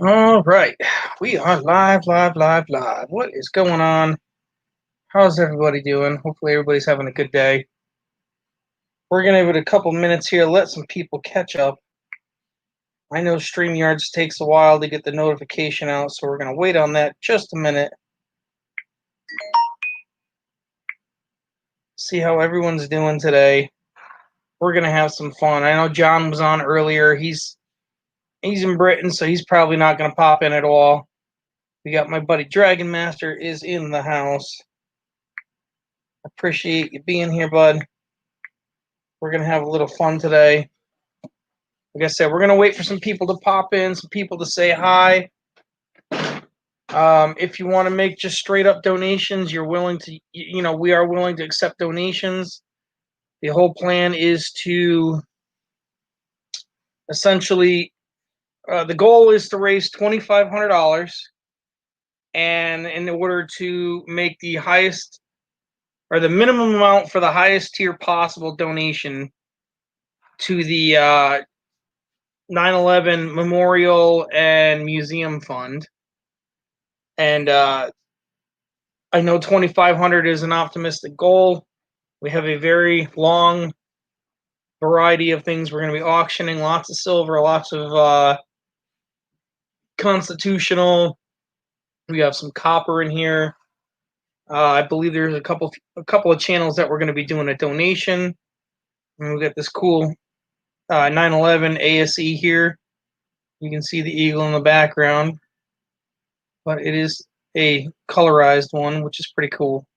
All right, we are live, live, live, live. What is going on? How's everybody doing? Hopefully, everybody's having a good day. We're gonna give it a couple minutes here, let some people catch up. I know StreamYards takes a while to get the notification out, so we're gonna wait on that just a minute. See how everyone's doing today. We're gonna have some fun. I know John was on earlier. He's in Britain, so he's probably not gonna pop in at all. We got my buddy Dragon Master is in the house. Appreciate you being here, bud. We're going to have a little fun today. Like I said, we're going to wait for some people to pop in, some people to say hi. If you want to make just straight up donations, you're willing to, we are willing to accept donations. The whole plan is to essentially, the goal is to raise $2,500. And in order to make the highest or the minimum amount for the highest tier possible donation to the 9/11 Memorial and Museum Fund. And I know 2,500 is an optimistic goal. We have a very long variety of things we're going to be auctioning. Lots of silver, lots of constitutional. We have some copper in here. I believe there's a couple of channels that we're going to be doing a donation. And we got this cool 9/11 ASE here. You can see the eagle in the background, but it is a colorized one, which is pretty cool.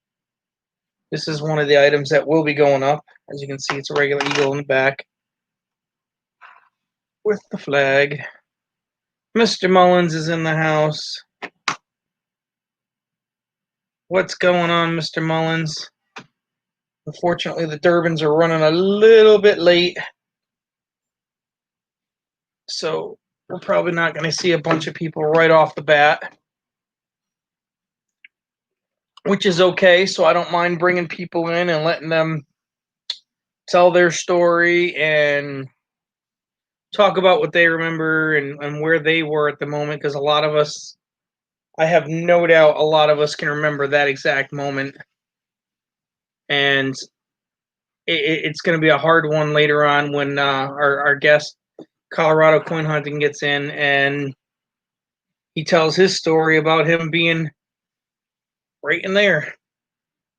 This is one of the items that will be going up. As you can see, it's a regular eagle in the back with the flag. Mr. Mullins is in the house. What's going on, Mr. Mullins? Unfortunately, the Durbins are running a little bit late, so we're probably not going to see a bunch of people right off the bat, which is okay. So I don't mind bringing people in and letting them tell their story and talk about what they remember and where they were at the moment, because a lot of us, I have no doubt a lot of us can remember that exact moment. And it's going to be a hard one later on when our guest, Colorado Coin Hunting, gets in and he tells his story about him being right in there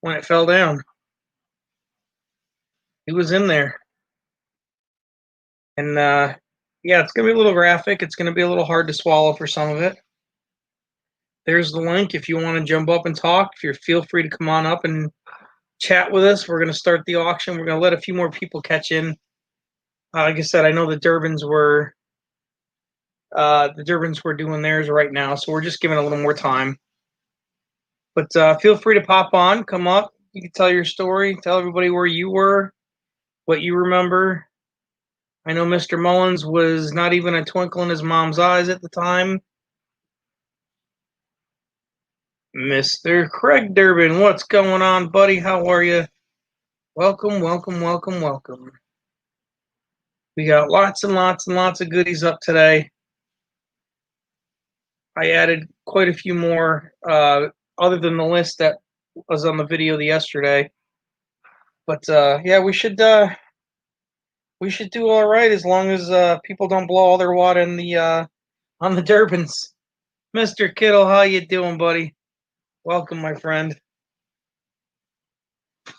when it fell down. He was in there. And yeah, it's going to be a little graphic. It's going to be a little hard to swallow for some of it. There's the link if you want to jump up and talk. If you feel free to come on up and chat with us. We're going to start the auction. We're going to let a few more people catch in. Like I said, I know the Durbins were doing theirs right now, so we're just giving a little more time. But feel free to pop on, come up. You can tell your story, tell everybody where you were, what you remember. I know Mr. Mullins was not even a twinkle in his mom's eyes at the time. Mr. Craig Durbin, what's going on, buddy? How are you? Welcome, welcome, welcome, welcome. We got lots and lots and lots of goodies up today. I added quite a few more, other than the list that was on the video yesterday. But yeah, we should do all right as long as people don't blow all their wad in the on the Durbins. Mr. Kittle, how you doing, buddy? Welcome, my friend.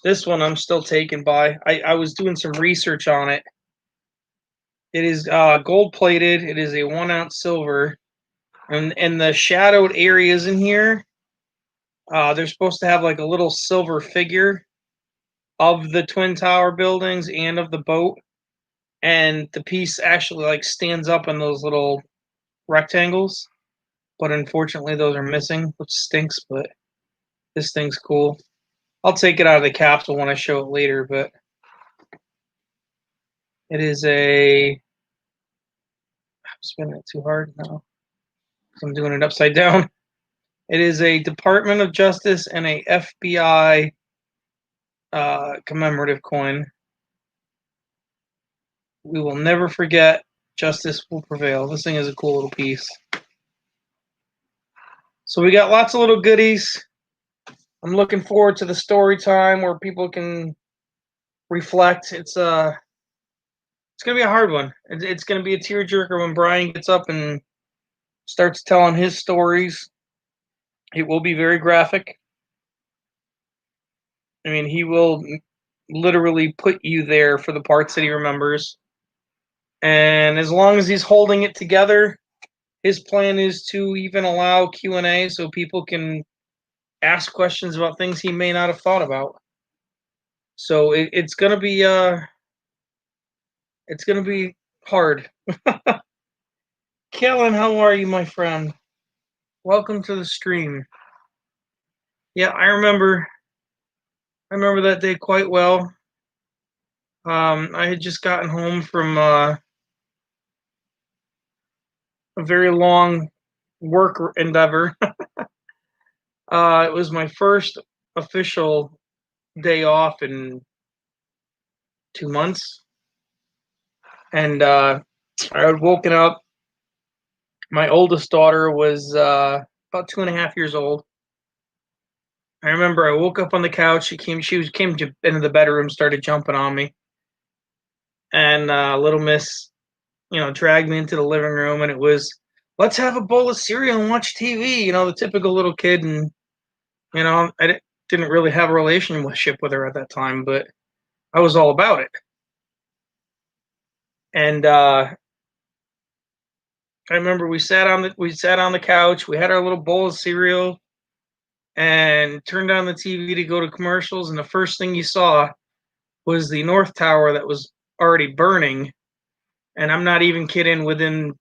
This one I'm still taken by. I was doing some research on it. It is gold plated. It is a 1 ounce silver, and the shadowed areas in here, they're supposed to have like a little silver figure of the Twin Tower buildings and of the boat, and the piece actually like stands up in those little rectangles, but unfortunately those are missing, which stinks. But this thing's cool. I'll take it out of the capsule when I show it later, but it is a, I'm spinning it too hard now, I'm doing it upside down. It is a Department of Justice and a FBI commemorative coin. We will never forget. Justice will prevail. This thing is a cool little piece. So we got lots of little goodies. I'm looking forward to the story time where people can reflect. It's gonna be a hard one. It's gonna be a tearjerker when Brian gets up and starts telling his stories. It will be very graphic. I mean, he will literally put you there for the parts that he remembers. And as long as he's holding it together, his plan is to even allow Q&A so people can ask questions about things he may not have thought about. So it's gonna be hard. Kellen, how are you, my friend? Welcome to the stream. Yeah, I remember that day quite well. I had just gotten home from a very long work endeavor. It was my first official day off in 2 months, and I had woken up. My oldest daughter was about 2.5 years old. I remember I woke up on the couch. She came into the bedroom, started jumping on me, and little Miss, dragged me into the living room, and it was, let's have a bowl of cereal and watch TV. The typical little kid, and I didn't really have a relationship with her at that time, but I was all about it. And I remember we sat on the couch. We had our little bowl of cereal, and turned on the TV to go to commercials. And the first thing you saw was the North Tower that was already burning. And I'm not even kidding. Within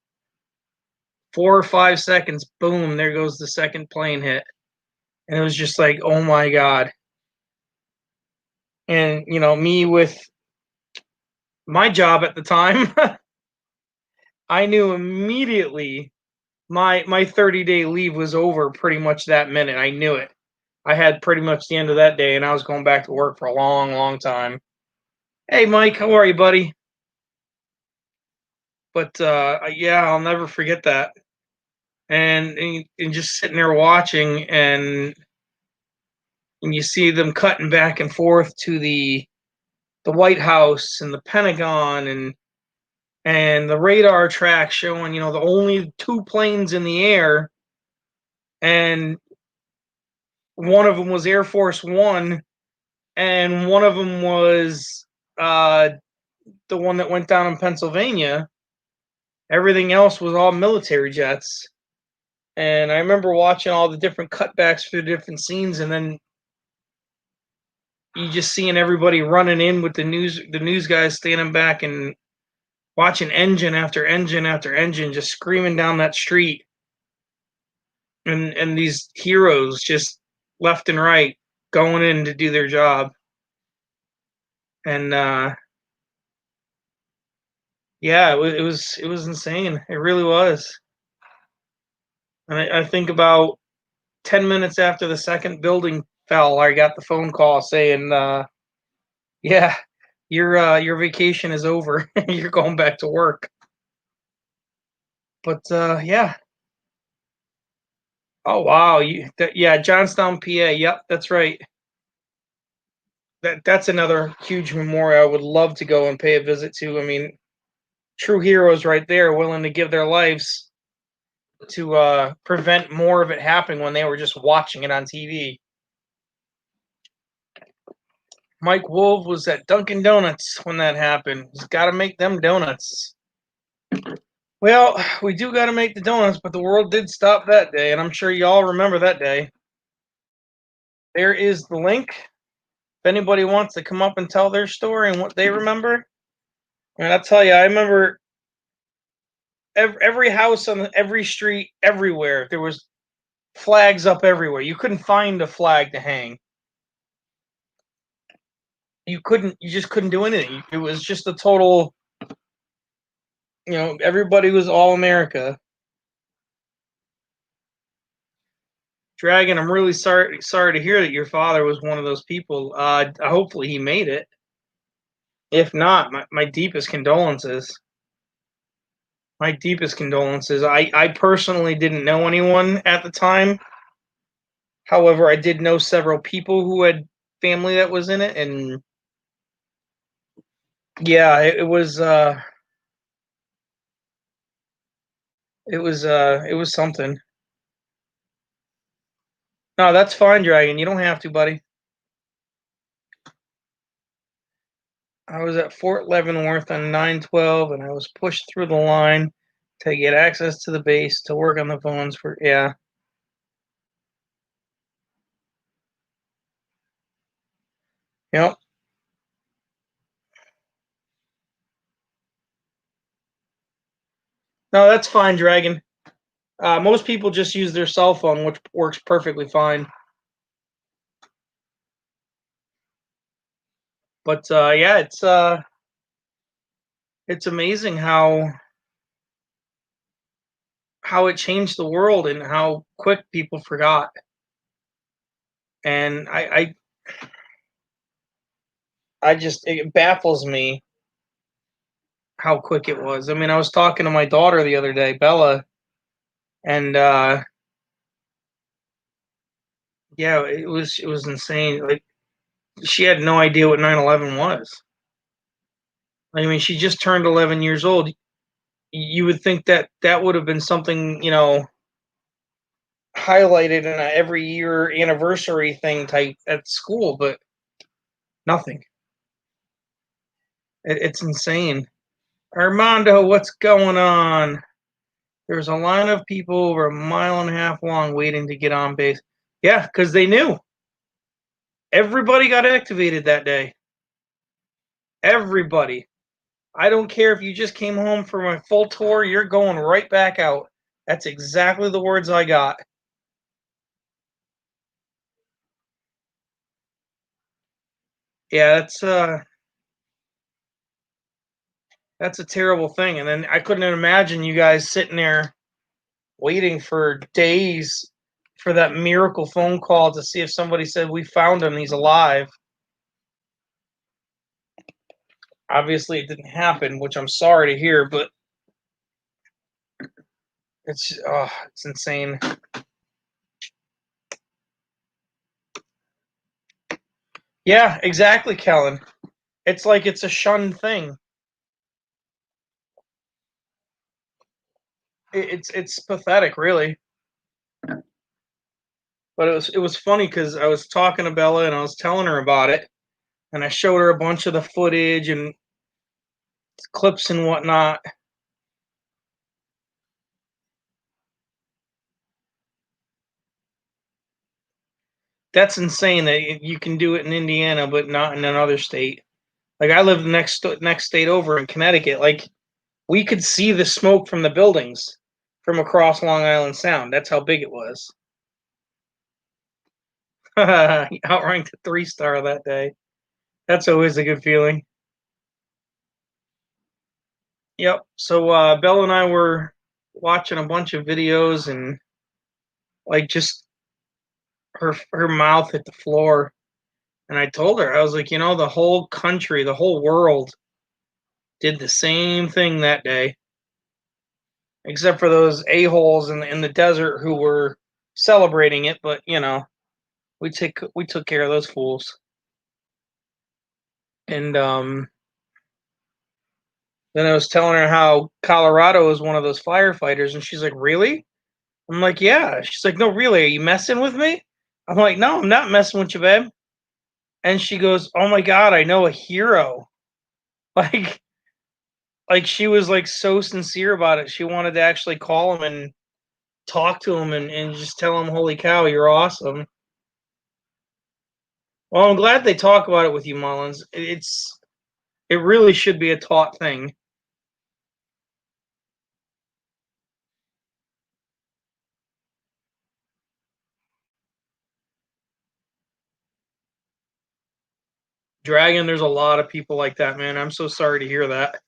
4 or 5 seconds, boom! There goes the second plane hit, and it was just like, oh my god. And me with my job at the time, I knew immediately my 30-day leave was over pretty much that minute. I knew it. I had pretty much the end of that day, and I was going back to work for a long, long time. Hey, Mike, how are you, buddy? But yeah, I'll never forget that. And just sitting there watching, and you see them cutting back and forth to the White House and the Pentagon, and the radar track showing the only two planes in the air, and one of them was Air Force One, and one of them was uh, the one that went down in Pennsylvania. Everything else was all military jets. And I remember watching all the different cutbacks for the different scenes, and then you just seeing everybody running in with the news guys standing back and watching engine after engine after engine just screaming down that street, and these heroes just left and right going in to do their job. And yeah, it was insane. It really was. And I think about 10 minutes after the second building fell, I got the phone call saying, yeah, your vacation is over. You're going back to work. But yeah. Oh wow, yeah, Johnstown, PA. Yep, that's right. That's another huge memorial I would love to go and pay a visit to. I mean, true heroes right there, willing to give their lives to prevent more of it happening when they were just watching it on TV. Mike Wolf was at Dunkin' Donuts when that happened. He's got to make them donuts. Well, we do got to make the donuts, but the world did stop that day, and I'm sure y'all remember that day. There is the link. If anybody wants to come up and tell their story and what they remember, and I'll tell you, I remember every house on every street, everywhere, there was flags up everywhere. You couldn't find a flag to hang. You just couldn't do anything. It was just a total, everybody was all America. Dragon, I'm really sorry to hear that your father was one of those people. Hopefully he made it. If not, my deepest condolences. My deepest condolences. I personally didn't know anyone at the time, However, I did know several people who had family that was in it, and yeah, it was something. No, that's fine, Dragon. You don't have to, buddy. I was at Fort Leavenworth on 9/12, and I was pushed through the line to get access to the base to work on the phones for yeah. Yep. No, that's fine, Dragon. Most people just use their cell phone, which works perfectly fine. But yeah, it's amazing how it changed the world and how quick people forgot. And I just it baffles me how quick it was. I mean, I was talking to my daughter the other day, Bella, and yeah, it was insane. Like she had no idea what 9/11 was. I mean, she just turned 11 years old. You would think that that would have been something, highlighted in a every year anniversary thing type at school, but nothing. It's insane. Armando, what's going on? There's a line of people over a mile and a half long waiting to get on base. Yeah, because they knew everybody got activated that day. Everybody. I don't care if you just came home from a full tour, you're going right back out. That's exactly the words I got. Yeah, that's a terrible thing. And then I couldn't imagine you guys sitting there waiting for days for that miracle phone call to see if somebody said we found him, he's alive. Obviously, it didn't happen, which I'm sorry to hear, but it's insane. Yeah, exactly, Kellen. It's like it's a shunned thing. It's pathetic, really. But it was funny because I was talking to Bella and I was telling her about it, and I showed her a bunch of the footage and clips and whatnot. That's insane that you can do it in Indiana, but not in another state. Like I live next state over in Connecticut. Like we could see the smoke from the buildings from across Long Island Sound. That's how big it was. Outranked a 3-star that day. That's always a good feeling. Yep. So Belle and I were watching a bunch of videos and like just her mouth hit the floor. And I told her, I was like, the whole country, the whole world did the same thing that day, except for those a-holes in the desert who were celebrating it. But we took care of those fools. And then I was telling her how Colorado is one of those firefighters, and she's like, "Really?" I'm like, "Yeah." She's like, "No, really? Are you messing with me?" I'm like, "No, I'm not messing with you, babe." And she goes, "Oh my god, I know a hero." Like, like she was like so sincere about it. She wanted to actually call him and talk to him and just tell him, "Holy cow, you're awesome." Well, I'm glad they talk about it with you, Mullins. It really should be a taught thing. Dragon, there's a lot of people like that, man. I'm so sorry to hear that.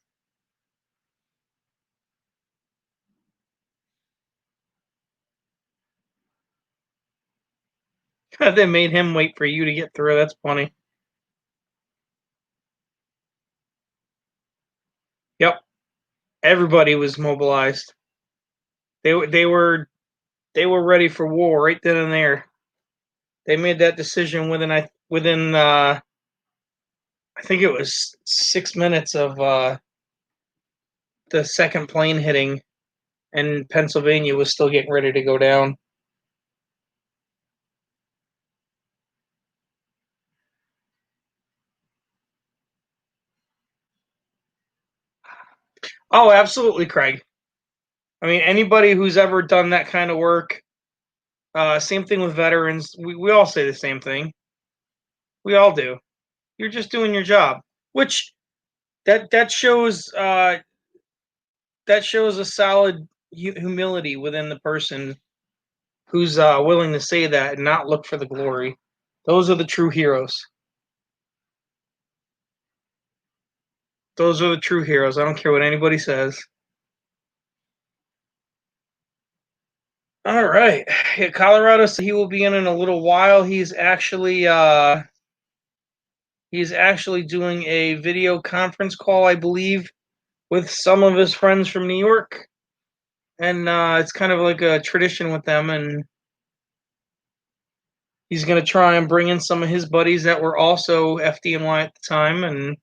They made him wait for you to get through. That's funny. Yep, everybody was mobilized. They were ready for war right then and there. They made that decision within I think it was 6 minutes of the second plane hitting, and Pennsylvania was still getting ready to go down. Oh, absolutely, Craig. I mean, anybody who's ever done that kind of work, same thing with veterans. We all say the same thing. We all do. You're just doing your job, which that shows that shows a solid humility within the person who's willing to say that and not look for the glory. Those are the true heroes. Those are the true heroes. I don't care what anybody says. All right. Yeah, Colorado, so he will be in a little while. He's actually doing a video conference call, I believe, with some of his friends from New York. And it's kind of like a tradition with them, and he's going to try and bring in some of his buddies that were also FDNY at the time, and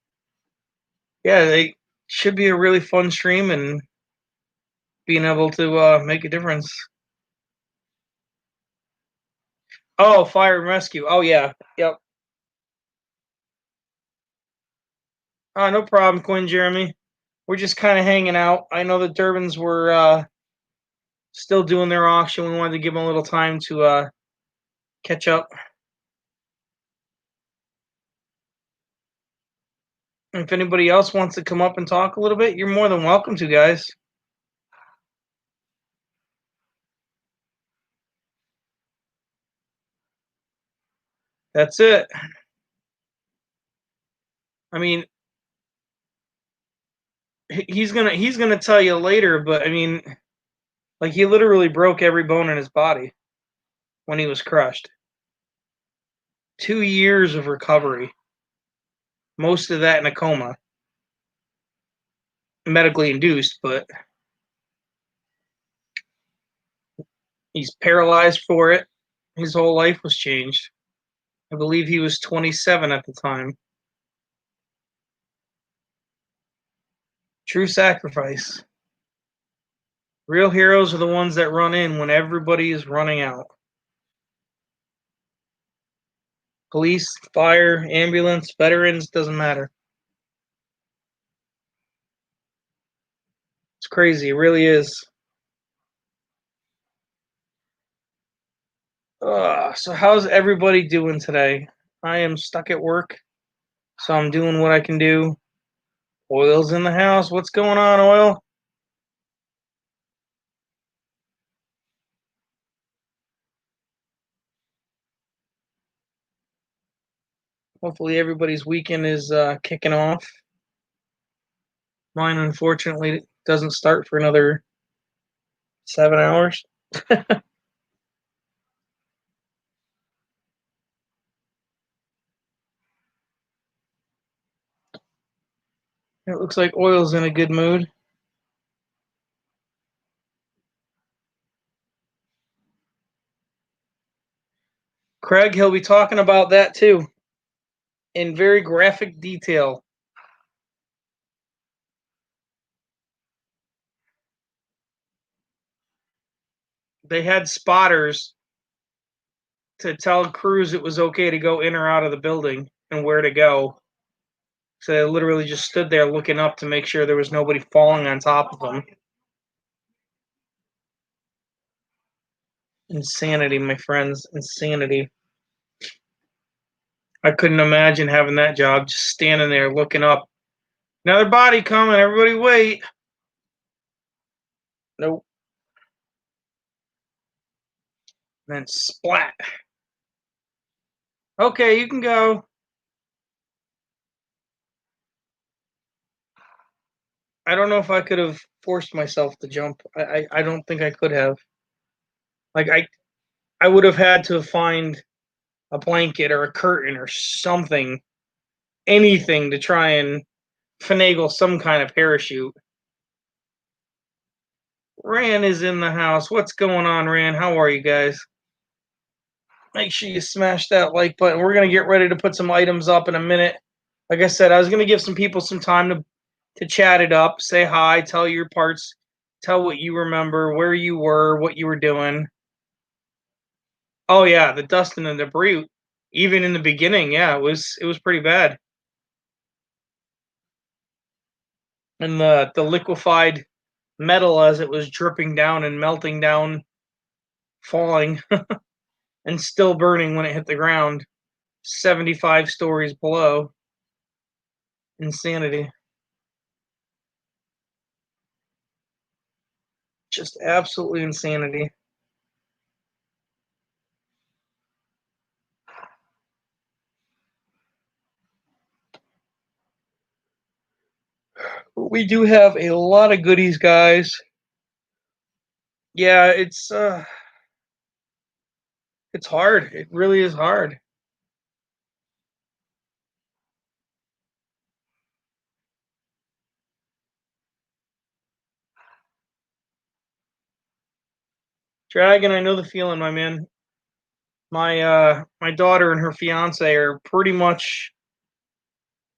yeah, they should be a really fun stream and being able to make a difference. Oh, fire and rescue. Oh yeah, yep. No problem, Quinn, Jeremy. We're just kind of hanging out. I know the Durbins were still doing their auction. We wanted to give them a little time to catch up. If anybody else wants to come up and talk a little bit, you're more than welcome to, guys. That's it. I mean, he's gonna tell you later, but I mean, like he literally broke every bone in his body when he was crushed. 2 years of recovery, most of that in a coma, medically induced, but he's paralyzed for it. His whole life was changed. I believe he was 27 at the time. True sacrifice. Real heroes are the ones that run in when everybody is running out. Police, fire, ambulance, veterans, doesn't matter. It's crazy. It really is. So how's everybody doing today? I am stuck at work, so I'm doing what I can do. Oil's in the house. What's going on, Oil? Hopefully everybody's weekend is kicking off. Mine, unfortunately, doesn't start for another 7 hours. It looks like Oil's in a good mood. Craig, he'll be talking about that too in very graphic detail. They had spotters to tell crews it was okay to go in or out of the building and where to go. So they literally just stood there looking up to make sure there was nobody falling on top of them. Insanity, my friends. Insanity. I couldn't imagine having that job, just standing there looking up. Another body coming, everybody wait. Nope. And then splat. Okay, you can go. I don't know if I could have forced myself to jump. I don't think I could have. Like I would have had to find a blanket or a curtain or something, anything to try and finagle some kind of parachute. Ran is in the house. What's going on, Ran? How are you guys? make sure you smash that like button. We're gonna get ready to put some items up in a minute. Like I said, I was gonna give some people some time to chat it up, say hi, tell your parts, tell what you remember, where you were, what you were doing. Oh yeah, the dust and the debris. Even in the beginning, yeah, it was pretty bad. And the liquefied metal as it was dripping down and melting down, falling, and still burning when it hit the ground, 75 stories below. Insanity. Just absolutely insanity. We do have a lot of goodies, guys. Yeah, it's hard. It really is hard. Dragon, I know the feeling, my man. My daughter and her fiance are pretty much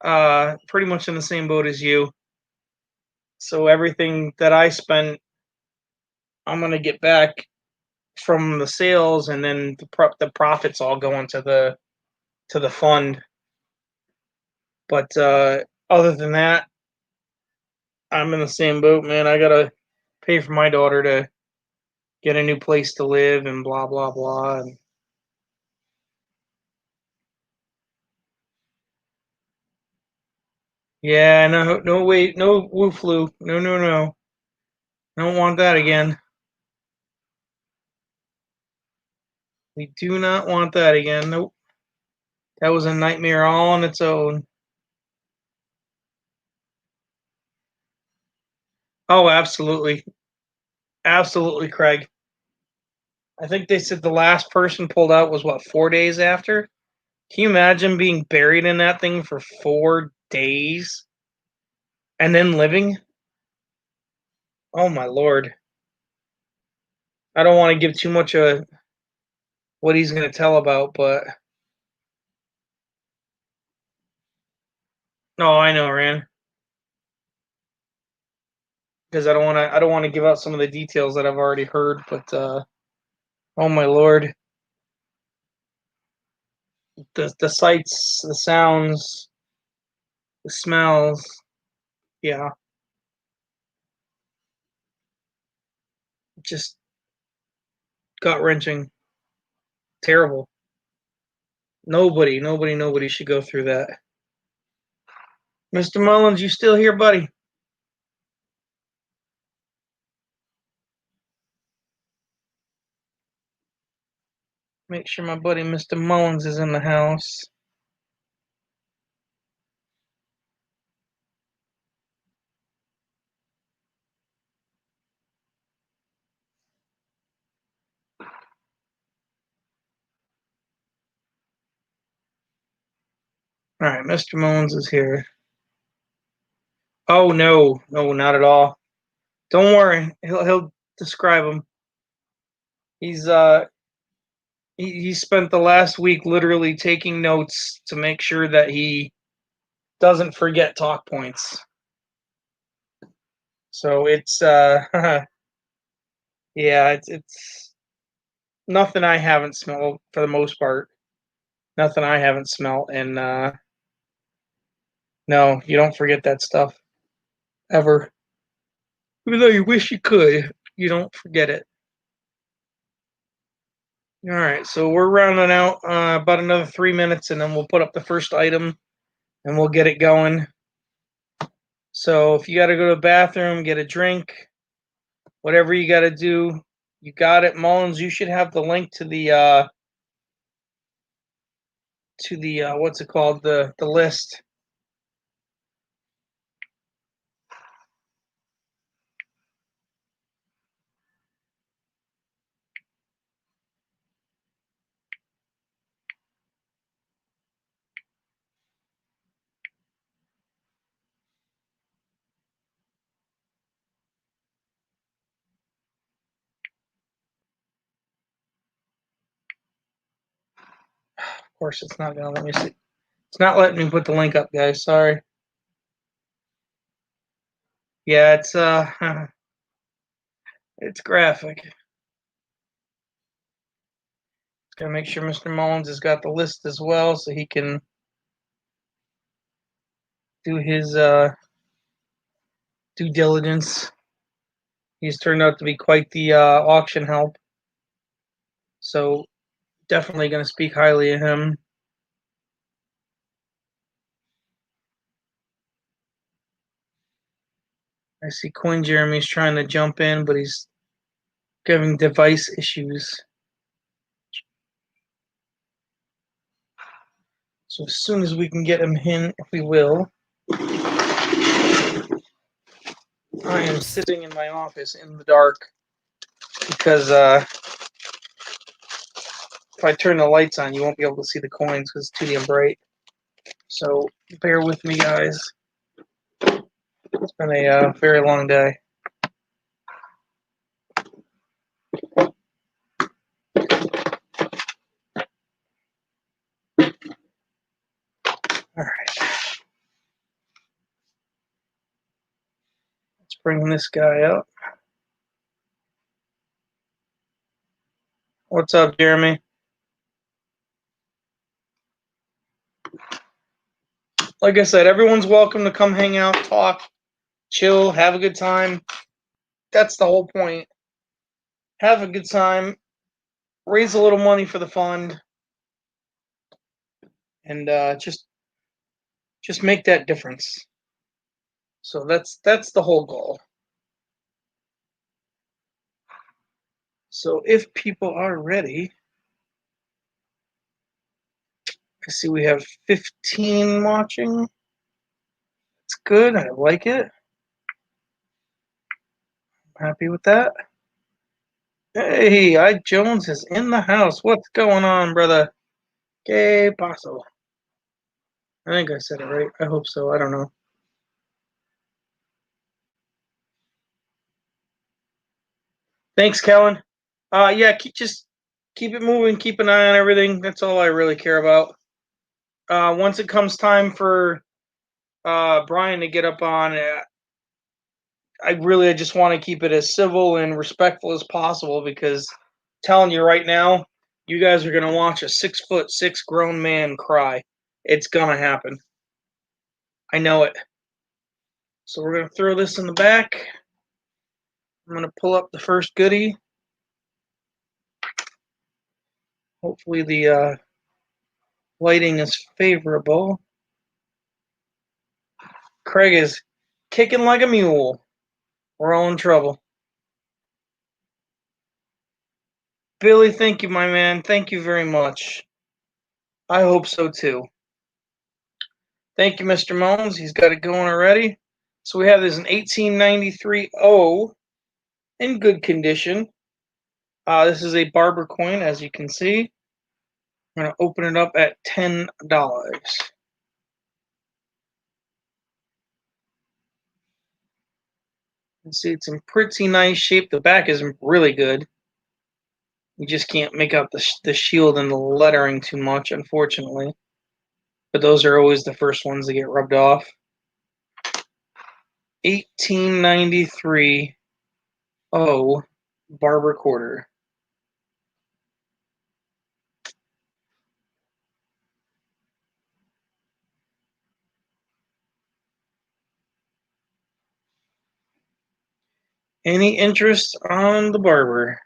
in the same boat as you. So everything that I spent, I'm gonna get back from the sales, and then the profits all go into the fund. But other than that, I'm in the same boat, man. I gotta pay for my daughter to get a new place to live and blah blah blah. And yeah, no, no, wait, no woo flu, no, no, no, don't want that again. We do not want that again. Nope, that was a nightmare all on its own. Oh, absolutely, absolutely, Craig. I think they said the last person pulled out was what, 4 days after. Can you imagine being buried in that thing for 4 days and then living? Oh my lord! I don't want to give too much of what he's going to tell about, but no, I know, Rand, because I don't want to give out some of the details that I've already heard. But oh my lord, the sights, the sounds, the smells, yeah, just gut wrenching, terrible. Nobody should go through that. Mr. Mullins, you still here, buddy? Make sure my buddy Mr. Mullins is in the house. All right, Mr. Mullins is here. Oh no, no, not at all. Don't worry, he'll describe him. He's he spent the last week literally taking notes to make sure that he doesn't forget talk points. So it's yeah, it's nothing I haven't smelled for the most part. Nothing I haven't smelled, and no, you don't forget that stuff ever. Even though you wish you could, you don't forget it. All right, so we're rounding out about another 3 minutes, and then we'll put up the first item, and we'll get it going. So if you got to go to the bathroom, get a drink, whatever you got to do, you got it. Mullins, you should have the link to the what's it called, the list. course, it's not gonna let me see. It's not letting me put the link up, guys. Sorry. Yeah, it's it's graphic. Gotta make sure Mr. Mullins has got the list as well, so he can do his due diligence. He's turned out to be quite the auction help, so definitely going to speak highly of him. I see Coin Jeremy's trying to jump in, but he's having device issues. So as soon as we can get him in, we will. I am sitting in my office in the dark because if I turn the lights on, you won't be able to see the coins because it's too damn bright. So bear with me, guys. It's been a very long day. All right. Let's bring this guy up. What's up, Jeremy? Like I said, everyone's welcome to come hang out, talk, chill, have a good time. That's the whole point. Have a good time, raise a little money for the fund, and just make that difference. So that's the whole goal. So if people are ready, I see we have 15 watching. It's good. I like it. I'm happy with that. Hey, Ike Jones is in the house. What's going on, brother? Que paso? I think I said it right. I hope so. I don't know. Thanks, Kellen. Yeah, just keep it moving. Keep an eye on everything. That's all I really care about. Once it comes time for Brian to get up on, I just want to keep it as civil and respectful as possible because I'm telling you right now, you guys are gonna watch a 6'6" grown man cry. It's gonna happen. I know it. So we're gonna throw this in the back. I'm gonna pull up the first goodie. Hopefully the lighting is favorable. Craig is kicking like a mule. We're all in trouble. Billy, thank you, my man. Thank you very much. I hope so too. Thank you, Mr. Moans. He's got it going already. So we have this an 1893 O in good condition. This is a barber coin, as you can see. I'm going to open it up at $10. You can see it's in pretty nice shape. The back is really good. You just can't make out the shield and the lettering too much, unfortunately. But those are always the first ones that get rubbed off. 1893 O barber quarter. Any interest on the barber?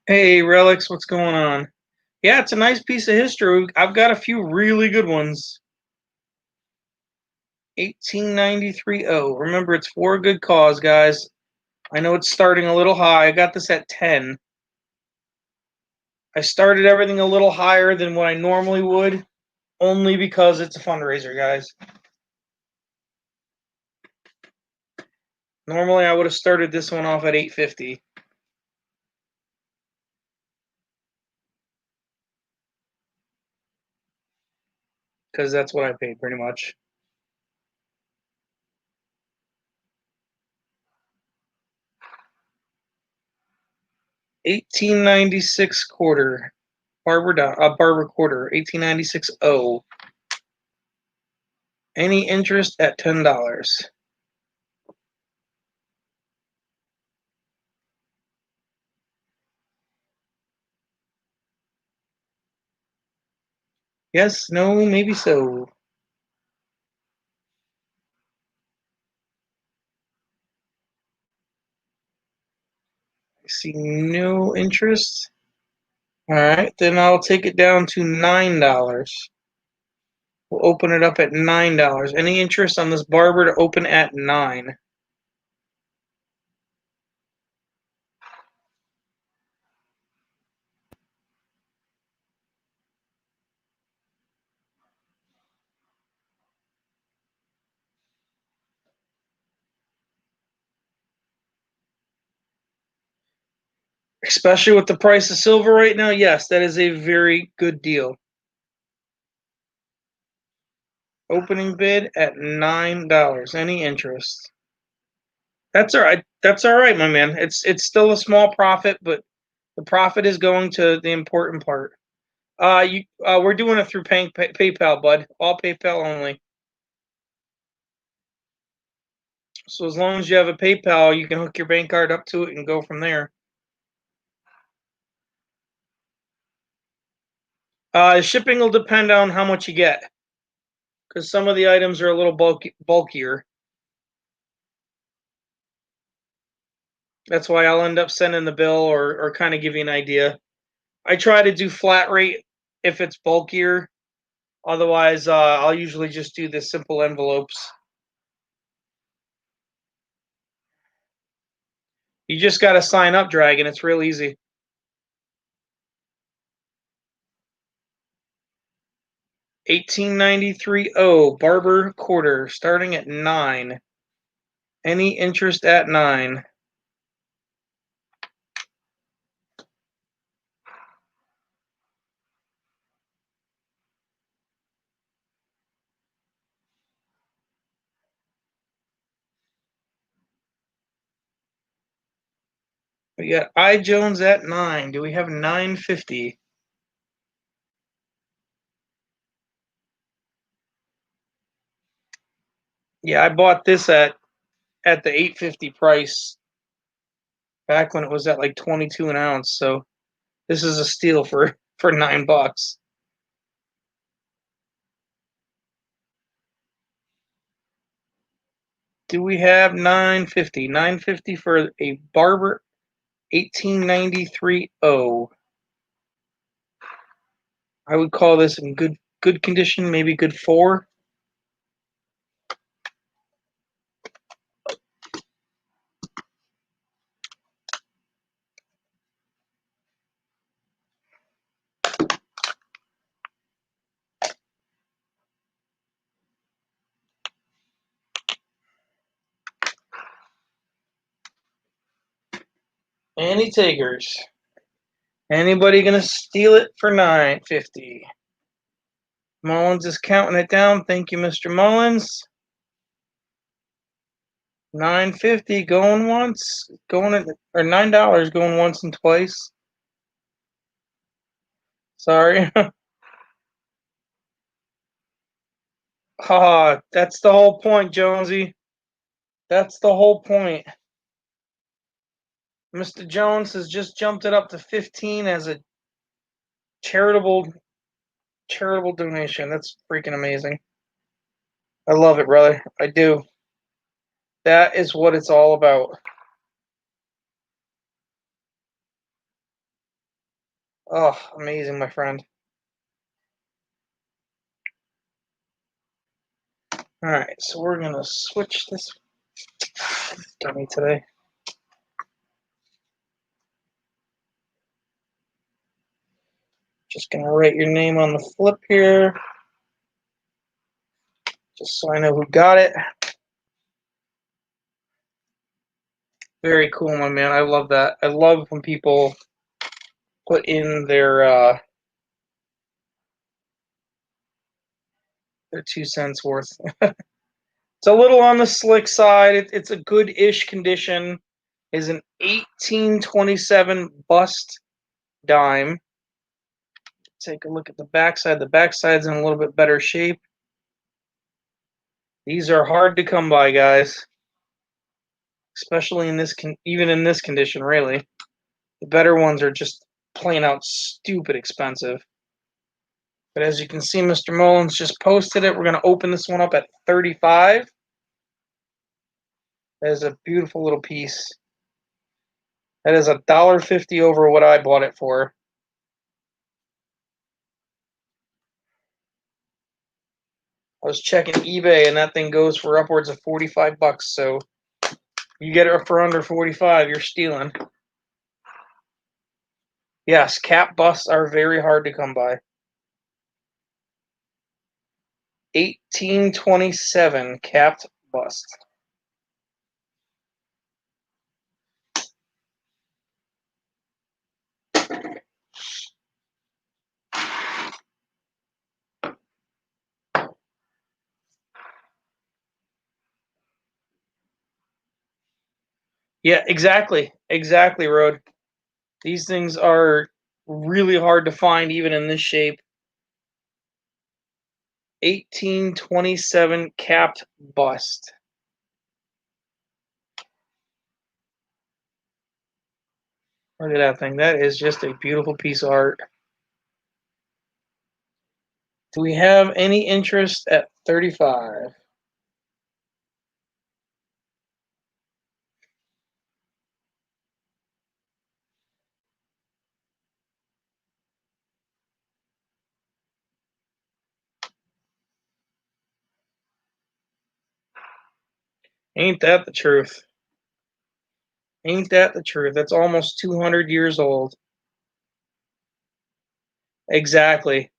Hey, Relics, what's going on? Yeah, it's a nice piece of history. I've got a few really good ones. 1893 O. Remember, it's for a good cause, guys. I know it's starting a little high. I got this at 10. I started everything a little higher than what I normally would, only because it's a fundraiser, guys. Normally, I would have started this one off at 850. Because that's what I paid, pretty much. $18.96 quarter. Barber quarter. $18.96 O. Any interest at $10? Yes, no, maybe so. I see no interest. All right, then I'll take it down to $9. We'll open it up at $9. Any interest on this barber to open at 9? Especially with the price of silver right now, yes, that is a very good deal. Opening bid at $9. Any interest? That's all right. That's all right, my man. It's still a small profit, but the profit is going to the important part. We're doing it through PayPal, bud. All PayPal only. So as long as you have a PayPal, you can hook your bank card up to it and go from there. Shipping will depend on how much you get, because some of the items are a little bulkier. That's why I'll end up sending the bill or kind of give you an idea. I try to do flat rate if it's bulkier. Otherwise, I'll usually just do the simple envelopes. You just got to sign up, Dragon. It's real easy. $18.93 O barber quarter starting at 9. Any interest at 9? We got I Jones at 9. Do we have 950? Yeah, I bought this at the 850 price back when it was at like 22 an ounce. So this is a steal for $9. Do we have 950? 950 for a barber 1893 O. I would call this in good condition, maybe good 4. Any takers? Anybody gonna steal it for 950? Mullins is counting it down. Thank you, Mr. Mullins. 950 going once, or $9 going once and twice. Sorry. That's the whole point, Jonesy. That's the whole point. Mr. Jones has just jumped it up to 15 as a charitable donation. That's freaking amazing. I love it, brother. I do. That is what it's all about. Oh, amazing, my friend. All right, so we're gonna switch this dummy today. Just gonna write your name on the flip here, just so I know who got it. Very cool, my man. I love that. I love when people put in their 2 cents worth. It's a little on the slick side. It's a good-ish condition. Isn't 1827 bust dime. Take a look at the backside. The backside's in a little bit better shape. These are hard to come by, guys. Especially in this even in this condition, really. The better ones are just plain out stupid expensive. But as you can see, Mr. Mullins just posted it. We're going to open this one up at $35. That is a beautiful little piece. That is $1.50 over what I bought it for. I was checking eBay, and that thing goes for upwards of $45. So you get it for under 45, you're stealing. Yes, cap busts are very hard to come by. 1827 capped bust. Yeah, exactly. Exactly, Road. These things are really hard to find even in this shape. 1827 capped bust. Look at that thing. That is just a beautiful piece of art. Do we have any interest at 35? Ain't that the truth? Ain't that the truth? That's almost 200 years old. Exactly.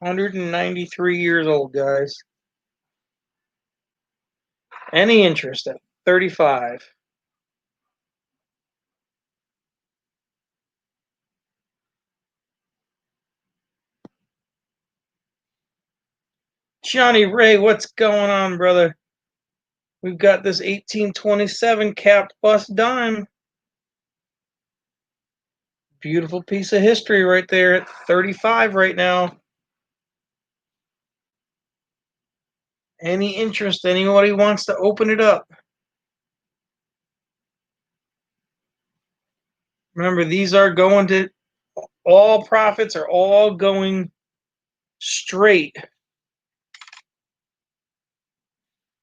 $193 old, guys. Any interest at 35? Johnny Ray, what's going on, brother? We've got this 1827 capped bust dime. Beautiful piece of history right there at 35 right now. Any interest? Anybody wants to open it up? Remember, these are going to, all profits are all going straight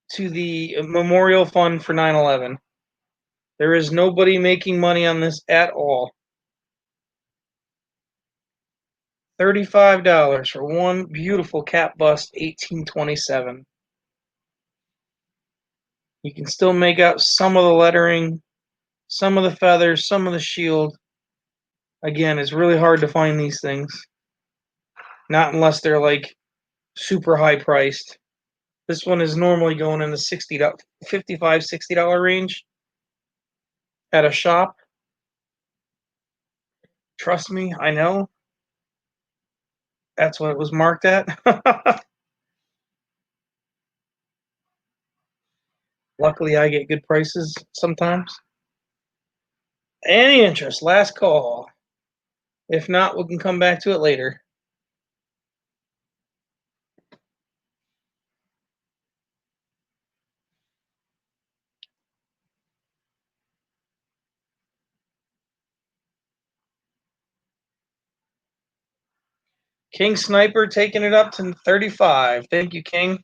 to the Memorial Fund for 9/11. There is nobody making money on this at all. $35 for one beautiful cap bust 1827. You can still make out some of the lettering, some of the feathers, some of the shield. Again, it's really hard to find these things. Not unless they're like super high priced. This one is normally going in the $55, $60 range at a shop. Trust me, I know. That's what it was marked at. Luckily, I get good prices sometimes. Any interest? Last call. If not, we can come back to it later. King Sniper taking it up to 35. Thank you, King.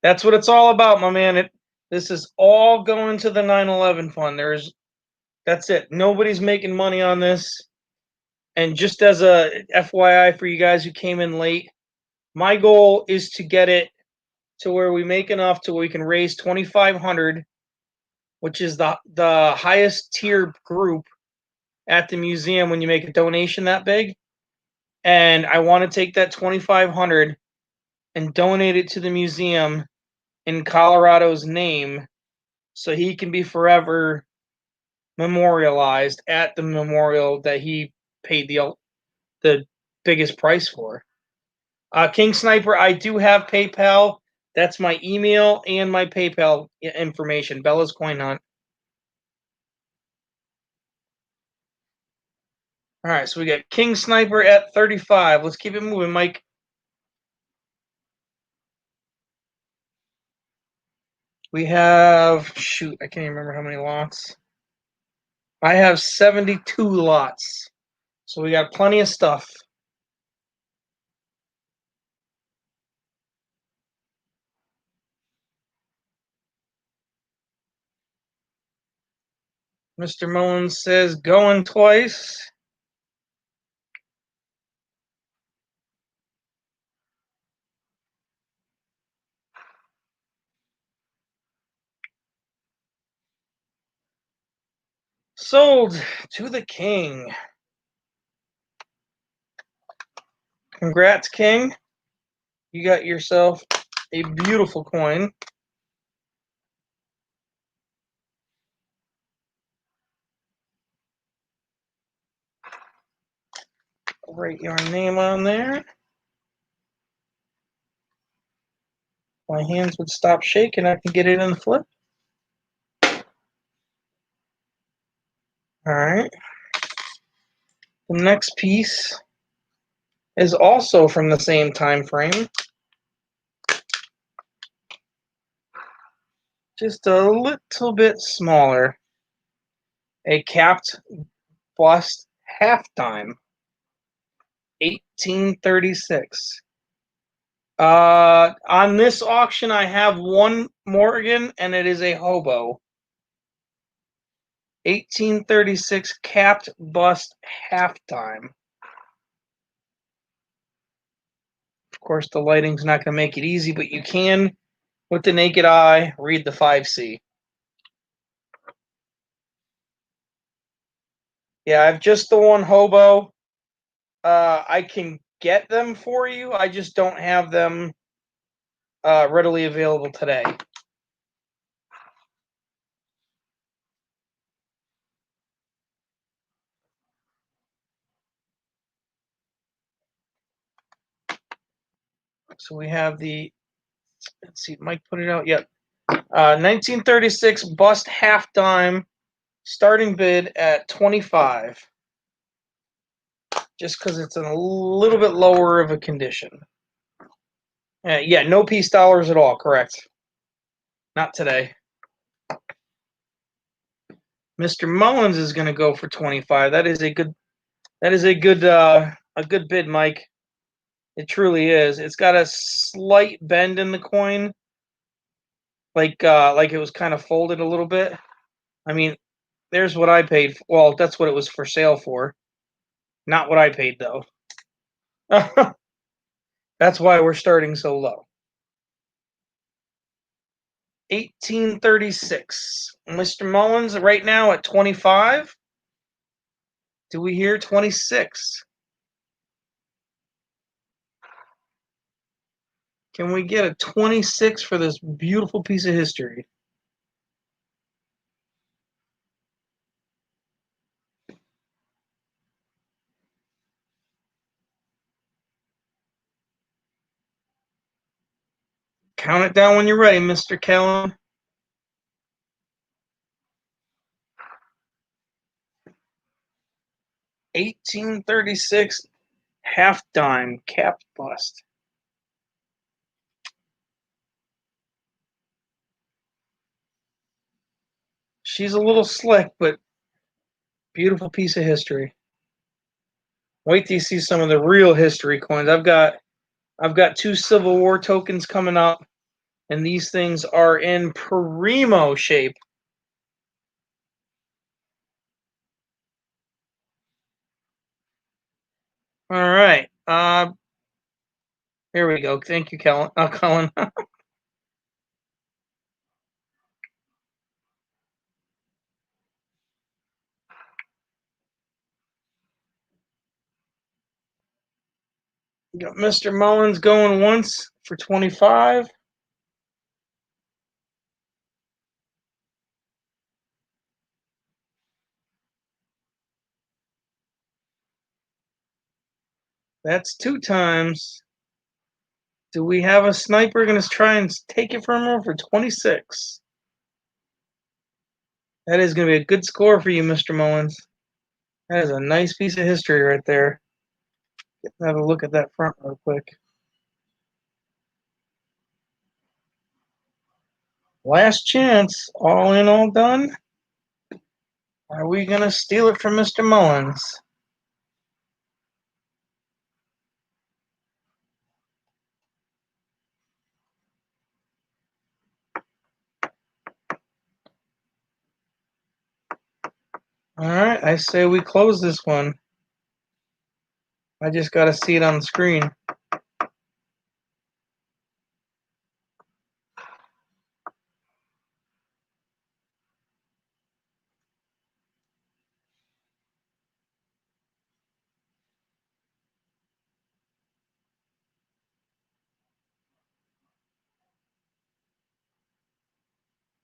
That's what it's all about, my man. This is all going to the 9/11 fund. That's it. Nobody's making money on this. And just as a FYI for you guys who came in late, my goal is to get it to where we make enough to where we can raise 2,500, which is the highest tier group at the museum when you make a donation that big. And I want to take that 2,500 and donate it to the museum in Colorado's name so he can be forever memorialized at the memorial that he paid the biggest price for. King Sniper, I do have PayPal. That's my email and my PayPal information. Bella's Coin Hunt. All right, so we got King Sniper at 35. Let's keep it moving, Mike. We have, shoot, I can't even remember how many lots. I have 72 lots. So we got plenty of stuff. Mr. Mullins says going twice. Sold to the king. Congrats, King. You got yourself a beautiful coin. Write your name on there. My hands would stop shaking. I can get it in the flip. All right. The next piece is also from the same time frame. Just a little bit smaller. A capped bust halftime. 1836. On this auction, I have one Morgan, and it is a hobo. 1836 capped bust halftime. Of course, the lighting's not going to make it easy, but you can, with the naked eye, read the 5C. Yeah, I have just the one hobo. I can get them for you. I just don't have them readily available today. So we have the, let's see, Mike put it out. Yep. 1936 bust halftime, starting bid at 25. Just because it's in a little bit lower of a condition. Yeah, no peace dollars at all, correct. Not today. Mr. Mullins is going to go for 25. That is a good bid, Mike. It truly is. It's got a slight bend in the coin, like it was kind of folded a little bit. I mean, there's what I paid. Well, that's what it was for sale for. Not what I paid though. That's why we're starting so low. 1836. Mr. Mullins right now at 25. Do we hear 26? Can we get a 26 for this beautiful piece of history? Count it down when you're ready, Mr. Kellen. 1836 half dime capped bust. She's a little slick, but beautiful piece of history. Wait till you see some of the real history coins. I've got 2 Civil War tokens coming up, and these things are in primo shape. All right. Here we go. Thank you, Colin. Colin. Got Mr. Mullins going once for 25. That's 2 times. Do we have a sniper going to try and take it from her for 26? That is going to be a good score for you, Mr. Mullins. That is a nice piece of history right there. Have a look at that front real quick. Last chance. All in, all done. Are we going to steal it from Mr. Mullins? All right, I say we close this one. I just got to see it on the screen.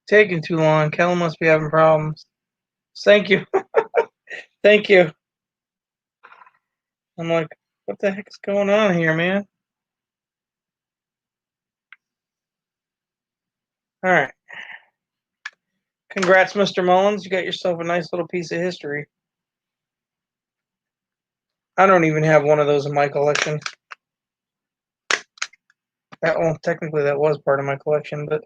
Taking too long. Kellen must be having problems. Thank you. Thank you. I'm like, what the heck is going on here, man? All right. Congrats, Mr. Mullins. You got yourself a nice little piece of history. I don't even have one of those in my collection. Technically that was part of my collection, but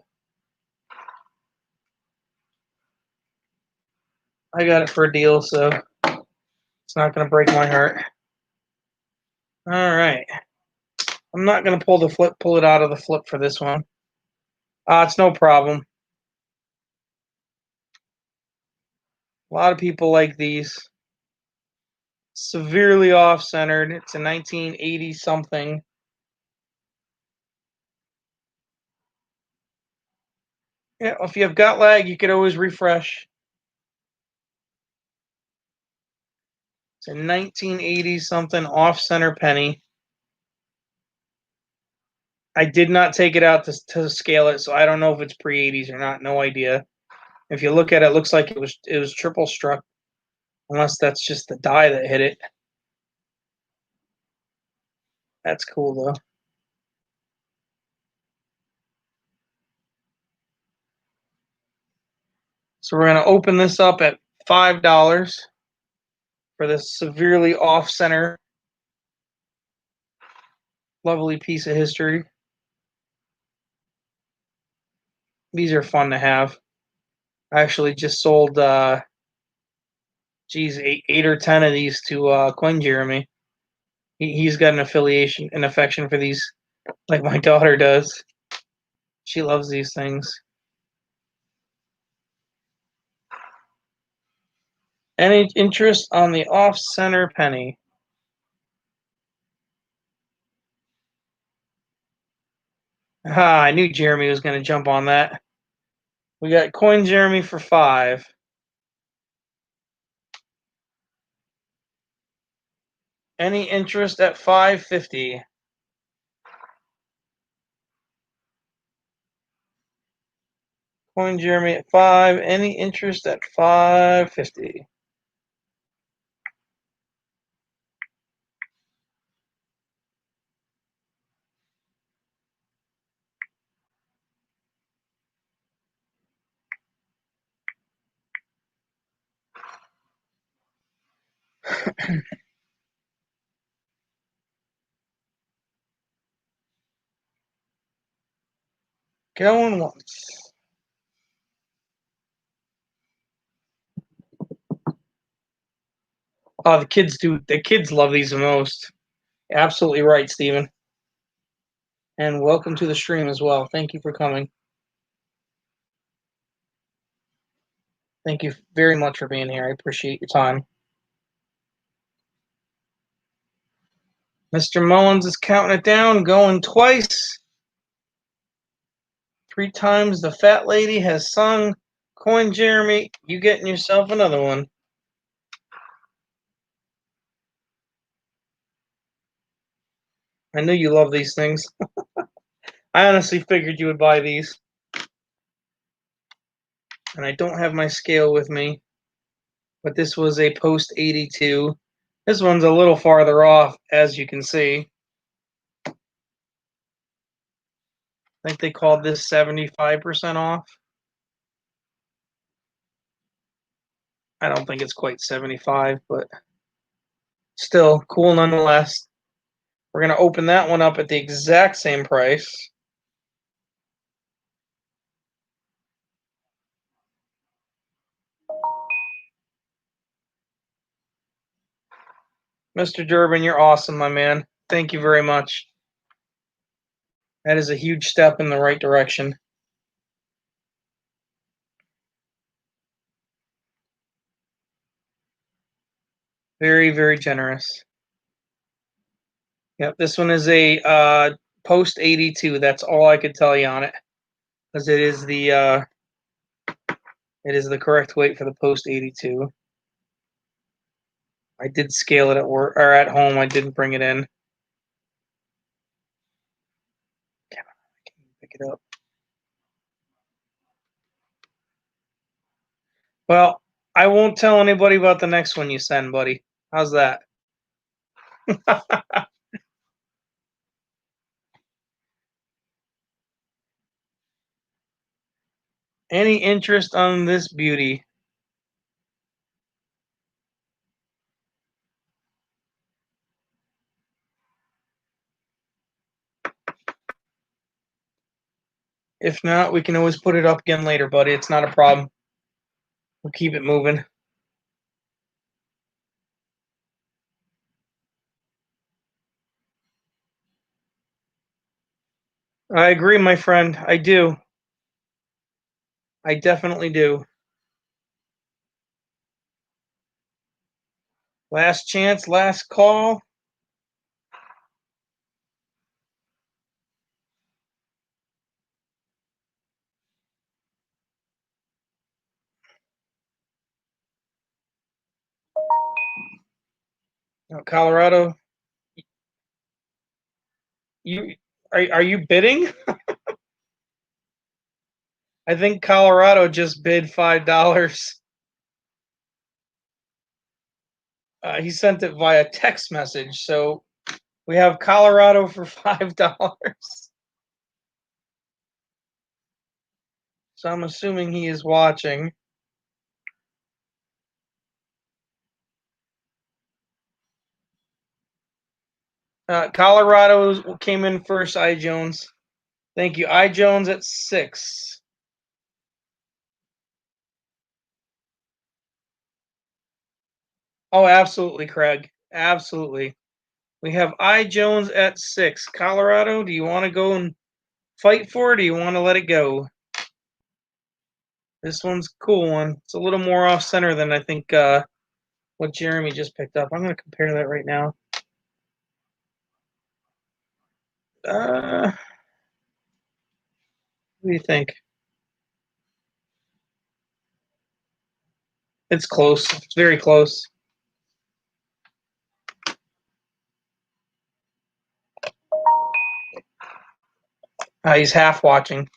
I got it for a deal, so it's not going to break my heart. All right. I'm not going to pull it out of the flip for this one. It's no problem. A lot of people like these. Severely off-centered. It's a 1980 something. Yeah, if you've got lag, you could always refresh. It's a 1980 something off-center penny. I did not take it out to scale it, so I don't know if it's pre-80s or not. No idea. If you look at it, it looks like it was triple struck, unless that's just the die that hit it. That's cool though. So we're going to open this up at $5 for this severely off-center, lovely piece of history. These are fun to have. I actually just sold, eight or 10 of these to Coin Jeremy. He's got an affection for these, like my daughter does. She loves these things. Any interest on the off-center penny? I knew Jeremy was going to jump on that. We got Coin Jeremy for $5. Any interest at $5.50? Coin Jeremy at $5. Any interest at $5.50? Going once. Oh, the kids do. The kids love these the most. Absolutely right, Steven. And welcome to the stream as well. Thank you for coming. Thank you very much for being here. I appreciate your time. Mr. Mullins is counting it down, going twice. 3 times the fat lady has sung. Coin Jeremy, you getting yourself another one. I knew you love these things. I honestly figured you would buy these. And I don't have my scale with me, but this was a post 82. This one's a little farther off, as you can see. I think they called this 75% off. I don't think it's quite 75, but still cool nonetheless. We're going to open that one up at the exact same price. Mr. Durbin, you're awesome, my man. Thank you very much. That is a huge step in the right direction. Very, very generous. Yep, this one is a post 82. That's all I could tell you on it, because it is the correct weight for the post 82. I did scale it at work or at home. I didn't bring it in. Damn it, I can't pick it up. Well, I won't tell anybody about the next one you send, buddy. How's that? Any interest on this beauty? If not, we can always put it up again later, buddy. It's not a problem. We'll keep it moving. I agree, my friend. I do. I definitely do. Last chance, last call. Colorado, you are you bidding? I think Colorado just bid $5. He sent it via text message, so we have Colorado for $5. So I'm assuming he is watching. Colorado came in first. I Jones, thank you. I Jones at 6. Oh, absolutely, Craig. Absolutely. We have I Jones at 6. Colorado, do you want to go and fight for it, or do you want to let it go? This one's a cool one. It's a little more off center than I think what Jeremy just picked up. I'm going to compare that right now. What do you think? It's close. It's very close. He's half watching.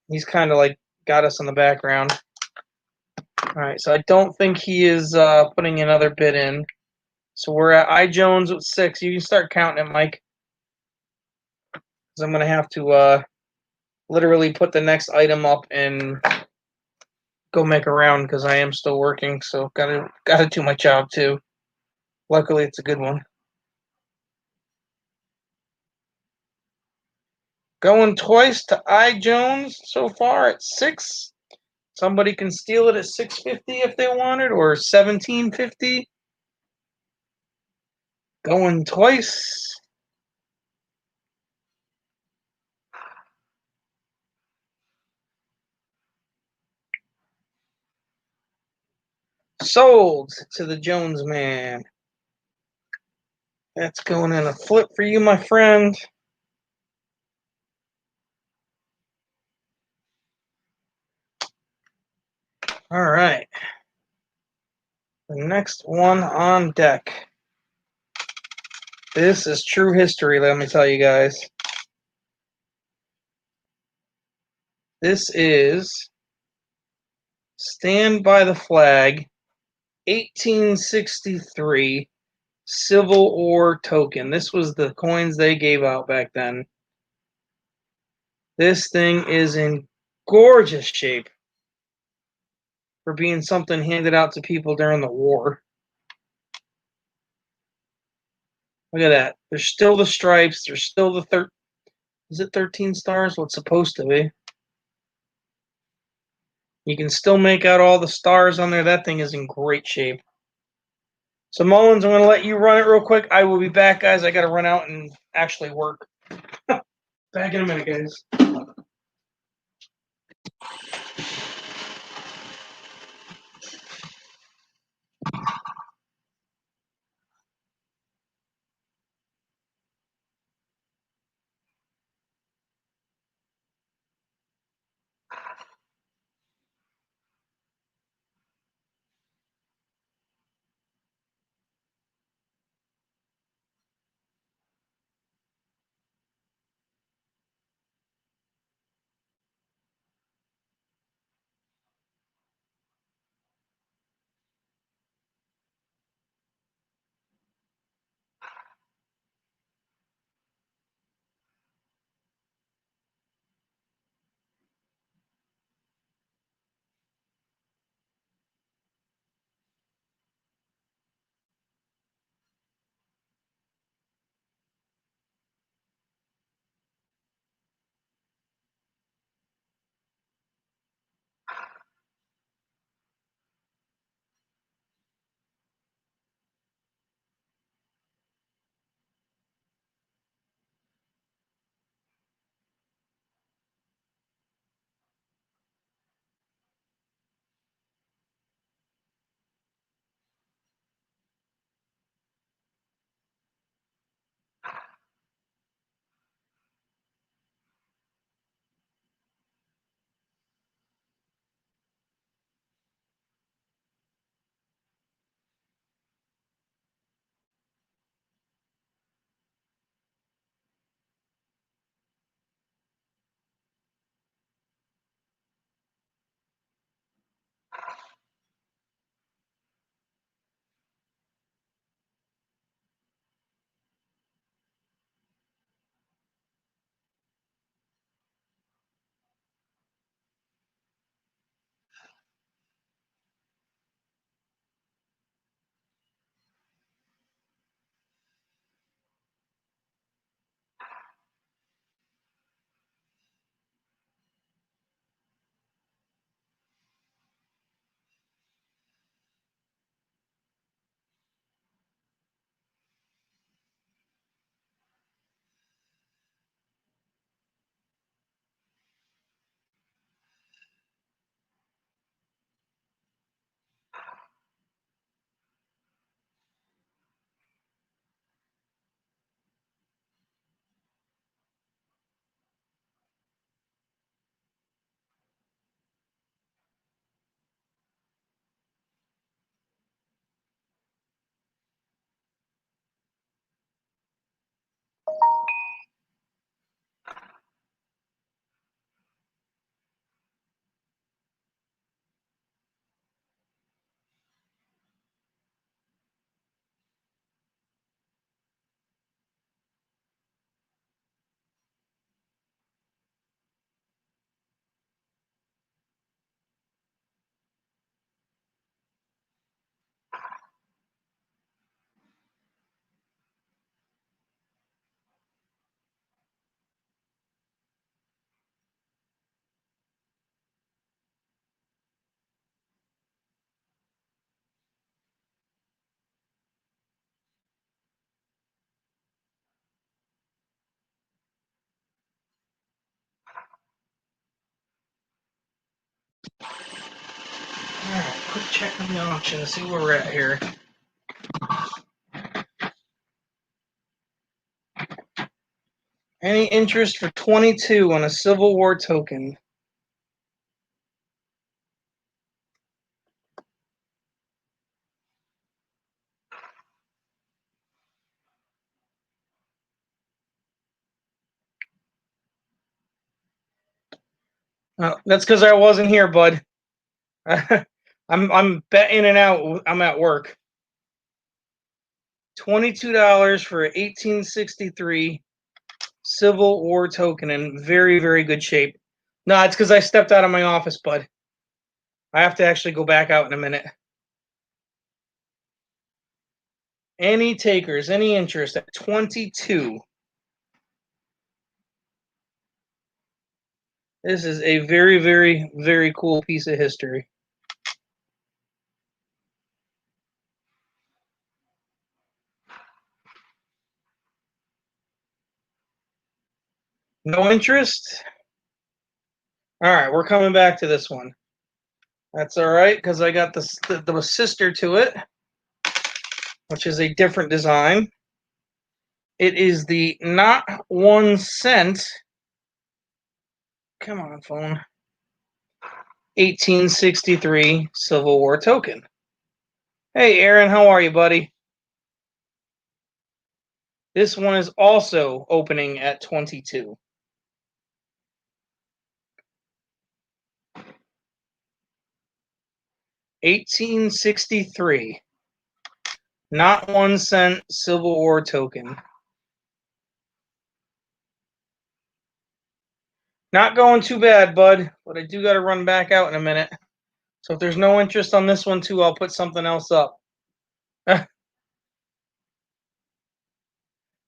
He's kind of like got us in the background. All right, so I don't think he is putting another bid in. So we're at I Jones with 6. You can start counting it, Mike, because I'm going to have to literally put the next item up and go make a round because I am still working. So gotta do my job too. Luckily, it's a good one. Going twice to I Jones so far at 6. Somebody can steal it at 650 if they wanted, or 1750. Going twice. Sold to the Jones man. That's going in a flip for you, my friend. All right. The next one on deck. This is true history, let me tell you guys. This is Stand by the Flag, 1863 Civil War token. This was the coins they gave out back then. This thing is in gorgeous shape for being something handed out to people during the war. Look at that. There's still the stripes. There's still the is it 13 stars? Well, it's supposed to be. You can still make out all the stars on there. That thing is in great shape. So Mullins, I'm going to let you run it real quick. I will be back, guys. I got to run out and actually work. Back in a minute, guys. All right, quick check on the auction. See where we're at here. Any interest for 22 on a Civil War token? That's because I wasn't here, bud. I'm betting and out. I'm at work. $22 for 1863 Civil War token in very, very good shape. No, it's because I stepped out of my office, bud. I have to actually go back out in a minute. Any takers, any interest at 22? This is a very, very, very cool piece of history. No interest? All right, we're coming back to this one. That's all right, because I got the sister to it, which is a different design. It is the not 1 cent. Come on, phone. 1863 Civil War token. Hey, Aaron, how are you, buddy? This one is also opening at 22. $18.63. Not 1 cent Civil War token. Not going too bad, bud, but I do got to run back out in a minute. So if there's no interest on this one too, I'll put something else up. I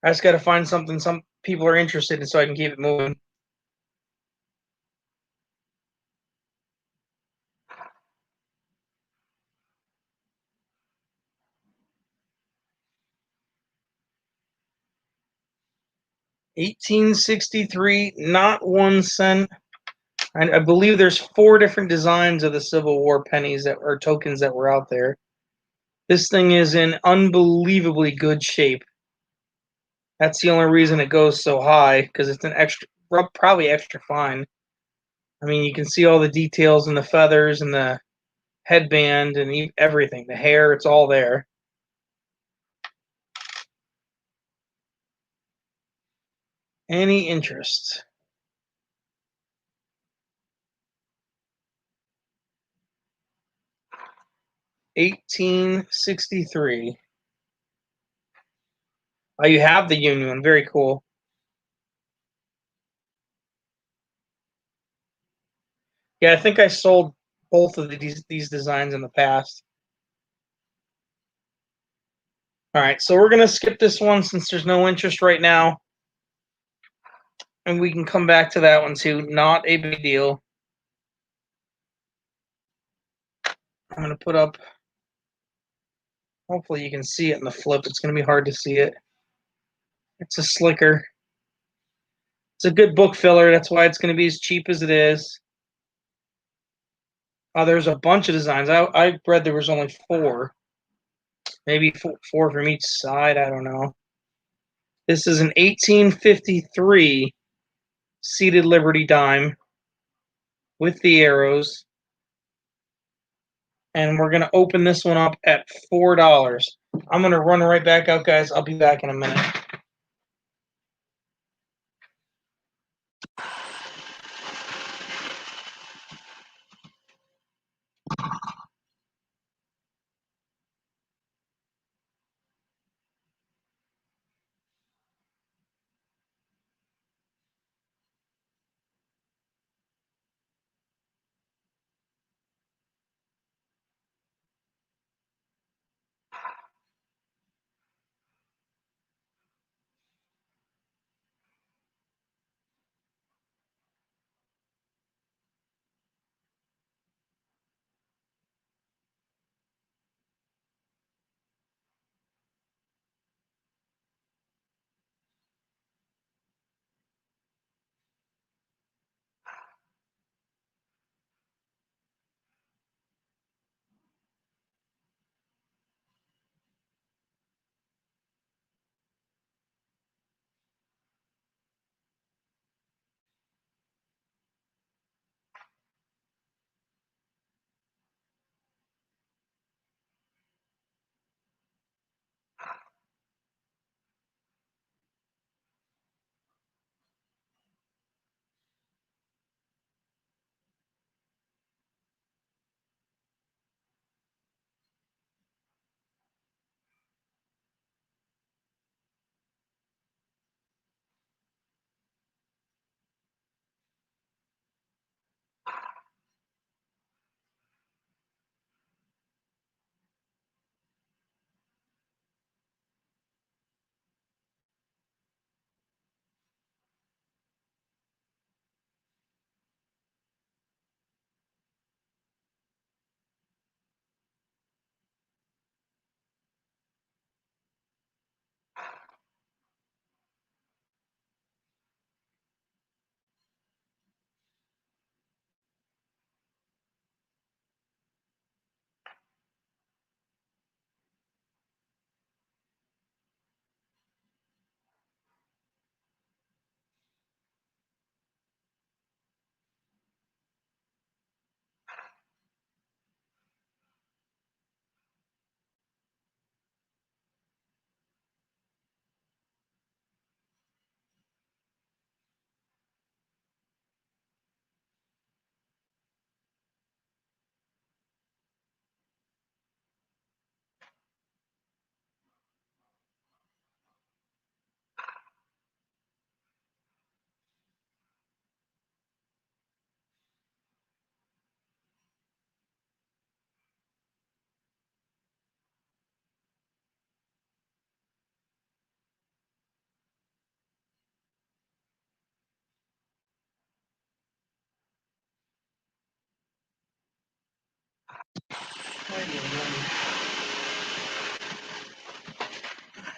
just got to find something some people are interested in so I can keep it moving. $18.63, not 1 cent. I believe there's 4 different designs of the Civil War pennies that are tokens that were out there. This thing is in unbelievably good shape. That's the only reason it goes so high, because it's an extra, probably extra fine. I mean, you can see all the details and the feathers and the headband and everything. The hair, it's all there. Any interest? $18.63. Oh, you have the Union one. Very cool. Yeah, I think I sold both of these designs in the past. All right, so we're going to skip this one since there's no interest right now. And we can come back to that one too. Not a big deal. I'm going to put up, hopefully you can see it in the flip. It's going to be hard to see it. It's a slicker. It's a good book filler. That's why it's going to be as cheap as it is. There's a bunch of designs. I read there was only 4. Maybe 4 from each side. I don't know. This is an 1853 seated Liberty dime with the arrows. And we're going to open this one up at $4. I'm going to run right back out, guys. I'll be back in a minute.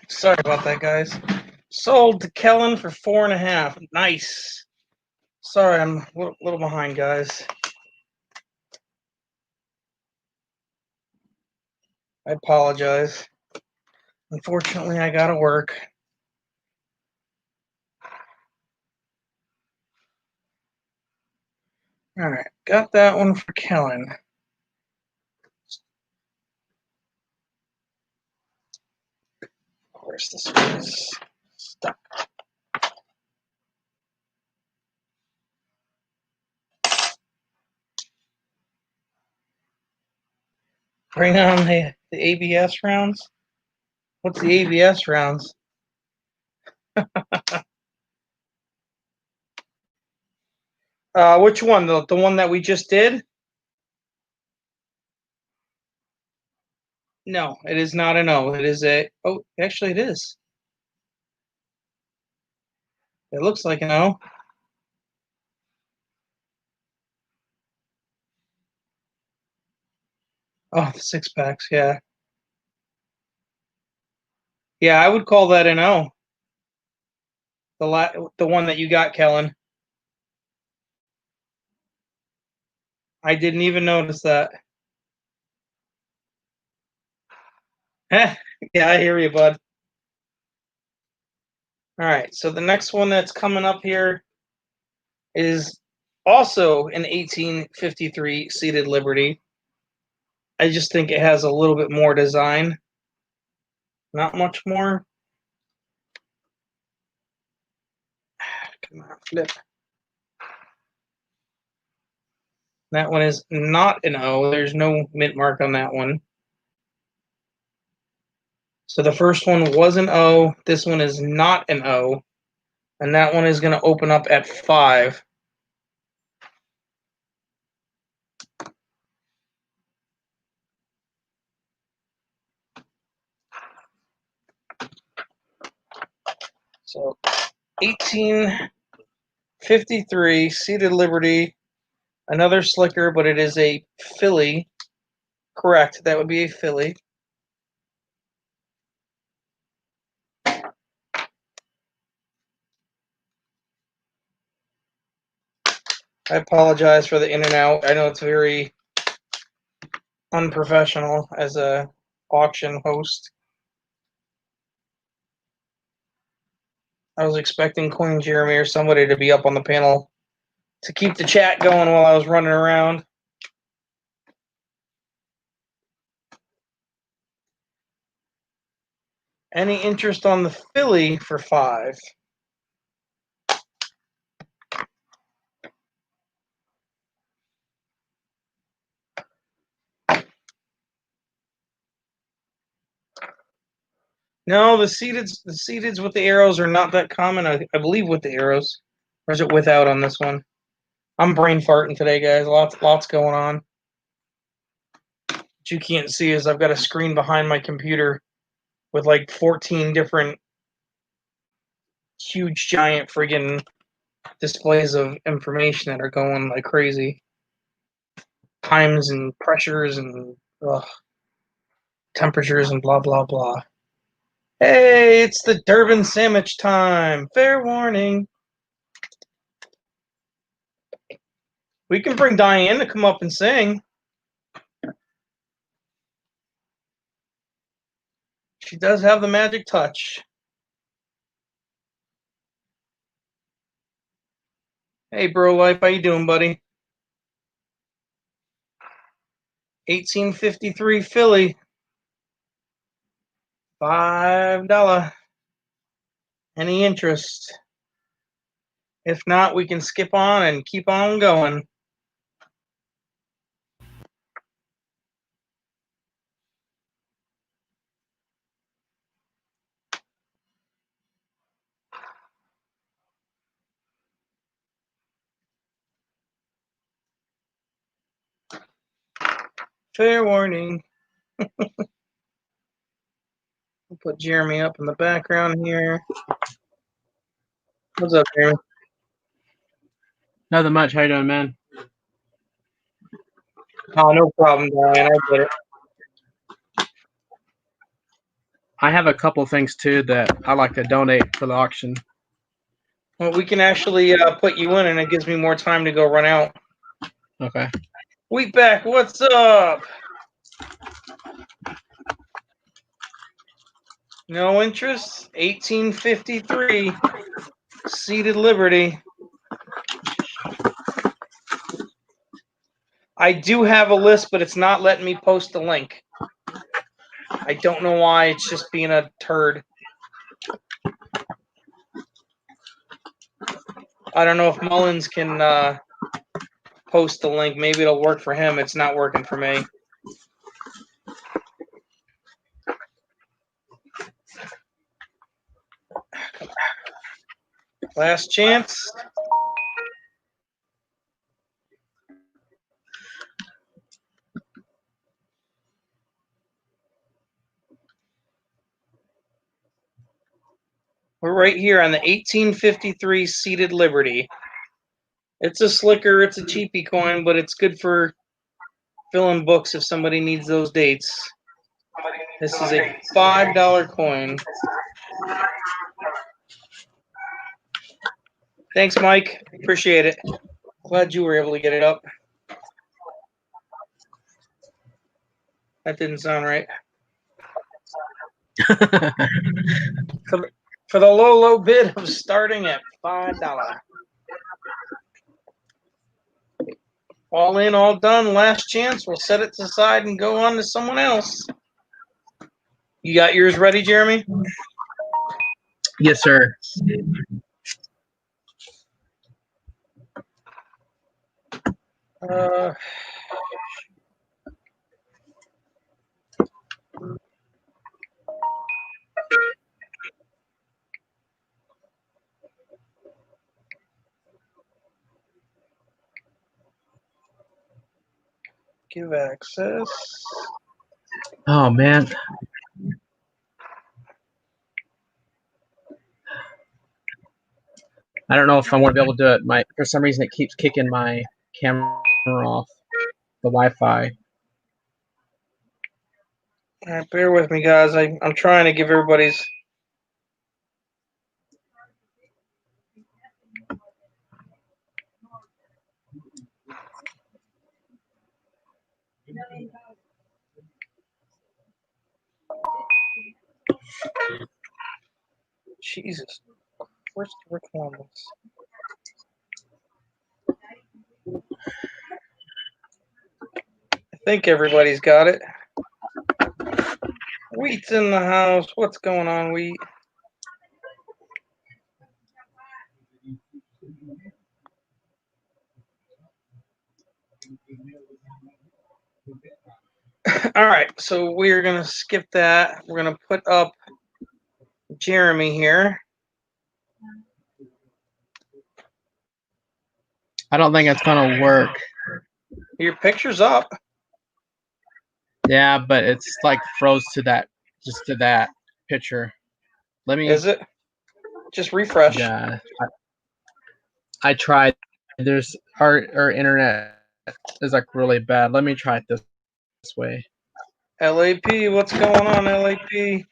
Sorry about that, guys. Sold to Kellen for 4.5. Nice. Sorry, I'm a little behind, guys. I apologize. Unfortunately, I gotta work. All right, got that one for Kellen. Of course, this one's stuck. Bring on the ABS rounds. What's the ABS rounds? Which one? The one that we just did? No, it is not an O. It is a. Oh, actually, it is. It looks like an O. Oh, the 6-packs. Yeah. Yeah, I would call that an O. The one that you got, Kellen. I didn't even notice that. Yeah, I hear you, bud. All right, so the next one that's coming up here is also an 1853 seated Liberty. I just think it has a little bit more design. Not much more. Come on, flip. That one is not an O. There's no mint mark on that one. So the first one was an O. This one is not an O. And that one is going to open up at 5. So 1853 seated Liberty. Another slicker, but it is a Philly. Correct. That would be a Philly. I apologize for the in and out. I know it's very unprofessional as a auction host. I was expecting Queen Jeremy or somebody to be up on the panel to keep the chat going while I was running around. Any interest on the Philly for 5? No, the seateds with the arrows are not that common. I believe with the arrows, or is it without on this one? I'm brain farting today, guys. Lots going on. What you can't see is I've got a screen behind my computer with like 14 different huge giant friggin' displays of information that are going like crazy. Times and pressures and temperatures and blah blah blah. Hey, it's the Durban sandwich time. Fair warning. We can bring Diane to come up and sing. She does have the magic touch. Hey, bro life, how you doing, buddy? 1853 Philly. $5. Any interest? If not, we can skip on and keep on going. Fair warning. We'll put Jeremy up in the background here. What's up, Jeremy? Nothing much. How you doing, man? Oh, no problem, Diane. I get it. I have a couple things too that I like to donate for the auction. Well, we can actually put you in, and it gives me more time to go run out. Okay. Wheatback, what's up? No interest? 1853. Seated Liberty. I do have a list, but it's not letting me post the link. I don't know why. It's just being a turd. I don't know if Mullins can post the link. Maybe it'll work for him. It's not working for me. Last chance. We're right here on the 1853 Seated Liberty. It's a slicker, it's a cheapy coin, but it's good for filling books if somebody needs those dates. This is a $5 coin. Thanks, Mike. Appreciate it. Glad you were able to get it up. That didn't sound right. For the low bid of starting at $5. All in, all done. Last chance. We'll set it to the side and go on to someone else. You got yours ready, Jeremy? Yes, sir. Give access. Oh man. I don't know if I'm going to be able to do it. For some reason, it keeps kicking my camera off the Wi-Fi. All right, bear with me, guys. I'm trying to give everybody's. Jesus. Where's Rick Columbus? I think everybody's got it. Wheat's in the house. What's going on, Wheat? All right, so we're going to skip that. We're going to put up Jeremy here. I don't think it's going to work. Your picture's up. Yeah, but it's like froze to that picture. Let me. Is it? Just refresh. Yeah, I tried. There's our internet is like really bad. Let me try it this way. LAP, what's going on, LAP?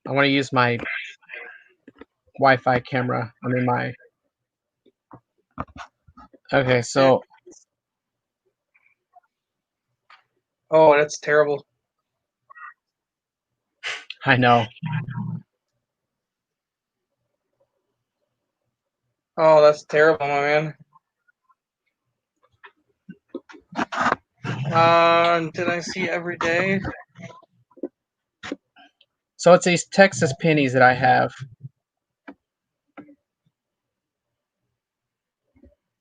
I want to use my Wi-Fi camera. I mean my. Okay, so. Oh, that's terrible. I know. Oh, that's terrible, my man. Did I see every day? So it's these Texas pennies that I have.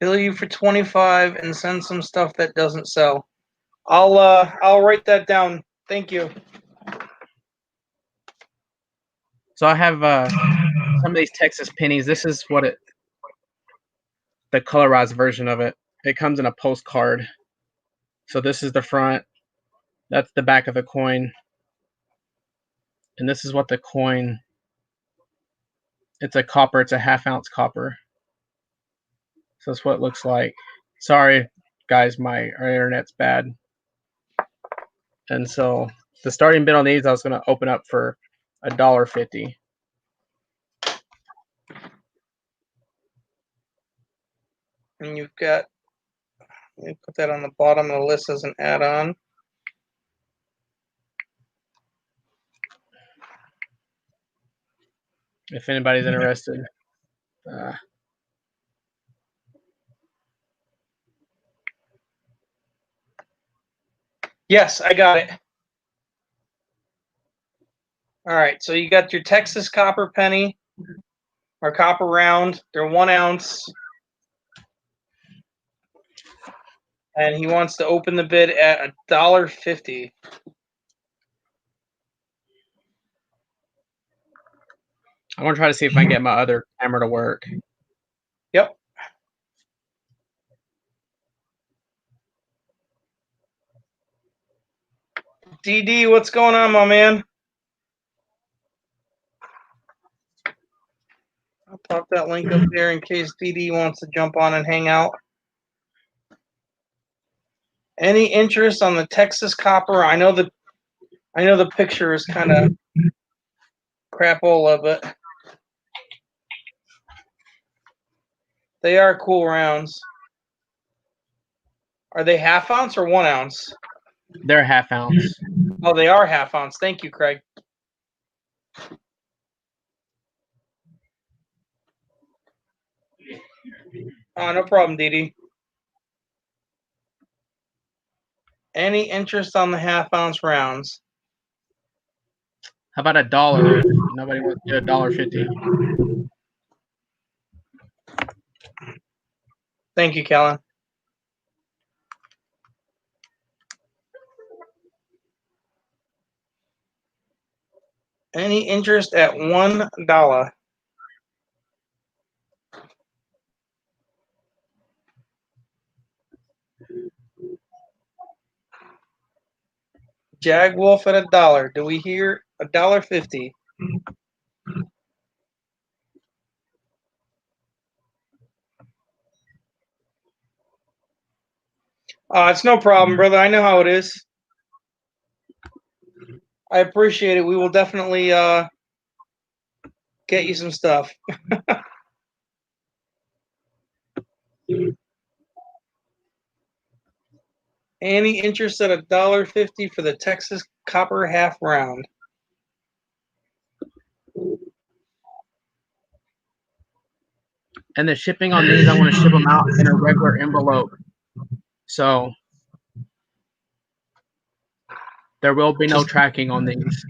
Bill you for 25 and send some stuff that doesn't sell. I'll write that down. Thank you. So I have some of these Texas pennies. This is the colorized version of it. It comes in a postcard. So this is the front. That's the back of the coin. And this is what the coin. It's a copper. It's a 1/2 ounce copper. So that's what it looks like. Sorry, guys, our internet's bad. And so the starting bid on these, I was going to open up for $1.50. And you've got, let me put that on the bottom of the list as an add-on. If anybody's interested. Yes, I got it. All right, so you got your Texas copper penny or copper round. They're 1 ounce. And he wants to open the bid at $1.50. I want to try to see if I can get my other camera to work. Yep. DD, what's going on, my man? I'll pop that link up there in case DD wants to jump on and hang out. Any interest on the Texas copper? I know the picture is kind of crapola, but they are cool rounds. Are they half ounce or 1 ounce? They're half ounce. Oh, they are half ounce. Thank you, Craig. Oh, no problem, DD. Any interest on the half ounce rounds? How about $1 if nobody wants to do $1.50? Thank you, Kellen. Any interest at $1? Jag Wolf at $1. Do we hear $1.50? It's no problem, brother. I know how it is. I appreciate it. We will definitely get you some stuff. Any interest at $1.50 for the Texas copper half round? And the shipping on these, I want to ship them out in a regular envelope. So there will be no tracking on these.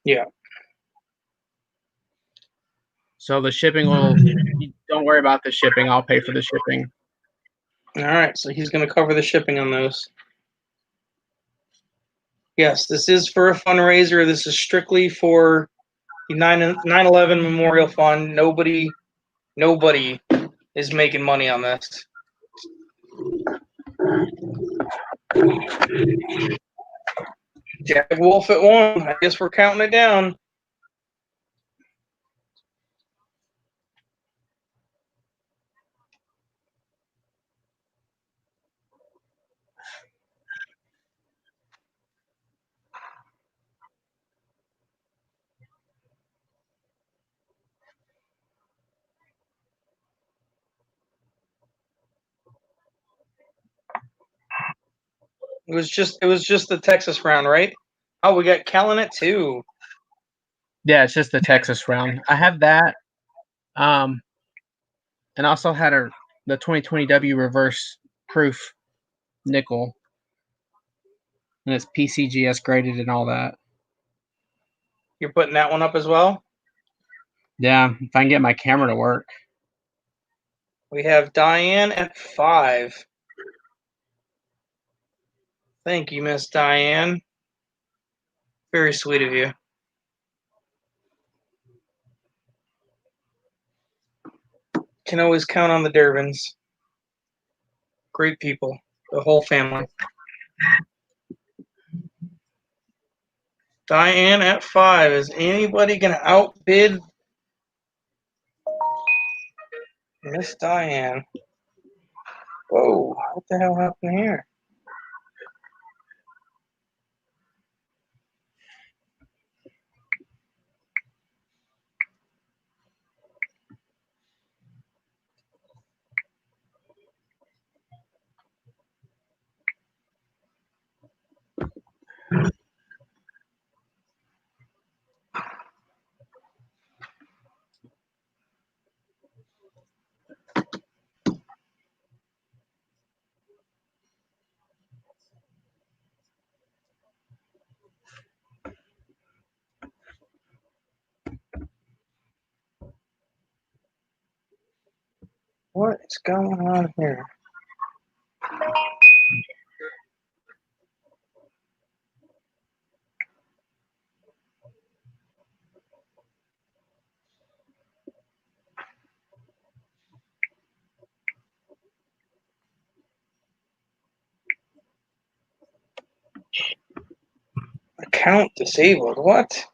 Yeah. So the shipping don't worry about the shipping. I'll pay for the shipping. All right. So he's going to cover the shipping on those. Yes, this is for a fundraiser. This is strictly for the 9/11 Memorial Fund. Nobody is making money on this. Jag Wolf at 1. I guess we're counting it down. It was just the Texas round, right? Oh, we got Kellen at 2. Yeah, it's just the Texas round. I have that. And also had the 2020W reverse proof nickel. And it's PCGS graded and all that. You're putting that one up as well? Yeah, if I can get my camera to work. We have Diane at 5. Thank you, Miss Diane. Very sweet of you. Can always count on the Durbins. Great people. The whole family. Diane at 5. Is anybody going to outbid Miss Diane? Whoa, what the hell happened here? What is going on here? Account disabled. What?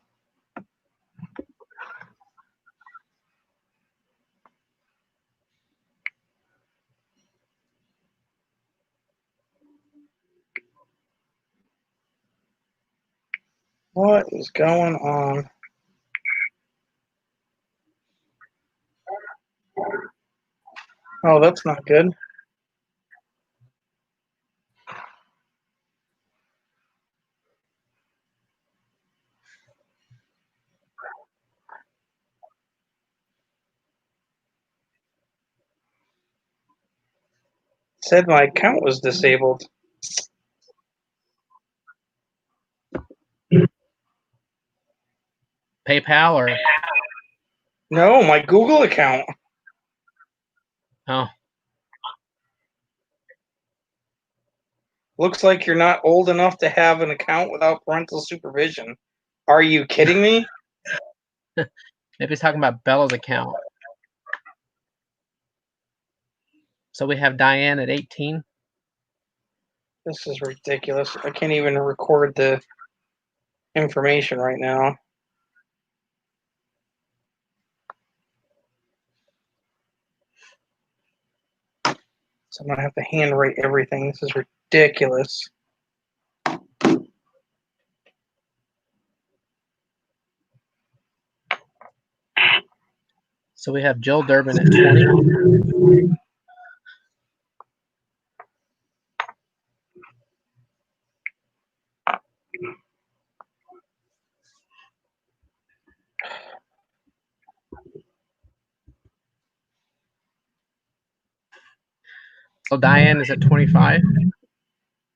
What is going on? Oh, that's not good. It said my account was disabled. PayPal or No, my Google account. oh, Looks like you're not old enough to have an account without parental supervision. Are you kidding me? maybe he's talking about Bella's account. So we have Diane at 18. This is ridiculous. I can't even record the information right now. So I'm going to have to handwrite everything. This is ridiculous. So we have Jill Durbin at 20. So Diane is at 25.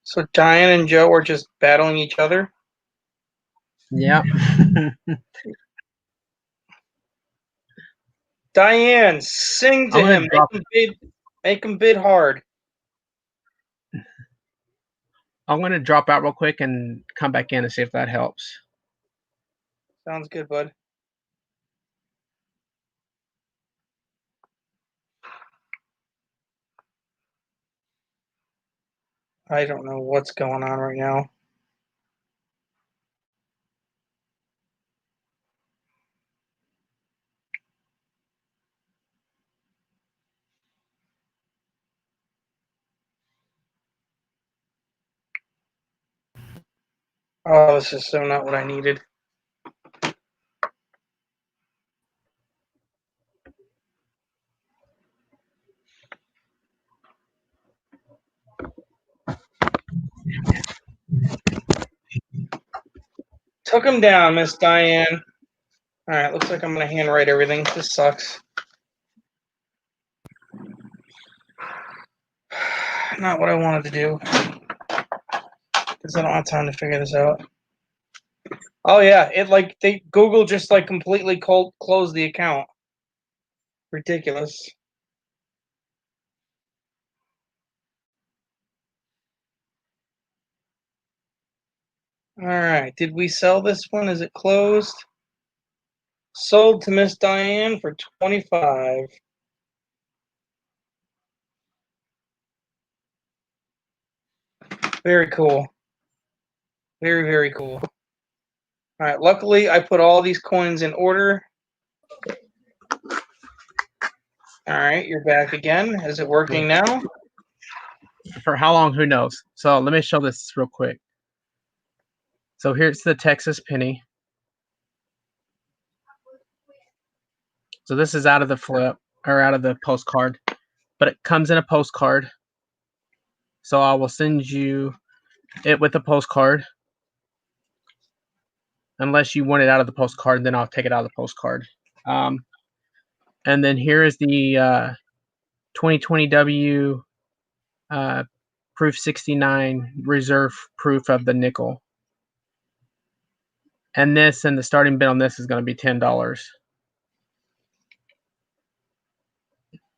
So Diane and Joe are just battling each other? Yeah. Diane, sing to him. Make him bid hard. I'm going to drop out real quick and come back in and see if that helps. Sounds good, bud. I don't know what's going on right now. Oh, this is so not what I needed. Took him down, Miss Diane. All right, looks like I'm going to handwrite everything. This sucks. Not what I wanted to do. Because I don't have time to figure this out. Oh, yeah. Google just completely closed the account. Ridiculous. All right. Did we sell this one? Is it closed? Sold to Miss Diane for $25. Very cool. Very, very cool. All right. Luckily, I put all these coins in order. All right. You're back again. Is it working now? For how long? Who knows? So let me show this real quick. So here's the Texas penny. So this is out of the flip or out of the postcard, but it comes in a postcard. So I will send you it with a postcard. Unless you want it out of the postcard, then I'll take it out of the postcard. And then here is the 2020W proof 69 reserve proof of the nickel. And this and the starting bid on this is going to be $10.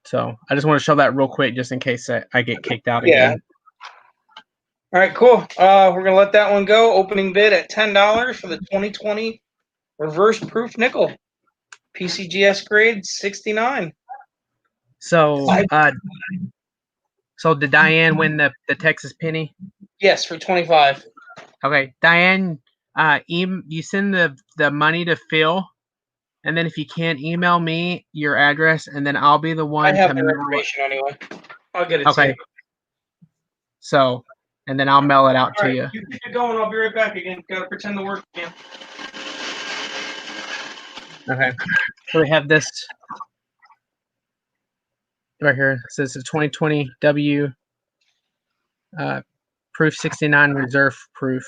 So I just want to show that real quick, just in case I get kicked out again. All right, cool. We're gonna let that one go. Opening bid at $10 for the 2020 reverse proof nickel, PCGS grade 69. So so did Diane win the Texas penny? Yes, for 25. Okay, Diane, you send the money to Phil, and then if you can, email me your address, and then I'll be the one I have to their mail it. information anyway. I'll get it to Okay. you. So, and then I'll mail it out All to right, you. you keep it going. I'll be right back again. Gotta pretend to work again. Okay. So we have this right here. It says the 2020 W proof 69 reserve proof.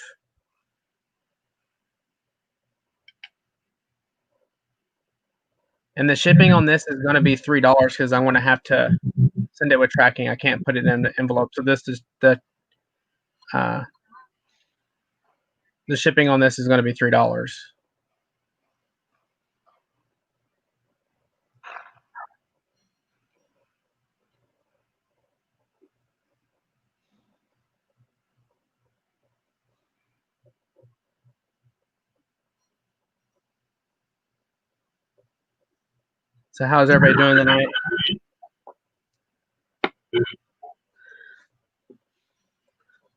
And the shipping on this is going to be $3 because I'm going to have to send it with tracking. I can't put it in the envelope. So this is the shipping on this is going to be $3. So how's everybody doing tonight?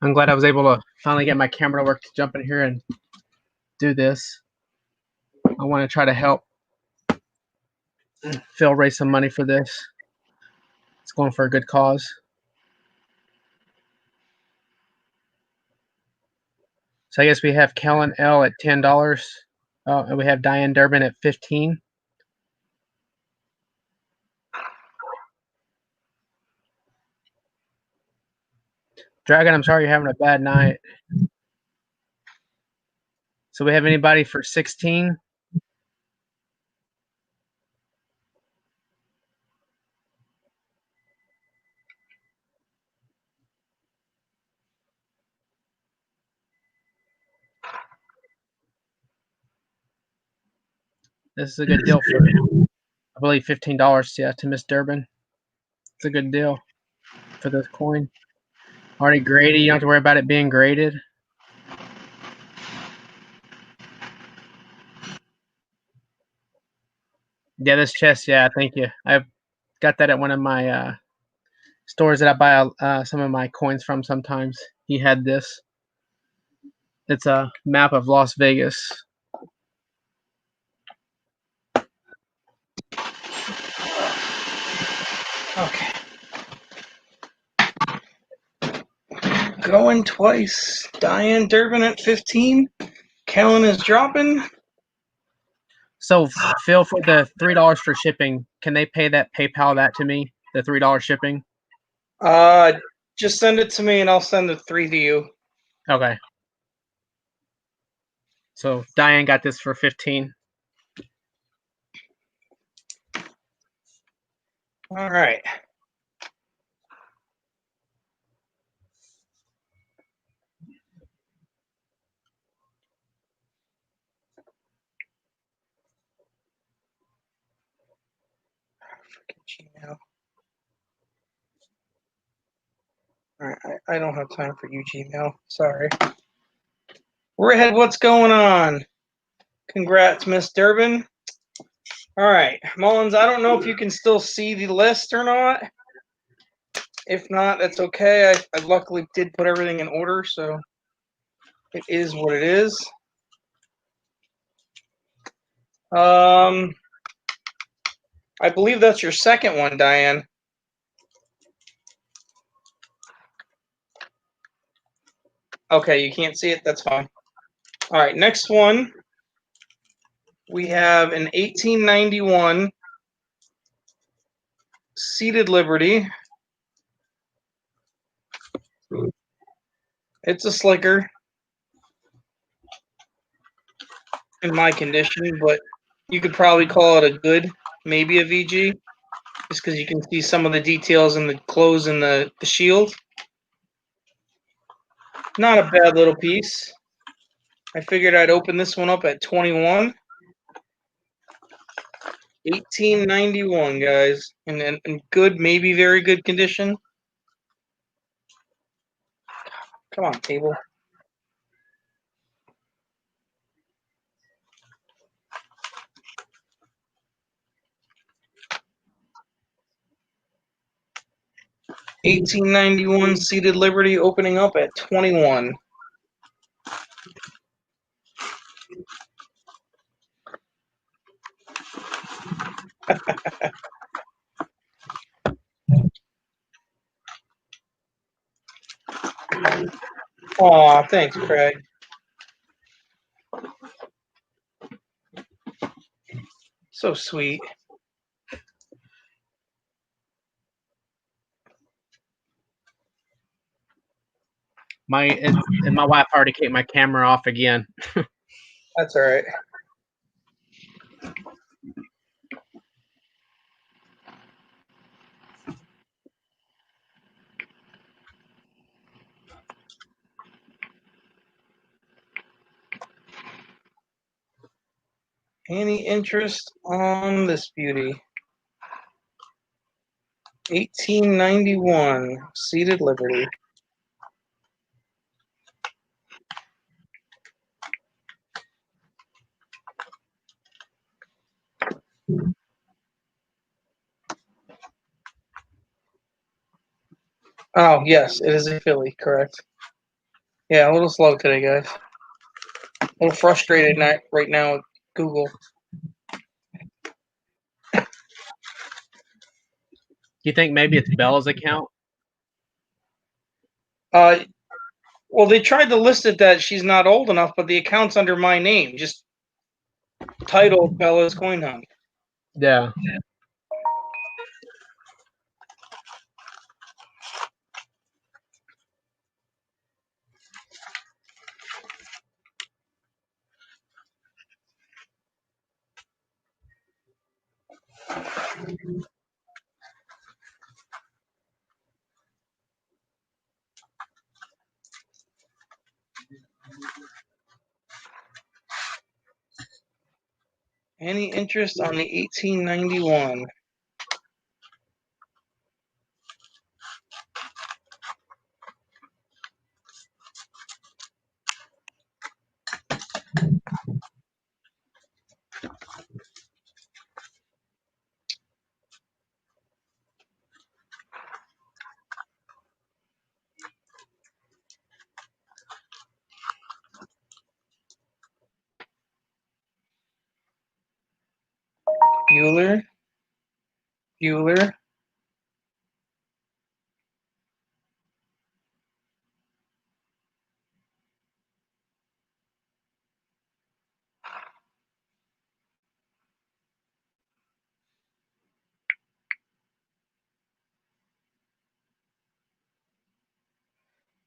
I'm glad I was able to finally get my camera to work to jump in here and do this. I want to try to help Phil raise some money for this. It's going for a good cause. So I guess we have Kellen L at $10. And we have Diane Durbin at $15. Dragon, I'm sorry you're having a bad night. So we have anybody for 16? This is a good deal for, I believe, $15. Yeah, to Miss Durbin. It's a good deal for this coin. Already graded. You don't have to worry about it being graded. Yeah, this chest. Yeah, thank you. I've got that at one of my stores that I buy some of my coins from sometimes. He had this. It's a map of Las Vegas. Okay. Going twice. Diane Durbin at 15. Kellen is dropping. So Phil, for the $3 for shipping, can they pay that PayPal that to me? The $3 shipping? Just send it to me and I'll send the 3 to you. Okay. So Diane got this for 15. All right. Gmail. All right, I don't have time for you, Gmail. Sorry. Redhead, what's going on? Congrats, Miss Durbin. All right, Mullins, I don't know if you can still see the list or not. If not, that's okay. I luckily did put everything in order, so it is what it is. I believe that's your second one, Diane. Okay, you can't see it? That's fine. All right, next one. We have an 1891 Seated Liberty. It's a slicker in my condition, but you could probably call it a good, maybe a VG, just because you can see some of the details in the clothes and the shield. Not a bad little piece. I figured I'd open this one up at 21. 1891, guys, in good, maybe very good condition. Come on, table. $18.91 Seated Liberty opening up at 21. Aw, thanks, Craig. So sweet. My wife already kicked my camera off again. That's all right. Any interest on this beauty? 1891 Seated Liberty. Oh, yes, it is a Philly, correct. Yeah, a little slow today, guys. A little frustrated right now with Google. Do you think maybe it's Bella's account? Well, they tried to list it that she's not old enough, but the account's under my name, just titled Bella's Coin Hunt. Yeah. Any interest on the 1891? Bueller? Bueller?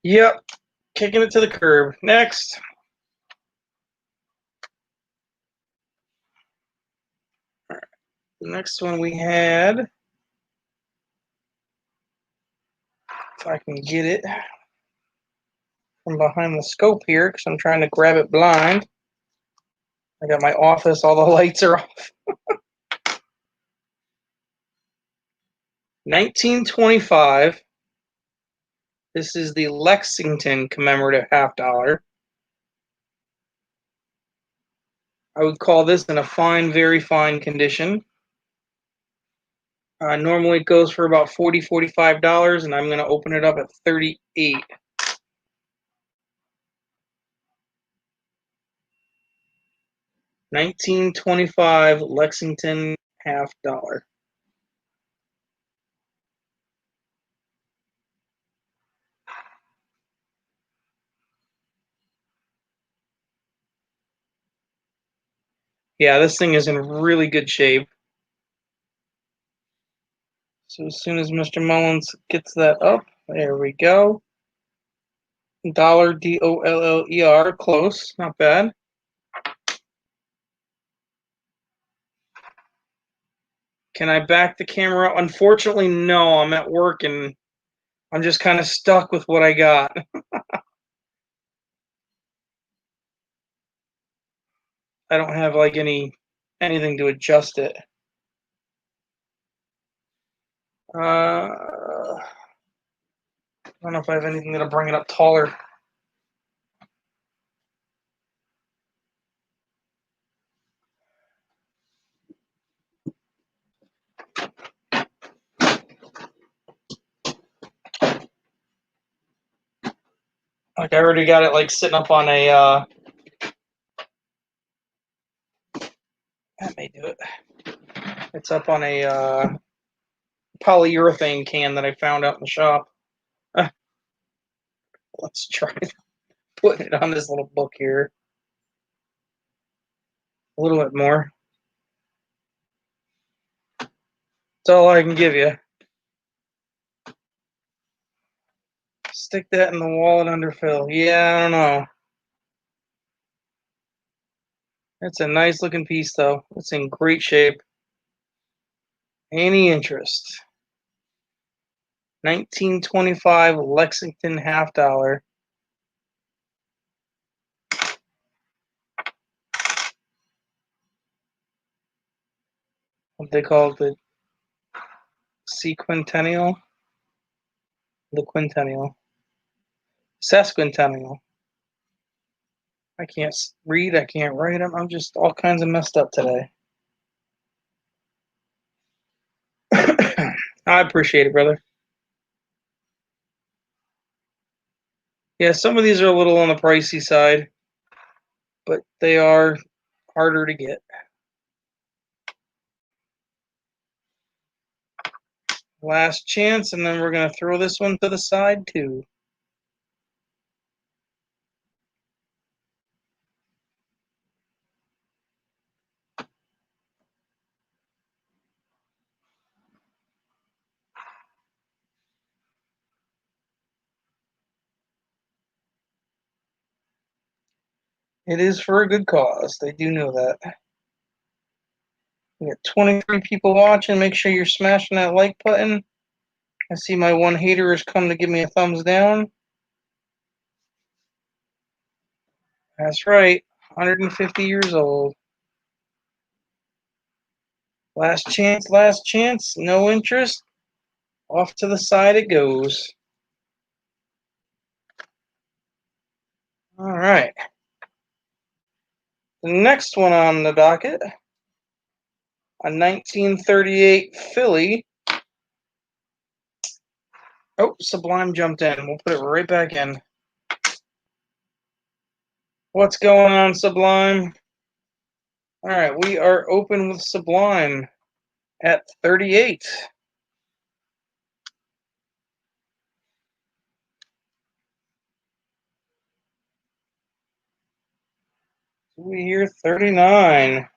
Yep, kicking it to the curb. Next. The next one we had, if I can get it from behind the scope here, because I'm trying to grab it blind. I got my office, all the lights are off. 1925. This is the Lexington commemorative $50. I would call this in a fine, very fine condition. Normally it goes for about $40, $45, and I'm going to open it up at 38. $19.25 Lexington $50. Yeah, this thing is in really good shape. So as soon as Mr. Mullins gets that up, there we go. Dollar DOLLER, close, not bad. Can I back the camera up? Unfortunately, no. I'm at work and I'm just kind of stuck with what I got. I don't have like anything to adjust it. I don't know if I have anything that'll bring it up taller. Like I already got it like sitting up on a that may do it. It's up on a polyurethane can that I found out in the shop. Let's try putting it on this little book here. A little bit more. That's all I can give you. Stick that in the wall and underfill. Yeah, I don't know. It's a nice looking piece though. It's in great shape. Any interest? 1925 Lexington half dollar. What they call it, the sequentennial? The quintennial. Sesquicentennial. I can't read, I can't write. I'm just all kinds of messed up today. I appreciate it, brother. Yeah, some of these are a little on the pricey side, but they are harder to get. Last chance, and then we're going to throw this one to the side too. It is for a good cause. They do know that. We got 23 people watching. Make sure you're smashing that like button. I see my one hater has come to give me a thumbs down. That's right. 150 years old. Last chance, last chance. No interest. Off to the side it goes. All right. The next one on the docket, a 1938 Philly. Oh, Sublime jumped in. We'll put it right back in. What's going on, Sublime? All right, we are open with Sublime at 38. We hear 39.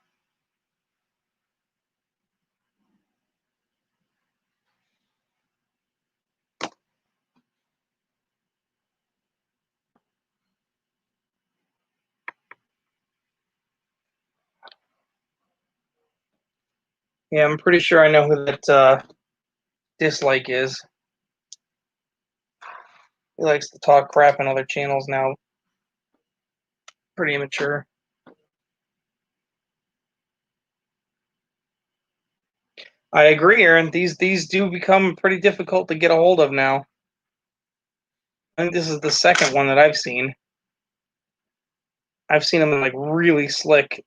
Yeah, I'm pretty sure I know who that dislike is. He likes to talk crap on other channels now. Pretty immature. I agree, Aaron. These do become pretty difficult to get a hold of now. I think this is the second one that I've seen. I've seen them like really slick.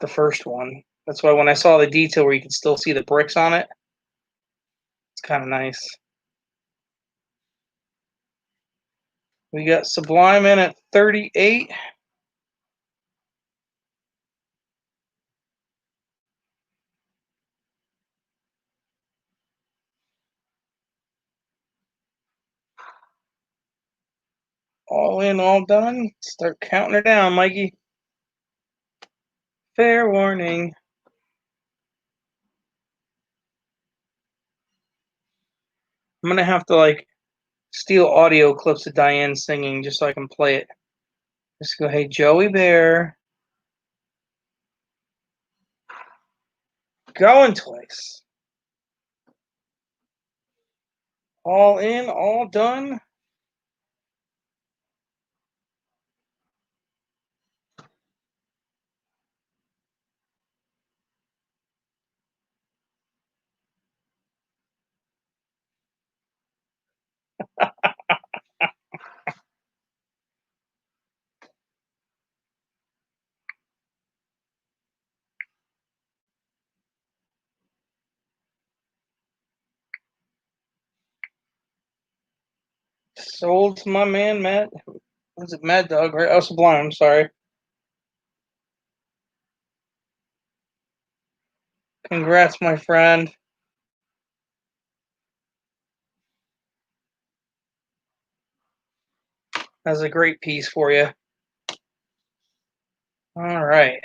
The first one. That's why when I saw the detail where you can still see the bricks on it, it's kind of nice. We got Sublime in at 38. All in, all done. Start counting her down, Mikey. Fair warning. I'm gonna have to like steal audio clips of Diane singing just so I can play it. Just go, hey Joey Bear. Going twice. All in, all done. Sold to my man Matt. Was it Mad Dog, right? Oh, Sublime, sorry. Congrats, my friend. That's a great piece for you. All right.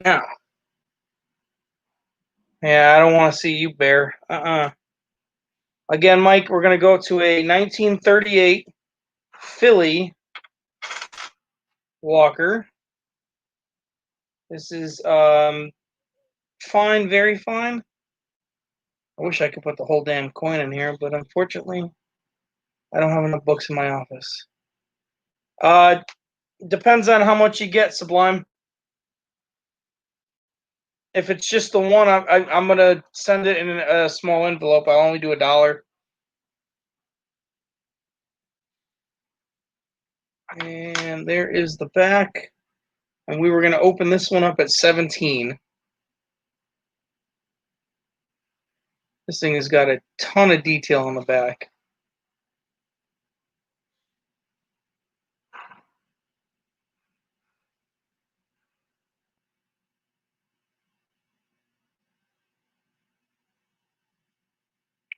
Now, yeah, I don't want to see you, Bear. Again, Mike, we're going to go to a 1938 Philly Walker. This is fine, very fine. I wish I could put the whole damn coin in here, but unfortunately, I don't have enough books in my office. Depends on how much you get, Sublime. If it's just the one, I'm gonna send it in a small envelope. I'll only do $1. And there is the back. And we were gonna open this one up at 17. This thing has got a ton of detail on the back.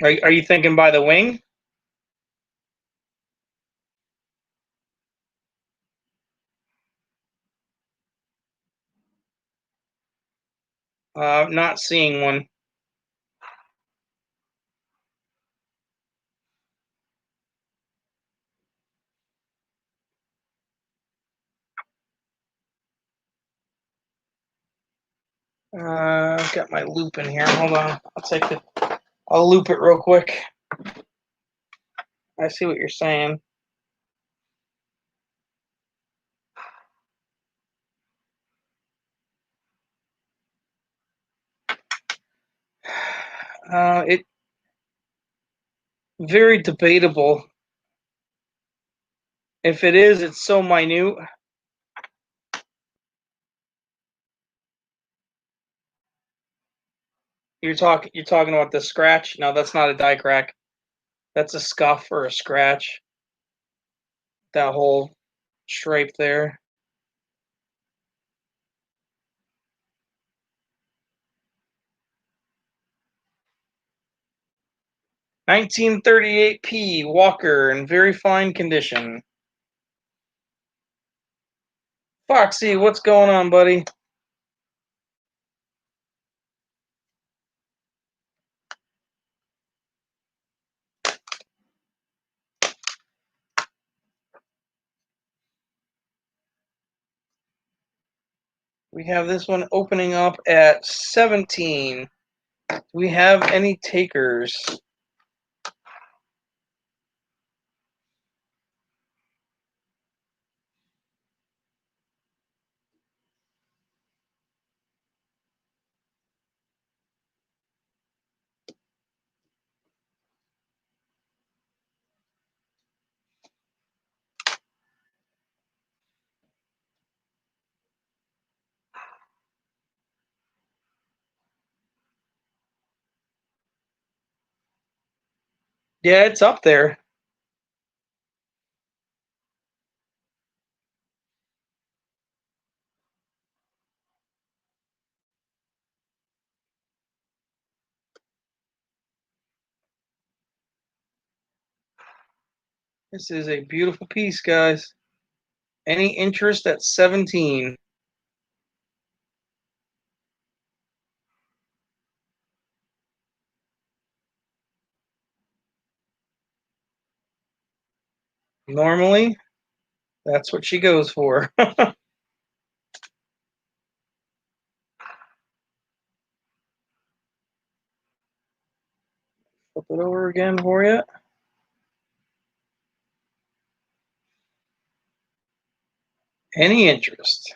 Are you thinking by the wing? Not seeing one. I've got my loop in here. Hold on. I'll loop it real quick. I see what you're saying. It very debatable. If it is, it's so minute. You're talking about the scratch? No, that's not a die crack. That's a scuff or a scratch. That whole stripe there. $1938p Walker in very fine condition. Foxy, what's going on, buddy? We have this one opening up at 17. Do we have any takers? Yeah, it's up there. This is a beautiful piece, guys. Any interest at 17? Normally, that's what she goes for. Flip it over again for you. Any interest?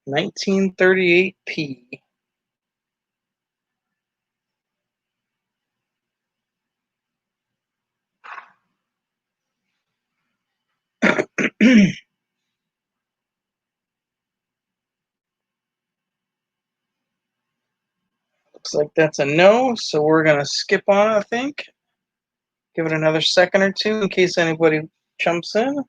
1938p. Looks like that's a no, so we're going to skip on it, I think. Give it another second or two in case anybody jumps in.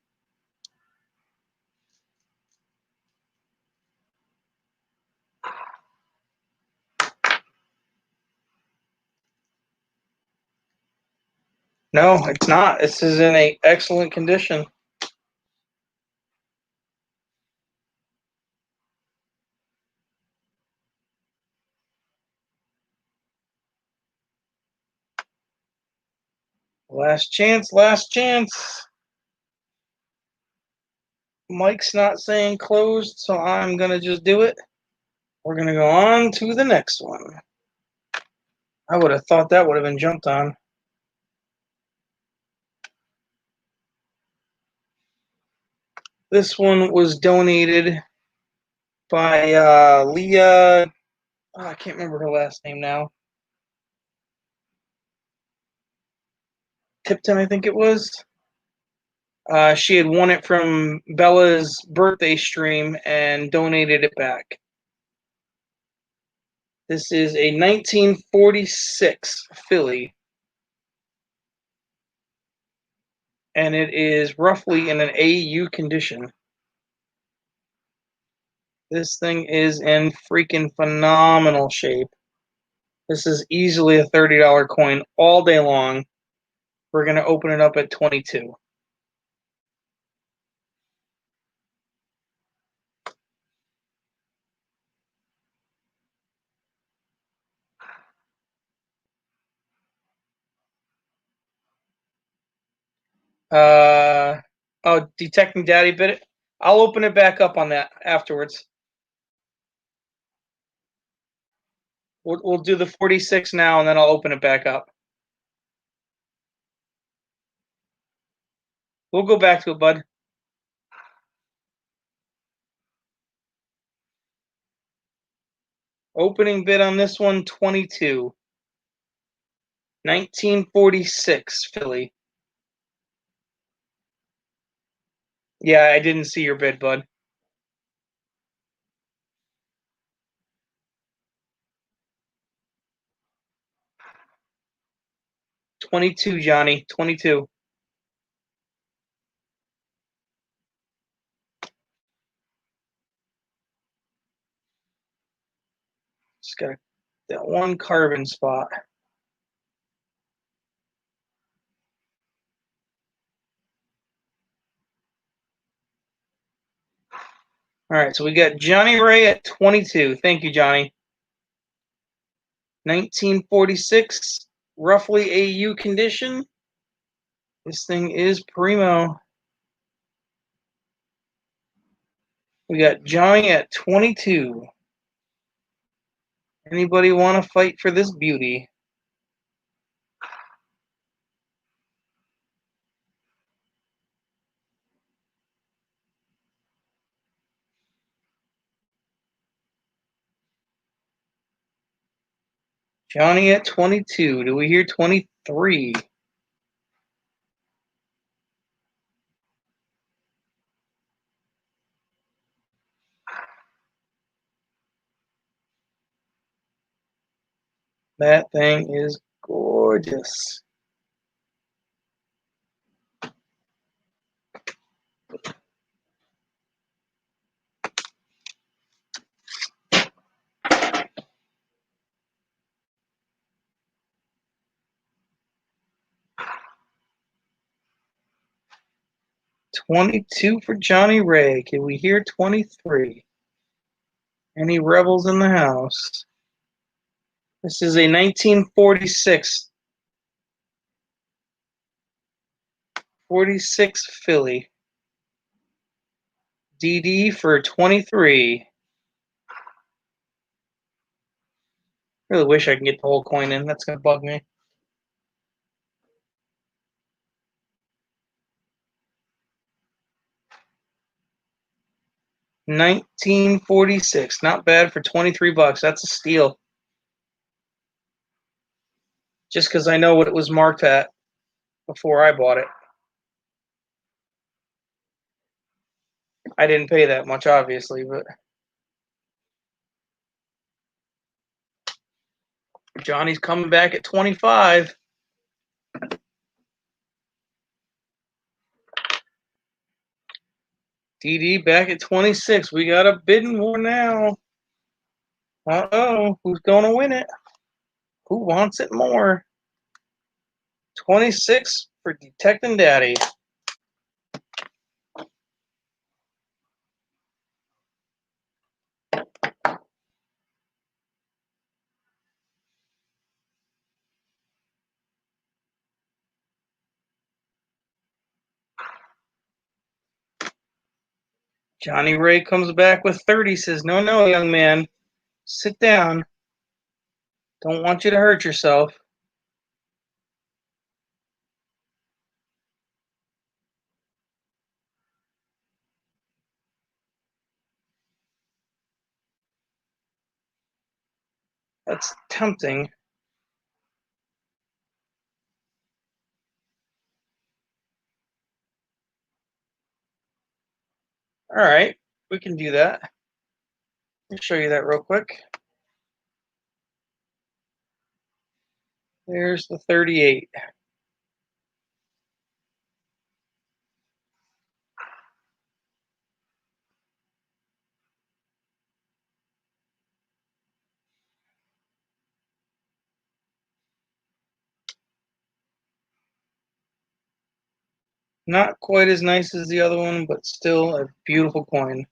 No, it's not. This is in a excellent condition. Last chance, last chance. Mike's not saying closed, so I'm going to just do it. We're going to go on to the next one. I would have thought that would have been jumped on. This one was donated by Leah. Oh, I can't remember her last name now. Tipton, I think it was. She had won it from Bella's birthday stream and donated it back. This is a 1946 Philly. And it is roughly in an AU condition. This thing is in freaking phenomenal shape. This is easily a $30 coin all day long. We're going to open it up at 22. Oh, Detecting Daddy bit it. I'll open it back up on that afterwards. We'll do the 46 now, and then I'll open it back up. We'll go back to it, bud. Opening bid on this one, 22. 1946 Philly. Yeah, I didn't see your bid, bud. $22, Johnny. 22. Just got that one carbon spot. All right, so we got Johnny Ray at 22. Thank you, Johnny. 1946, roughly AU condition. This thing is primo. We got Johnny at 22. Anybody want to fight for this beauty? Johnny at 22. Do we hear 23? That thing is gorgeous. $22 for Johnny Ray. Can we hear 23? Any rebels in the house? This is a 1946 46 Philly. DD for 23. Really wish I can get the whole coin in. That's gonna bug me. $19.46. Not bad for 23 bucks. That's a steal. Just because I know what it was marked at before I bought it. I didn't pay that much, obviously, but Johnny's coming back at 25. DD back at 26. We got a bidding war now. Uh-oh. Who's going to win it? Who wants it more? 26 for Detecting Daddy. Johnny Ray comes back with 30. Says, no, young man. Sit down. Don't want you to hurt yourself. That's tempting. All right. We can do that. I'll show you that real quick. There's the 38. Not quite as nice as the other one, but still a beautiful coin.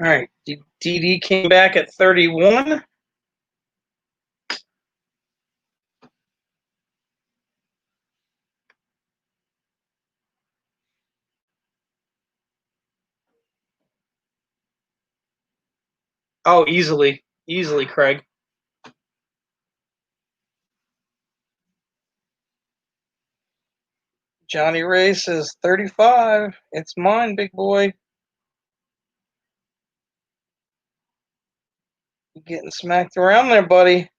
All right. DD came back at 31. Oh, easily, Craig. Johnny Ray says 35. It's mine, big boy. You're getting smacked around there, buddy.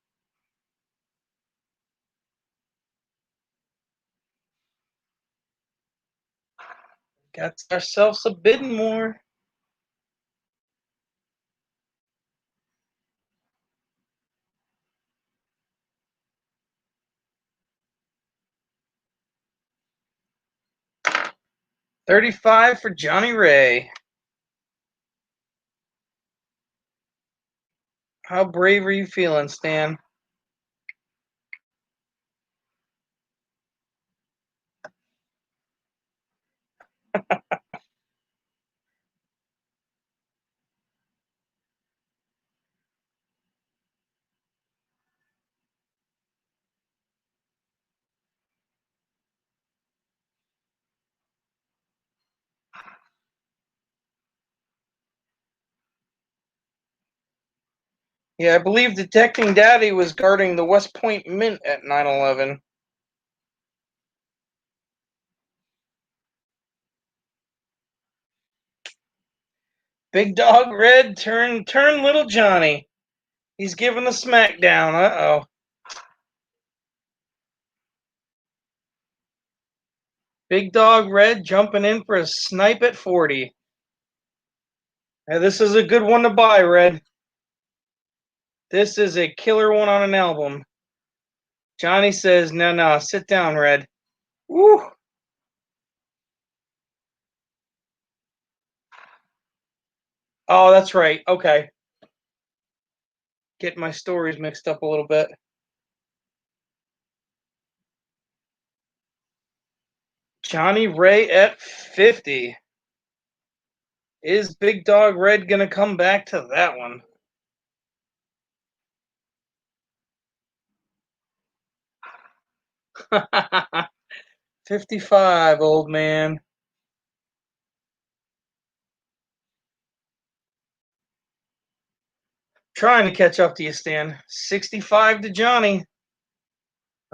Got ourselves a bidding more. $35 for Johnny Ray. How brave are you feeling, Stan? Yeah, I believe Detecting Daddy was guarding the West Point Mint at 9/11. Big Dog Red, turn little Johnny. He's giving the smackdown. Uh-oh. Big Dog Red jumping in for a snipe at 40. Now, this is a good one to buy, Red. This is a killer one on an album. Johnny says, no, sit down, Red. Woo! Oh, that's right. Okay. Get my stories mixed up a little bit. Johnny Ray at 50. Is Big Dog Red going to come back to that one? $55, old man. Trying to catch up to you, Stan. 65 to Johnny.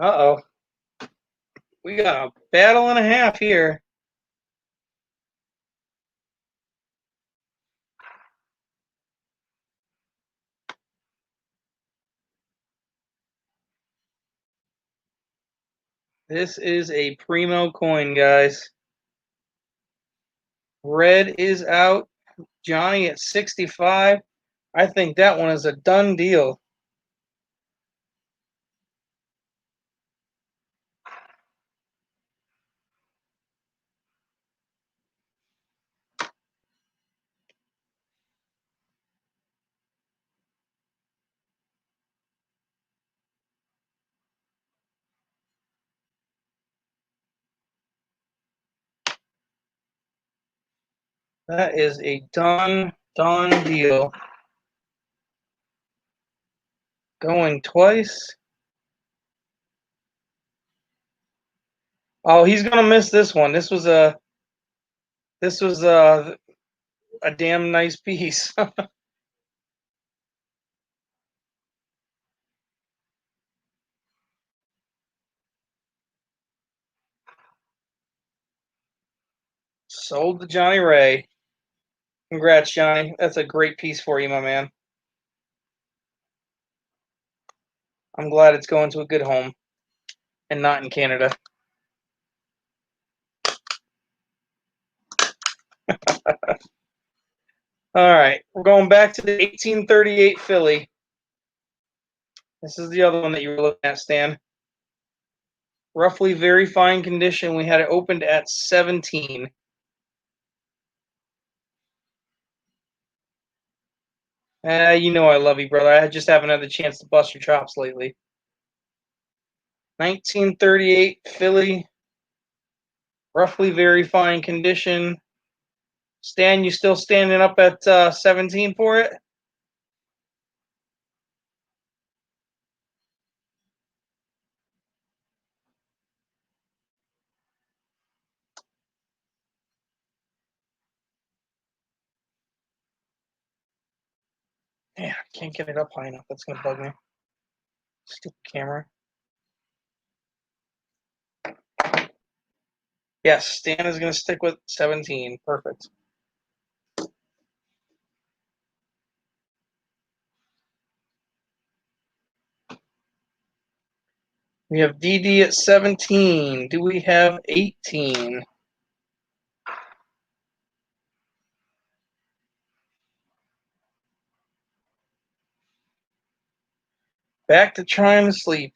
Uh-oh. We got a battle and a half here. This is a primo coin, guys. Red is out. Johnny at 65. I think that one is a done deal. That is a done deal. Going twice. Oh, he's gonna miss this one. This was a damn nice piece. Sold to Johnny Ray. Congrats, Johnny. That's a great piece for you, my man. I'm glad it's going to a good home and not in Canada. All right, we're going back to the 1838 Philly. This is the other one that you were looking at, Stan. Roughly very fine condition. We had it opened at 17. You know I love you, brother. I just haven't had the chance to bust your chops lately. 1938 Philly. Roughly very fine condition. Stan, you still standing up at 17 for it? Yeah, I can't get it up high enough. That's going to bug me. Stupid camera. Yes, Stan is going to stick with 17. Perfect. We have DD at 17. Do we have 18? Back to trying to sleep.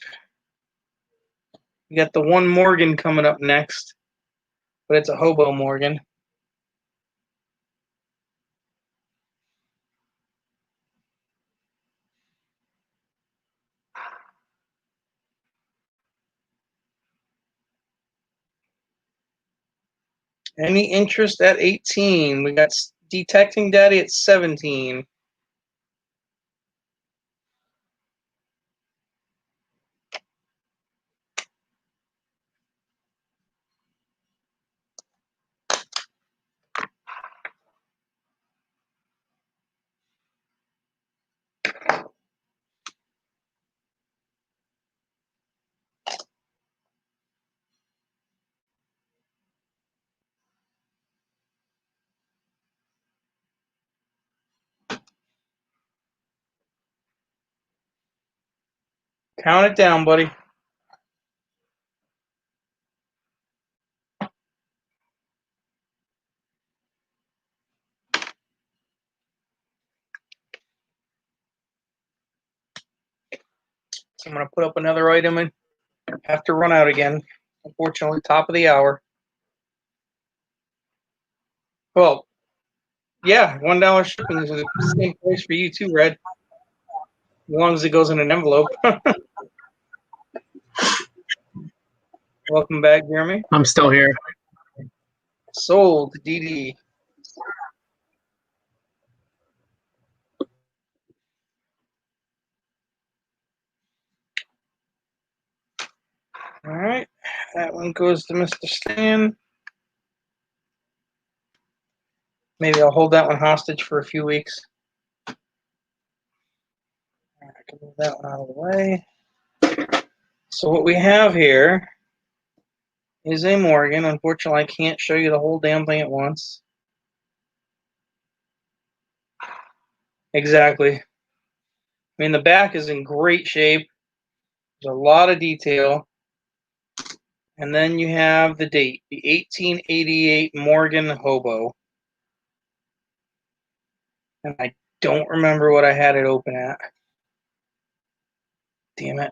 We got the one Morgan coming up next, but it's a hobo Morgan. Any interest at 18? We got Detecting Daddy at 17. Count it down, buddy. So I'm going to put up another item and have to run out again. Unfortunately, top of the hour. Well, yeah, $1 shipping is the same price for you too, Red. As long as it goes in an envelope. Welcome back, Jeremy. I'm still here. Sold, DD. That one goes to Mr. Stan. Maybe I'll hold that one hostage for a few weeks. I can move that one out of the way. So what we have here is a Morgan. Unfortunately, I can't show you the whole damn thing at once. Exactly. I mean, the back is in great shape. There's a lot of detail. And then you have the date, the 1888 Morgan Hobo. And I don't remember what I had it open at. Damn it.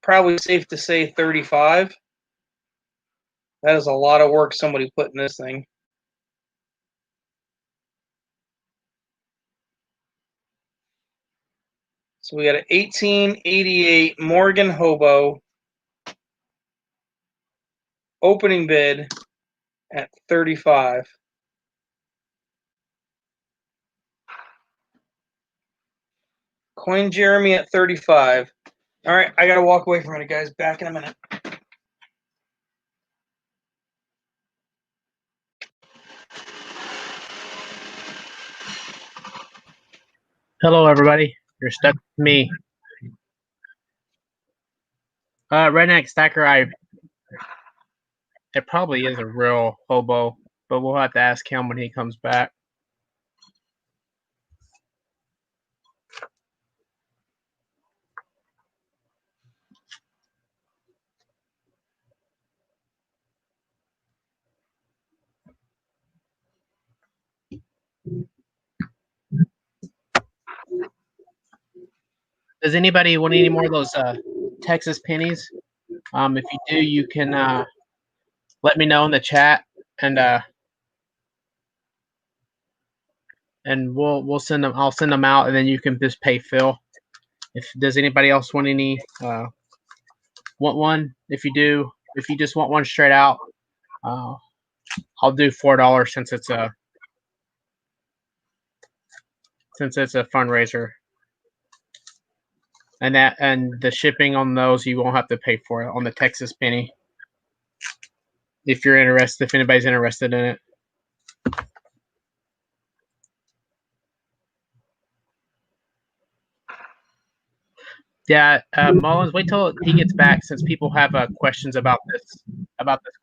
Probably safe to say 35. That is a lot of work somebody put in this thing. So we got an 1888 Morgan Hobo opening bid at 35. Coin Jeremy at 35. All right, I got to walk away from it, guys. Back in a minute. Hello, everybody. You're stuck with me. Redneck Stacker, it probably is a real hobo, but we'll have to ask him when he comes back. Does anybody want any more of those Texas pennies? If you do, you can let me know in the chat, and we'll send them. I'll send them out, and then you can just pay Phil. Does anybody else want any? Want one? If you do, if you just want one straight out, I'll do $4 since it's a fundraiser. And the shipping on those you won't have to pay for it on the Texas penny. If you're interested, if anybody's interested in it. Yeah, Mullins, wait till he gets back since people have questions about this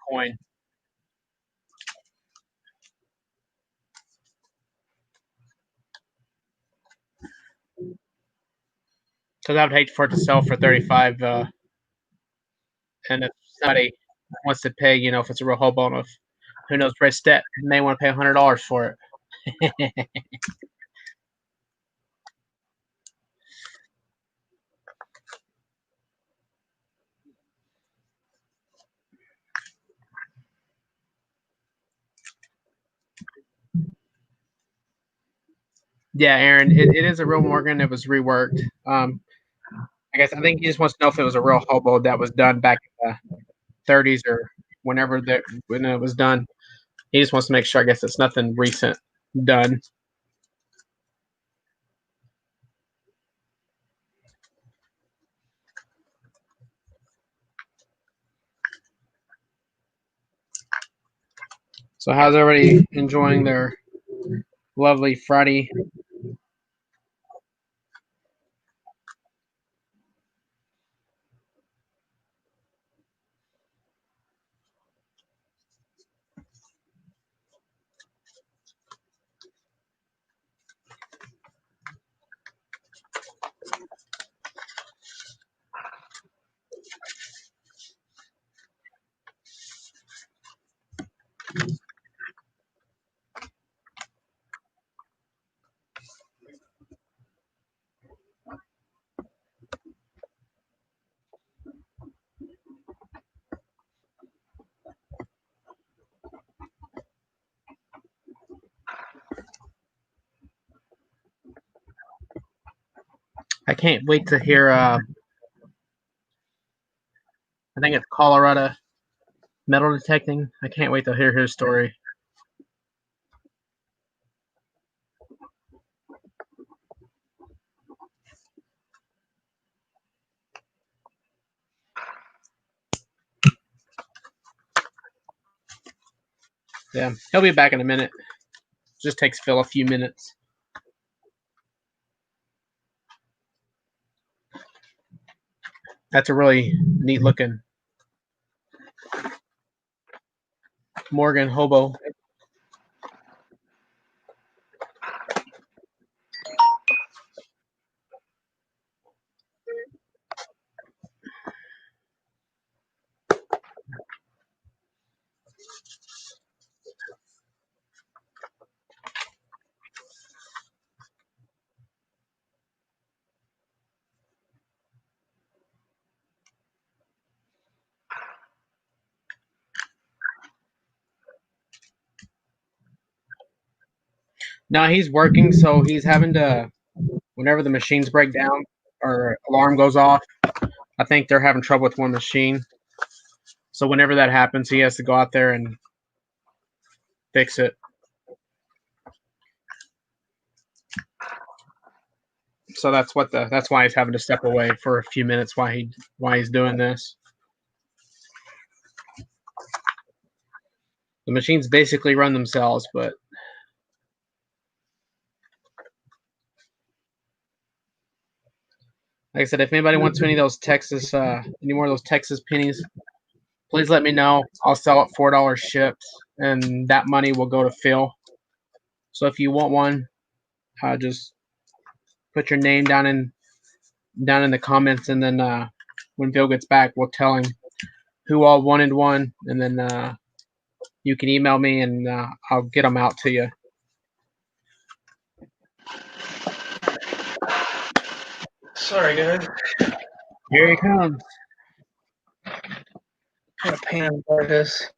coin. Because I would hate for it to sell for 35, and if somebody wants to pay, if it's a real hobo, enough, who knows, Brett Step may want to pay $100 for it. Yeah, Aaron, it is a real Morgan. It was reworked. I think he just wants to know if it was a real hobo that was done back in the 30s or when it was done. He just wants to make sure. I guess it's nothing recent done. So how's everybody enjoying their lovely Friday? I can't wait to hear. I think it's Colorado metal detecting. I can't wait to hear his story. Yeah, he'll be back in a minute. Just takes Phil a few minutes. That's a really neat looking Morgan hobo. Now he's working, so he's having to, whenever the machines break down or alarm goes off, I think they're having trouble with one machine. So whenever that happens, he has to go out there and fix it. So that's why he's having to step away for a few minutes why he's doing this. The machines basically run themselves, but like I said, if anybody wants any of those Texas, any more of those Texas pennies, please let me know. I'll sell it $4 shipped, and that money will go to Phil. So if you want one, just put your name down in the comments, and then when Phil gets back, we'll tell him who all wanted one, and then you can email me, and I'll get them out to you. Sorry, guys. Here he comes. Kind of pan like this.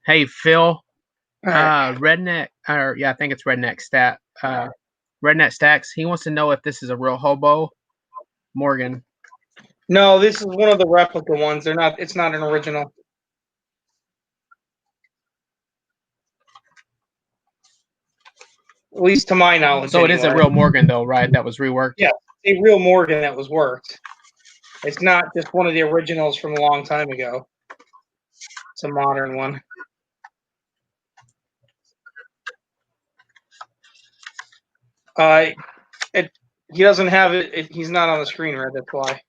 Hey, Phil. Right. Redneck, or yeah, I think it's Redneck Stat. Redneck Stacks. He wants to know if this is a real hobo, Morgan. No, this is one of the replica ones. They're not. It's not an original. At least to my knowledge. So it is a real Morgan, though, right? That was reworked. Yeah, a real Morgan that was worked. It's not just one of the originals from a long time ago. It's a modern one. He doesn't have it. He's not on the screen, right? That's why.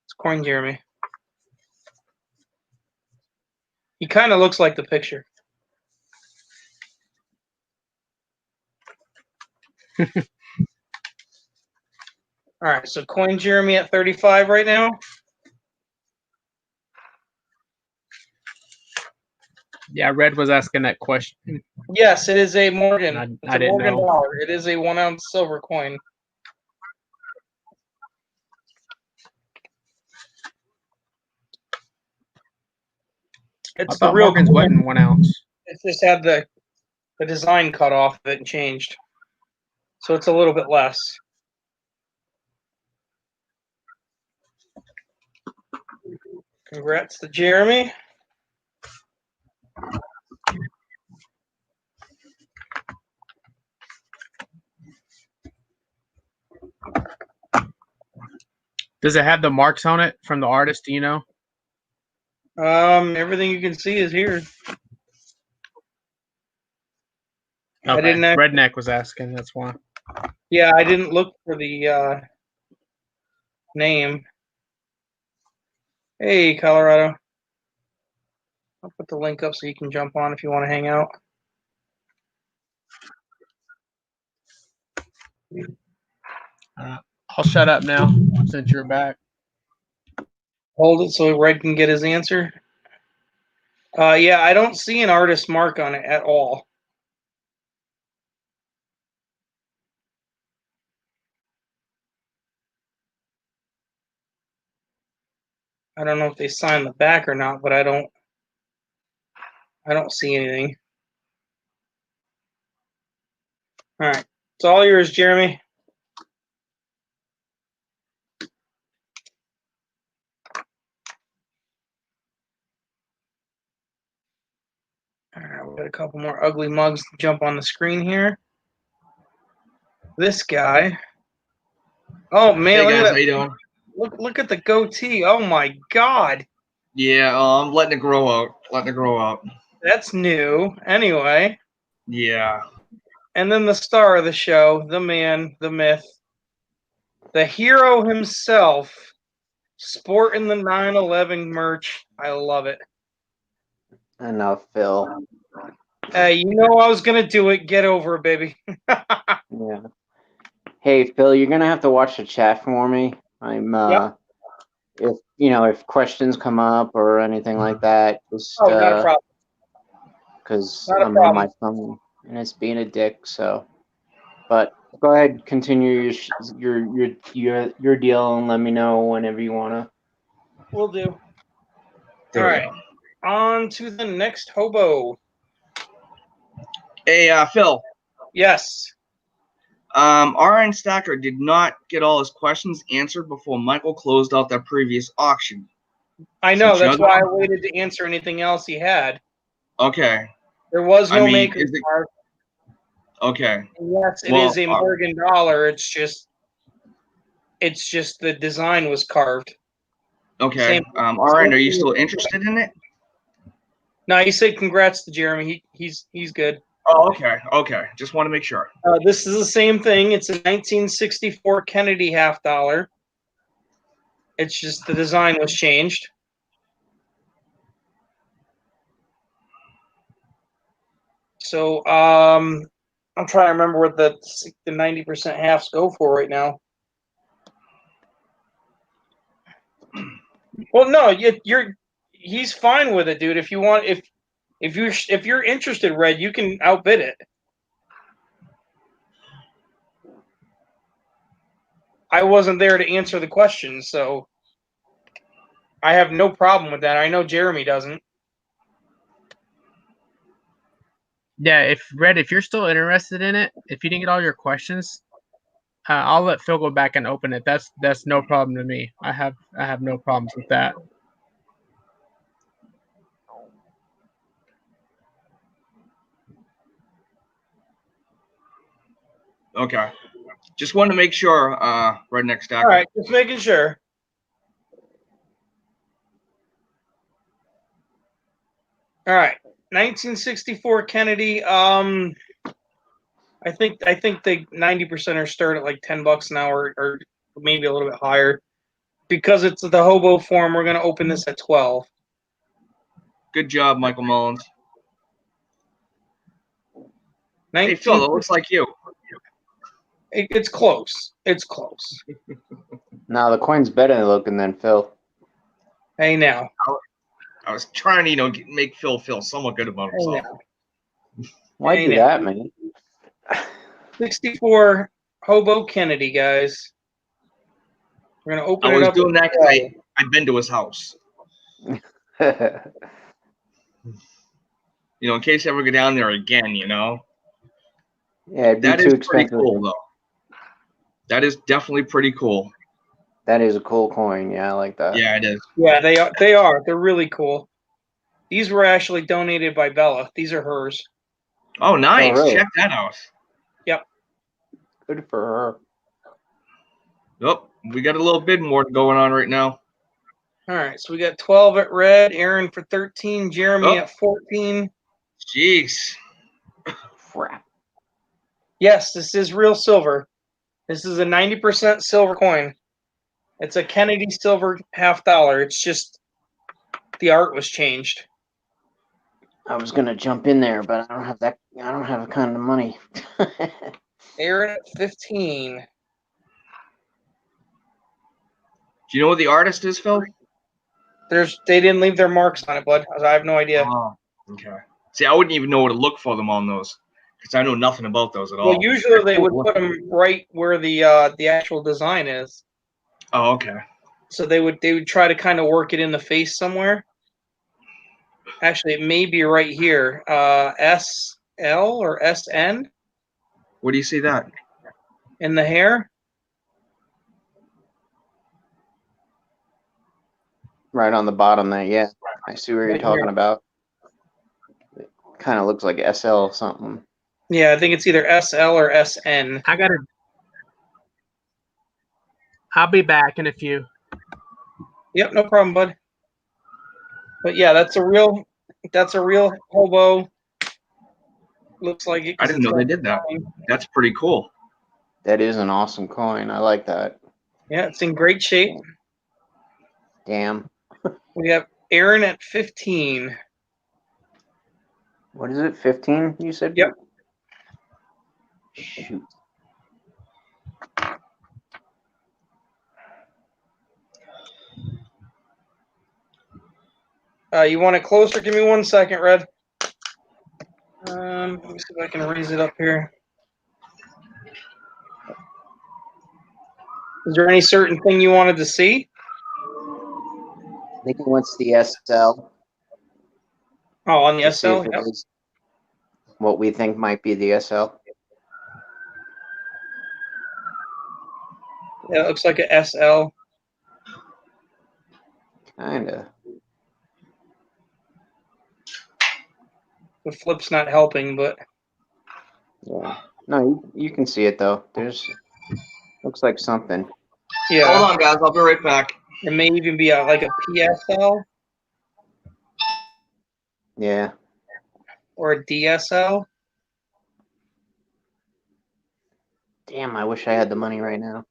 It's Coin Jeremy. He kind of looks like the picture. All right, so Coin Jeremy at 35 right now. Yeah, Red was asking that question. Yes, it is a Morgan. I didn't Morgan know. dollar. It is a 1 ounce silver coin. It's the real Morgan's wet in 1 ounce. It just had the design cut off of it and changed. So it's a little bit less. Congrats to Jeremy. Does it have the marks on it from the artist? Do you know? Everything you can see is here. Okay. I didn't Redneck was asking. That's why. Yeah, I didn't look for the name. Hey, Colorado. I'll put the link up so you can jump on if you want to hang out. I'll shut up now since you're back. Hold it so Red can get his answer. Yeah, I don't see an artist mark on it at all. I don't know if they signed the back or not, but I don't see anything. All right. It's all yours, Jeremy. All right, we got a couple more ugly mugs to jump on the screen here. This guy. Oh man, hey look guys, at that. how you doing? Look at the goatee. Oh my God. Yeah, I'm letting it grow out. That's new. Anyway. Yeah. And then the star of the show, the man, the myth, the hero himself, sporting the 9/11 merch. I love it. Enough, Phil. Hey, you know I was gonna do it. Get over it, baby. Yeah. Hey, Phil, you're gonna have to watch the chat for me. I'm Yep. if questions come up or anything like that, just Oh, not a problem. because Not a I'm on my problem. phone and it's being a dick. So, but go ahead, continue your deal and let me know whenever you wanna. Will do. There All we right. go. On to the next hobo. Hey, Phil. Yes. RN Stacker did not get all his questions answered before Michael closed out that previous auction. I know. Since That's you're why I the- waited to answer anything else he had. Okay. There was no I mean, maker is it mark. okay? And yes, it Well, is a Morgan dollar. It's just the design was carved. Okay. Same. RN, are you still interested in it? No, he said congrats to Jeremy. He's good. Oh, okay. Okay. Just want to make sure. This is the same thing. It's a 1964 Kennedy half dollar. It's just the design was changed. So I'm trying to remember what the 90% halves go for right now. Well, no, he's fine with it, dude. If you want, if you're interested, Red, you can outbid it. I wasn't there to answer the question, so I have no problem with that. I know Jeremy doesn't. Yeah, if you're still interested in it, if you didn't get all your questions, I'll let Phil go back and open it. That's no problem to me. I have no problems with that. Okay. Just wanted to make sure, Redneck Stacker. All right, just making sure. All right, 1964 Kennedy. I think the 90%ers start at like $10 an hour, or maybe a little bit higher. Because it's the hobo form, we're going to open this at 12. Good job, Michael Mullins. 19, Hey, Phil, it looks like you. It's close. It's close. No, the coin's better looking than Phil. Hey now. I was trying to, make Phil feel somewhat good about himself. Why do that, man? 64 Hobo Kennedy, guys. We're going to open it up. I was doing that because I've been to his house. In case I ever go down there again, Yeah, it'd be that too is expensive. pretty cool, though. That is definitely pretty cool. That is a cool coin. Yeah, I like that. Yeah, it is. Yeah, they are. They're really cool. These were actually donated by Bella. These are hers. Oh, nice. Oh, really? Check that out. Yep. Good for her. Yep. We got a little bid more going on right now. All right, so we got 12 at red, Aaron for 13, Jeremy at 14. Jeez. Crap. Yes, this is real silver. This is a 90% silver coin. It's a Kennedy silver half dollar. It's just the art was changed. I was gonna jump in there, but I don't have that. I don't have that kind of money. Aaron at 15. Do you know what the artist is, Phil? They didn't leave their marks on it, bud. I have no idea. Oh, okay. See, I wouldn't even know where to look for them on those because I know nothing about those at all. Well, usually they would put them right where the actual design is. Oh, okay. So they would try to kind of work it in the face somewhere. Actually, it may be right here. SL or SN Where do you see that? in the hair. Right on the bottom there. Yeah, I see what you're Right talking here. about. It kind of looks like SL something. Yeah, I think it's either SL or SN. I'll be back in a few. Yep, no problem, bud. But yeah, that's a real hobo. Looks like it. I didn't know they did that. That's pretty cool. That is an awesome coin. I like that. Yeah, it's in great shape. Damn. We have Aaron at 15. What is it? 15? You said? Yep. Shoot. You want it closer? Give me 1 second, Red. Let me see if I can raise it up here. Is there any certain thing you wanted to see? I think it wants the SL. Oh, on the To see SL? if it Yep. is what we think might be the SL. Yeah, it looks like a SL. Kinda. The flip's not helping, but Yeah. No, you can see it though. Looks like something. yeah. Hold on, guys. I'll be right back. It may even be like a PSL Yeah. or a DSL. Damn, I wish I had the money right now.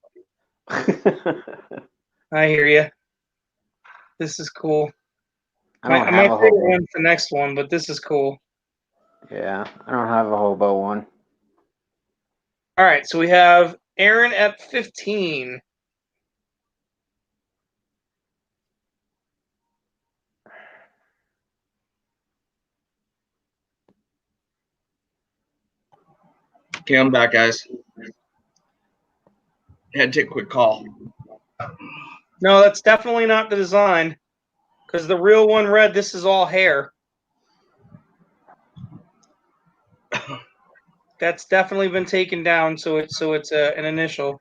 I hear you. This is cool. I don't My have a favorite hobo. one's the next one, but this is cool. Yeah, I don't have a hobo one. All right, so we have Aaron at 15. Okay, I'm back, guys. Had to take a quick call. No, that's definitely not the design, because the real one, Red, this is all hair. That's definitely been taken down, so it's an initial.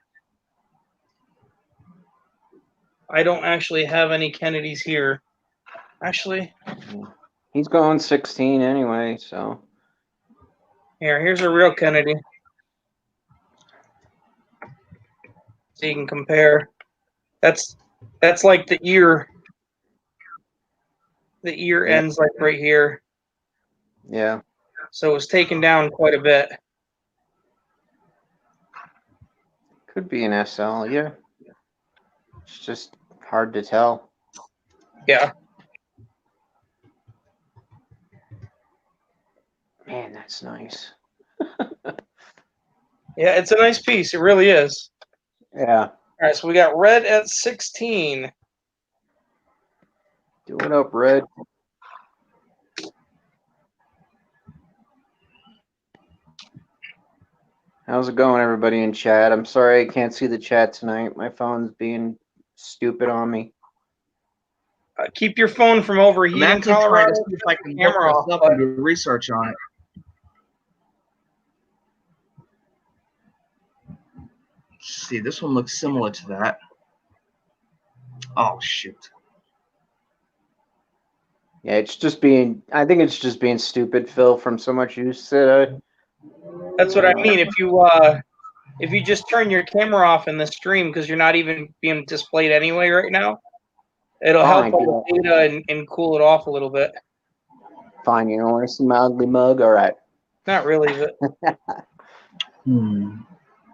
I don't actually have any Kennedys here. Actually, He's going 16 anyway, so. here's a real Kennedy. So you can compare. That's like the ear. The ear Yeah. ends like right here. Yeah. So it was taken down quite a bit. Could be an SL, yeah. It's just hard to tell. Yeah. Man, that's nice. Yeah, it's a nice piece. It really is. Yeah. All right, so we got Red at 16. Do it up, Red. How's it going, everybody in chat? I'm sorry I can't see the chat tonight. My phone's being stupid on me. Keep your phone from I'm overheating, actually trying Colorado. to see if I can look Camera this off, up but and do research on it. Let's see, this one looks similar to that. Oh, shoot. Yeah, it's just being. I think it's just being stupid, Phil, from so much use to. that's what I mean. If you just turn your camera off in the stream because you're not even being displayed anyway right now, it'll help Fine, on the data and cool it off a little bit. Fine, you don't want to see my ugly mug? All right. Not really, but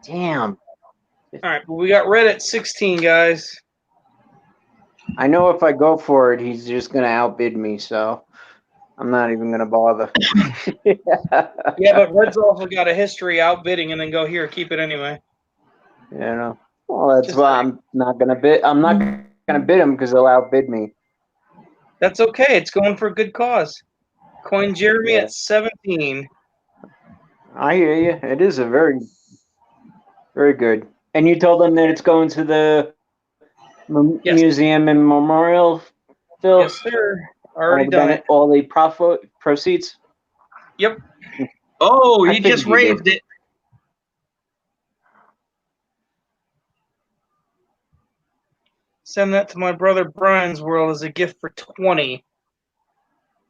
Damn. all right. Well, we got Red at 16, guys. I know if I go for it, he's just going to outbid me, so I'm not even going to bother. Yeah, but Red's also got a history outbidding and then go here, keep it anyway. You know. Well, that's Just why like- I'm not going to bid. I'm not going to bid him because he'll outbid me. That's okay. It's going for a good cause. Coin Jeremy Yeah. at 17. I hear you. It is a very, very good. And you told them that it's going to the Yes. museum and memorial, Phil? Yes, sir. Already done it. All the proceeds? Yep. Oh, I he just figured you raised it. Send that to my brother Brian's world as a gift for 20.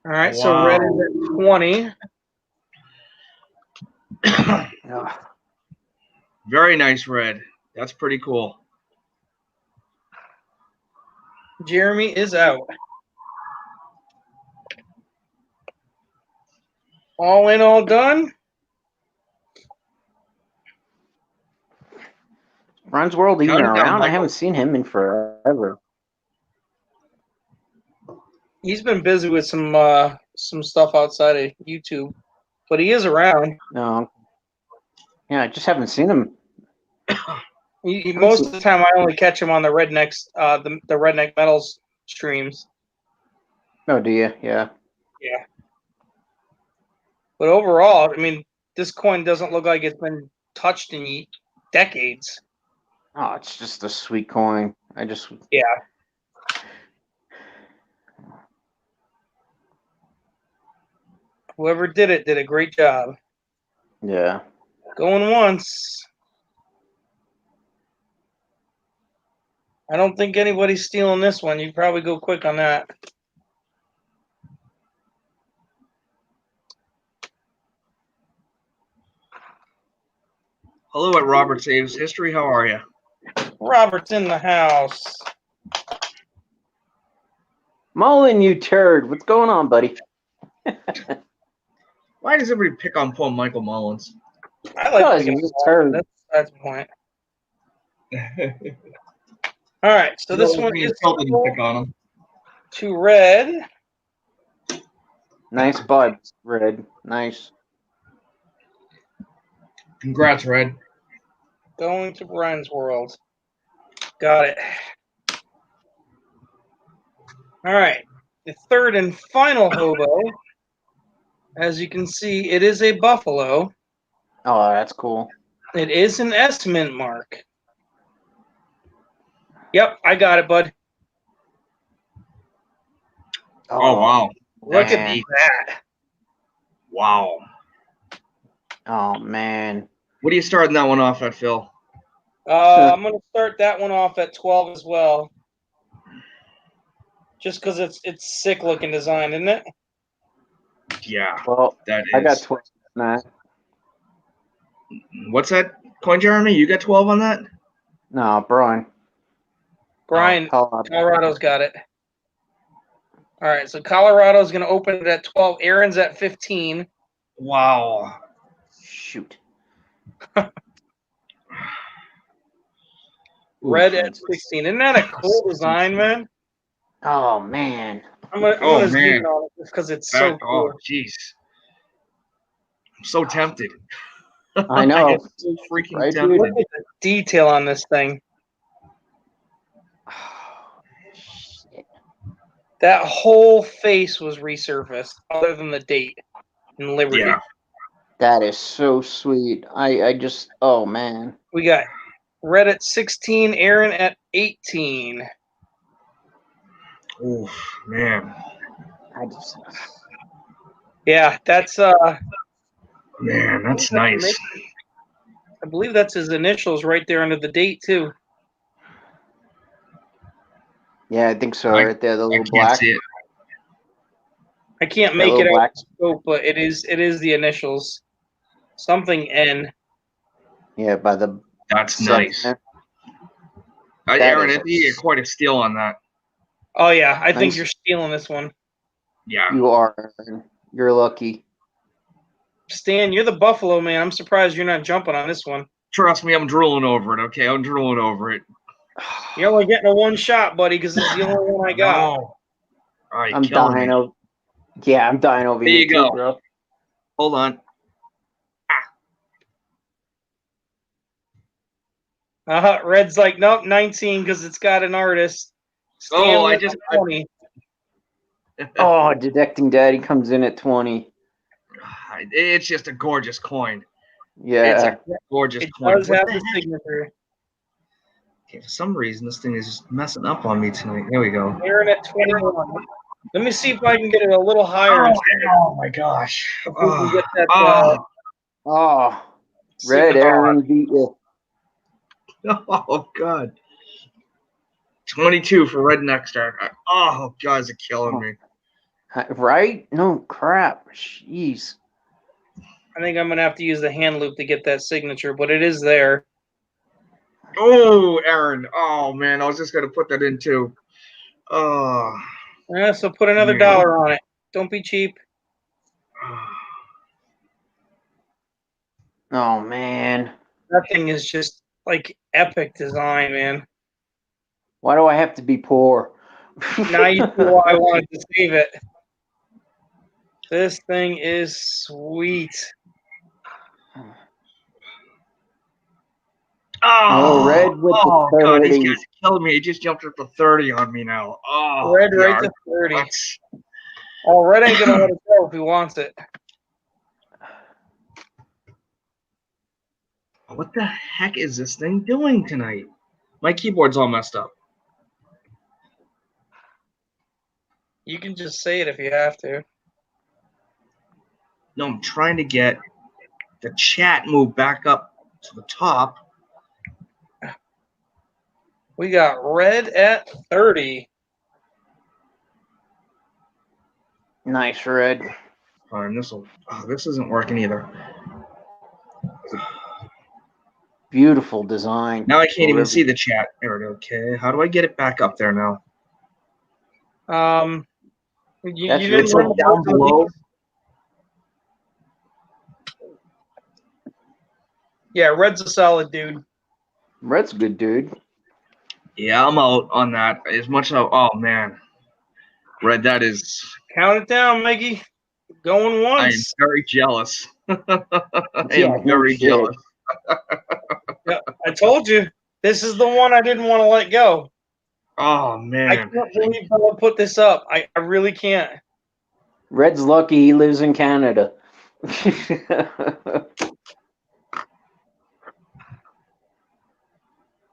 All right, so Wow. Red is at 20. Ugh. Very nice red. That's pretty cool. Jeremy is out. All in, all done. Ron's World even Count it down, around? I Michael. haven't seen him in forever. He's been busy with some stuff outside of YouTube, but he is around. No. Yeah, I just haven't seen him. Most of the time, I only catch him on the Rednecks, the Redneck Metals streams. Oh, do you? Yeah. Yeah. But overall, I mean, this coin doesn't look like it's been touched in decades. Oh, it's just a sweet coin. Yeah. Whoever did it did a great job. Yeah. Going once. I don't think anybody's stealing this one. You'd probably go quick on that. Hello at Robert Saves History. How are you? Robert's in the house. Mullen, you turd. What's going on, buddy? Why does everybody pick on poor Michael Mullins? I like Because picking he's a up turd. That's the point. All right, so this one is pick on him. to red. Nice bud, Red. Nice. Congrats, Red. Going to Brian's World. Got it. All right, the third and final hobo. As you can see, it is a buffalo. Oh, that's cool. It is an S mint mark. Yep, I got it, bud. Oh, wow. Look That's at neat. that. Wow. Oh, man. What are you starting that one off at, Phil? I'm going to start that one off at 12 as well. Just because it's sick looking design, isn't it? Yeah, Well, that is. I got 12 on that. What's that coin, Jeremy? You got 12 on that? No, Brian. Brian, Colorado. Colorado's got it. All right, so Colorado's going to open it at 12. Aaron's at 15. Wow. Shoot. Red at 16. Isn't that a cool design, man? Oh, man. I'm gonna man. zoom in on it just because it's so cool. Oh, jeez. I'm so tempted. I know. I am so freaking Right, tempted. Look at the detail on this thing. Shit. That whole face was resurfaced, other than the date in Liberty. Yeah. That is so sweet. I just, oh, man. We got Red at 16, Aaron at 18. Oof, man. I just, Yeah, that's Man, that's nice. I believe that's his initials right there under the date too. yeah, I think so. I- Right there, the I little can't black. see it. I can't That make it little out black. of scope, but it is the initials. Something N. Yeah, by the. That's nice. That Aaron, is I think you get quite a steal on that. Oh yeah, I think Nice. you're stealing this one. Yeah. You are. You're lucky. Stan, you're the Buffalo man. I'm surprised you're not jumping on this one. Trust me, I'm drooling over it, okay? I'm drooling over it. You're only getting a one shot, buddy, because this is the only one I got. No. All right, I'm dying over. Yeah, I'm dying over There here you go. too, bro. Hold on. Red's like, nope, 19 because it's got an artist. Stan Oh, I went just- 20. Oh, Detecting Daddy comes in at 20. It's just a gorgeous coin. Yeah. It's a gorgeous It coin. does What have the the heck? signature. Okay, for some reason, this thing is just messing up on me tonight. There we go. Aaron at 21. Let me see if I can get it a little higher. Oh my gosh. If we can get that, Oh, Red signature. Aaron beat you. Oh God. 22 for Red next start. Oh, guys are killing me. Right? No crap. Jeez. I think I'm going to have to use the hand loop to get that signature, but it is there. Oh, Aaron. Oh man, I was just gonna put that in too. Oh. Yeah, so put another Man. dollar on it. Don't be cheap. Oh man. That thing is just like epic design, man. Why do I have to be poor? Now you see why I wanted to save it. This thing is sweet. Oh, Red with the God, these 30s. guys killed me. He just jumped up to 30 on me now. Oh, Red yeah, right to 30. that's- Oh, Red ain't gonna let it go if he wants it. What the heck is this thing doing tonight? My keyboard's all messed up. You can just say it if you have to. No, I'm trying to get the chat moved back up to the top. We got Red at 30. Nice, Red. This isn't working either. Beautiful design. Now I can't even see the chat. There we go. Okay, how do I get it back up there now? You That's didn't your run Down below. Yeah, Red's a solid dude. Red's a good dude. Yeah, I'm out on that. As much as oh man, Red, that is. Count it down, Mikey. Going I am once. very jealous. I Yeah, am no very shit. jealous. Yeah, I told you. This is the one I didn't want to let go. Oh I man. can't believe Bella put this up. I really can't. Red's lucky he lives in Canada.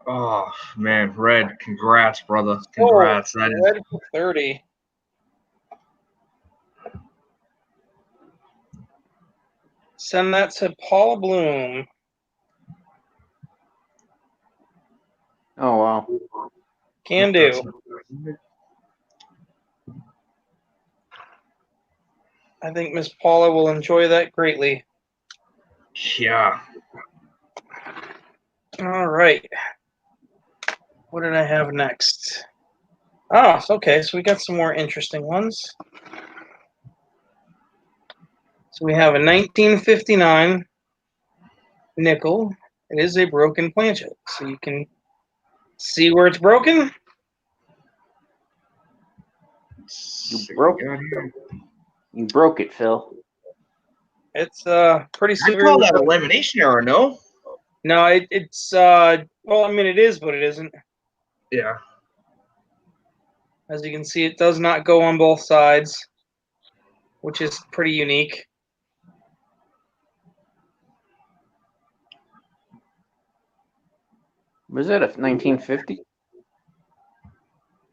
Oh man, Red, congrats, brother. Congrats. Oh, That is. Red for 30. Send that to Paula Bloom. Oh wow. Can do. I think Miss Paula will enjoy that greatly. Yeah. All right. What did I have next? Oh, okay. So we got some more interesting ones. So we have a 1959 nickel. It is a broken planchet. So you can see where it's broken. You broke it, Phil. It's pretty I severe. call that a lamination error, no? No, it's well, I mean it is, but it isn't. Yeah. As you can see, it does not go on both sides, which is pretty unique. Was that a 1950?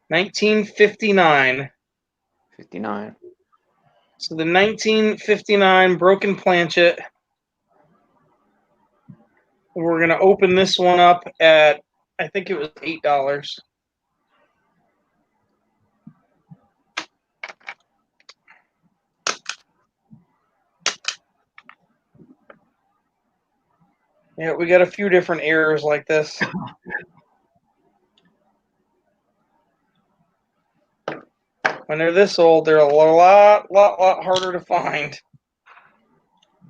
1959. 59. So the 1959 broken planchet. We're gonna open this one up at, I think it was $8. Yeah, we got a few different errors like this. When they're this old, they're a lot harder to find.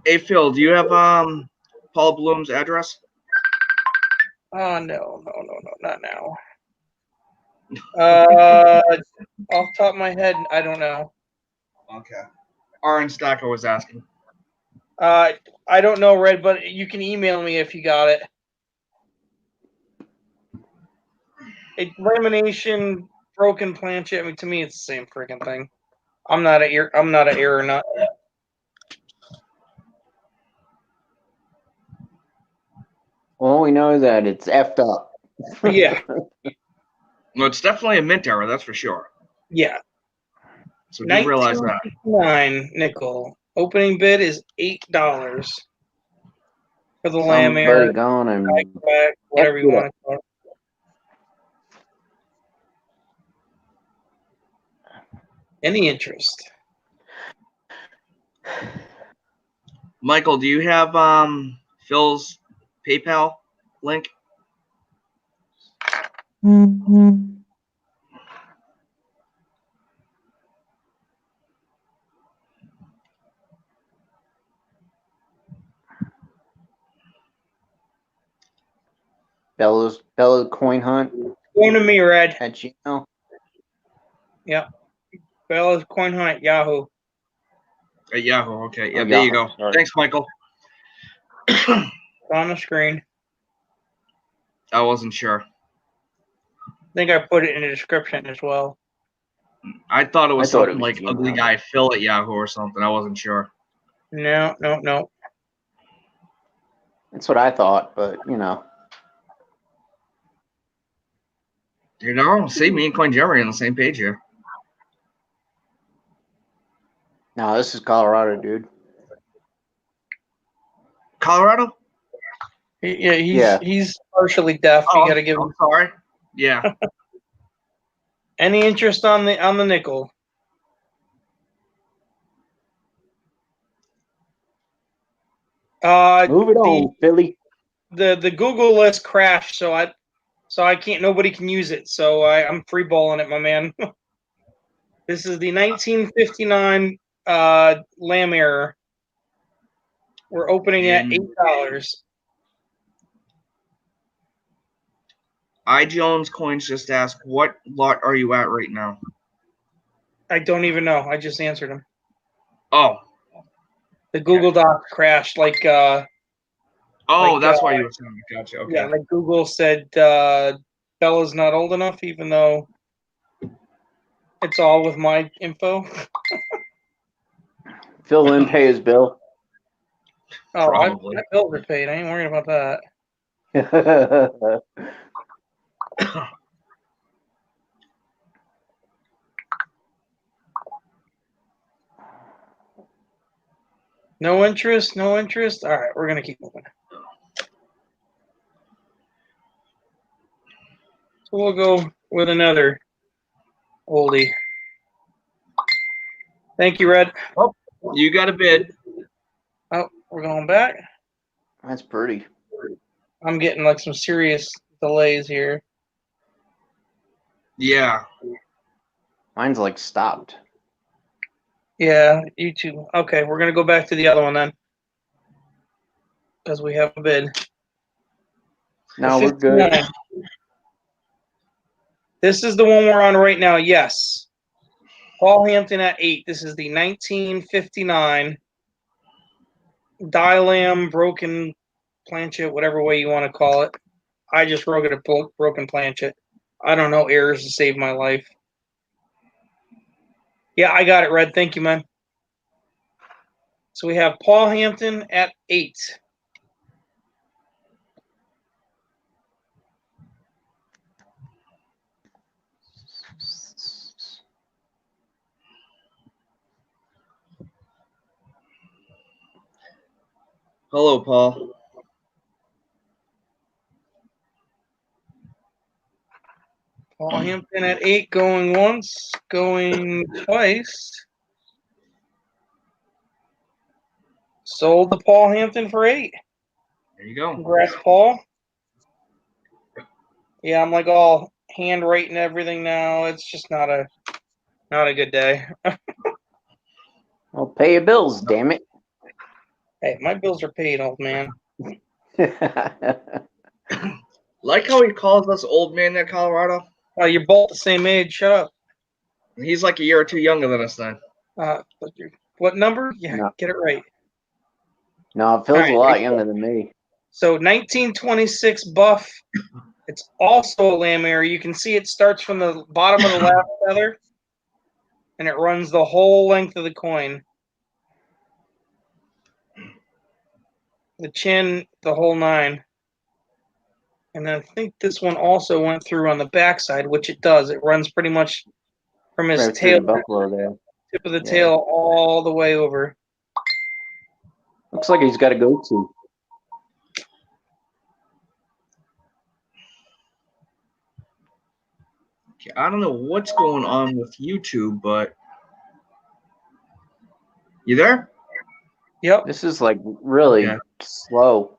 Hey Phil, do you have Paul Bloom's address? Oh no, not now. Off the top of my head, I don't know. Okay. Aaron Stacker was asking. I don't know, Red, but you can email me if you got it. Lamination, broken planchet. I mean, to me, it's the same freaking thing. I'm not an error nut. Well, we know that it's effed up. Yeah, No, it's definitely a mint error, that's for sure. yeah. So do realize that. 1959 nickel. Opening bid is $8 for the lamb Somebody error. gone and Whatever you want to call it. Any interest? Michael, do you have Phil's PayPal link? Bella Coin Hunt Going to me, Red. at Gmail. Yep. Bella's Coin Hunt at Yahoo. At Yahoo. Okay. Yeah, Oh, there you Yahoo, go. sorry. Thanks, Michael. On the screen. I wasn't sure. I think I put it in the description as well. I thought it was I thought it something was like Gmail. Ugly Guy Phil at Yahoo or something. I wasn't sure. No. That's what I thought, but you know. You know, see, me and Coin Jerry on the same page here. No, this is Colorado, dude. Colorado? He's partially deaf. Oh, You got to give I'm him sorry. Yeah. any interest on the nickel. Move it on, Philly. The Google list crashed, so I can't. Nobody can use it. So I'm free balling it, my man. This is the 1959 lamb error. We're opening at $8. I Jones Coins just asked, what lot are you at right now? I don't even know. I just answered him. Oh. The Google Doc crashed. Like Oh, like, that's why you were saying. Gotcha. Okay. yeah, like Google said, Bella's not old enough, even though it's all with my info. Phil didn't pay his bill. Oh, Probably. my bills are paid. I ain't worried about that. No interest. All right, we're gonna keep moving. So we'll go with another oldie. Thank you, Red. Oh, you got a bid. Oh, we're going back. That's pretty. I'm getting like some serious delays here. Yeah. Mine's like stopped. Yeah, YouTube. Okay, we're gonna go back to the other one then, because we have a bid. No, we're good. 59. This is the one we're on right now. Yes, Paul Hampton at 8. This is the 1959 Dilam broken planchet, whatever way you want to call it. I just wrote it a broken planchet. I don't know errors to save my life. Yeah, I got it, Red. Thank you, man. So we have Paul Hampton at 8. Hello, Paul. Paul Hampton at 8, going once, going twice. Sold to Paul Hampton for 8. There you go. Congrats, Paul. Yeah, I'm like all handwriting everything now. It's just not a good day. Well, pay your bills, damn it. Hey, my bills are paid, old man. Like how he calls us old man at Colorado? Oh, you're both the same age. Shut up. He's like a year or two younger than us then. What number? Yeah, No. get it right. No, it feels All right, a lot younger than me. So 1926 buff. It's also a lamb error. You can see it starts from the bottom of the left feather, and it runs the whole length of the coin. The chin, the whole 9. And then I think this one also went through on the backside, which it does. It runs pretty much from his Right through tail, the buffalo there. tip of the tail, all the way over. Looks like he's got a go-to. Okay, I don't know what's going on with YouTube, but you there? Yep. This is like really slow.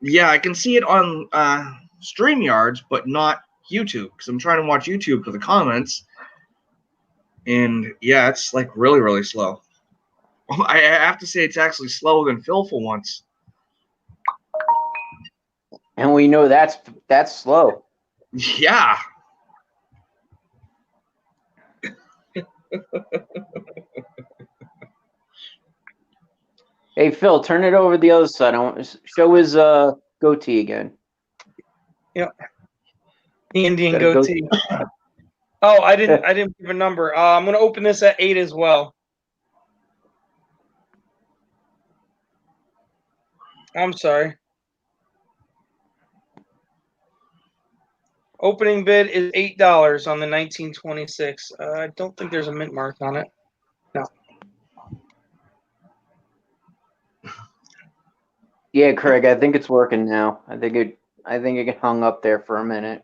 Yeah, I can see it on StreamYards, but not YouTube, because I'm trying to watch YouTube for the comments. And yeah, it's like really, really slow. I have to say it's actually slower than Phil for once. And we know that's slow. Yeah. Hey Phil, turn it over to the other side. I want show his goatee again. Yep. The Indian Got a goatee. Oh, I didn't give a number. I'm gonna open this at 8 as well. I'm sorry. Opening bid is $8 on the 1926. I don't think there's a mint mark on it. No. Yeah, Craig, I think it's working now. I think it hung up there for a minute.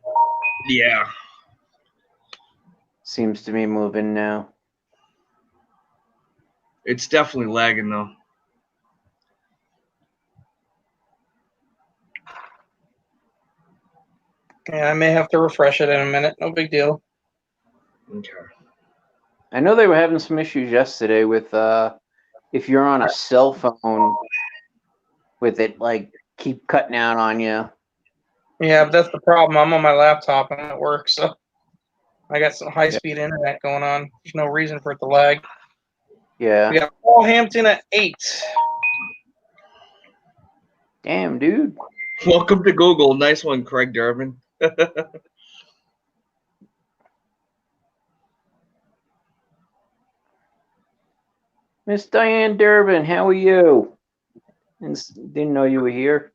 Yeah. Seems to be moving now. It's definitely lagging though. Yeah, I may have to refresh it in a minute. No big deal. Okay. I know they were having some issues yesterday with if you're on a cell phone with it like keep cutting out on you. Yeah, but that's the problem. I'm on my laptop and it works, so I got some high-speed internet going on. There's no reason for it to lag. Yeah. We got Paul Hampton at 8. Damn, dude. Welcome to Google. Nice one, Craig Durbin. Miss Diane Durbin, how are you? Didn't know you were here.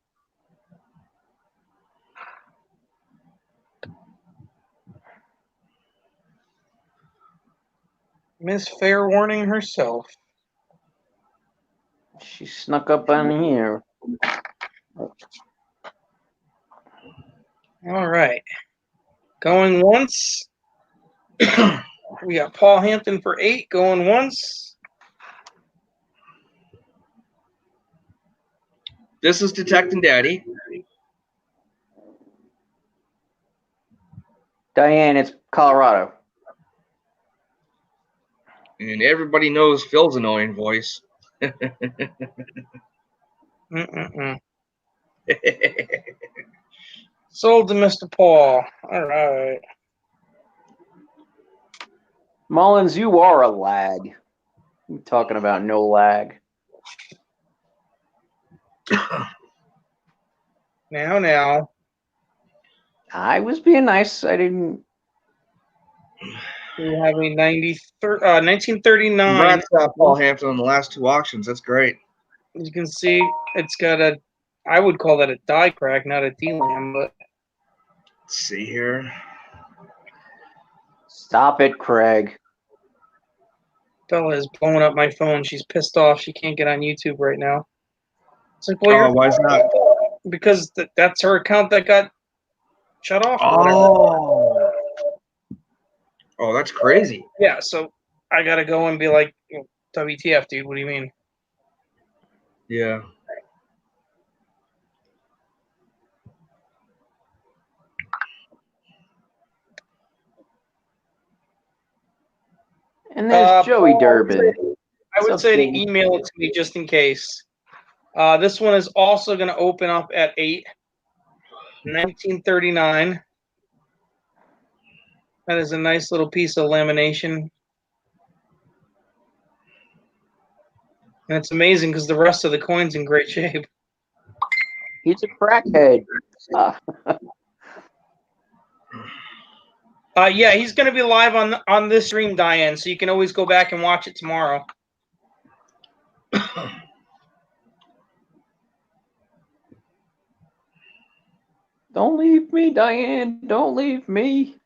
Miss Fair Warning herself. She snuck up on here. All right. Going once. We got Paul Hampton for 8 going once. This is Detecting Daddy. Diane, it's Colorado. And everybody knows Phil's annoying voice. Sold to Mr. Paul. All right. Mullins, you are a lag. I'm talking about no lag. Now. I was being nice. I didn't. We have a 1939. Congrats, Paul Hampton on the last 2 auctions. That's great. As you can see, it's got I would call that a die crack, not a D-lam, but Let's see here. Stop it, Craig. Bella is blowing up my phone. She's pissed off. She can't get on YouTube right now. It's like, well, Why is that? Because that's her account that got shut off. Oh, that's crazy. Yeah, so I got to go and be like, WTF, dude, what do you mean? Yeah. And there's Joey Durbin. I would say to email it to me just in case. This one is also going to open up at 8. 1939. That is a nice little piece of lamination. And it's amazing because the rest of the coin's in great shape. He's a crackhead. Yeah, he's going to be live on this stream, Diane, so you can always go back and watch it tomorrow. Don't leave me, Diane. Don't leave me.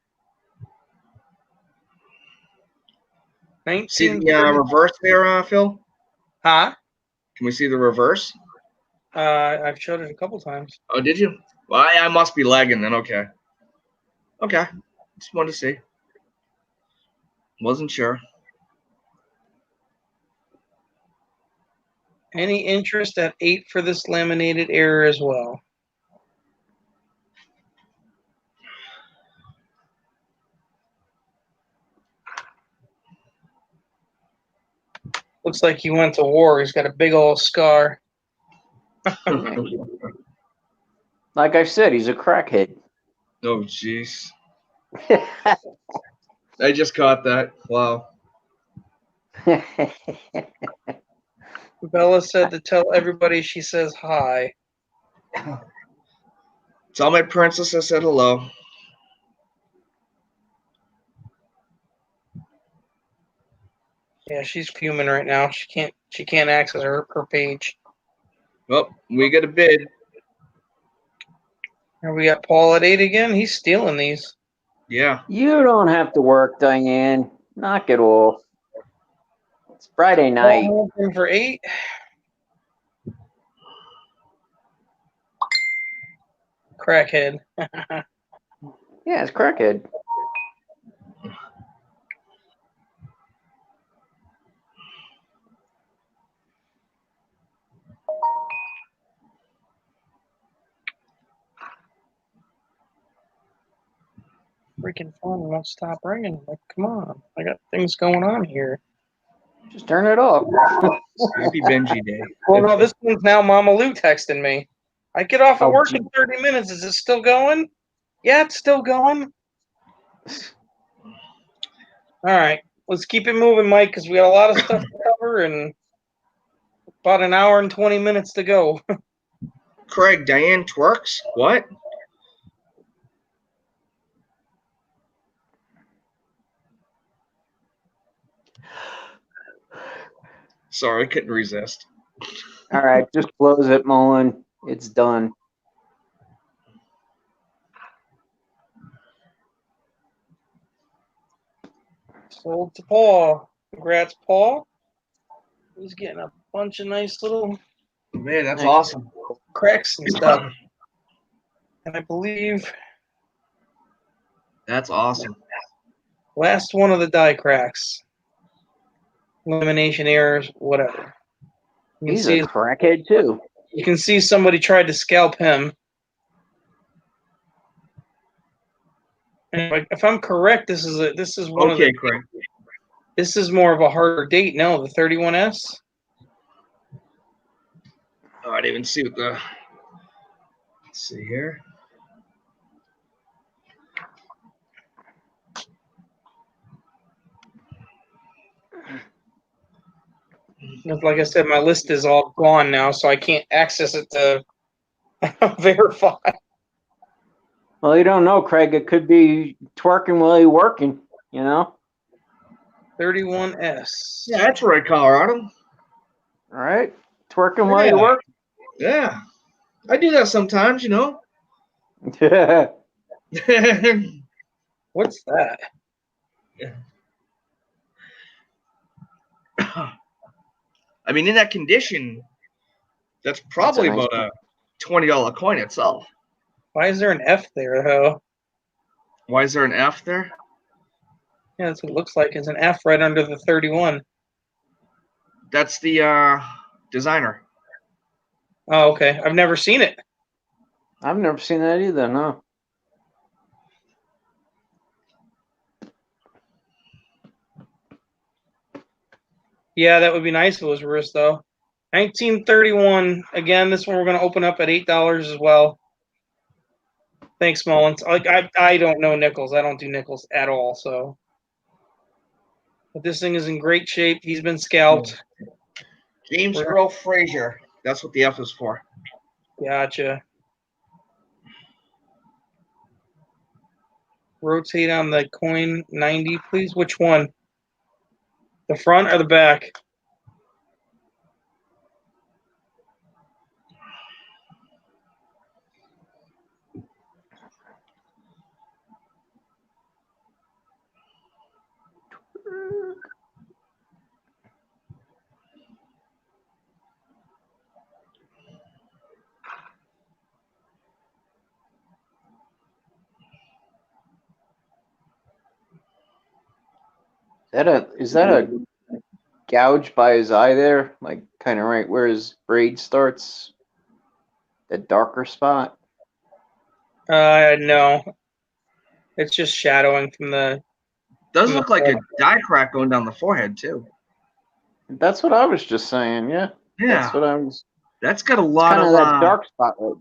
See the reverse there, Phil? Huh? Can we see the reverse? I've showed it a couple times. Oh, did you? Well, I must be lagging then. Okay. Okay. Just wanted to see. Wasn't sure. Any interest at 8 for this laminated error as well? Looks like he went to war. He's got a big old scar. Like I said, he's a crackhead. Oh, jeez. I just caught that. Wow. Bella said to tell everybody she says hi. Tell my princess I said hello. Yeah, she's fuming right now. She can't access her page. Oh, we got a bid. Here we got Paul at 8 again. He's stealing these. Yeah. You don't have to work, Diane. Knock it off. It's Friday night. Paul Hampton for 8. Crackhead. Yeah, it's crackhead. Freaking phone won't stop ringing. Like, come on. I got things going on here. Just turn it off. Happy Benji Day. Well, no, this one's now Mama Lou texting me. I get off at Oh, work gee. in 30 minutes. Is it still going? Yeah, it's still going. All right. Let's keep it moving, Mike, because we got a lot of stuff to cover and about an hour and 20 minutes to go. Craig, Diane twerks? What? Sorry, I couldn't resist. All right, just close it, Mullen. It's done. Sold to Paul. Congrats, Paul. He's getting a bunch of nice little Man, that's Nice. awesome. cracks and stuff. And I believe That's awesome. last one of the die cracks. Elimination errors, whatever. You He's can a see crackhead too. you can see somebody tried to scalp him. And if I'm correct, this is one of Okay, the Craig. this is more of a harder date. No, the 31S. Oh, I didn't even see what the. Let's see here. Like I said, my list is all gone now, so I can't access it to verify. Well, you don't know, Craig. It could be twerking while you're working, you know? 31S. Yeah, that's right, Colorado. All right? Twerking while Yeah. you're working. Yeah. I do that sometimes, you know. What's that? I mean, in that condition, that's probably nice about a $20 coin itself. Why is there an F there, though? Why is there an F there? Yeah, that's what it looks like. It's an F right under the 31. That's the designer. Oh, okay. I've never seen it. I've never seen that either, no. Yeah, that would be nice if it was reversed, though. 1931. Again, this one we're going to open up at $8 as well. Thanks, Mullins. I don't know nickels. I don't do nickels at all. So, but this thing is in great shape. He's been scalped. James Earl Frazier. That's what the F is for. Gotcha. Rotate on the coin 90, please. Which one? The front or the back? Is that a gouge by his eye there? Like kind of right where his braid starts? That darker spot? No. It's just shadowing from the. Does look like a die crack going down the forehead too. That's what I was just saying, yeah. Yeah. That's what I was. That's got a lot Kind of of that dark spot. Right?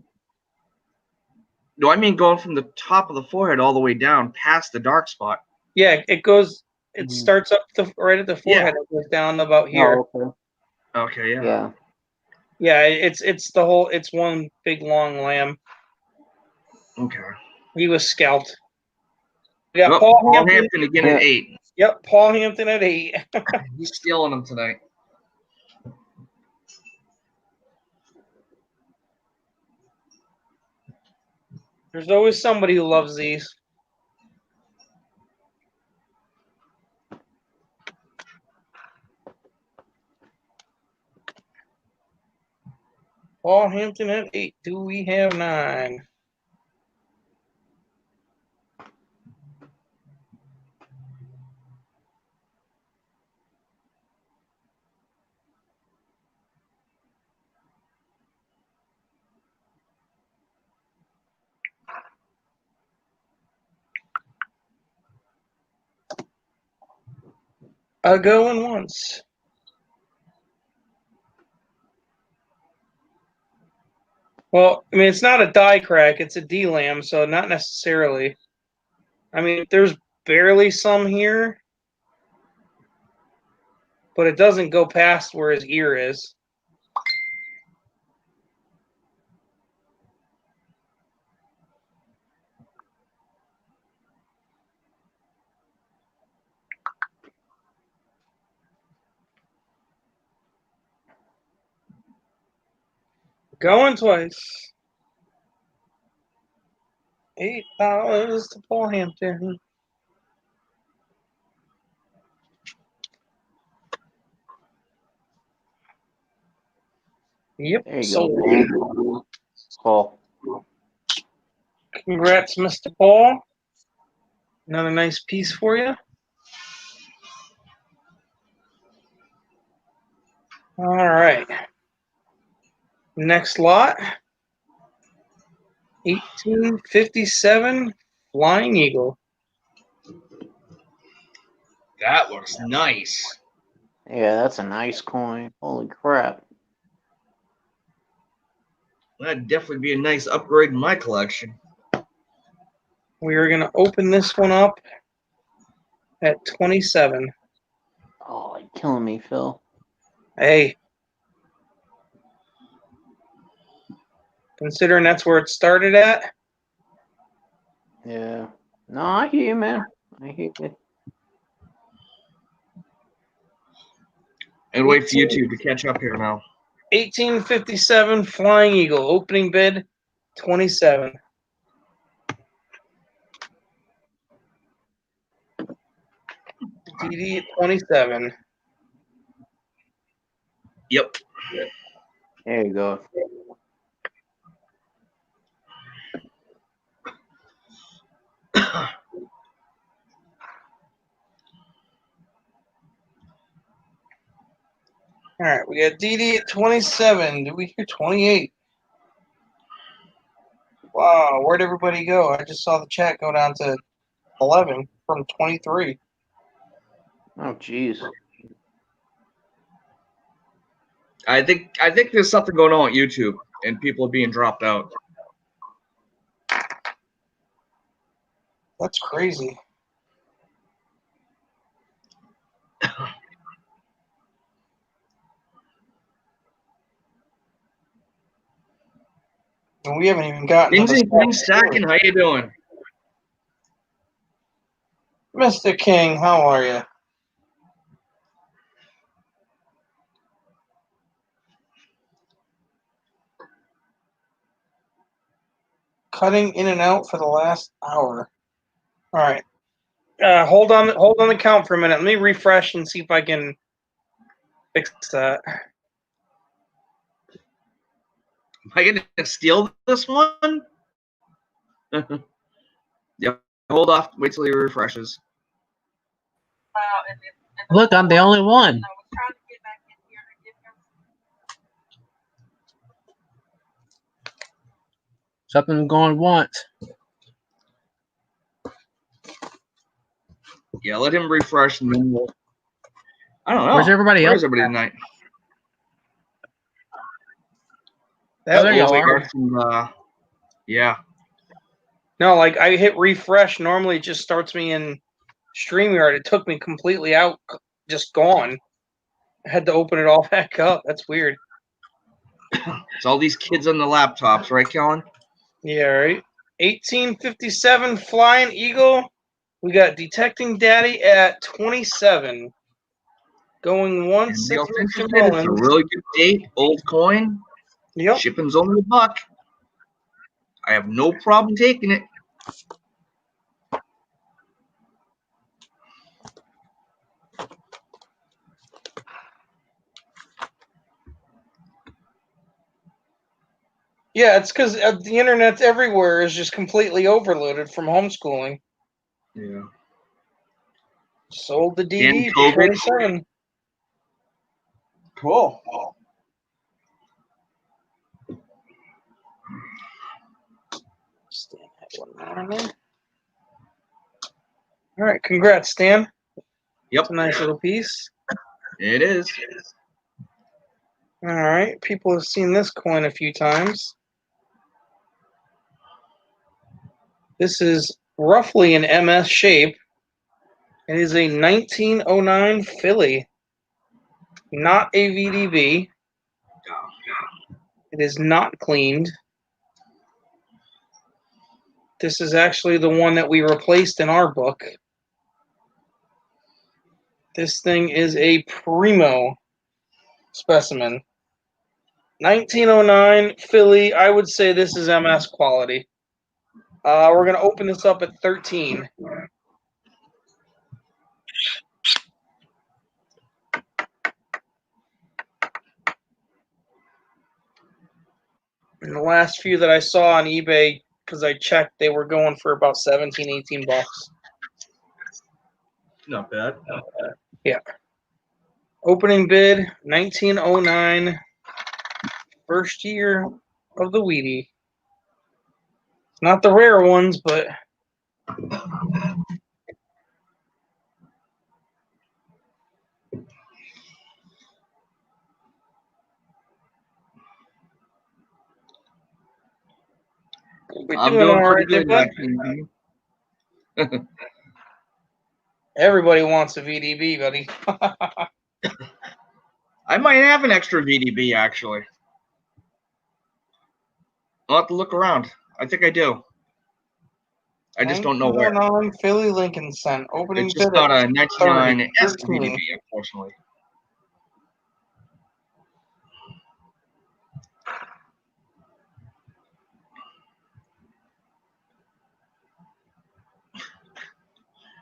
No, I mean going from the top of the forehead all the way down past the dark spot. Yeah, it goes. It Mhm. starts up right at the forehead. It goes down about here. Oh, okay. Okay, yeah. Yeah. Yeah, it's the whole. It's one big long lamb. Okay. He was scalped. We got Oh, Paul Paul Hampton. Hampton again at 8. Yep, Paul Hampton at 8. He's stealing them tonight. There's always somebody who loves these. Paul Hampton at 8. Do we have 9? Going once. Well, I mean, it's not a die crack. It's a D-lam, so not necessarily. I mean, there's barely some here, but it doesn't go past where his ear is. Going twice. $8 to Paul Hampton. Yep. There you sold. go. Paul. Congrats, Mr. Paul. Another nice piece for you. All right. Next lot. 1857 Flying Eagle. That looks nice. Yeah, that's a nice coin. Holy crap. That'd definitely be a nice upgrade in my collection. We are going to open this one up at 27. Oh, you're killing me, Phil. Hey. Considering that's where it started at. Yeah. No, I hear you, man. I hear you. And wait for YouTube to catch up here now. 1857 Flying Eagle. Opening bid 27. DD at 27. Yep. There you go. All right, we got DD at 27. Do we hear 28? Wow, where'd everybody go? I just saw the chat go down to 11 from 23. Oh, jeez. I think there's something going on with YouTube and people are being dropped out. That's crazy. And we haven't even gotten Kings to and Queens stacking, how you doing? Mr. King, how are you? Cutting in and out for the last hour. All right. Hold on the count for a minute. Let me refresh and see if I can fix that. Am I going to steal this one? Yeah, hold off. Wait till he refreshes. Look, I'm the only one. Something going once. Yeah, let him refresh and then we'll. I don't know. Where's everybody else? Where's everybody tonight? Oh, there y'all are. Yeah. No, like I hit refresh. Normally it just starts me in StreamYard. It took me completely out, just gone. I had to open it all back up. That's weird. It's all these kids on the laptops, right, Kellen? Yeah, right. 1857 Flying Eagle. We got Detecting Daddy at 27. Going And once, real it's Mr. interested, it's a Mullins. really good date, old coin. Yep. Shipping's only $1. I have no problem taking it. Yeah, it's because the internet everywhere is just completely overloaded from homeschooling. Yeah. Sold the Dan DD for Kovic. 27. Cool. Stan had one more on there. All right, congrats, Stan. Yep. It's a nice little piece. It is. All right, people have seen this coin a few times. This is roughly an MS shape. It is a 1909 Philly, not a VDB. It is not cleaned. This is actually the one that we replaced in our book. This thing is a primo specimen. 1909 Philly. I would say this is MS quality. We're going to open this up at 13. And the last few that I saw on eBay, because I checked, they were going for about 17, 18 bucks. Not bad. Yeah. Opening bid, 1909. First year of the Wheatie. Not the rare ones, but we're I'm doing doing all pretty right there, good, bud. Everybody wants a VDB, buddy. I might have an extra VDB, actually. I'll have to look around. I think I do. I just don't know where. 1909 Philly Lincoln Cent. Opening It's just bid not at a 99 30, S 13. VDB, unfortunately.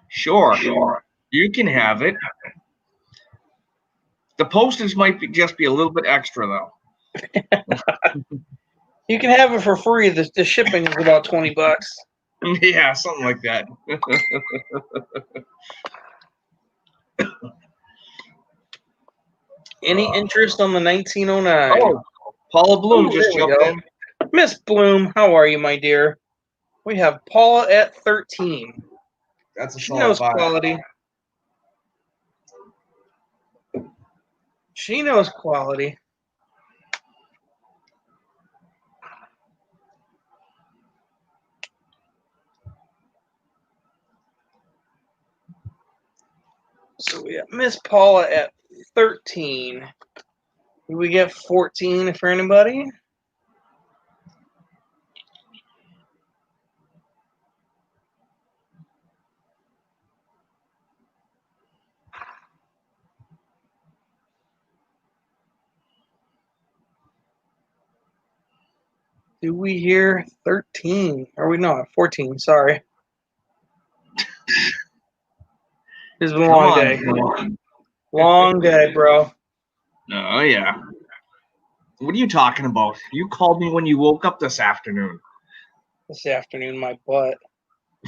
Sure. You can have it. The postage might just be a little bit extra, though. You can have it for free. The shipping is about 20 bucks. Yeah, something like that. Any interest on the 1909? Oh, Paula Bloom Ooh, just there we jumped go. in. Miss Bloom, how are you, my dear? We have Paula at 13. That's a She solid knows buy. quality. She knows quality. So we got Miss Paula at 13. Do we get 14 for anybody? Do we hear 13? Are we not? 14, sorry. It's been a long day. Long day, bro. Oh, yeah. What are you talking about? You called me when you woke up this afternoon. This afternoon, my butt.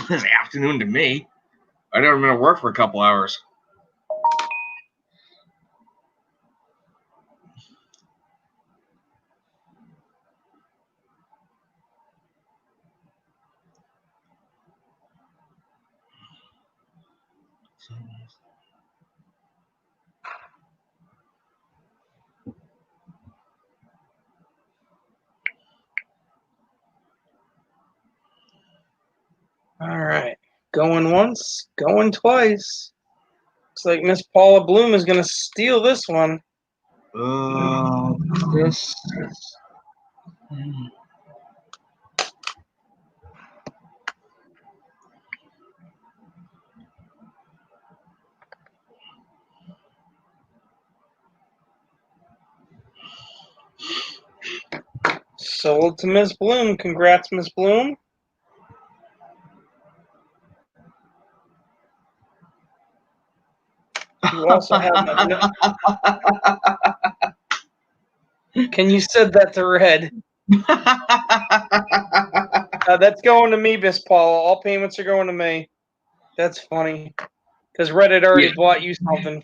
This afternoon to me. I never been to work for a couple hours. All right. Going once, going twice. Looks like Miss Paula Bloom is going to steal this one. This. Sold to Miss Bloom. Congrats, Miss Bloom. You also have Can you send that to Red? That's going to me, Miss Paula. All payments are going to me. That's funny. Because Red had already bought you something.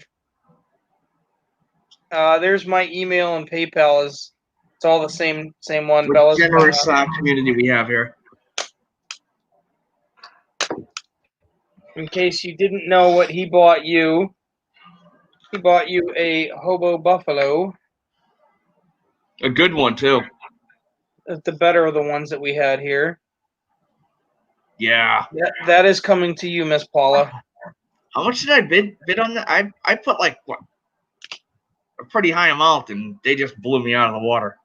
There's my email and PayPal. It's all the same one. What Bella's generous community we have here. In case you didn't know what he bought you a hobo buffalo. A good one too. The better of the ones that we had here. Yeah. That is coming to you, Miss Paula. How much did I bid on that? I put like what, a pretty high amount, and they just blew me out of the water.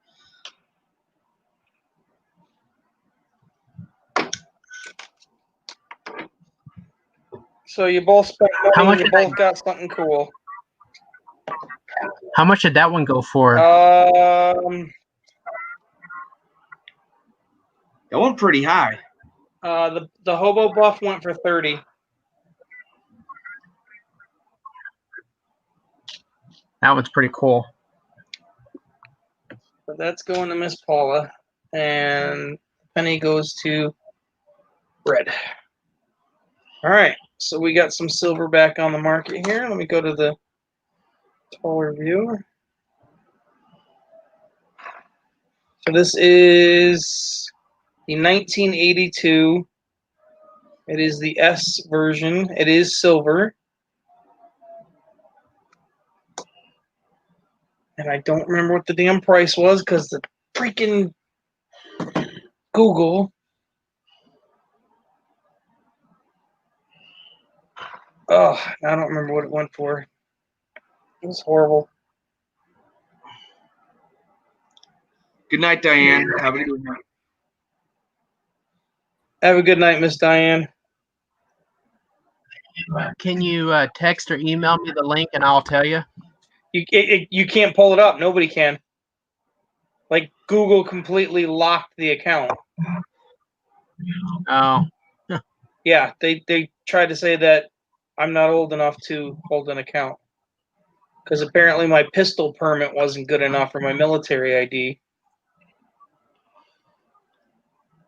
So you both spent money. How much You both got something cool. How much did that one go for? That went pretty high. The hobo buff went for 30. That one's pretty cool. So that's going to Miss Paula, and penny goes to Red. All right, so we got some silver back on the market here. Let me go to the taller view. So this is the 1982. It is the S version. It is silver. And I don't remember what the damn price was because the freaking Google. Oh, I don't remember what it went for. It was horrible. Good night, Diane. Have a good night. Have a good night, Miss Diane. Can you text or email me the link and I'll tell you? You can't pull it up. Nobody can. Like Google completely locked the account. Oh. Yeah, they tried to say that I'm not old enough to hold an account because apparently my pistol permit wasn't good enough for my military ID.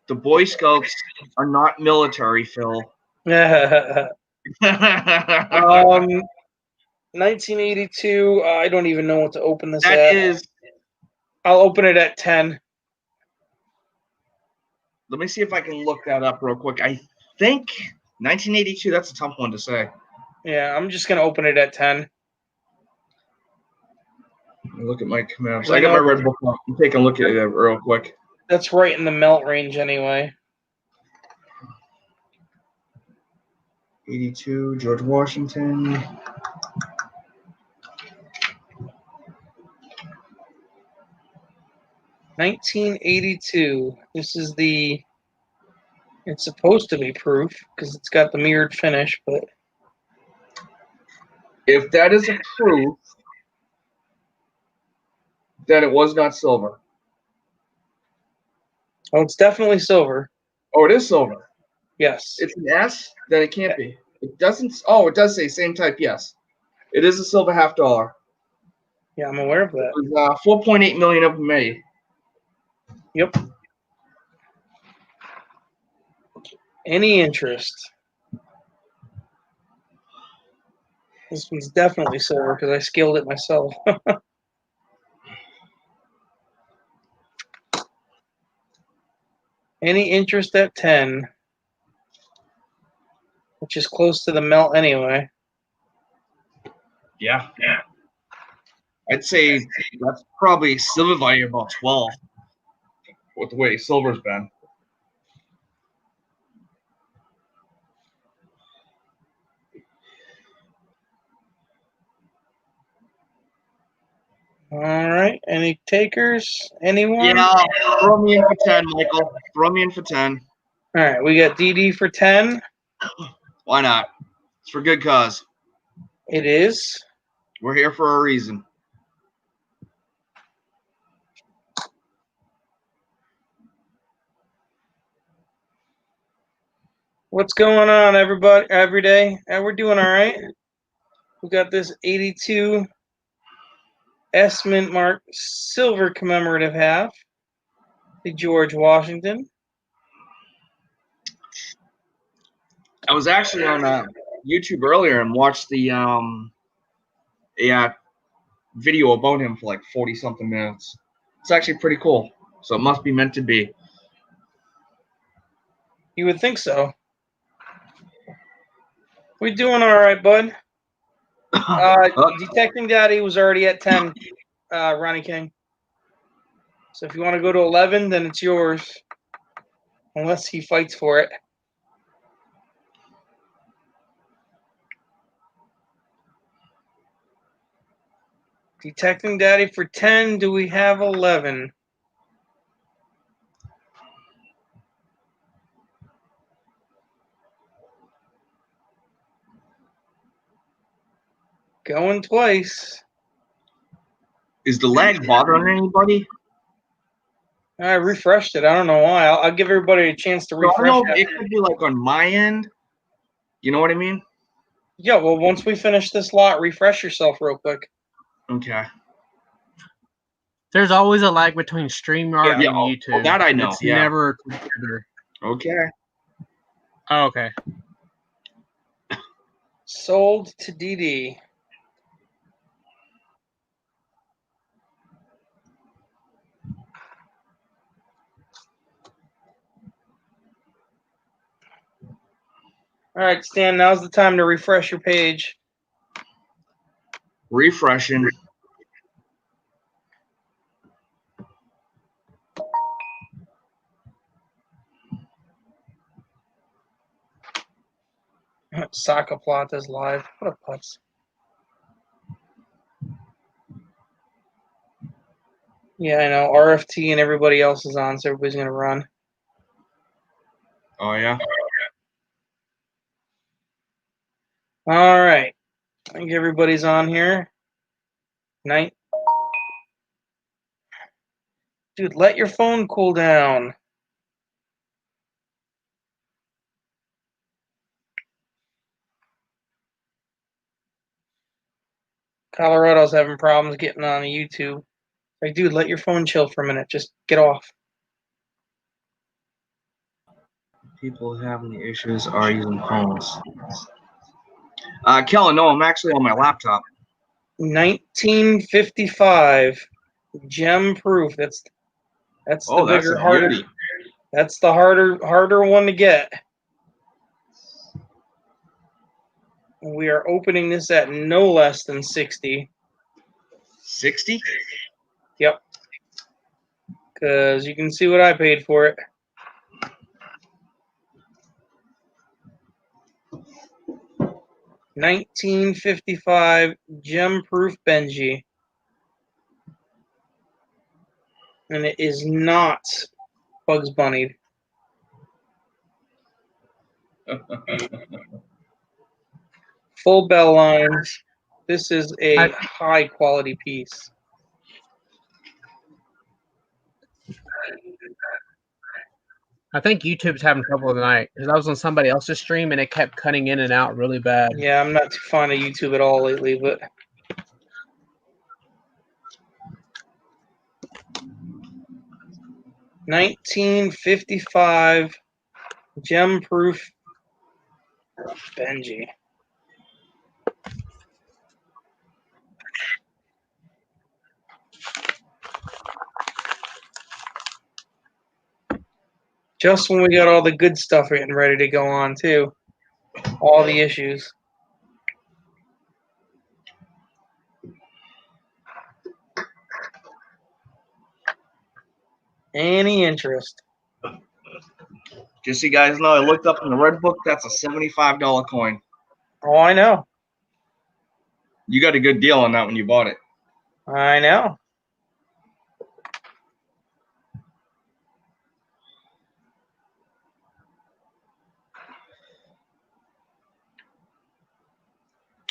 The Boy Scouts are not military, Phil. 1982. I don't even know what to open this That at. is. I'll open it at 10. Let me see if I can look that up real quick. I think 1982. That's a tough one to say. Yeah, I'm just gonna open it at 10. Look at my commands. I got my red book up. I'm taking a look at it real quick. That's right in the melt range anyway. 82, George Washington. $1982. This is the. It's supposed to be proof because it's got the mirrored finish, but If that is a proof, then it was not silver. oh, it's definitely silver. Oh, it is silver. Yes. It's an S, then it can't be. It doesn't. Oh, it does say same type. Yes, it is a silver $50. Yeah, I'm aware of that. It was 4.8 million of them made. Yep. Any interest? This one's definitely silver because I scaled it myself. Any interest at 10, which is close to the melt anyway. Yeah. I'd say that's probably silver value about 12 with the way silver's been. All right. Any takers? Anyone? Yeah, throw me in for 10, Michael. Throw me in for 10. All right. We got DD for 10. Why not? It's for good cause. It is. We're here for a reason. What's going on, everybody? Every day? We're doing all right. We got this 82 S Mint Mark Silver commemorative half. The George Washington. I was actually on YouTube earlier and watched the video about him for like 40-something minutes. It's actually pretty cool. So it must be meant to be. You would think so. We doing all right, bud. Detecting Daddy was already at 10, Ronnie King. So if you want to go to 11, then it's yours. Unless he fights for it. Detecting Daddy for 10. Do we have 11? Going twice. Is the lag bothering anybody? I refreshed it. I don't know why. I'll give everybody a chance to So I refresh don't know. it. It could be like on my end. You know what I mean? Yeah, well, once we finish this lot, refresh yourself real quick. Okay. There's always a lag between StreamYard Yeah, and YouTube. that I know. It's Yeah. never together. Okay. Oh, okay. Sold to DD. All right, Stan, now's the time to refresh your page. Refreshing. Soccer plot is live. What a putz. Yeah, I know. RFT and everybody else is on, so everybody's going to run. Oh, yeah? All right. I think everybody's on here. Night. Dude, let your phone cool down. Colorado's having problems getting on YouTube. Like, dude, let your phone chill for a minute. Just get off. People having the issues are using phones. Kellen, no, I'm actually on my laptop. 1955. Gem proof. That's Oh, the that's bigger, a harder. beauty. That's the harder one to get. We are opening this at no less than 60. 60? Yep. Because you can see what I paid for it. $19.55 gem-proof Benji. And it is not Bugs Bunny. Full bell lines. This is a high quality piece. I think YouTube's having trouble tonight because I was on somebody else's stream and it kept cutting in and out really bad. Yeah, I'm not too fond of YouTube at all lately, but $19.55 gem-proof Benji. Just when we got all the good stuff getting ready to go on, too. All the issues. Any interest? Just so you guys know, I looked up in the red book. That's a $75 coin. Oh, I know. You got a good deal on that when you bought it. I know.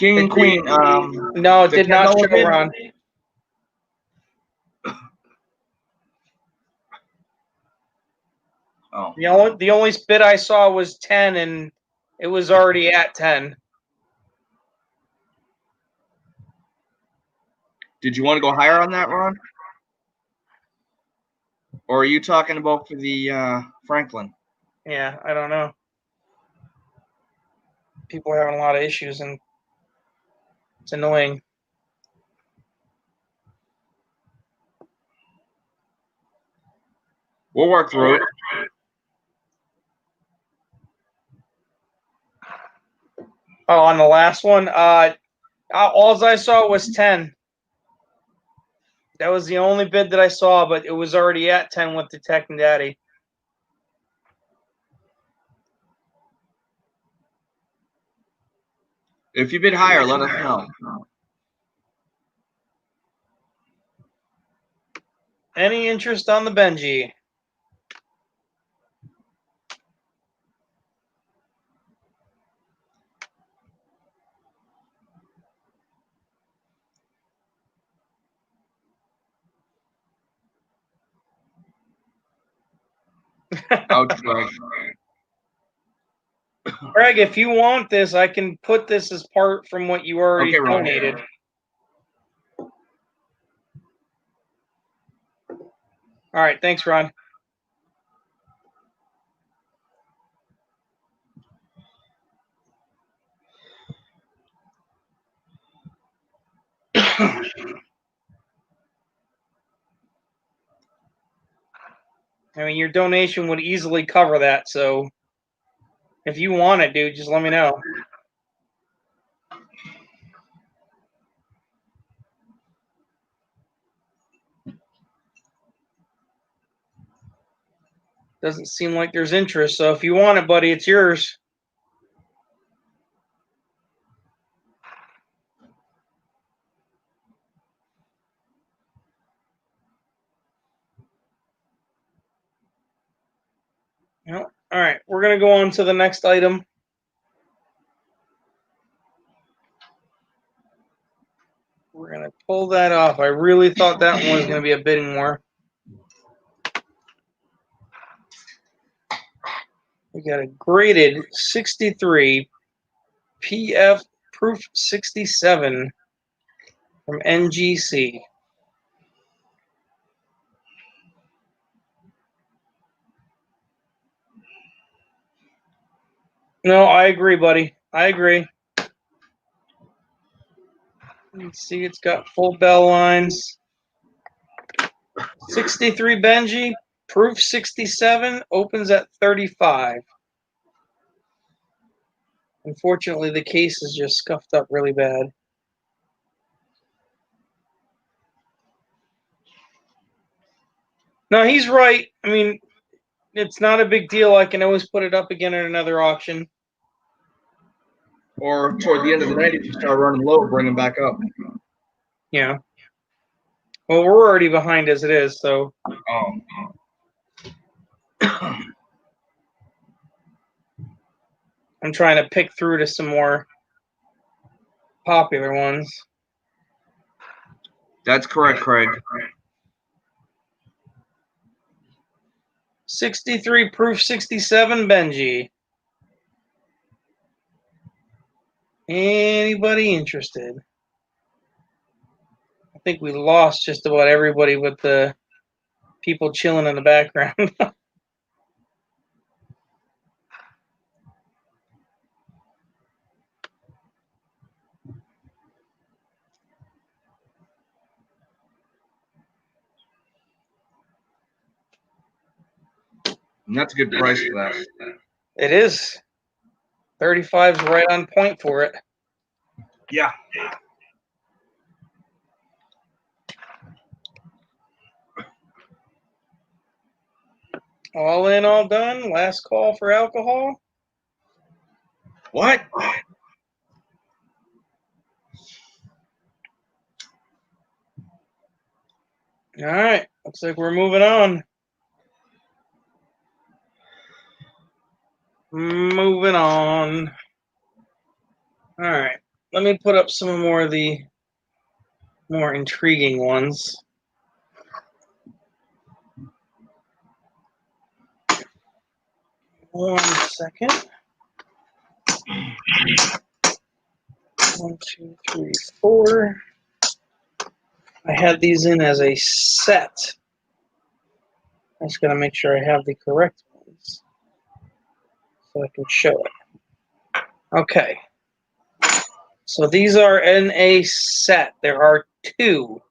King and Queen. No, it the did not $10 show, bid? Ron. Oh, The only bid I saw was 10, and it was already at 10. did you want to go higher on that, Ron? Or are you talking about for the Franklin? Yeah, I don't know. People are having a lot of issues, and it's annoying. We'll work through it. Oh, on the last one, all I saw was 10. That was the only bid that I saw, but it was already at 10 with the Tech and Daddy. If you bid higher, let us know. Any interest on the Benji? Ouch, Greg. Greg, if you want this, I can put this as part from what you already Okay, Ron. donated. All right, thanks, Ron. I mean, your donation would easily cover that, so if you want it, dude, just let me know. Doesn't seem like there's interest, so if you want it, buddy, it's yours. No? All right, we're going to go on to the next item. We're going to pull that off. I really thought that one was going to be a bidding war. We got a graded 63 PF Proof 67 from NGC. No, I agree, buddy. I agree. Let's see, it's got full bell lines. 63 Benji, Proof 67, opens at 35. Unfortunately, the case is just scuffed up really bad. No, he's right. I mean, it's not a big deal. I can always put it up again at another auction. Or toward the end of the night, if you start running low, bring them back up. Yeah. Well, we're already behind as it is, so. Oh. I'm trying to pick through to some more popular ones. That's correct, Craig. 63 Proof 67 Benji. Anybody interested? I think we lost just about everybody with the people chilling in the background. And that's a good price for that. It is. 35's right on point for it. Yeah. All in, all done. Last call for alcohol. What? All right. Looks like we're moving on. Moving on. All right. let me put up some more of the more intriguing ones. One second. 1, 2, 3, 4. I had these in as a set. I just gotta make sure I have the correct ones so I can show it. Okay. So these are in a set. There are two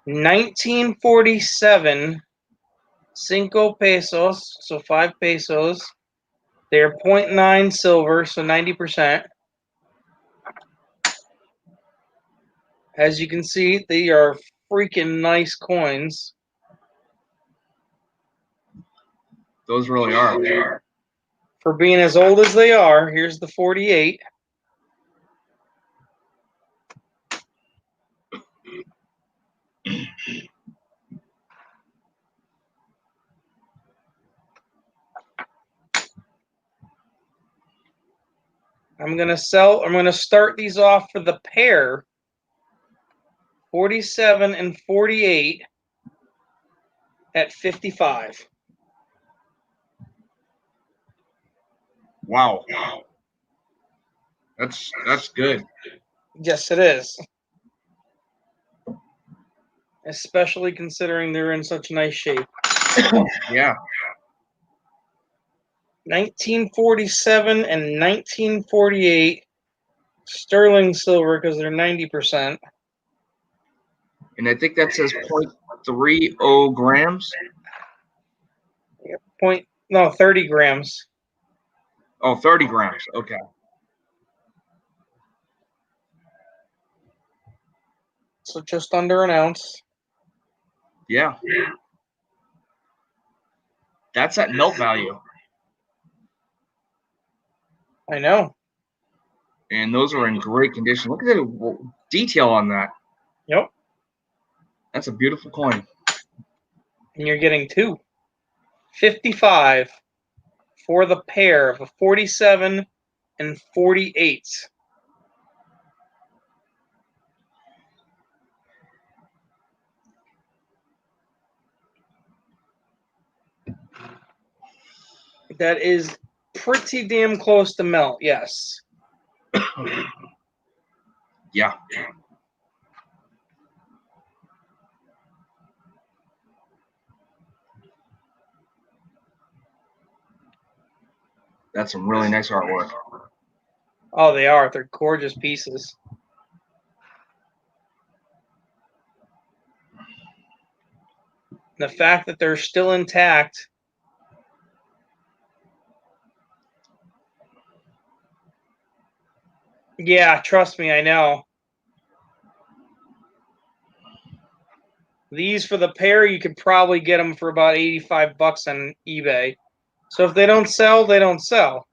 1947 5 pesos, so 5 pesos. They're 0.9 silver, so 90%. As you can see, they are freaking nice coins. Those really are. For being as old as they are, here's the 48. I'm going to start these off for the pair, 47 and 48 at 55. Wow. That's good. Yes, it is. Especially considering they're in such nice shape. Yeah. 1947 and 1948 sterling silver because they're 90%. And I think that says 0.30 grams. 30 grams. Oh, 30 grams. Okay. So just under an ounce. Yeah. That's at melt value. I know. And those are in great condition. Look at the detail on that. Yep. That's a beautiful coin. And you're getting two. 55 for the pair of a 47 and 48. That is pretty damn close to melt, yes. Yeah. That's some really nice artwork. Oh, they are. They're gorgeous pieces. The fact that they're still intact. Yeah, trust me, I know. These for the pair, you could probably get them for about $85 on eBay. So if they don't sell, they don't sell.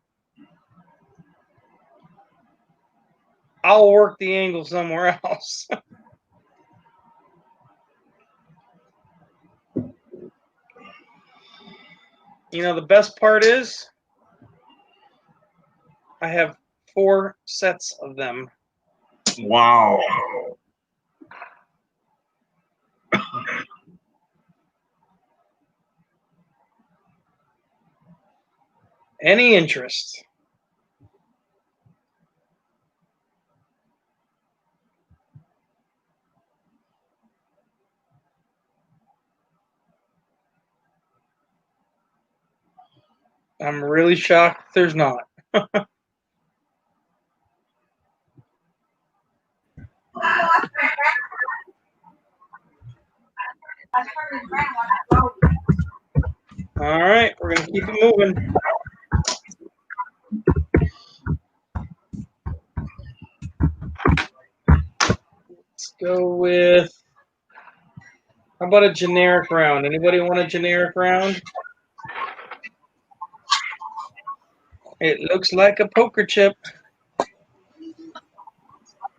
I'll work the angle somewhere else. You know, the best part is I have 4 sets of them. Wow. Any interest? I'm really shocked there's not. All right, we're going to keep it moving. Let's go with, how about a generic round? Anybody want a generic round? It looks like a poker chip,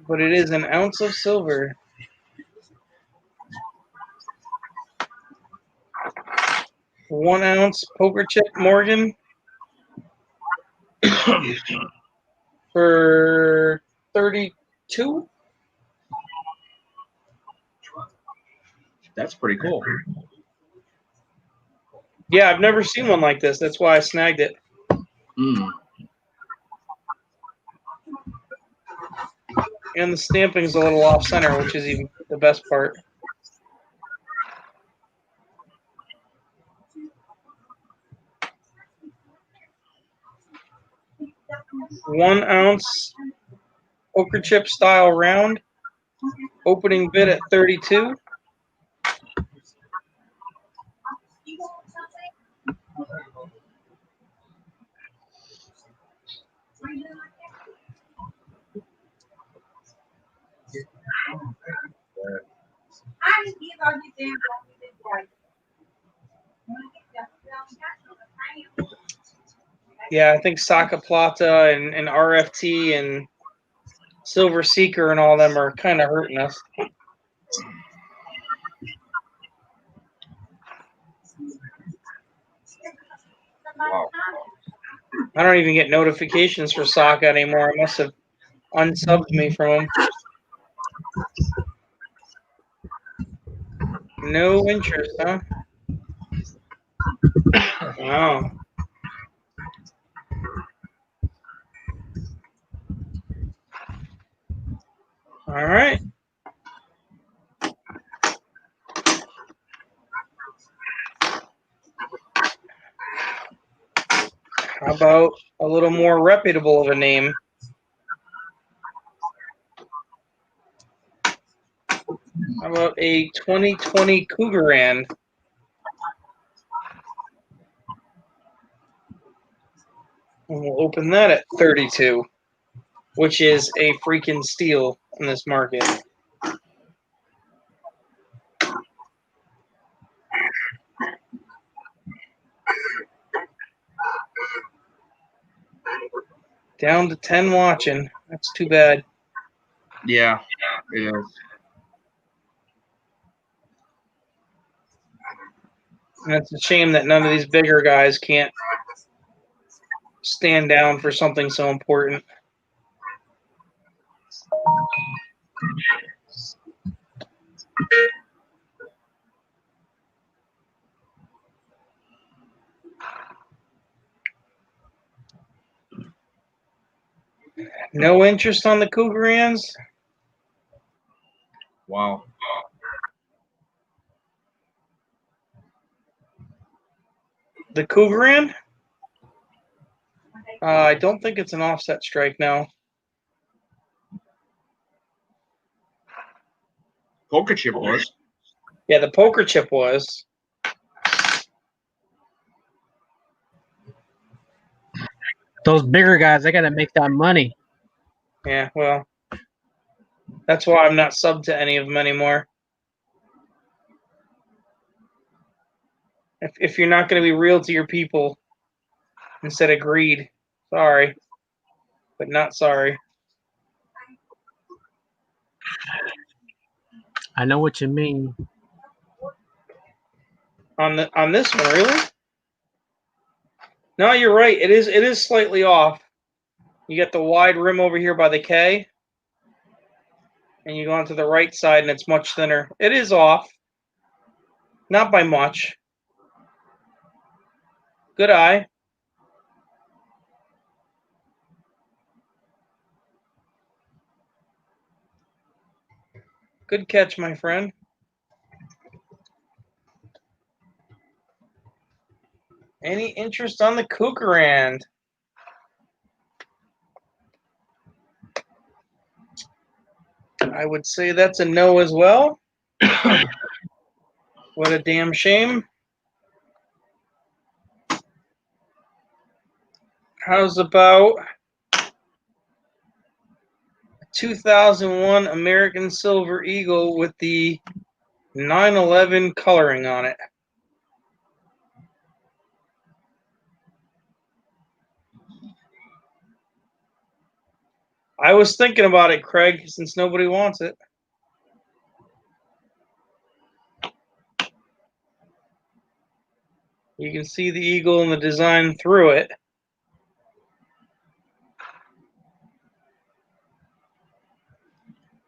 but it is an ounce of silver. One ounce poker chip Morgan for 32. That's pretty cool. Yeah, I've never seen one like this. That's why I snagged it. And the stamping's a little off center, which is even the best part. 1 ounce poker chip style round. Opening bid at 32. Yeah, I think Saka Plata and RFT and Silver Seeker and all them are kind of hurting us. Wow. I don't even get notifications for Saka anymore. I must have unsubbed me from him. No interest, huh? Wow. All right. How about a little more reputable of a name? How about a 2020 Cougaran? And we'll open that at 32, which is a freaking steal in this market. Down to 10 watching. That's too bad. Yeah, it is. And it's a shame that none of these bigger guys can't stand down for something so important. No interest on the Cougarans? Wow. The Cougaran? I don't think it's an offset strike now. Poker chip was. Yeah, the poker chip was. Those bigger guys, they gotta make that money. Yeah, well, that's why I'm not subbed to any of them anymore. If you're not going to be real to your people instead of greed, sorry, but not sorry. I know what you mean. On this one, really? No, you're right. It is slightly off. You get the wide rim over here by the K, and you go onto the right side, and it's much thinner. It is off, not by much. Good eye. Good catch, my friend. Any interest on the Cougaran? I would say that's a no as well. What a damn shame. How's about 2001 American Silver Eagle with the 9/11 coloring on it? I was thinking about it, Craig, since nobody wants it. You can see the eagle and the design through it.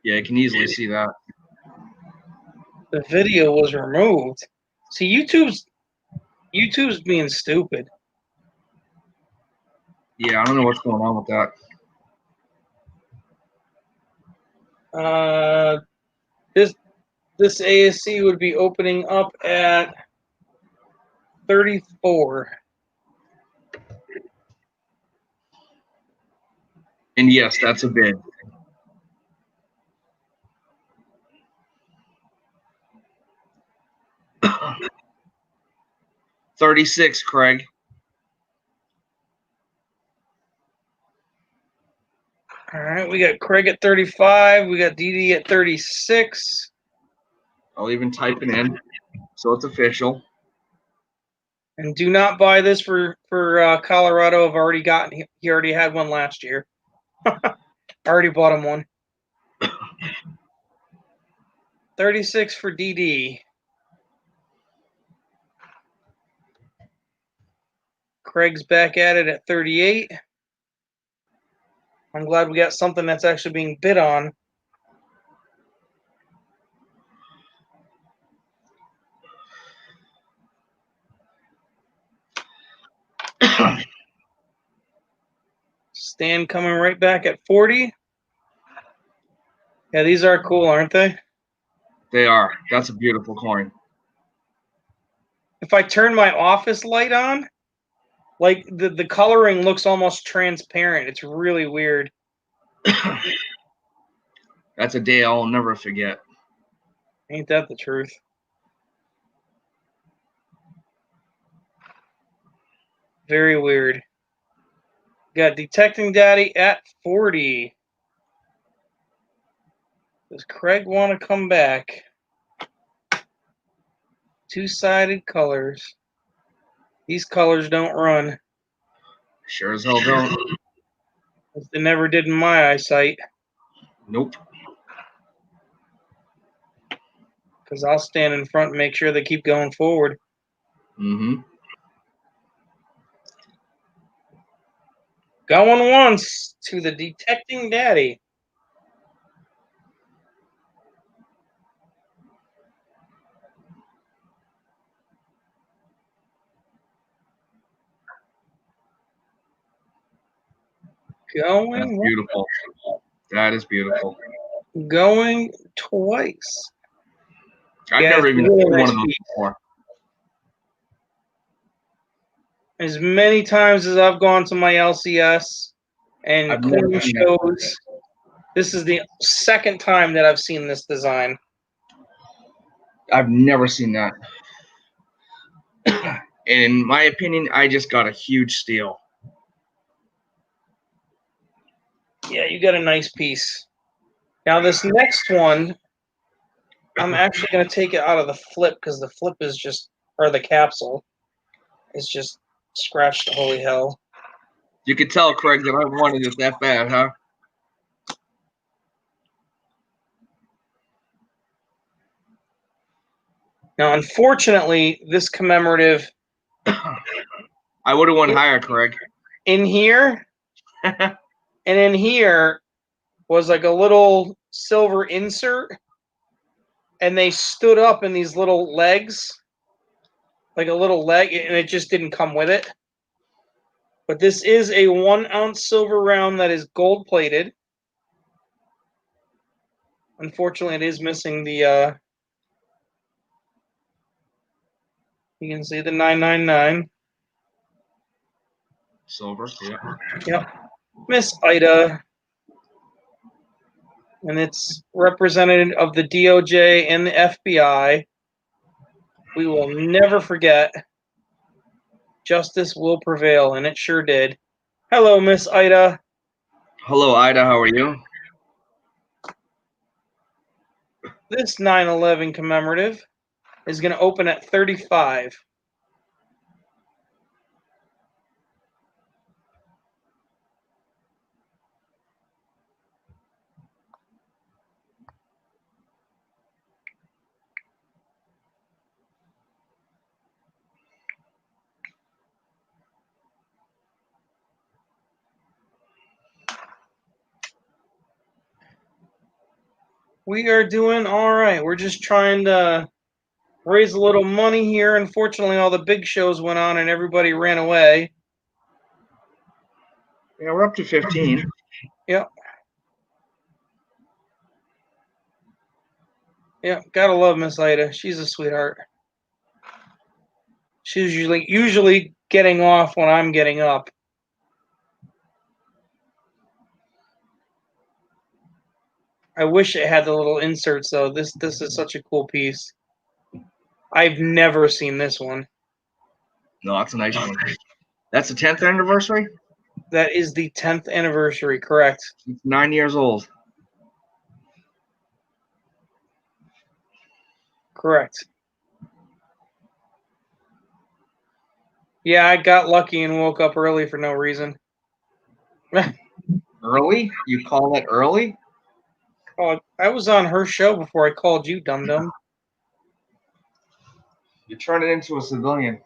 Yeah, you can easily see that. The video was removed. See, YouTube's being stupid. Yeah, I don't know what's going on with that. This ASC would be opening up at 34. And yes, that's a bid. $36, Craig. All right, we got Craig at 35. We got DD at 36. I'll even type it in, so it's official. And do not buy this for Colorado. I've already gotten. He already had one last year. I already bought him one. 36 for DD. Craig's back at it at 38. I'm glad we got something that's actually being bid on. Stan coming right back at 40. Yeah, these are cool, aren't they? They are. That's a beautiful coin. If I turn my office light on, like the coloring looks almost transparent. It's really weird. That's a day I'll never forget. Ain't that the truth? Very weird. Got Detecting Daddy at 40. Does Craig want to come back? Two-sided colors. These colors don't run. Sure as hell don't. They never did in my eyesight. Nope. Because I'll stand in front and make sure they keep going forward. Mm-hmm. Going once to the Detecting Daddy. That's Going beautiful. That is beautiful. Going twice. I've Yeah, never it's even really seen nice one of those piece. before. As many times as I've gone to my LCS and I've never coin seen that. shows, this is the second time that I've seen this design. I've never seen that. In my opinion, I just got a huge steal. Yeah, you got a nice piece. Now this next one, I'm actually going to take it out of the flip because the flip is just, or the capsule, is just scratched to holy hell. You could tell, Craig, that I wanted it that bad, huh? Now, unfortunately, this commemorative I would have won higher, Craig. in here and in here was like a little silver insert, and they stood up in these little legs, like a little leg, and it just didn't come with it. But this is a 1 ounce silver round that is gold plated. Unfortunately, it is missing the, you can see the 999. Silver, yeah. Yep. Miss Ida. And it's representative of the DOJ and the FBI. We will never forget. Justice will prevail, and it sure did. Hello, Miss Ida. Hello, Ida. How are you? This 9/11 commemorative is going to open at 35. We are doing all right. We're just trying to raise a little money here. Unfortunately, all the big shows went on and everybody ran away. Yeah, we're up to 15. Yep. Yep. Gotta love Miss Ida. She's a sweetheart. She's usually getting off when I'm getting up. I wish it had the little inserts though. This is such a cool piece. I've never seen this one. No, that's a nice one. That's the 10th anniversary? That is the 10th anniversary, correct? It's 9 years old. Correct. Yeah, I got lucky and woke up early for no reason. Early? You call that early? Oh, I was on her show before I called you, dum-dum. You turn it into a civilian.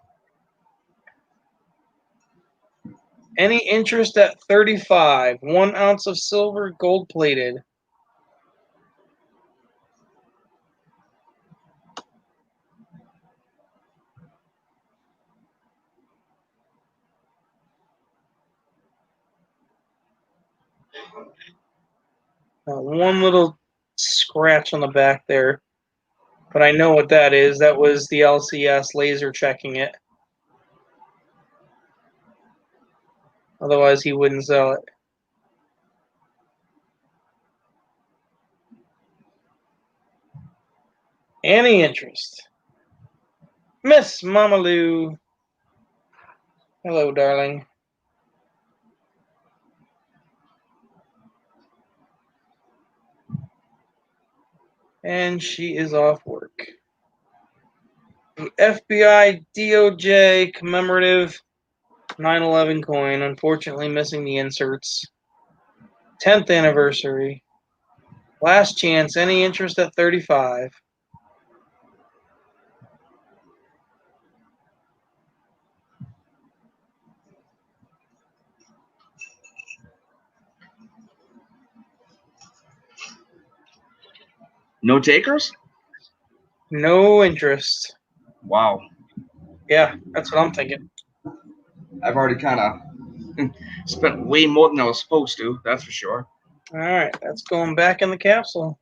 Any interest at 35? 1 ounce of silver, gold plated. One little scratch on the back there. But I know what that is. That was the LCS laser checking it. Otherwise, he wouldn't sell it. Any interest? Miss Mama Lou. Hello, darling. And she is off work. The FBI DOJ commemorative 9/11 coin. Unfortunately, missing the inserts. 10th anniversary. Last chance. Any interest at 35? No takers? No interest. Wow. Yeah, that's what I'm thinking. I've already kind of spent way more than I was supposed to, that's for sure. All right, that's going back in the capsule.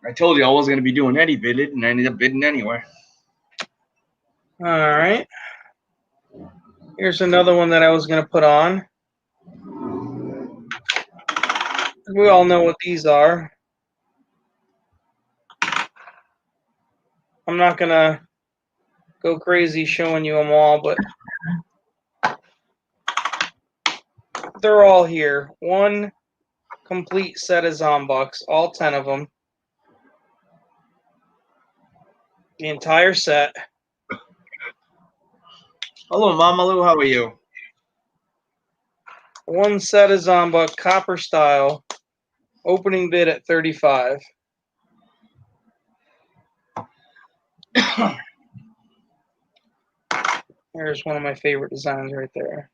I told you I wasn't going to be doing any bidding, and I ended up bidding anyway. All right. Here's another one that I was going to put on. We all know what these are. I'm not going to go crazy showing you them all, but they're all here. One complete set of Zombucks, all 10 of them. The entire set. Hello, Mama Lou. How are you? One set of Zombuck, copper style. Opening bid at 35. There's one of my favorite designs right there.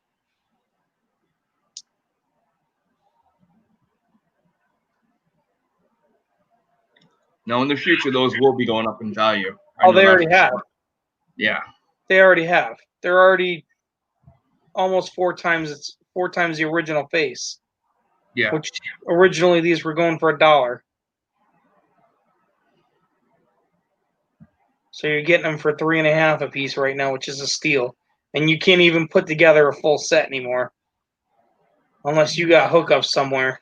Now, in the future, those will be going up in value. Oh, they already have. Yeah. They already have. They're already almost 4 times the original face. Yeah. Which originally these were going for $1. So you're getting them for $3.50 a piece right now, which is a steal. And you can't even put together a full set anymore, unless you got hookups somewhere.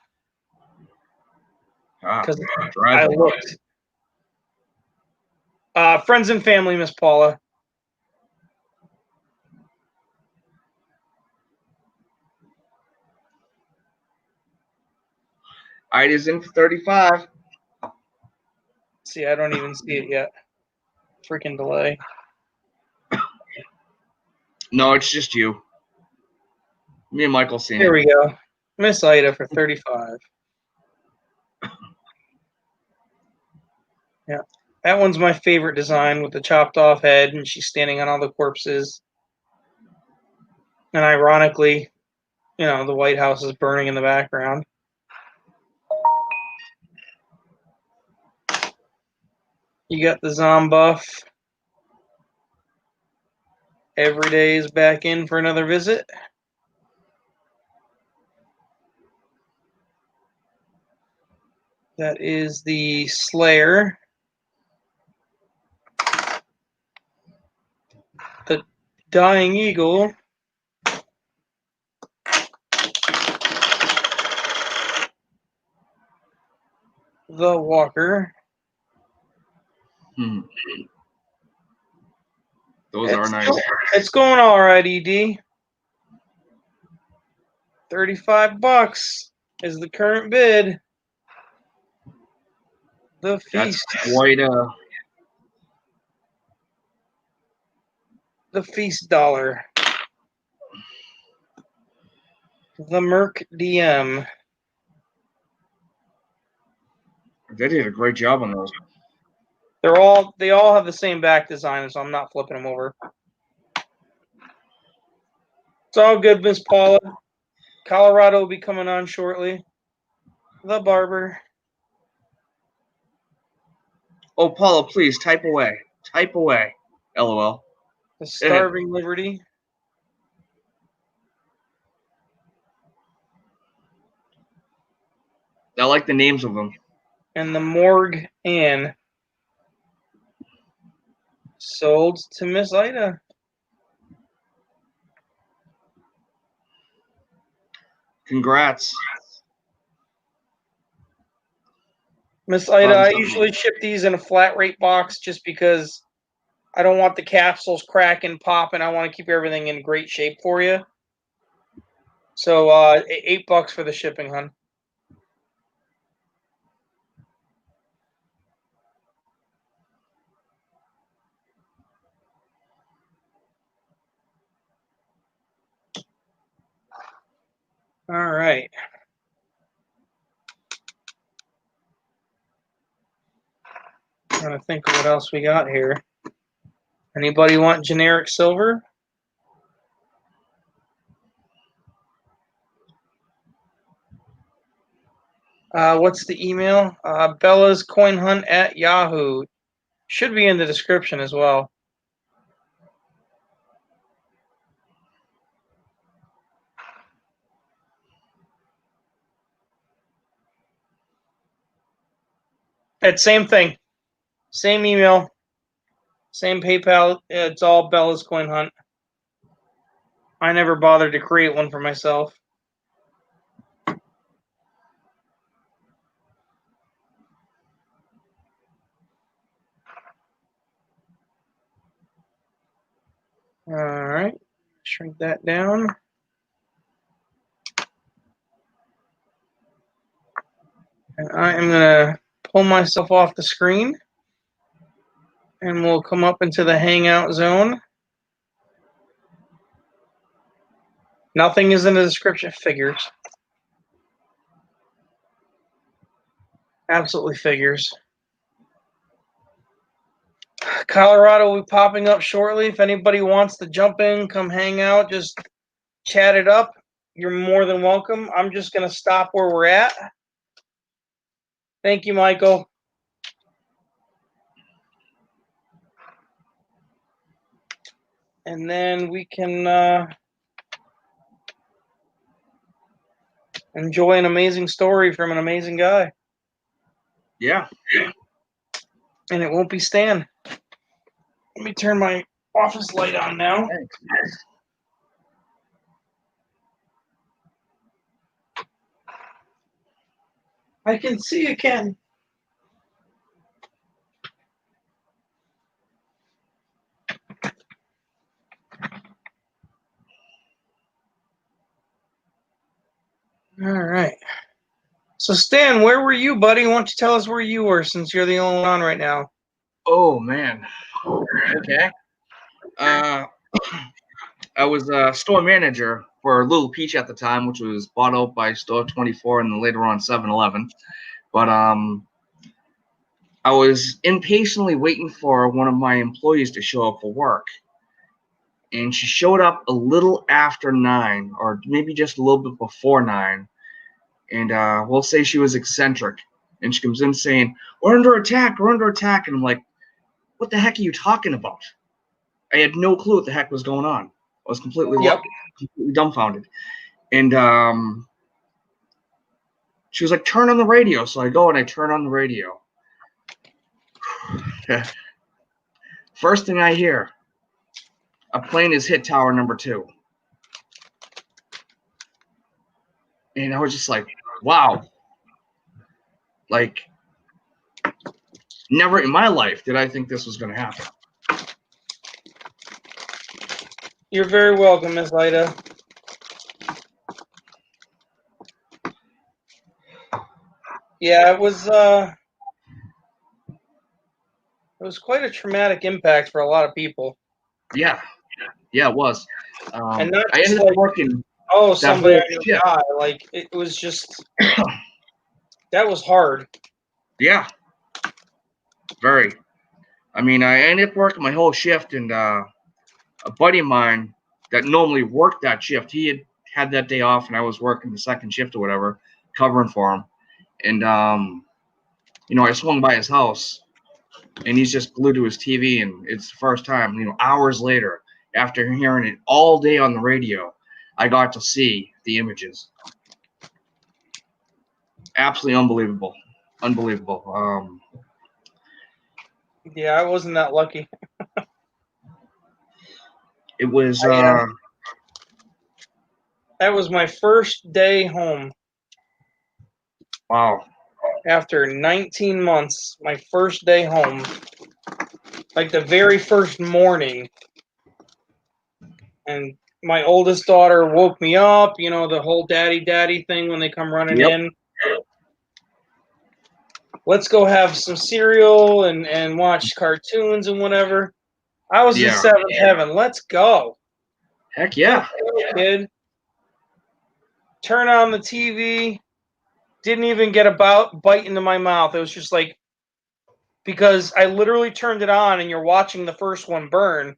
Because I looked. Friends and family, Miss Paula. Ida's in for 35. See, I don't even see it yet. Freaking delay. No, it's just you. Me and Michael seen Here it. we go. Miss Ida for 35. Yeah. That one's my favorite design with the chopped off head and she's standing on all the corpses. And ironically, the White House is burning in the background. You got the Zombuff. Every day is back in for another visit. That is the Slayer. The Dying Eagle. The Walker. Those are nice. It's going all right, ED. $35 is the current bid. The Feast. That's quite a... The Feast dollar. The Merc DM. They did a great job on those. They all have the same back design, so I'm not flipping them over. It's all good, Miss Paula. Colorado will be coming on shortly. The Barber. Oh, Paula, please type away. Type away. LOL. The Starving Liberty. I like the names of them. And the Morgue Ann. Sold to Miss Ida. Congrats. Miss Ida, I usually ship these in a flat rate box just because I don't want the capsules cracking, popping. I want to keep everything in great shape for you. So $8 for the shipping, hon. All right. I'm trying to think of what else we got here. Anybody want generic silver? What's the email? Bella's Coin Hunt at Yahoo. Should be in the description as well. It's same thing. Same email. Same PayPal. It's all Bella's Coin Hunt. I never bothered to create one for myself. All right. Shrink that down. And I am going to pull myself off the screen. And we'll come up into the Hangout zone. Nothing is in the description. Figures. Absolutely figures. Colorado will be popping up shortly. If anybody wants to jump in, come hang out, just chat it up, you're more than welcome. I'm just going to stop where we're at. Thank you, Michael. And then we can enjoy an amazing story from an amazing guy. Yeah. And it won't be Stan. Let me turn my office light on now. Thanks. I can see you, Ken. All right. So, Stan, where were you, buddy? Why don't you tell us where you were since you're the only one on right now? Oh, man. Okay. I was a store manager for Little Peach at the time, which was bought out by Store 24 and then later on 7-Eleven. But I was impatiently waiting for one of my employees to show up for work. And she showed up a little after 9, or maybe just a little bit before 9. And we'll say she was eccentric. And she comes in saying, "We're under attack, we're under attack." And I'm like, what the heck are you talking about? I had no clue what the heck was going on. I was completely dumbfounded. And she was like, turn on the radio. So I go and I turn on the radio. First thing I hear, a plane has hit tower number 2. And I was just like, wow. Like, never in my life did I think this was going to happen. You're very welcome, Miss Ida. Yeah, it was quite a traumatic impact for a lot of people. Yeah, it was. And not I ended up working. Oh, somebody whole shift. died. Like, it was just that was hard. Yeah, very. I mean, I ended up working my whole shift, and a buddy of mine that normally worked that shift, he had that day off, and I was working the second shift or whatever, covering for him. And I swung by his house, and he's just glued to his TV, and it's the first time, hours later, after hearing it all day on the radio, I got to see the images. Absolutely unbelievable. Yeah, I wasn't that lucky. It was that was my first day home. Wow. After 19 months, my first day home. Like the very first morning. And my oldest daughter woke me up, the whole daddy thing when they come running in. Let's go have some cereal and watch cartoons and whatever. I was in seventh heaven. Let's go. Heck yeah. Kid. Turn on the TV. Didn't even get a bite into my mouth. It was just like, because I literally turned it on and you're watching the first one burn.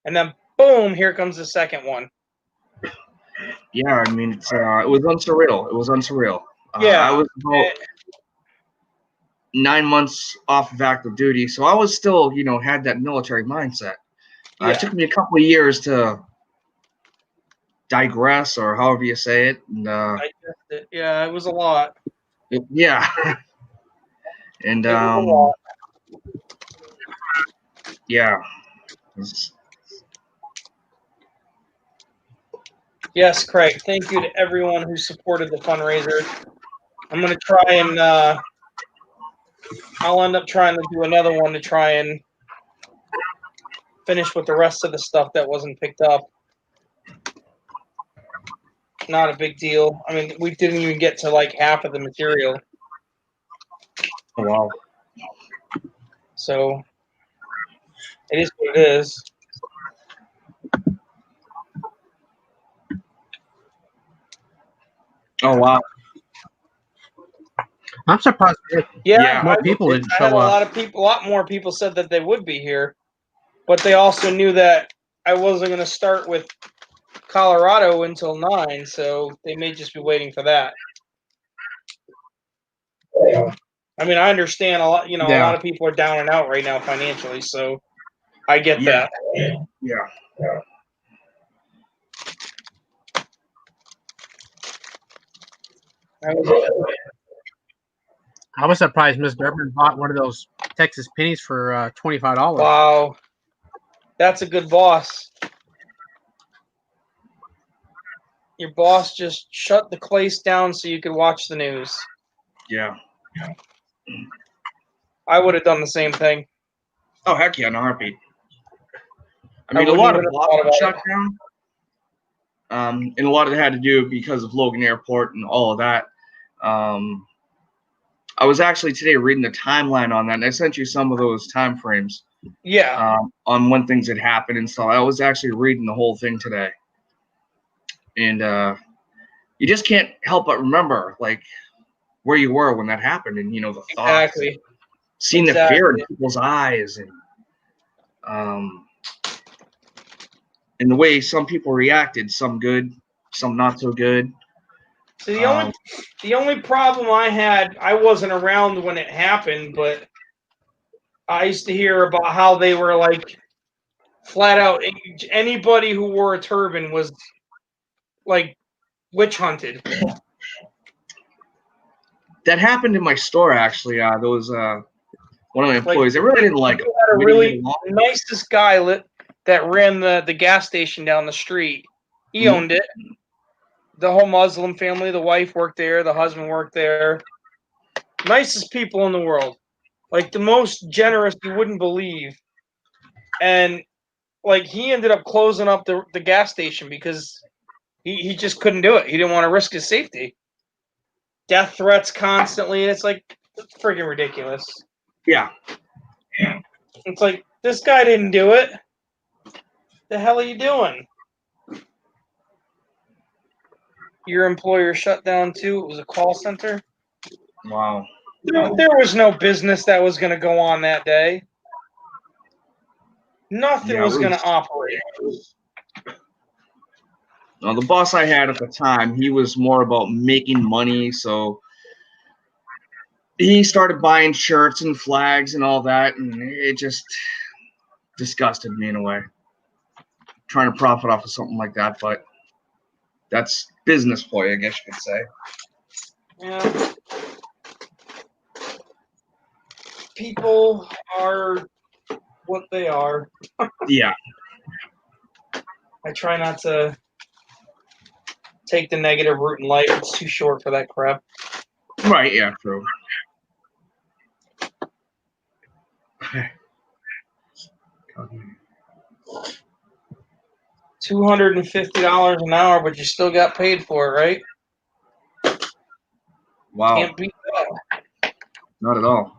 And then, boom, here comes the second one. Yeah, I mean, it was unsurreal. Yeah. I was about 9 months off of active duty, so I was still, had that military mindset. It took me a couple of years to digress, or however you say it. And, yeah, it was a lot. Yeah. And it was a lot. Yeah. Yes, Craig. Thank you to everyone who supported the fundraiser. I'm going to try and I'll end up trying to do another one to try and finish with the rest of the stuff that wasn't picked up. Not a big deal. I mean, we didn't even get to like half of the material. Oh, wow. So it is what it is. Oh, wow. I'm surprised. Yeah, more people didn't show up. A lot more people said that they would be here, but they also knew that I wasn't going to start with Colorado until 9, so they may just be waiting for that. I mean, I understand a lot. A lot of people are down and out right now financially, so I get that. Yeah. I was surprised Miss Durbin bought one of those Texas pennies for $25. Wow, that's a good boss. Your boss just shut the place down so you could watch the news. Yeah. I would have done the same thing. Oh, heck yeah, in a heartbeat. I mean, a lot of blocks shut down. And a lot of it had to do because of Logan Airport and all of that. I was actually today reading the timeline on that, and I sent you some of those time frames. Yeah. On when things had happened and stuff. I was actually reading the whole thing today. And you just can't help but remember, like, where you were when that happened, and the thoughts. Exactly. Seeing the fear in people's eyes, and the way some people reacted, some good, some not so good. So the only problem I had, I wasn't around when it happened, but I used to hear about how they were like flat out anybody who wore a turban was like witch hunted. That happened in my store actually. There was one of my employees. They really didn't like him. We had a We didn't get really along. nicest guy that ran the gas station down the street. He Mhm. owned it. The whole Muslim family, the wife worked there, the husband worked there. Nicest people in the world. Like the most generous you wouldn't believe. And like he ended up closing up the gas station because he just couldn't do it. He didn't want to risk his safety. Death threats constantly, and it's like it's freaking ridiculous. Yeah. It's like this guy didn't do it. The hell are you doing? Your employer shut down too. It was a call center. Wow. There was no business that was going to go on that day. Nothing Yeah, was it going was- to operate. No, the boss I had at the time, he was more about making money, so he started buying shirts and flags and all that, and it just disgusted me in a way. Trying to profit off of something like that, but that's business for you, I guess you could say. Yeah. People are what they are. Yeah. I try not to take the negative route in life. It's too short for that crap. Right, yeah, true. $250 an hour, but you still got paid for it, right? Wow. Can't beat that. Not at all.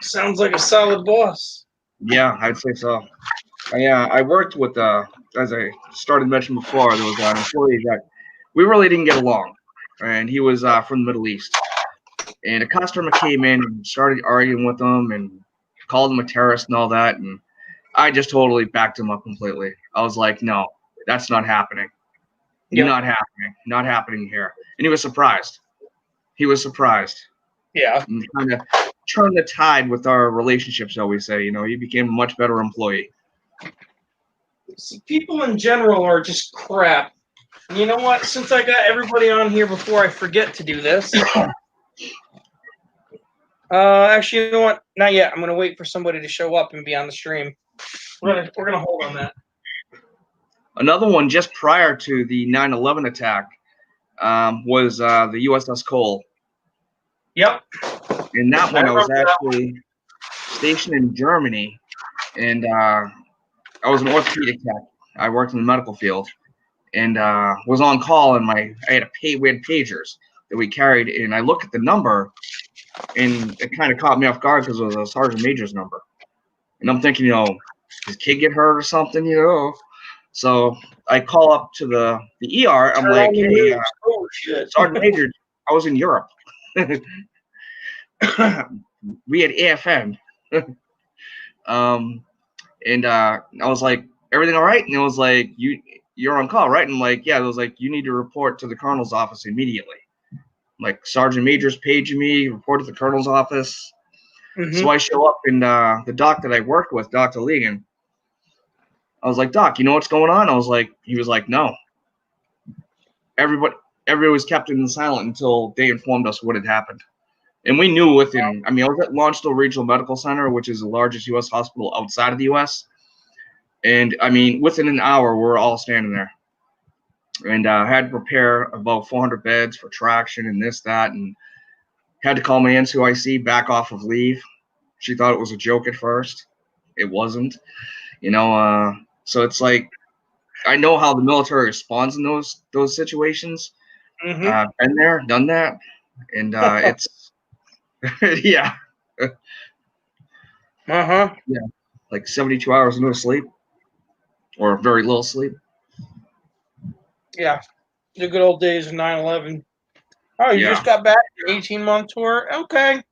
Sounds like a solid boss. Yeah, I'd say so. I worked with, as I started mentioning before, there was an employee that we really didn't get along, and he was from the Middle East. And a customer came in and started arguing with him and called him a terrorist and all that, and I just totally backed him up completely. I was like, no, that's not happening. Yep. Not happening here. And he was surprised. Yeah. And kind of turned the tide with our relationship, shall we say. He became a much better employee. See, people in general are just crap. You know what? Since I got everybody on here before I forget to do this. Actually, you know what? Not yet. I'm gonna wait for somebody to show up and be on the stream. We're gonna hold on that. Another one just prior to the 9/11 attack was the USS Cole. Yep. And that one I was actually stationed in Germany, and I was an orthopedic tech. I worked in the medical field, and was on call. And we had pagers that we carried, and I looked at the number, and it kind of caught me off guard because it was a sergeant major's number. And I'm thinking, did his kid get hurt or something? So I call up to the ER. I'm like, hey, Sergeant Major, I was in Europe. We had AFM. And I was like, everything all right? And it was like, you're on call, right? And I'm like, yeah. It was like, you need to report to the colonel's office immediately. Like, Sergeant Major's paging me, report to the colonel's office. Mm-hmm. So I show up, and the doc that I worked with, Dr. Legan, I was like, Doc, you know what's going on? He was like, no. Everybody was kept in silent until they informed us what had happened. And we knew I was at Lawrenceville Regional Medical Center, which is the largest U.S. hospital outside of the U.S. And, within an hour, we're all standing there. And had to prepare about 400 beds for traction and this, that, and had to call my NCOIC back off of leave. She thought it was a joke at first. It wasn't. So it's like, I know how the military responds in those situations. Mm-hmm. Been there, done that. And it's, yeah. Uh-huh. Yeah. Like 72 hours of no sleep or very little sleep. Yeah. The good old days of 9/11. Oh, you just got back, 18-month tour? Okay.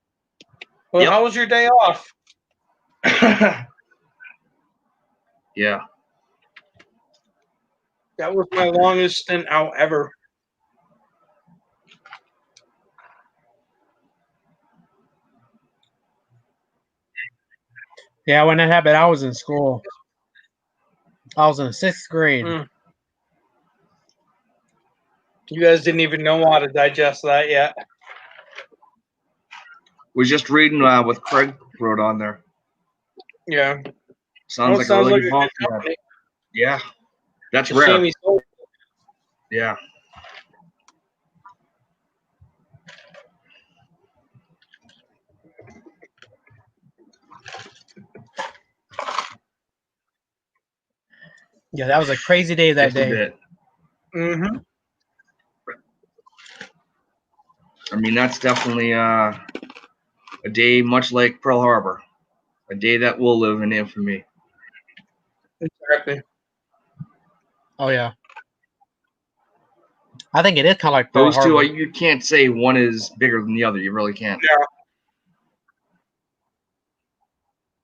Well, How was your day off? Yeah. That was my longest stint out ever. Yeah, when that happened, I was in school. I was in 6th grade. You guys didn't even know how to digest that yet. Was just reading what Craig wrote on there. Yeah. Sounds like a really good boss. Yeah, that's It's a rare. shame he's sold. Yeah. Yeah, that was a crazy day that Just a day. bit. Mm-hmm. I mean, that's definitely a day much like Pearl Harbor, a day that will live in infamy. Exactly. Oh yeah. I think it is kind of like Pearl Those two, Harbor. you can't say one is bigger than the other. You really can't.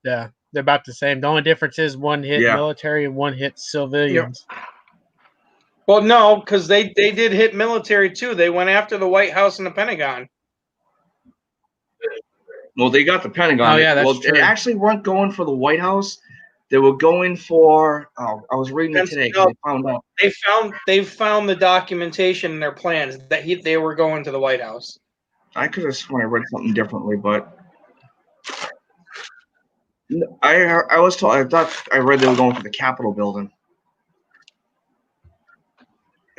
Yeah, they're about the same. The only difference is one hit military and one hit civilians. Yep. Well, no, because they did hit military too. They went after the White House and the Pentagon. Well, they got the Pentagon. Oh yeah, that's true. They actually weren't going for the White House. They were going for. Oh, I was reading it today. No, They found out. They found the documentation in their plans that they were going to the White House. I could have sworn I read something differently, but I was told. I thought I read they were going for the Capitol building.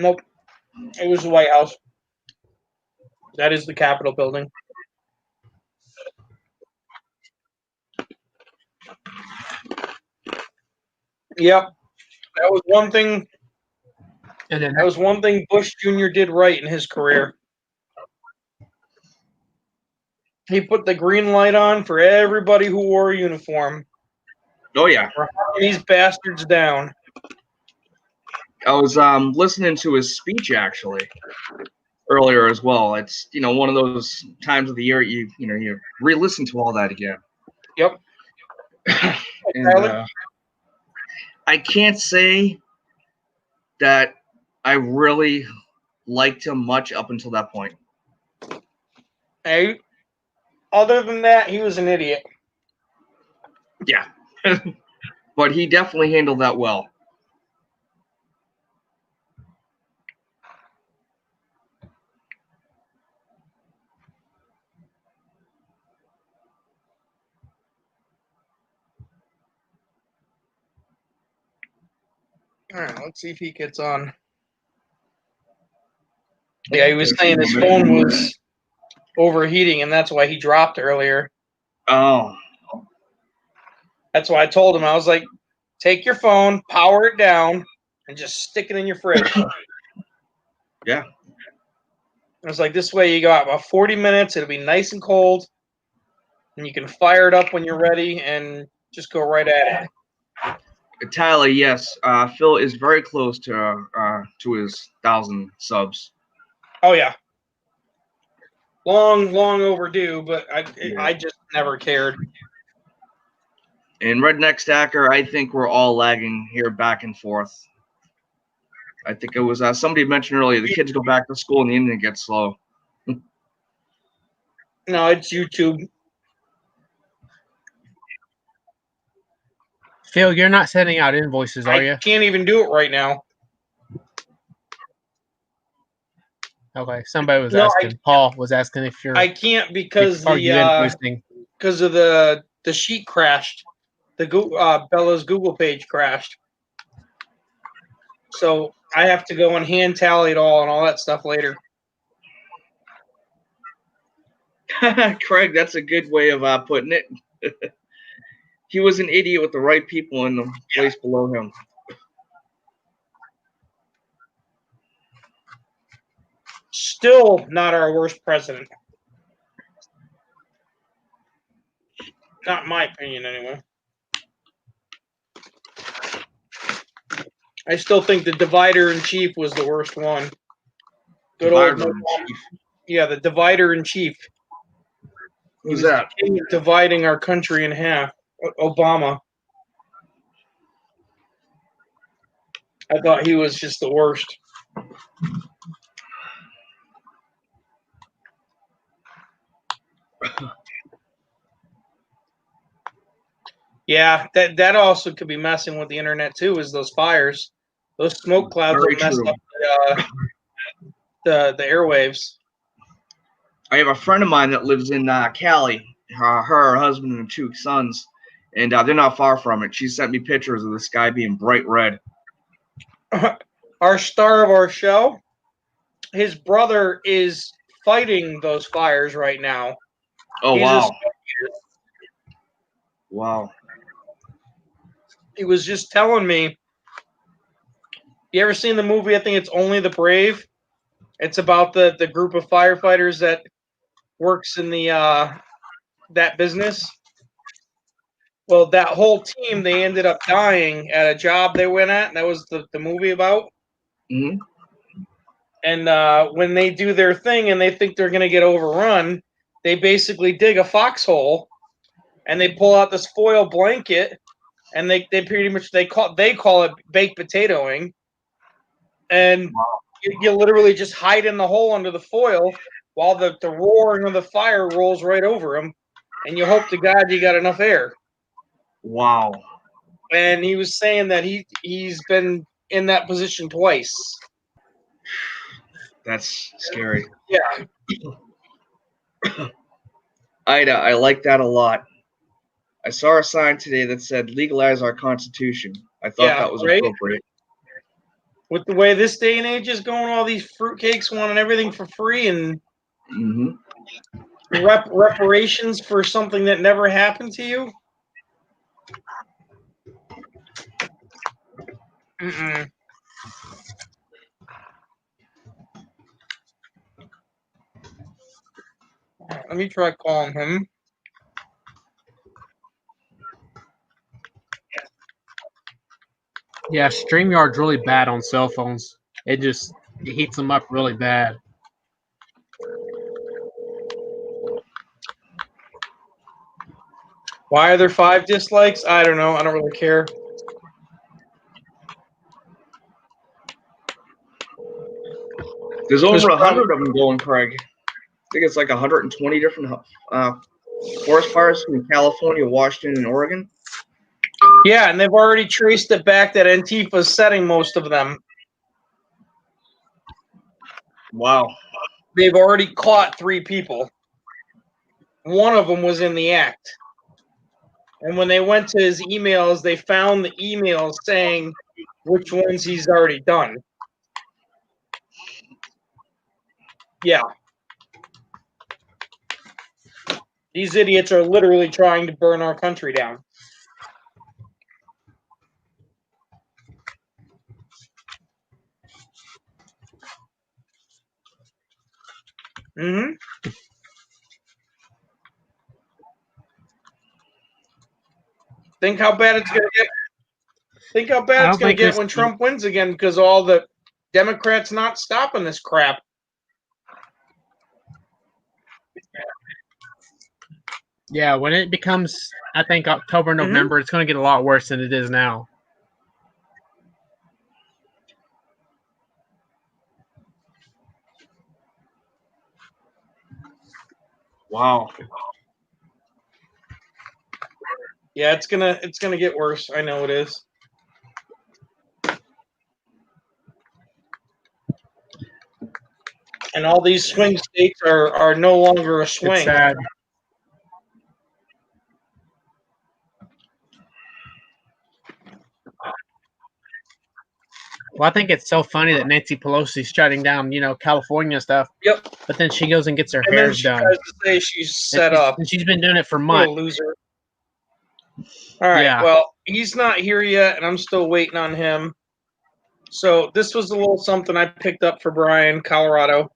Nope, it was the White House. That is the Capitol building. Yep, that was one thing. And then That was one thing Bush Jr. did right in his career. He put the green light on for everybody who wore a uniform. Oh yeah, These bastards down. I was listening to his speech actually earlier as well. It's one of those times of the year you re-listen to all that again. Yep. And I can't say that I really liked him much up until that point. Hey, other than that, he was an idiot. Yeah. But he definitely handled that well. All right, let's see if he gets on. Yeah, he was saying his phone was overheating, and that's why he dropped earlier. Oh. That's why I told him. I was like, take your phone, power it down, and just stick it in your fridge. Yeah. I was like, this way you got about 40 minutes. It'll be nice and cold, and you can fire it up when you're ready and just go right at it. Tyler, yes, Phil is very close to his 1,000 subs. Oh yeah, long overdue, but I just never cared. And Redneck Stacker, I think we're all lagging here back and forth. I think it was somebody mentioned earlier the kids go back to school and the internet gets slow. No, it's YouTube. Phil, you're not sending out invoices, are you? I can't even do it right now. Okay, somebody was asking. Paul was asking if you're. I can't because are you invoicing? Because of the sheet crashed. The Bella's Google page crashed. So I have to go and hand tally it all and all that stuff later. Craig, that's a good way of putting it. He was an idiot with the right people in the place below him. Still not our worst president. Not in my opinion, anyway. I still think the divider-in-chief was the worst one. Good old Divider-in-chief? Yeah, the divider-in-chief. Who's that? Dividing our country in half. Obama. I thought he was just the worst. Yeah, that also could be messing with the internet too. Is those fires? Those smoke clouds Very will mess true. up the airwaves. I have a friend of mine that lives in Cali. Her husband, and 2 sons, and they're not far from it. She sent me pictures of the sky being bright red. Our star of our show, his brother is fighting those fires right now. Oh, He's wow. Wow. He was just telling me. You ever seen the movie? I think it's Only the Brave. It's about the group of firefighters that works in the that business. Well, that whole team, they ended up dying at a job they went at, and that was the movie about. Hmm. And when they do their thing and they think they're going to get overrun, they basically dig a foxhole and they pull out this foil blanket and they pretty much they call it baked potatoing, and you literally just hide in the hole under the foil while the roaring of the fire rolls right over them, and you hope to God you got enough air. Wow. And he was saying that he's been in that position twice. That's scary. Yeah. I like that a lot. I saw a sign today that said legalize our Constitution. I thought that was Right? appropriate. With the way this day and age is going, all these fruitcakes wanting everything for free and Hmm. reparations for something that never happened to you. Mm-mm. Let me try calling him. Yeah, StreamYard's really bad on cell phones. It heats them up really bad. Why are there 5 dislikes? I don't know. I don't really care. There's over 100 of them going, Craig. I think it's like 120 different forest fires in California, Washington, and Oregon. Yeah, and they've already traced it back that Antifa's setting most of them. Wow. They've already caught 3 people. One of them was in the act. And when they went to his emails, they found the emails saying which ones he's already done. Yeah. These idiots are literally trying to burn our country down. Mm-hmm. Think how bad it's going to get. Think how bad it's going to get when Trump wins again, because all the Democrats not stopping this crap. Yeah, when it becomes, I think, October, November, it's going to get a lot worse than it is now. Wow. Yeah, it's gonna get worse. I know it is. And all these swing states are no longer a swing. It's sad. Well, I think it's so funny that Nancy Pelosi's shutting down, California stuff. Yep. But then she goes and gets her And hair then she done. tries to say she's set up. And she's been doing it for What a months. loser. All right. Yeah. Well, he's not here yet, and I'm still waiting on him. So this was a little something I picked up for Brian, Colorado.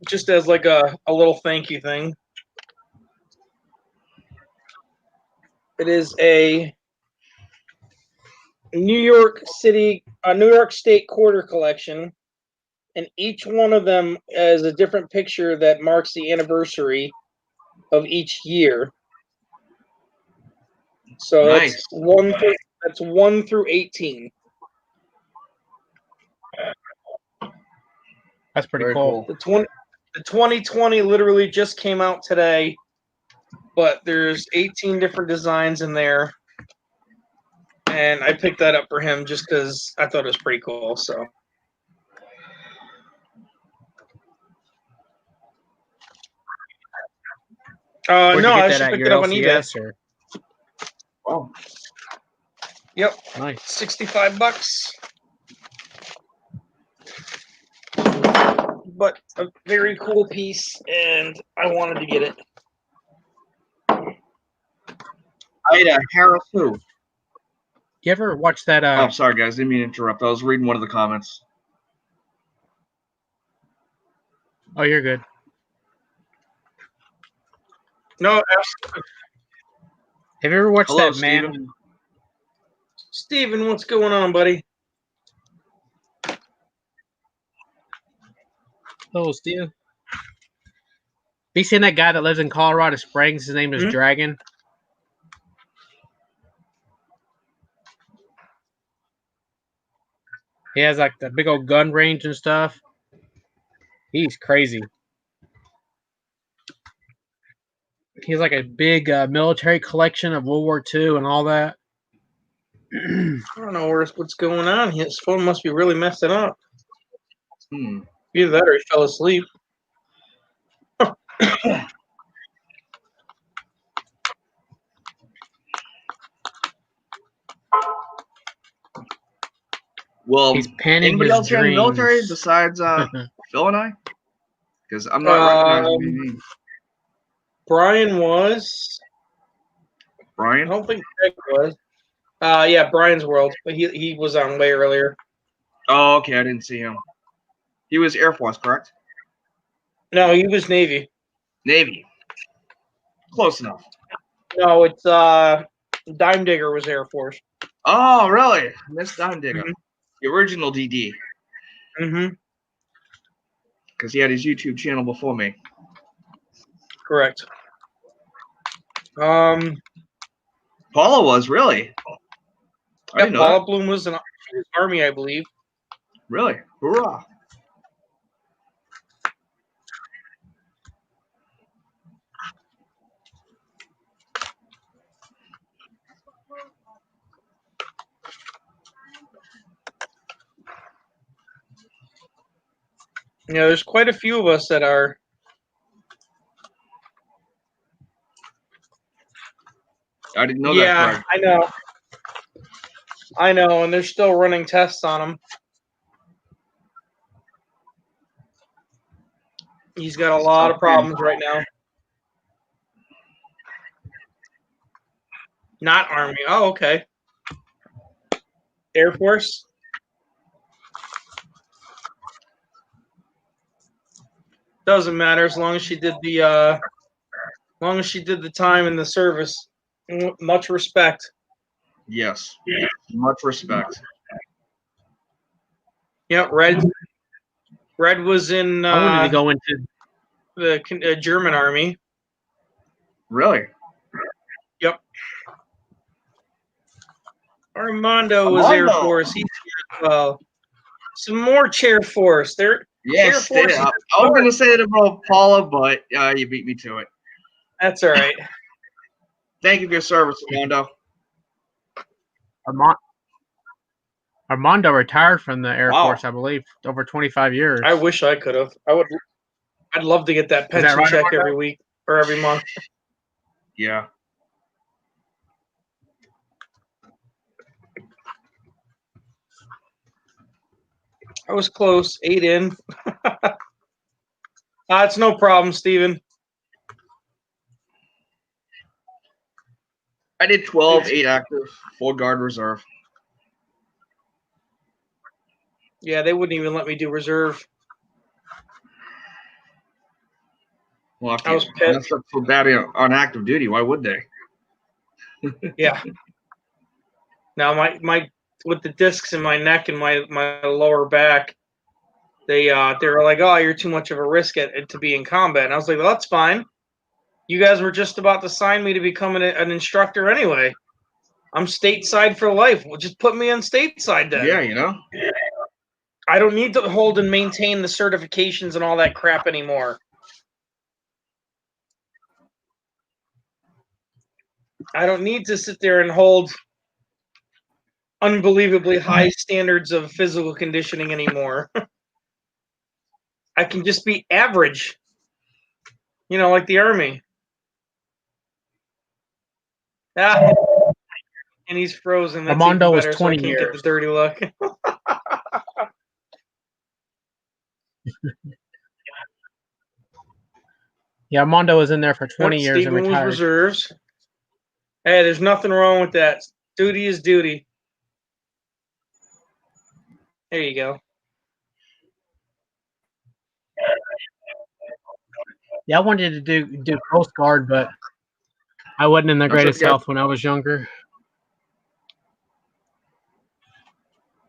Just as like a little thank you thing. It is a New York State quarter collection, and each one of them has a different picture that marks the anniversary of each year. So nice. That's 1 through 18. That's pretty Very cool. The 2020 literally just came out today. but there's 18 different designs in there, and I picked that up for him just because I thought it was pretty cool. So. Where'd No, you I get that just at? picked Your it up on eBay. LCS or? Wow. Yep, Nice. $65. But a very cool piece, and I wanted to get it. I had a Harris who. You ever watch that? Oh, sorry guys, didn't mean to interrupt. I was reading one of the comments. Oh, you're good. No, absolutely. Have you ever watched Hello, that man? Steven. Steven, what's going on, buddy? Oh, Steven. Have you seen that guy that lives in Colorado Springs? His name is Dragon. He has like the big old gun range and stuff. He's crazy. He has like a big military collection of World War II and all that. I don't know what's going on. His phone must be really messing up. Either that or he fell asleep. Well, he's panning anybody his else here in the military dreams. besides Phil and I? Because I'm not recognizing any names. Brian was. I Brian? don't think Greg was. Yeah, Brian's World, but he was on way earlier. Oh, okay, I didn't see him. He was Air Force, correct? No, he was Navy. Navy. Close enough. No, it's Dime Digger was Air Force. Oh, really? Miss Dime Digger. The original DD. Mm-hmm. Because he had his YouTube channel before me. Correct. Paula was, really? I didn't know Paula that. Bloom was in the Army, I believe. Really? Hoorah. Yeah, there's quite a few of us that are. I didn't know that, Greg. I know, and they're still running tests on him. He's got a lot of problems right now. Not Army. Oh, okay. Air Force. Doesn't matter as long as she did the time in the service. Much respect. Yes. Much respect. Yeah, Red was in I wanted to go into the German Army. Really? Yep. Armando was Air Force. He's here as well. Some more Chair Force. Yes, Air Force. I was going to say it about Paula, but you beat me to it. That's all right. Thank you for your service, Armando. Armando retired from the Air Force, I believe, over 25 years. I wish I could have. I'd love to get that pension right, check Armando? every week or every month. Yeah. I was close. 8 in. It's no problem, Steven. I did 12, 8 active, 4 guard reserve. Yeah, they wouldn't even let me do reserve. Well, if I was you messed up so bad on active duty, why would they? Yeah. Now my with the discs in my neck and my lower back, they were like, "Oh, you're too much of a risk to be in combat." And I was like, "Well, that's fine. You guys were just about to sign me to become an instructor anyway. I'm stateside for life. Well, just put me on stateside then." Yeah, you know. I don't need to hold and maintain the certifications and all that crap anymore. I don't need to sit there and hold unbelievably high standards of physical conditioning anymore. I can just be average, like the Army. Ah, and he's frozen. That's Armando even was better, so I 20 can't get the years. dirty look. Yeah, Armando was in there for 20 Yep, years and Stephen was retired. reserves. Hey, there's nothing wrong with that. Duty is duty. There you go. Yeah, I wanted to do Coast Guard, but I wasn't in the greatest health when I was younger.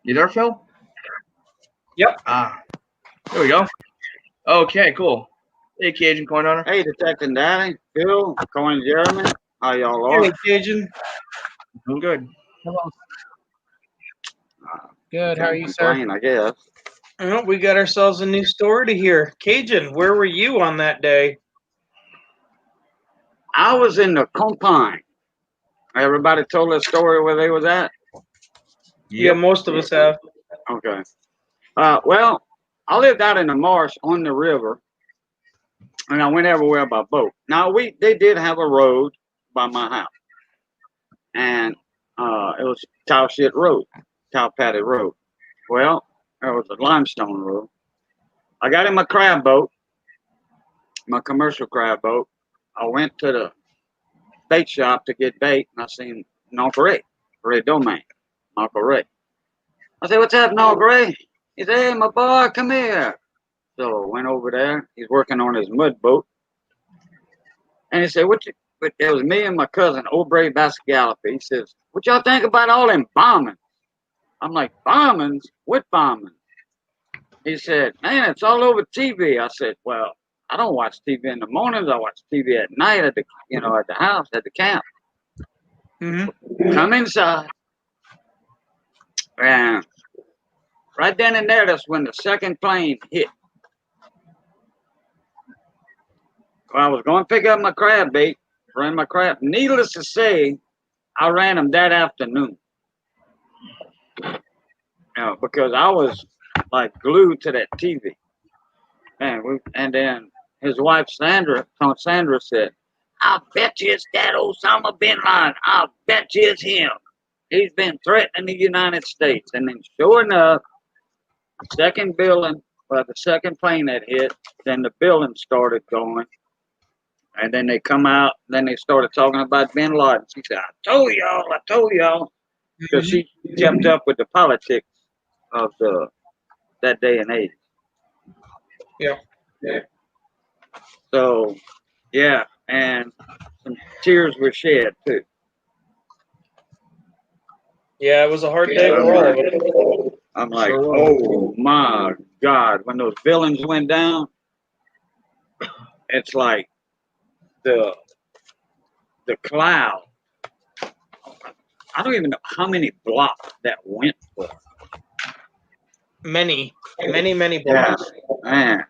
You there, Phil? Yep. There we go. Okay, cool. Hey, Cajun Coin Hunter. Hey, Detective Danny, Phil, Coin Jeremy, how y'all are? Hey, Cajun. I'm good. Hello. Good. How are you, sir? Complain, I guess. Well, we got ourselves a new story to hear. Cajun, where were you on that day? I was in the Compine. Everybody told that story where they was at? Yeah, most of us have. Okay. Well, I lived out in the marsh on the river, and I went everywhere by boat. Now, they did have a road by my house, and it was Tile Shit Road, Tile Patty Road. Well, it was a limestone road. I got in my crab boat, my commercial crab boat. I went to the bait shop to get bait, and I seen Uncle Ray Domain, Uncle Ray. I said, "What's up, Uncle Ray?" He said, "Hey, my boy, come here." So I went over there. He's working on his mud boat. And he said, but it was me and my cousin, Aubrey Bascalapa. He says, "What y'all think about all them bombings?" I'm like, "Bombings? What bombings?" He said, "Man, it's all over TV." I said, "Well, I don't watch TV in the mornings. I watch TV at night at the house, at the camp." Mm-hmm. Come inside. And right then and there, that's when the second plane hit. Well, I was going to pick up my crab bait, ran my crab. Needless to say, I ran them that afternoon. Because I was like glued to that TV. And then his wife, Sandra said, "I bet you it's that Osama bin Laden. I bet you it's him. He's been threatening the United States." And then sure enough, the second plane that hit, then the building started going. And then they come out, then they started talking about bin Laden. She said, I told y'all. Because she kept up with the politics of that day and age. Yeah. So, yeah, and some tears were shed, too. Yeah, it was a hard day for all of us. I'm like, oh, my God. When those buildings went down, it's like the cloud. I don't even know how many blocks that went for. Many blocks. Yeah, man.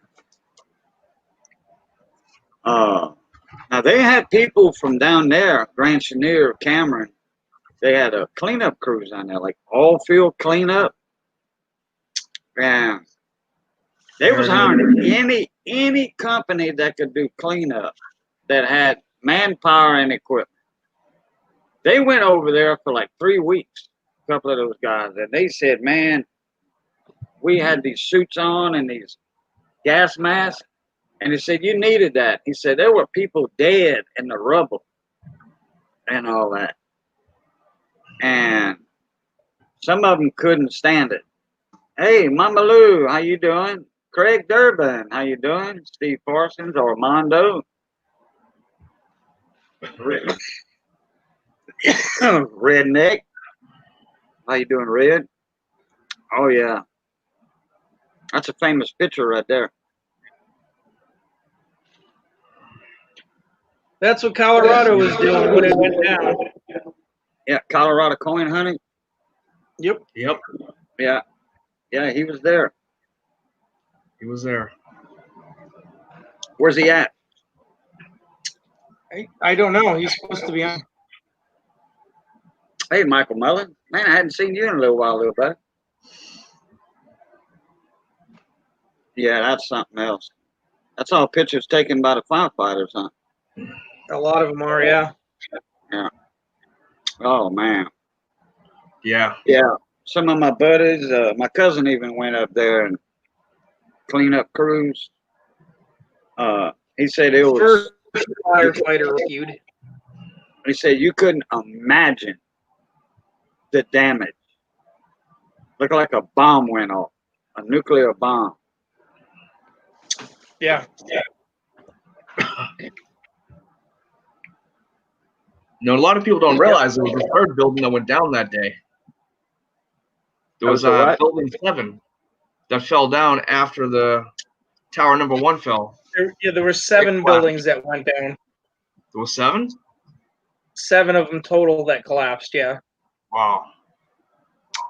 Now they had people from down there, Grand Chenier, Cameron. They had a cleanup crews on there, like all field cleanup. And they was hiring any company that could do cleanup that had manpower and equipment. They went over there for like 3 weeks, a couple of those guys, and they said, "Man, we had these suits on and these gas masks." And he said, "You needed that." He said, "There were people dead in the rubble and all that. And some of them couldn't stand it." Hey, Mama Lou, how you doing? Craig Durbin, how you doing? Steve Parsons, Armando. Redneck. How you doing, Red? Oh, yeah. That's a famous picture right there. That's what Colorado was doing when it went down. Yeah, Colorado coin hunting. Yep. Yeah, he was there. Where's he at? I don't know. He's supposed to be on. Hey, Michael Mullen. Man, I hadn't seen you in a little while, little buddy. Yeah, that's something else. That's all pictures taken by the firefighters, huh? A lot of them are, yeah. Yeah. Oh, man. Yeah. Yeah. Some of my buddies, my cousin even went up there and cleaned up crews. He said it was. First firefighter rescued. He said you couldn't imagine the damage. Looked like a bomb went off, a nuclear bomb. Yeah. A lot of people don't realize there was a third building that went down that day. There was building 7 that fell down after the tower number 1 fell. There were 7 buildings that went down. There was 7? 7 of them total that collapsed, yeah. Wow.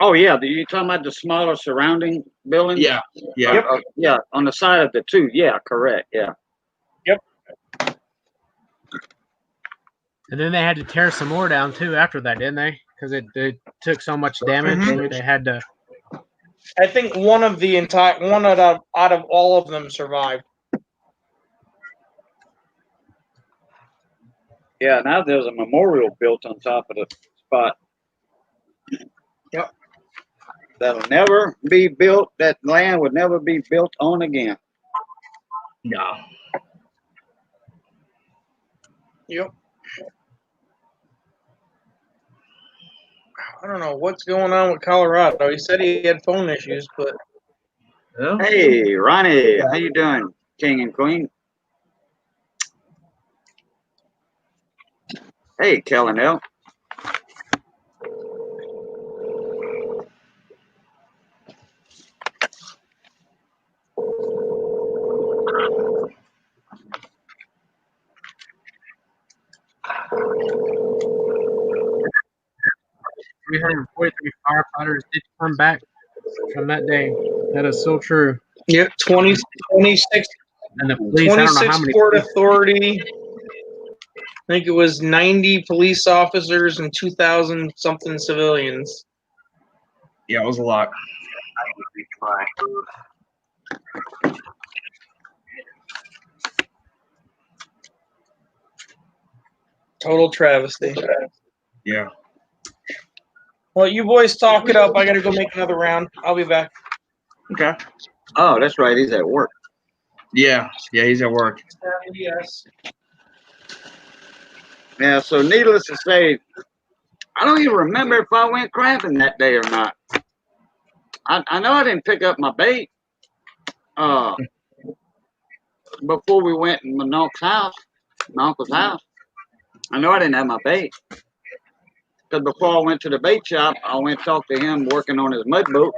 Oh, yeah. You talking about the smaller surrounding buildings? Yeah. Yeah. Yeah, on the side of the 2. Yeah, correct. Yeah. Yep. And then they had to tear some more down too after that, didn't they? Because it took so much damage. Mhm. They had to. I think one out of all of them survived. Yeah, now there's a memorial built on top of the spot. Yep. That'll never be built. That land would never be built on again. No. Yep. I don't know what's going on with Colorado. He said he had phone issues, but Yeah. Hey, Ronnie, how you doing, King and Queen? Hey, Kellen L. Three 343 firefighters did come back from that day. That is so true. yeah, 26 And the police, I don't know how many. Port Authority. I think it was 90 police officers and 2,000 something civilians. Yeah, it was a lot. Total travesty. Yeah. Well, you boys talk it up. I got to go make another round. I'll be back. Okay. Oh, that's right. He's at work. Yeah. Yeah, he's at work. Yes. Yeah, so needless to say, I don't even remember if I went crabbing that day or not. I know I didn't pick up my bait before we went in my uncle's house. I know I didn't have my bait. Because before I went to the bait shop, I went to talk to him working on his mud boat.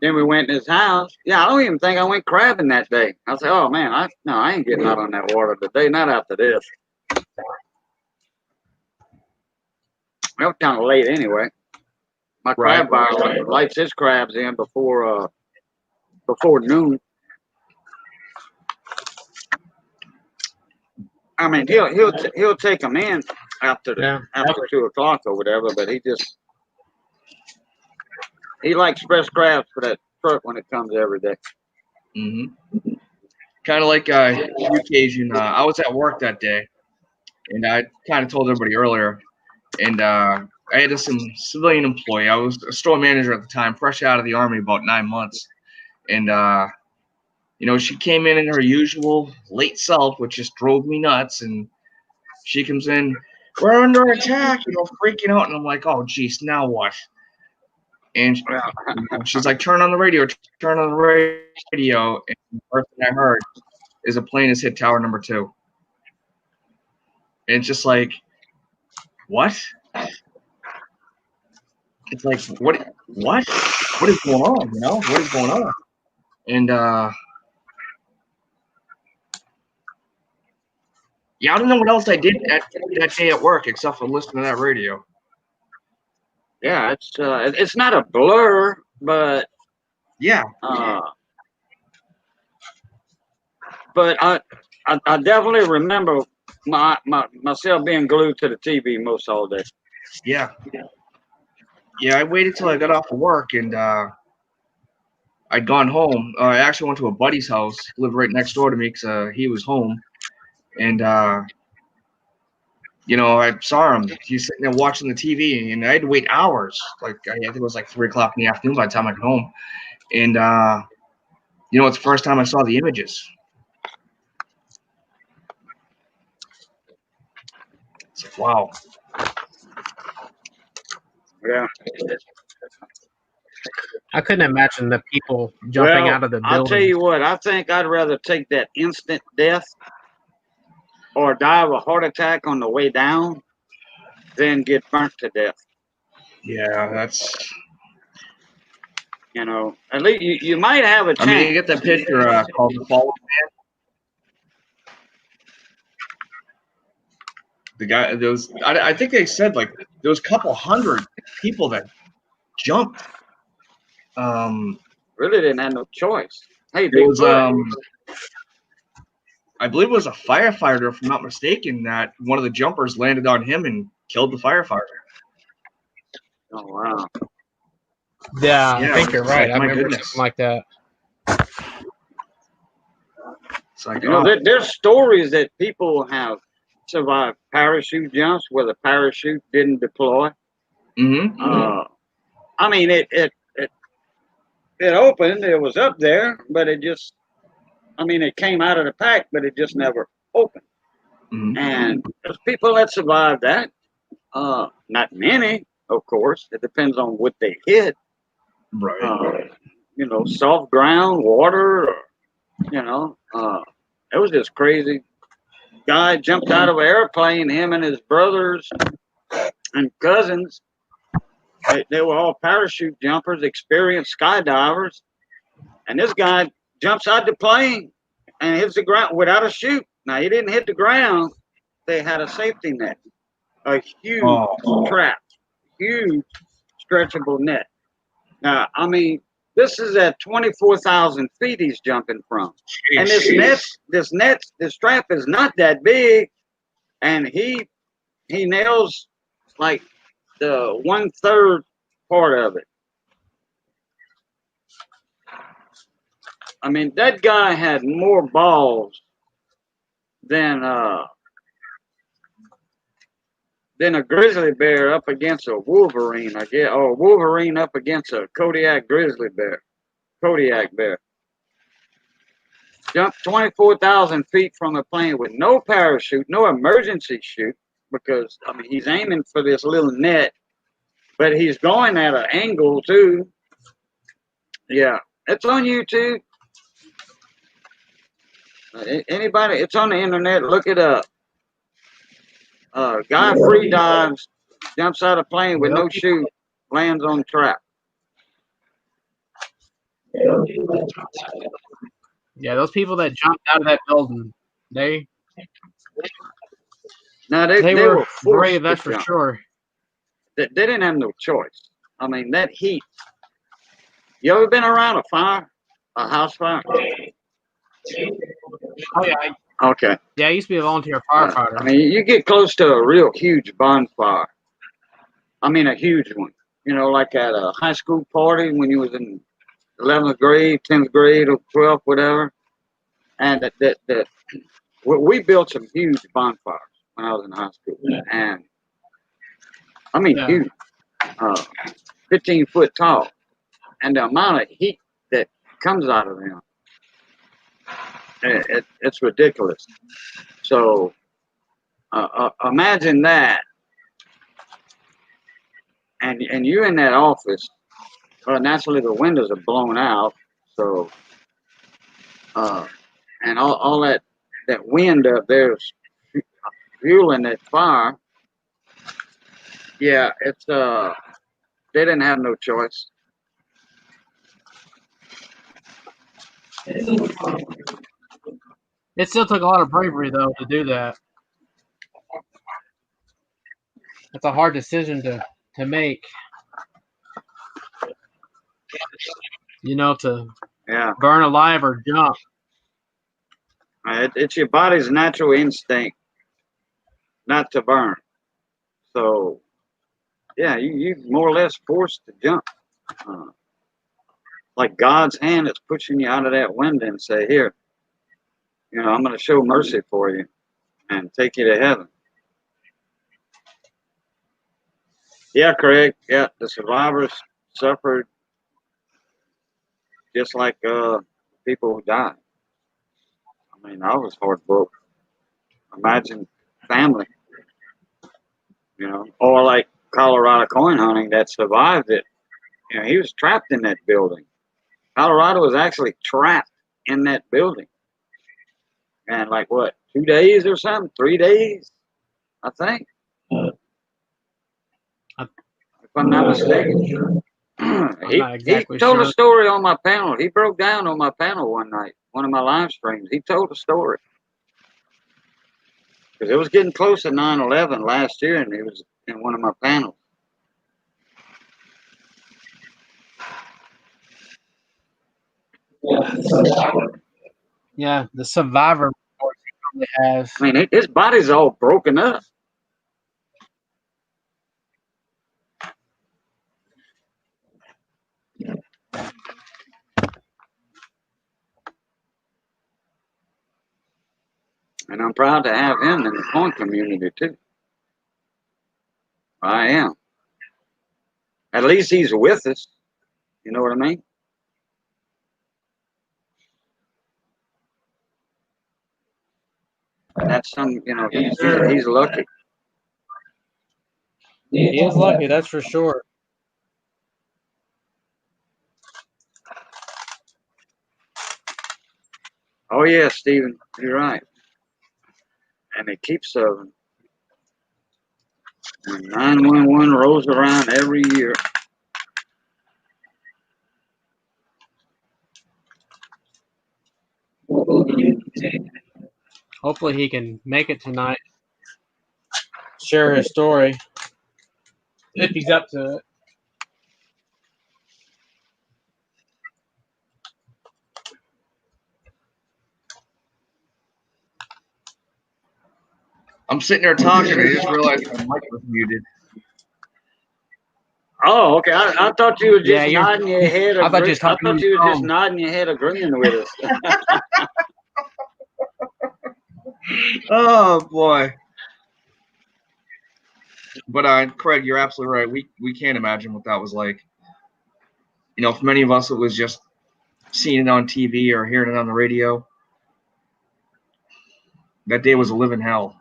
Then we went in his house. Yeah, I don't even think I went crabbing that day. I said, oh, man, I ain't getting out on that water today, not after this. It was kind of late anyway. My crab buyer lights his crabs in before noon. I mean, he'll take them in after 2 o'clock or whatever, but he likes fresh crabs for that truck when it comes every day. Mm-hmm. Kind of like the occasion. I was at work that day, and I kind of told everybody earlier, and I had some civilian employee. I was a store manager at the time, fresh out of the Army, about 9 months, and she came in her usual late self, which just drove me nuts. And she comes in, we're under attack, freaking out, and I'm like, oh, geez, now what? And she's like, turn on the radio. And the first thing I heard is a plane has hit tower number 2. And it's just like, what? It's like, what is going on? What is going on? And yeah, I don't know what else I did that day at work except for listening to that radio. Yeah, it's not a blur, but yeah. But I definitely remember myself being glued to the TV most all day. Yeah. Yeah, I waited till I got off of work and I'd gone home. I actually went to a buddy's house, lived right next door to me because he was home. And, you know, I saw him. He's sitting there watching the TV, and I had to wait hours. Like, I think it was like 3 o'clock in the afternoon by the time I got home. And, you know, it's the first time I saw the images. It's like, wow. Yeah. I couldn't imagine the people jumping out of the building. I'll tell you what, I think I'd rather take that instant death or die of a heart attack on the way down than get burnt to death. Yeah, that's. You know, at least you might have a chance. I mean, you get that picture called The Fallen Man. The guy, I think they said like there was a couple hundred people that jumped. Really didn't have no choice. Hey, it was, I believe it was a firefighter, if I'm not mistaken, that one of the jumpers landed on him and killed the firefighter. Oh, wow. Yeah, I think you're right. I My remember goodness. something like that. It's like, You know, there's stories that people have survived parachute jumps where the parachute didn't deploy. I mean, it opened. It was up there, but it just, I mean, it came out of the pack, but it just never opened. And there's people that survived that. Not many, of course. It depends on what they hit. Right. You know, soft ground, water, or, you know, it was just crazy. Guy jumped out of an airplane, him and his brothers and cousins. They were all parachute jumpers, experienced skydivers. And this guy jumps out the plane and hits the ground without a chute. Now, he didn't hit the ground. They had a safety net, a huge trap, huge stretchable net. Now, I mean, this is at 24,000 feet he's jumping from. And this strap is not that big. And he nails like the 1/3 part of it. I mean, that guy had more balls than a grizzly bear up against a wolverine, I guess, or a wolverine up against a Kodiak grizzly bear. Kodiak bear. Jumped 24,000 feet from a plane with no parachute, no emergency chute, because, I mean, he's aiming for this little net, but he's going at an angle, too. Yeah, it's on YouTube. Anybody, it's on the internet. Look it up. Guy free dives, jumps out of plane with no chute, lands on trap. Yeah, those people that jumped out of that building, they were brave, that's for sure. They didn't have no choice. I mean, that heat. You ever been around a fire, a house fire? Oh yeah. Okay. Yeah, I used to be a volunteer firefighter. I mean, you get close to a real huge bonfire. I mean, a huge one. You know, like at a high school party when you was in 11th grade, 10th grade, or 12th, whatever. And we built some huge bonfires when I was in high school. And I mean, huge, 15 foot tall. And the amount of heat that comes out of them, it's ridiculous. So imagine that. And you're in that office. Well, naturally the windows are blown out. So, and all that wind up there is fueling that fire. Yeah, it's they didn't have no choice. It still took a lot of bravery though to do that. It's a hard decision to make. You know, to burn alive or jump. It's your body's natural instinct not to burn. So Yeah, you more or less forced to jump. Like God's hand is pushing you out of that window and say, here, I'm going to show mercy for you and take you to heaven. Yeah, Craig. Yeah, the survivors suffered just like people who died. I mean, I was heartbroken. Imagine family, or like Colorado coin hunting that survived it. He was trapped in that building. Colorado was actually trapped in that building. And like what, 2 days or something? 3 days, I think. If I'm not mistaken. He told a story on my panel. He broke down on my panel one night, one of my live streams. He told a story. Because it was getting close to 9/11 last year, and he was in one of my panels. Yeah, the survivor report he probably has. I mean, his body's all broken up. And I'm proud to have him in the coin community, too. I am. At least he's with us. You know what I mean? And that's he's lucky. He is lucky, that's for sure. Oh, yeah, Stephen, you're right. And it keeps serving. And 911 rolls around every year. Hopefully he can make it tonight. Share his story. If he's up to it. I'm sitting there talking, and I just realized my mic was muted. Oh, okay. I thought you were just nodding your head. I thought you were just nodding your head, agreeing with us. Oh boy! But Craig, you're absolutely right. We can't imagine what that was like. For many of us, it was just seeing it on TV or hearing it on the radio. That day was a living hell.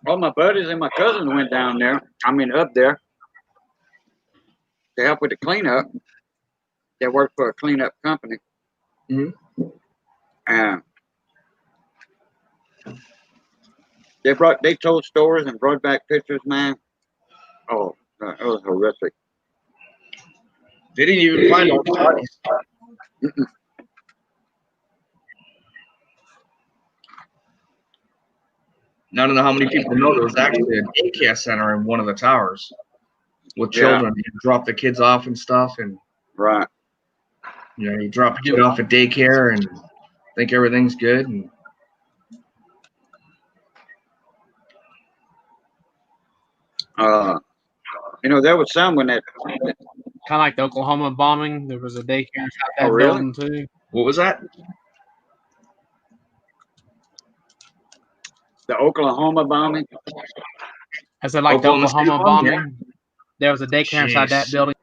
Well, my buddies and my cousins went down there. Up there to help with the cleanup. They work for a cleanup company. Mm-hmm. And they told stories and brought back pictures, man. Oh, it was horrific. They didn't even find all the bodies. I don't know how many people know there was actually a daycare center in one of the towers with children. You drop the kids off and stuff, and right. You drop a kid off at daycare and think everything's good. And there was some when that kind of like the Oklahoma bombing. There was a daycare inside that really? building too. What was that? The Oklahoma bombing? I said like the Oklahoma bombing. Yeah. There was a daycare inside that building.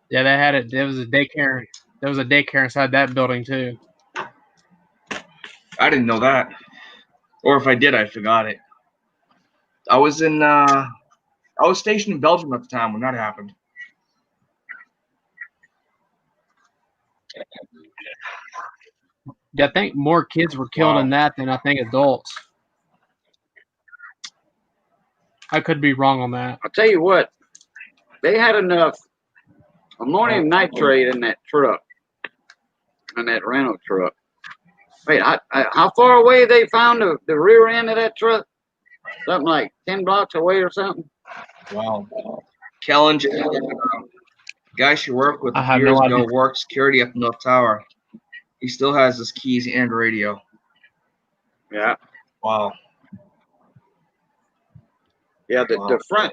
Yeah, they had it. There was a daycare. There was a daycare inside that building too. I didn't know that, or if I did, I forgot it. I was stationed in Belgium at the time when that happened. Yeah, I think more kids were killed in that than I think adults. I could be wrong on that. I'll tell you what, they had enough ammonium nitrate in that truck, in that rental truck. Wait, how far away they found the rear end of that truck? Something like 10 blocks away or something? Wow. Kellen, Guy she worked with I have years no ago idea. worked security at the North Tower. He still has his keys and radio. Yeah. Wow. Yeah, Wow.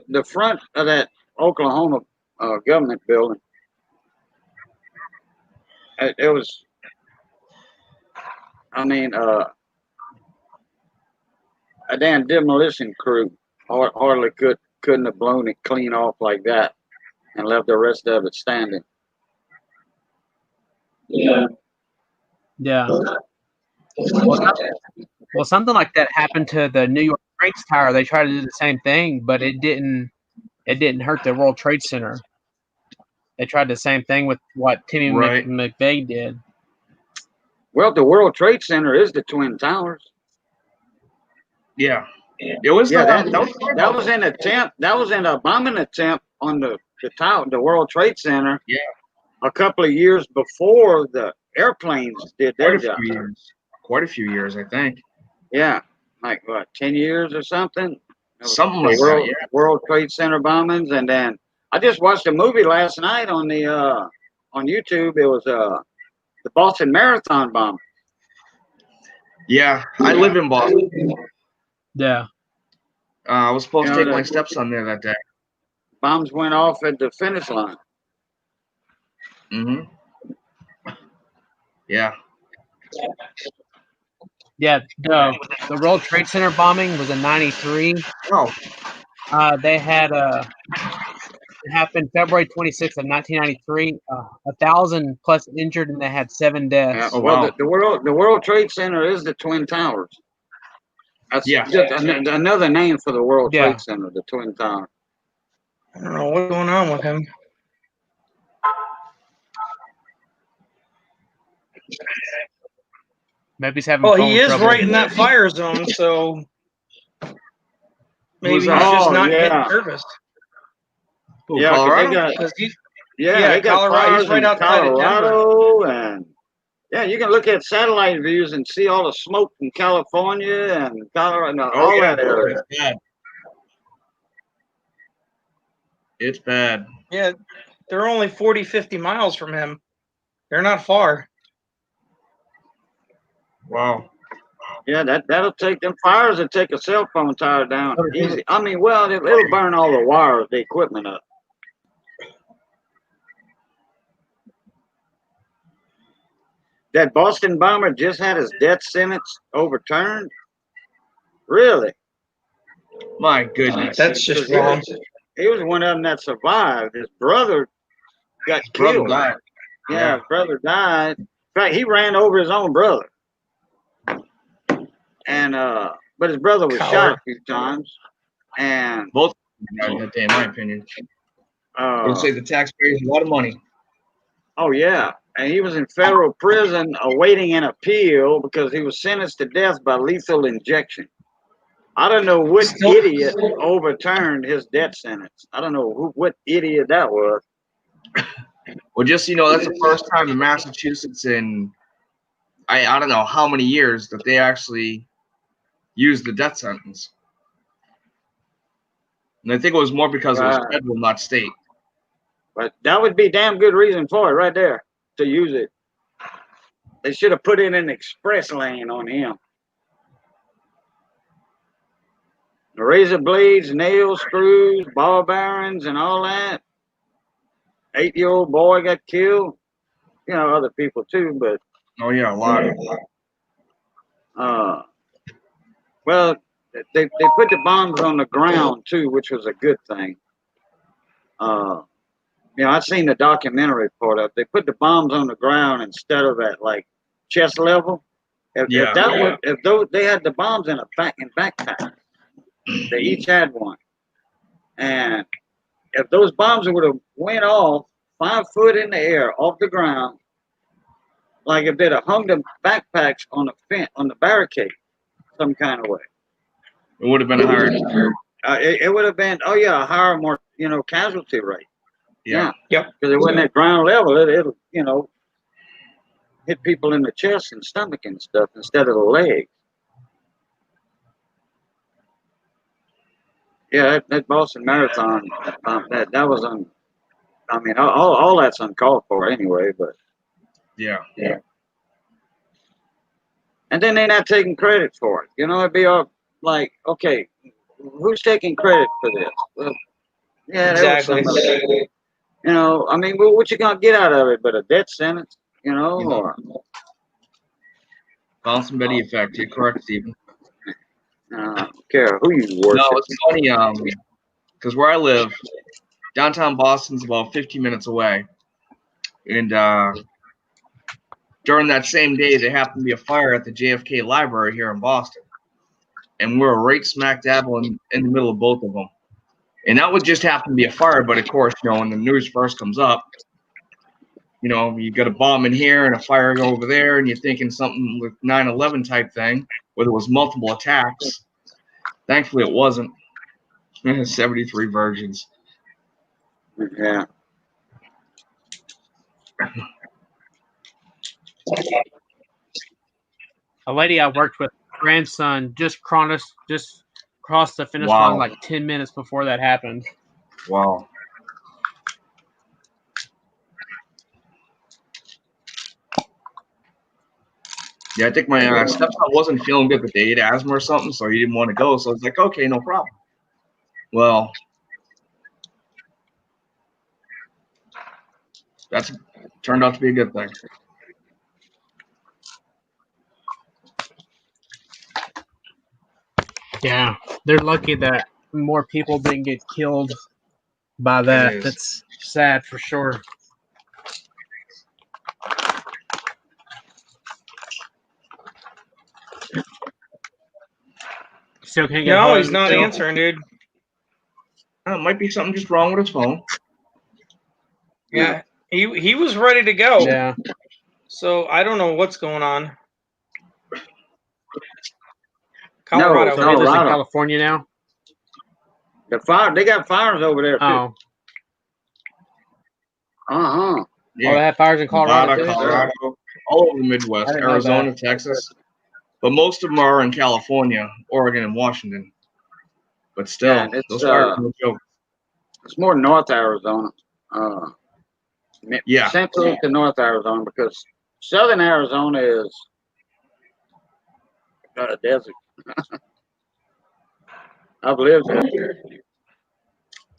the front of that Oklahoma government building, it was, I mean, a damn demolition crew hardly couldn't have blown it clean off like that and left the rest of it standing. Yeah. Well, something like that happened to the New York Trade Tower. They tried to do the same thing, but it didn't hurt the World Trade Center. They tried the same thing with what Timmy Right. McVeigh did. Well, the World Trade Center is the Twin Towers. Yeah. It was Yeah, that was an attempt. That was an bombing attempt on the tower, the World Trade Center. Yeah. A couple of years before the airplanes did their job. Quite a few years, I think. Yeah, like what, 10 years or something? Something like that. Yeah. World Trade Center bombings, and then I just watched a movie last night on the on YouTube. It was the Boston Marathon bomb. Yeah, I live in Boston. Yeah. I was supposed to take my stepson there that day. Bombs went off at the finish line. Mm-hmm. Yeah. Yeah. The World Trade Center bombing was in '93. Oh. They had it happened February 26th of 1993. 1,000 plus injured, and they had 7 deaths. Yeah, Oh, well, wow. the World Trade Center is the Twin Towers. That's just another name for the World Trade Center, the Twin Towers. I don't know what's going on with him. Maybe he's having Well, phone he is trouble. right in that fire zone, so maybe he's that? just Oh, not yeah. getting serviced. Ooh, Yeah, 'cause Colorado? they got, 'Cause he- they got Colorado. fires He's right in outside of Colorado, and yeah, you can look at satellite views and see all the smoke in California and Colorado, all that area. It's bad. It's bad. Yeah, they're only 40, 50 miles from him. They're not far. Wow. Yeah, that'll take them fires that take a cell phone tower down easy. I mean, well, it'll burn all the wires, the equipment up. That Boston bomber just had his death sentence overturned? Really? My goodness. That's just 'Cause wrong. He was one of them that survived. His brother got killed. Brother died. Yeah, his brother died. In fact, he ran over his own brother. And but his brother was shot a few times. And Both died that day, in my opinion. It'll save the taxpayers a lot of money. Oh yeah. And he was in federal prison awaiting an appeal because he was sentenced to death by lethal injection. I don't know what idiot overturned his death sentence. I don't know what idiot that was. Well, just so you know, that's the first time in Massachusetts in I don't know how many years that they actually used the death sentence. And I think it was more because it was federal, not state. But that would be damn good reason for it right there, to use it. They should have put in an express lane on him. The razor blades, nails, screws, ball bearings, and all that. 8-year-old boy got killed. You know, other people too, but Oh yeah, a lot. well, they put the bombs on the ground too, which was a good thing. You know, I've seen the documentary part of it. They put the bombs on the ground instead of at like chest level. If they had the bombs in backpack, they each had one. And if those bombs would have went off 5 foot in the air off the ground, like if they'd have hung the backpacks on the fence, on the barricade, some kind of way, it would have been hard. It would have been a higher, more casualty rate. Yeah. Yep. Because it wasn't at ground level. It'll hit people in the chest and stomach and stuff instead of the legs. Yeah, that Boston Marathon, that was I mean, all that's uncalled for anyway. But Yeah. and then they're not taking credit for it. You know, it'd be all like, okay, who's taking credit for this? Well, yeah, there was Exactly. somebody. You know, I mean, what you gonna get out of it but a death sentence? You know, Yeah. or Bouncing Betty effect. You're correct, Stephen. care who you No, worship. it's funny, because where I live, downtown Boston's about 15 minutes away. And during that same day, there happened to be a fire at the JFK Library here in Boston. And we're right smack dab in the middle of both of them. And that would just happen to be a fire, but of course, when the news first comes up, you got a bomb in here and a fire over there, and you're thinking something with 9/11 type thing, where there was multiple attacks. Thankfully, it wasn't. 73 virgins. Yeah. A lady I worked with, grandson, just crossed the finish Wow. line like 10 minutes before that happened. Wow. Yeah, I think my stepson wasn't feeling good the day. He had asthma or something, so he didn't want to go. So I was like, okay, no problem. Well, that's turned out to be a good thing. Yeah, they're lucky that more people didn't get killed by that. is. That's sad for sure. Still can't get No, hold he's of not him. answering, dude. It might be something just wrong with his phone. Yeah, he was ready to go. Yeah. So I don't know what's going on. No, Colorado. So he lives in Colorado. California now? They got fires over there too. Oh. Uh-huh. Oh, they have fires in Colorado Nevada, too? Colorado, all over the I Midwest, didn't know Arizona, that. Texas. But most of them are in California, Oregon, and Washington. But still, Yeah, it's, those fires are no joke. It's more North Arizona. Yeah. Central to North Arizona, because Southern Arizona is got a desert. I've lived there.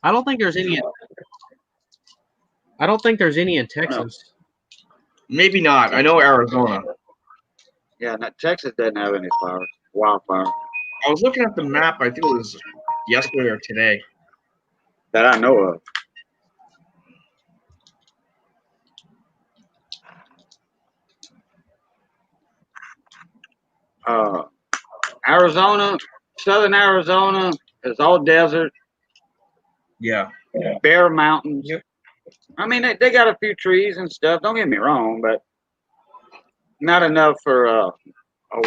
I don't think there's any in Texas. Maybe not. I know Arizona. Yeah, Texas doesn't have any fires, wildfire, I was looking at the map. I think it was yesterday or today. that I know of. Arizona, Southern Arizona is all desert, Yeah. bare mountains. Yep. I mean, they got a few trees and stuff. Don't get me wrong, but not enough for a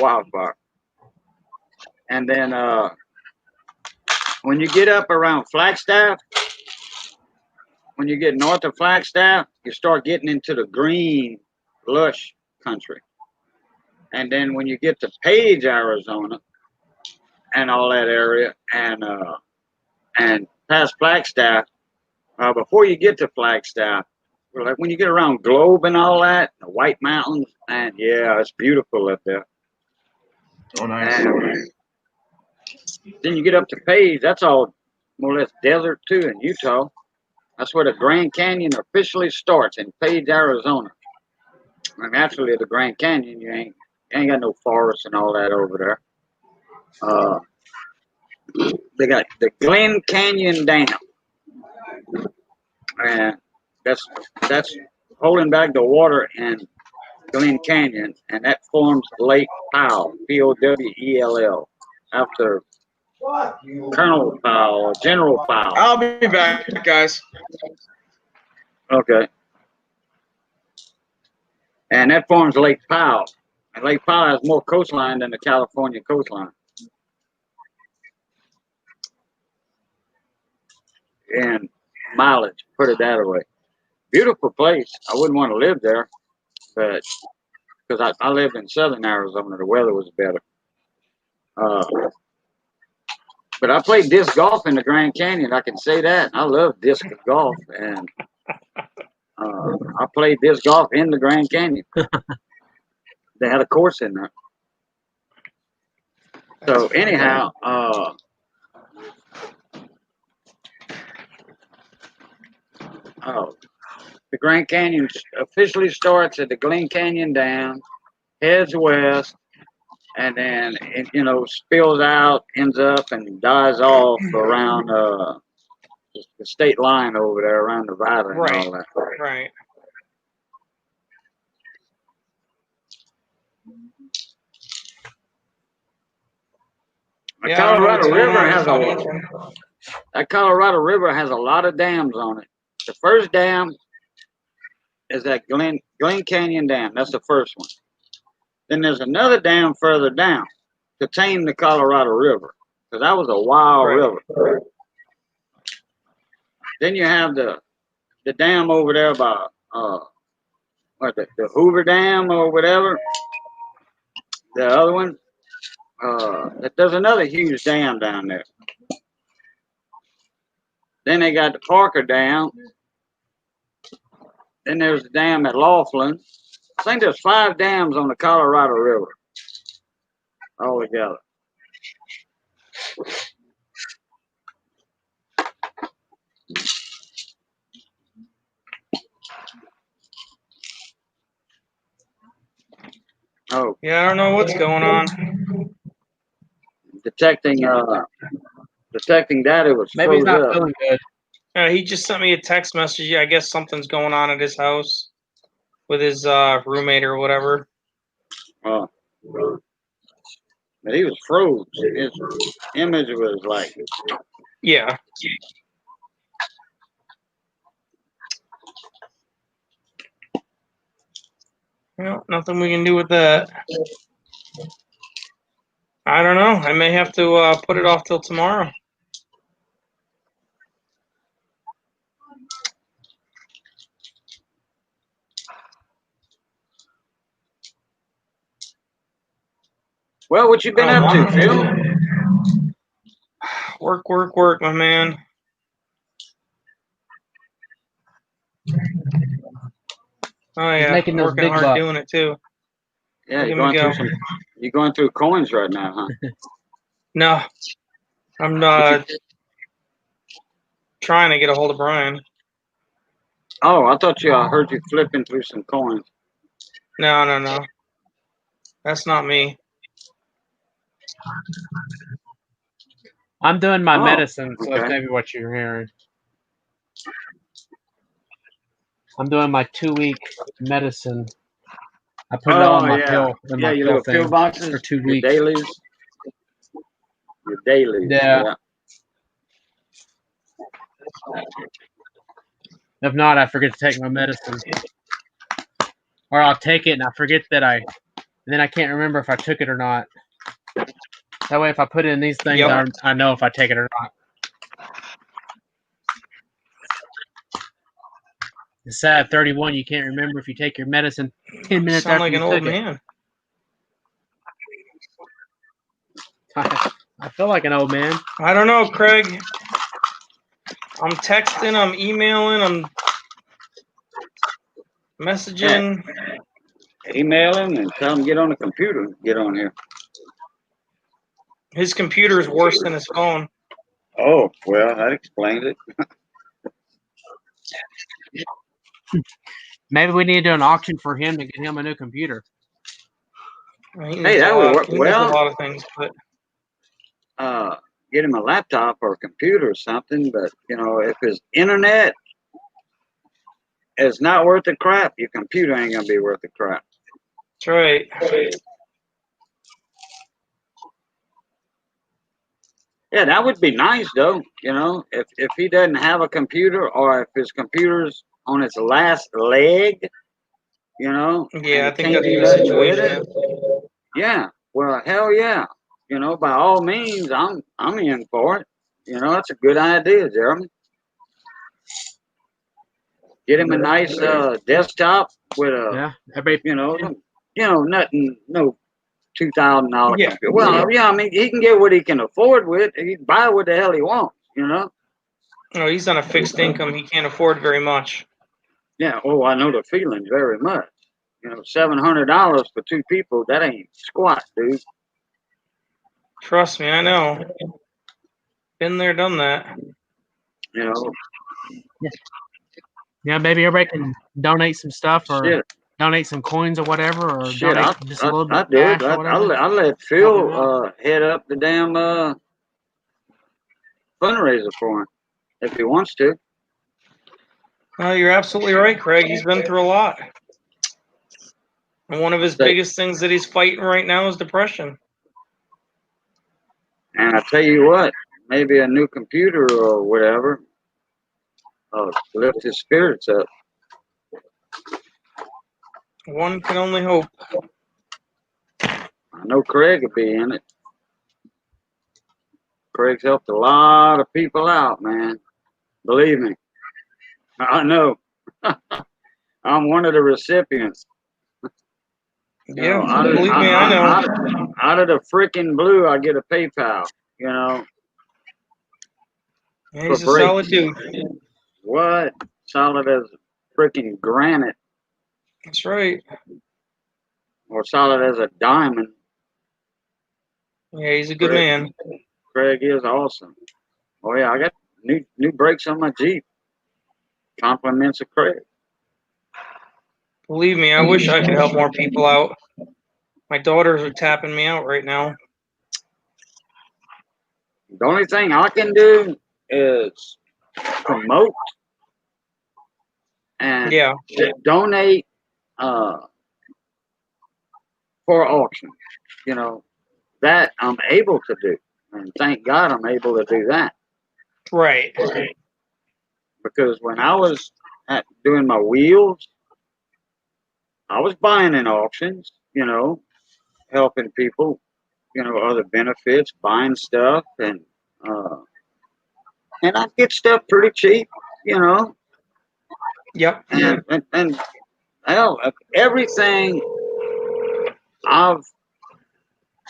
wildfire. And then when you get up around Flagstaff, when you get north of Flagstaff, you start getting into the green, lush country. And then when you get to Page, Arizona, and all that area, and past Flagstaff, before you get to Flagstaff, like when you get around Globe and all that, the White Mountains, and yeah, it's beautiful up there. Oh, nice. And then you get up to Page, that's all more or less desert too in Utah. That's where the Grand Canyon officially starts, in Page, Arizona. And actually, the Grand Canyon, you ain't got no forests and all that over there. They got the Glen Canyon Dam, and that's holding back the water in Glen Canyon, and that forms Lake Powell, Powell, after Colonel Powell or General Powell. I'll be back, guys. Okay. And that forms Lake Powell. And Lake Powell has more coastline than the California coastline. And mileage, put it that way. Beautiful place. I wouldn't want to live there, but because I lived in southern Arizona, the weather was better. But I played disc golf in the Grand Canyon. I can say that. I love disc golf, and I played disc golf in the Grand Canyon. They had a course in there. So anyhow, the Grand Canyon officially starts at the Glen Canyon Dam, heads west, and then it, spills out, ends up, and dies off around the state line over there, around the valley and all that. Right. The Colorado River has a lot of dams on it. The first dam is that Glen Canyon Dam. That's the first one. Then there's another dam further down to tame the Colorado River, because that was a wild river. Then you have the dam over there by the Hoover Dam or whatever. The other one. There's another huge dam down there. Then they got the Parker Dam. Then there's the dam at Laughlin. I think there's 5 dams on the Colorado River altogether. Oh. Yeah, I don't know what's going on. Detecting data was Maybe he's froze not up. feeling good. He just sent me a text message. I guess something's going on at his house with his roommate or whatever. But he was froze. His image was like, yeah. Well, nothing we can do with that. I don't know. I may have to put it off till tomorrow. well, what you been up to, Phil? Work, my man. Oh yeah, making those working big hard bucks. doing it too. Yeah, Look you're at me go. you're going through coins right now, huh? No, I'm not trying to get a hold of Brian. Oh, I thought I heard you flipping through some coins. No. That's not me. I'm doing my Oh, medicine, so that's okay. maybe what you're hearing. I'm doing my 2-week medicine. I put it all in my pill. In my your pill little pill thing boxes for 2 your weeks. dailies. Your dailies. Yeah. If not, I forget to take my medicine, or I'll take it and I forget that and then I can't remember if I took it or not. That way, if I put it in these things, Yep. I know if I take it or not. It's sad, 31, you can't remember if you take your medicine 10 minutes Sound after like you an old took man. it. I feel like an old man. I don't know, Craig. I'm texting, I'm emailing, I'm messaging. Email him and tell him to get on the computer and get on here. His computer is worse than his phone. Oh, well, that explains it. Maybe we need to do an auction for him to get him a new computer. Hey, that would work. He needs Well, a lot of things, but get him a laptop or a computer or something. But, if his internet is not worth the crap, your computer ain't going to be worth the crap. that's right. Yeah, that would be nice, though. If he doesn't have a computer, or if his computer's on its last leg, Yeah, I think that'd be do the nothing with situation. it. Yeah, well, hell yeah. By all means, I'm in for it. That's a good idea, Jeremy. Get him a nice desktop with a, nothing, no $2,000 Yeah. computer. Well, yeah, I mean, he can get what he can afford with. He can buy what the hell he wants. No, he's on a fixed income. He can't afford very much. Yeah. Oh, I know the feeling very much. You know, $700 for 2 people, that ain't squat, dude. Trust me, I know. Been there, done that. You know, Yeah, maybe everybody can donate some stuff or shit, donate some coins or whatever, or shit, donate just a little bit I of do it. cash or I whatever. let Phil head up the damn fundraiser for him if he wants to. No, you're absolutely right, Craig. He's been through a lot. And one of his biggest things that he's fighting right now is depression. And I tell you what, maybe a new computer or whatever lift his spirits up. One can only hope. I know Craig would be in it. Craig's helped a lot of people out, man. Believe me. I know. I'm one of the recipients. Yeah, Believe me, I know. Out of the freaking blue, I get a PayPal, you know. Yeah, he's a solid dude. What? Solid as freaking granite. That's right. Or solid as a diamond. Yeah, he's a good man. Craig is awesome. Oh yeah, I got new brakes on my Jeep. Compliments of Craig. Believe me, I wish I could help more people out. My daughters are tapping me out right now. The only thing I can do is promote and donate for auction. You know, that I'm able to do. And thank God I'm able to do that. Right. Because when I was doing my wheels, I was buying in auctions, you know, helping people, you know, other benefits, buying stuff, and I get stuff pretty cheap, you know. Yep. And hell, everything I've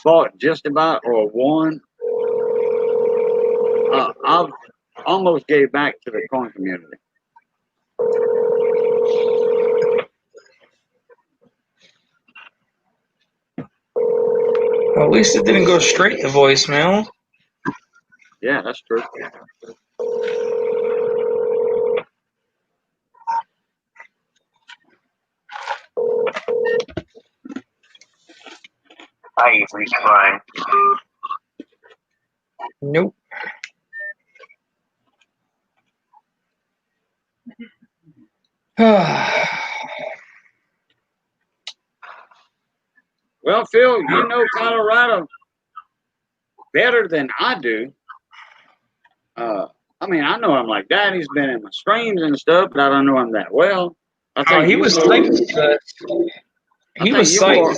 bought just about or won, I've almost gave back to the coin community. Well, at least it didn't go straight to voicemail. Yeah, that's true. Hi, Brian. Nope. Well, Phil, you know Colorado better than I do. I mean, I know him like that. He's been in my streams and stuff, but I don't know him that well. I think he was psyched. He was psyched.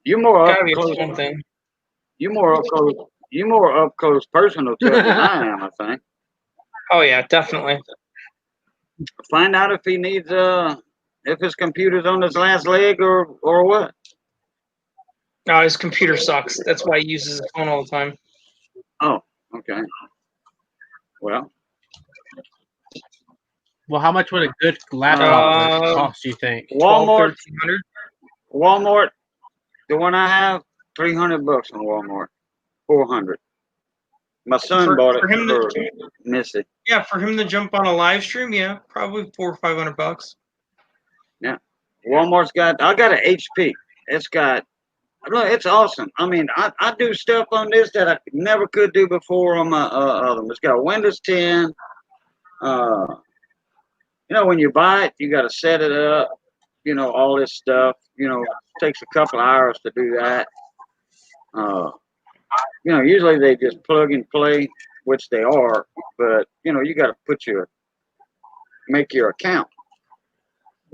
You're more up Gotta be close. something. You're more up close. You're more up close personal to it than I am. I think. Oh yeah, definitely. Find out if he needs if his computer's on his last leg or what. No, his computer sucks. That's why he uses his phone all the time. Oh, okay. Well, how much would a good laptop cost, you think? Walmart, $1,300. the one I have, $300 on Walmart, 400. My son bought it for Missy. Yeah, for him to jump on a live stream, yeah, probably $400 or $500. Yeah, Walmart's got. I got an HP. It's awesome. I mean, I do stuff on this that I never could do before on my other one. It's got Windows 10. You know, when you buy it, you got to set it up. You know, all this stuff. You know, takes a couple hours to do that. You know, usually they just plug and play, which they are. But you know, you got to make your account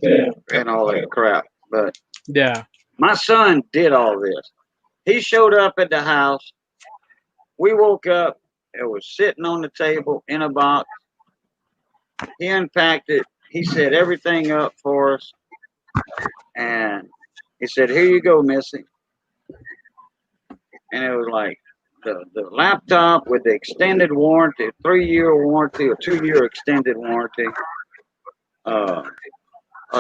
and all that crap. But yeah, my son did all this. He showed up at the house. We woke up. It was sitting on the table in a box. He unpacked it. He set everything up for us. And he said, "Here you go, Missy." And it was like the laptop with the extended warranty, 3-year warranty, or 2-year extended warranty. a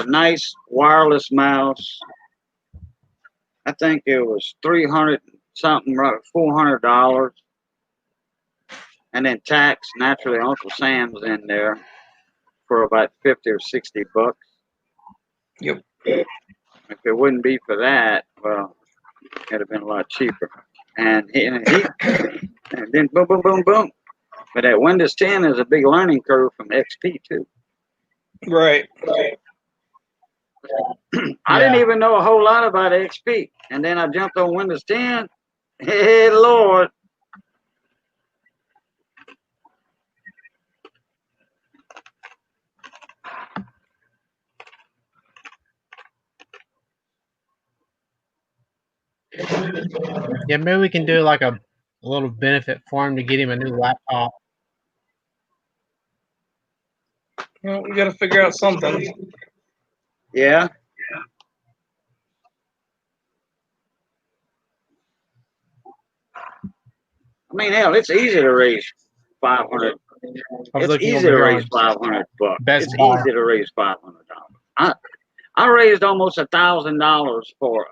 nice wireless mouse. I think it was 300 something, right, $400, and then tax. Naturally, Uncle Sam's in there for about 50 or 60 bucks. Yep. If it wouldn't be for that, well, it'd have been a lot cheaper. And and then boom, boom, boom, boom. But that Windows 10 is a big learning curve from XP too. Right. I didn't even know a whole lot about XP, and then I jumped on Windows 10. Hey, Lord. Yeah, maybe we can do like a little benefit for him to get him a new laptop. Well, we got to figure out something. Yeah. I mean, hell, it's easy to raise 500. It's easy to raise 500 bucks. Best It's Buy. easy to raise $500. I raised almost $1,000 for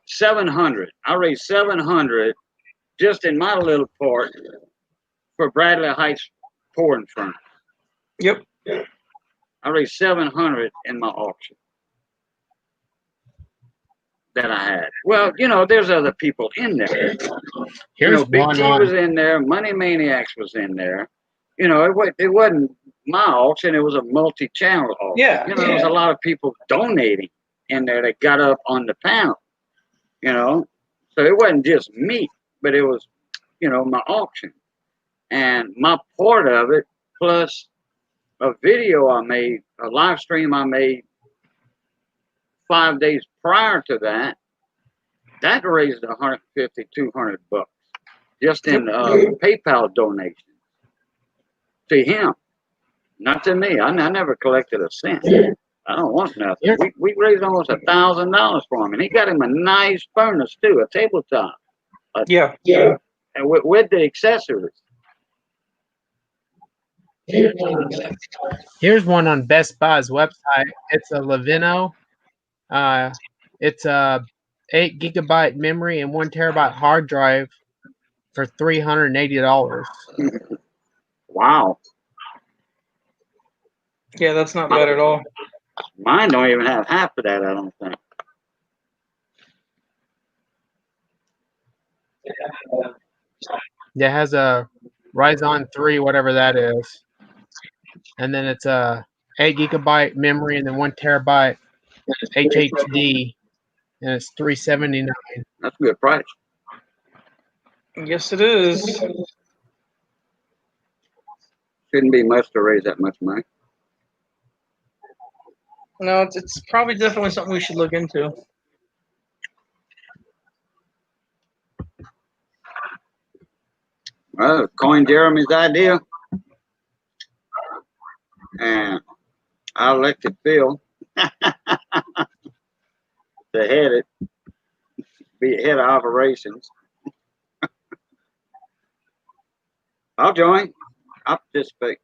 700. I raised 700 just in my little part for Bradley Heights pouring furnace. Yep. I raised 700 in my auction that I had. Well, there's other people in there. Here's Big one T on. was in there. Money Maniacs was in there. It wasn't my auction. It was a multi-channel auction. Yeah. There was a lot of people donating in there that got up on the panel. So it wasn't just me, but it was, my auction. And my part of it, plus a video I made, a live stream I made 5 days prior to that raised 150, 200 bucks just in PayPal donations to him, not to me. I never collected a cent. I don't want nothing. We raised almost $1,000 for him, and he got him a nice furnace too, a tabletop. Yeah. And with the accessories. Here's one on Best Buy's website. It's a Levino. It's a 8 gigabyte memory and 1 terabyte hard drive for $380. Wow. Yeah, that's not bad at all. Mine don't even have half of that, I don't think. It has a Ryzen 3, whatever that is. And then it's a 8 gigabyte memory and then 1 terabyte HHD, and it's $379. That's a good price. Yes, it is. Shouldn't be much to raise that much money. No, it's probably definitely something we should look into. Well, coin Jeremy's idea, and I elected Phil to head it, be head of operations. I'll join. I'll participate.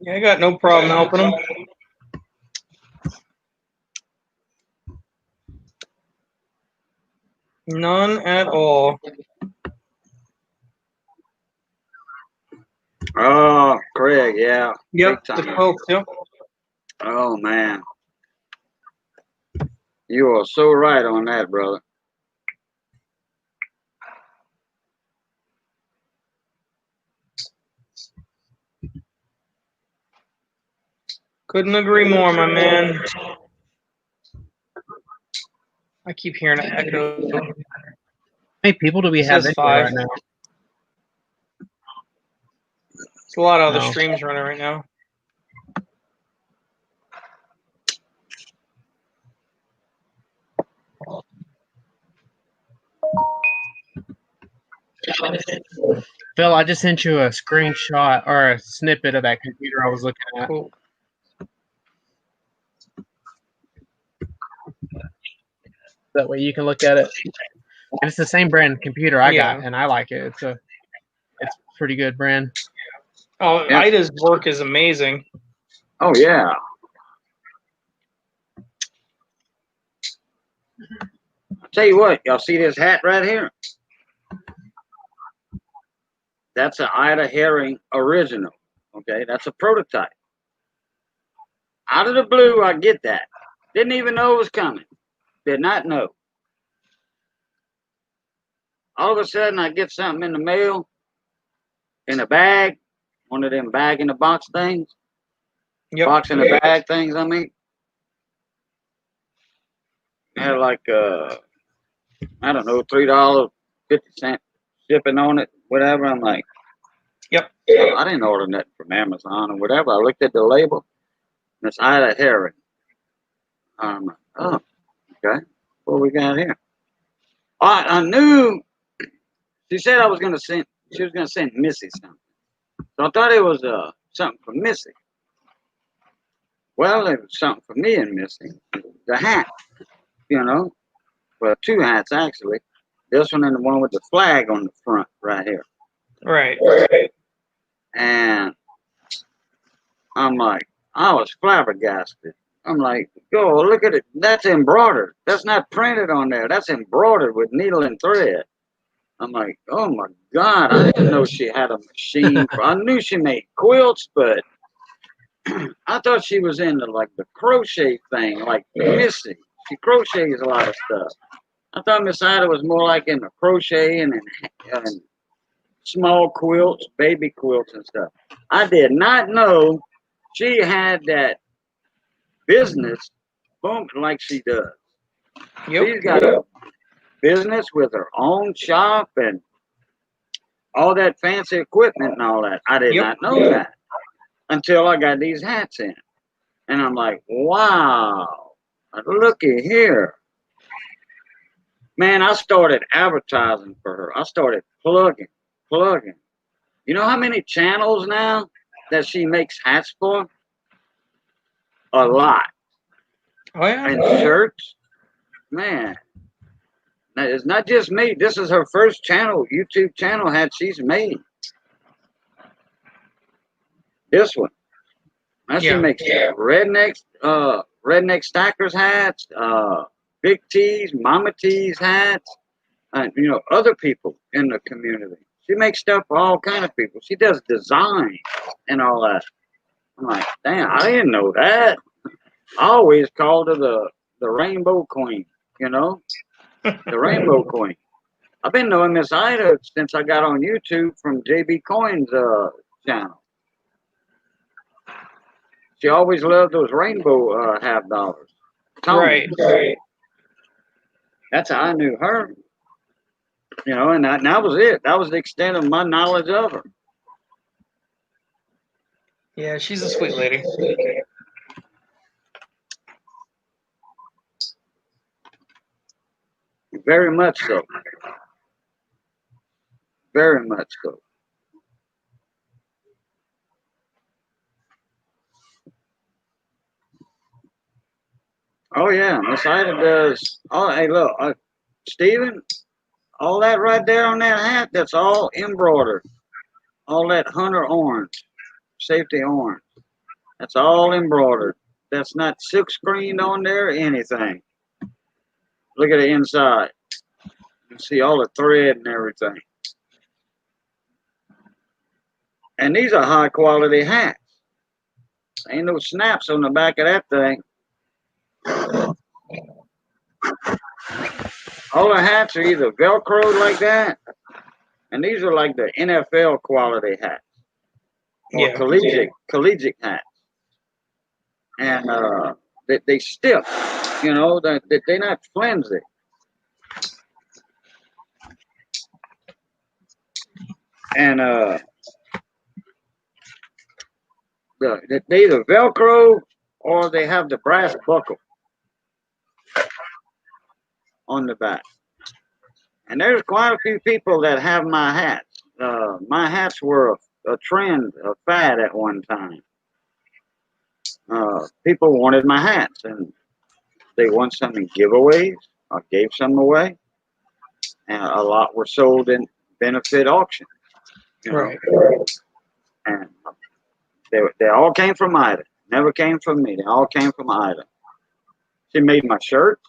Yeah, I got no problem helping them. None at all. Oh, Craig, yeah. Yep, Big the time. 12th, yep. Oh, man. You are so right on that, brother. Couldn't agree more, my man. I keep hearing an echo. How many people do we It have says in 5. right now? There's a lot of other No. streams running right now. Phil, I just sent you a screenshot or a snippet of that computer I was looking at. Cool. That way you can look at it. And it's the same brand computer I Yeah. got, and I like it. It's pretty good brand. Oh, Yeah. Ida's work is amazing. Oh yeah. I'll tell you what, y'all see this hat right here? That's an Ida Herring original. Okay, that's a prototype. Out of the blue, I get that. Didn't even know it was coming. Did not know. All of a sudden, I get something in the mail, in a bag, one of them bag in the box things. Yep. Box in a bag things, I mean. Had like, I don't know, $3.50 shipping on it, whatever. I'm like, Yep. I didn't order nothing from Amazon or whatever. I looked at the label, and it's Ida Herring. I'm like, oh, okay. What we got here? I knew she said she was gonna send Missy something. So I thought it was something for Missy. Well, it was something for me and Missy. The hat, you know. Well, two hats actually. This one and the one with the flag on the front right here. Right. And I'm like, I was flabbergasted. I'm like, go look at it. That's embroidered. That's not printed on there. That's embroidered with needle and thread. I'm like, oh my God, I didn't know she had a machine. I knew she made quilts, but I thought she was into like the crochet thing, like Missy. She crochets a lot of stuff. I thought Miss Ida was more like into crochet and small quilts, baby quilts and stuff. I did not know she had that business booming like she does. Yep. She's got a business with her own shop and all that fancy equipment and all that. I did not know that until I got these hats in. And I'm like, wow, looky here. Man, I started advertising for her. I started plugging. You know how many channels now that she makes hats for? A lot. Oh yeah. And shirts? Man. Now, it's not just me. This is her first channel, YouTube channel hat she's made. This one. Now she makes redneck stackers hats, big tees, mama tees hats, and you know, other people in the community. She makes stuff for all kind of people. She does design and all that. I'm like, damn, I didn't know that. I always called her the Rainbow Queen, you know? The Rainbow Queen. I've been knowing Miss Ida since I got on YouTube from JB Coin's channel. She always loved those rainbow half dollars. Right. That's how I knew her. You know, and that was it. That was the extent of my knowledge of her. Yeah, she's a sweet lady. Very much so. Very much so. Oh yeah, Miss Ida does. Oh, hey, look, Stephen, all that right there on that hat, that's all embroidered. All that hunter orange, safety orange, that's all embroidered. That's not silk screened on there or anything. Look at the inside. You see all the thread and everything. And these are high quality hats. Ain't no snaps on the back of that thing. All the hats are either Velcro like that, and these are like the NFL quality hats. Or collegiate hats. And they stiff, you know, they're not flimsy. And they either Velcro or they have the brass buckle on the back. And there's quite a few people that have my hats. My hats were a trend, a fad at one time. People wanted my hats, and they won some in giveaways. I gave some away, and a lot were sold in benefit auctions. You know? Right. And they all came from Ida. Never came from me. They all came from Ida. She made my shirts.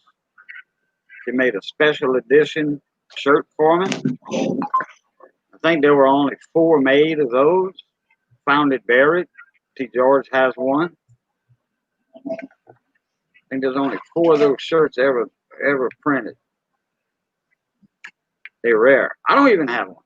She made a special edition shirt for me. I think there were only 4 made of those. Found it buried. T. George has one. I think there's only 4 of those shirts ever printed. They're rare. I don't even have one.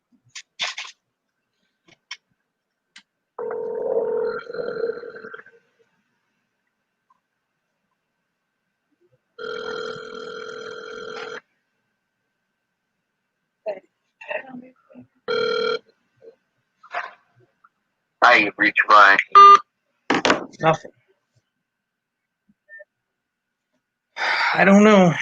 Hi, you've reached my. Nothing. I don't know.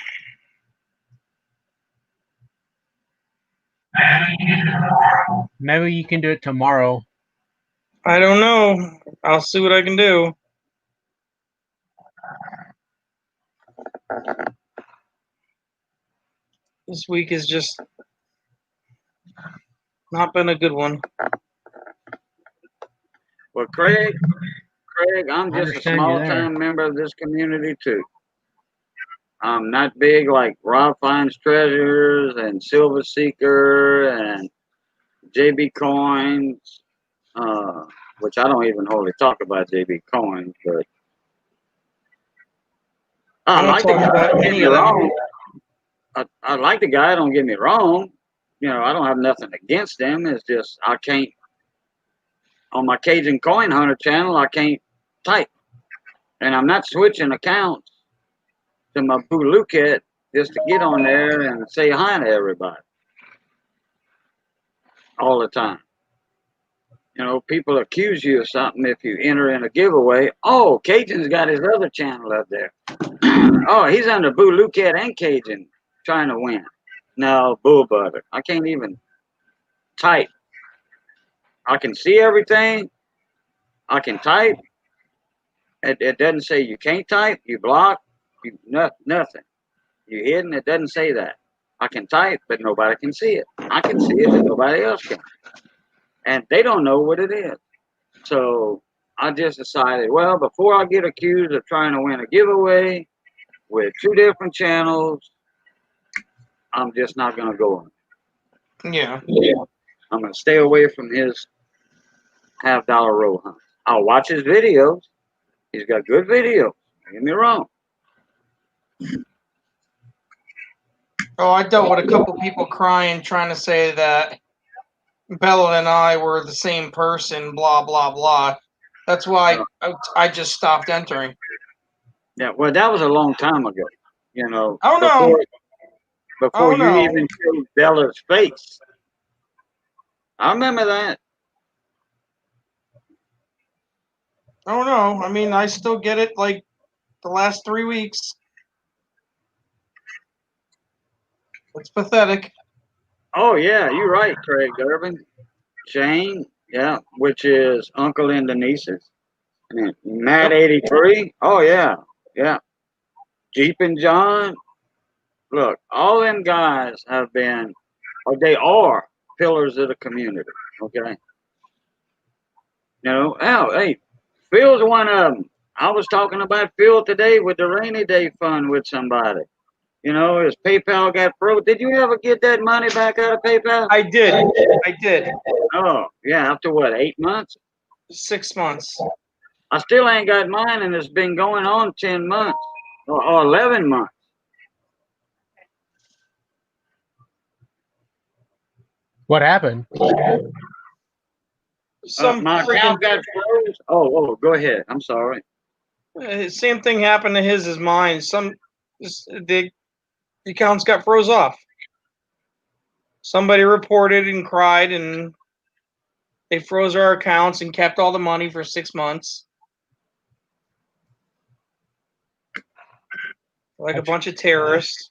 Maybe you can do it tomorrow. I don't know. I'll see what I can do. This week is just not been a good one. Well, Craig, I'm just a Understand you small there. time member of this community too. I'm not big like Rob Finds Treasures and Silver Seeker and JB Coins, which I don't even hardly talk about JB Coins, but I I don't like the talk guy. about Don't get any me of them. wrong. I like the guy. Don't get me wrong. You know, I don't have nothing against him. It's just I can't. On my Cajun Coin Hunter channel, I can't type, and I'm not switching accounts to my Boo Luket just to get on there and say hi to everybody all the time. You know, people accuse you of something if you enter in a giveaway. Oh, Cajun's got his other channel up there. Oh, he's under Boo Luket and Cajun trying to win. No, bull butter. I can't even type. I can see everything. I can type. It doesn't say you can't type. You block. Nothing. You hidden. It doesn't say that. I can type, but nobody can see it. I can see it, but nobody else can. And they don't know what it is. So I just decided, well, before I get accused of trying to win a giveaway with 2 different channels, I'm just not going to go on. Yeah. I'm going to stay away from his half-dollar roll hunt. I'll watch his videos. He's got good videos. Don't get me wrong. Oh, I dealt with a couple people crying, trying to say that Bella and I were the same person, blah, blah, blah. That's why I just stopped entering. Yeah, well, that was a long time ago. You know, Oh, no. before Oh, you no. even showed Bella's face. I remember that. Oh, no. I mean, I still get it like the last 3 weeks. It's pathetic. Oh, yeah, you're right, Craig Durbin. Shane, yeah, which is Uncle and the Nieces. And Matt 83. Oh, yeah, yeah. Jeep and John. Look, all them guys have been, or they are pillars of the community. Okay. You know, oh, hey, Phil's one of them. I was talking about Phil today with the rainy day fund with somebody. You know, his PayPal got froze. Did you ever get that money back out of PayPal? I did. Oh, yeah, after what, 8 months? 6 months. I still ain't got mine, and it's been going on 10 months or 11 months. What happened? Some My account got froze. Oh, go ahead. I'm sorry. same thing happened to his as mine. The accounts got froze off. Somebody reported and cried, and they froze our accounts and kept all the money for 6 months. Like a bunch of terrorists.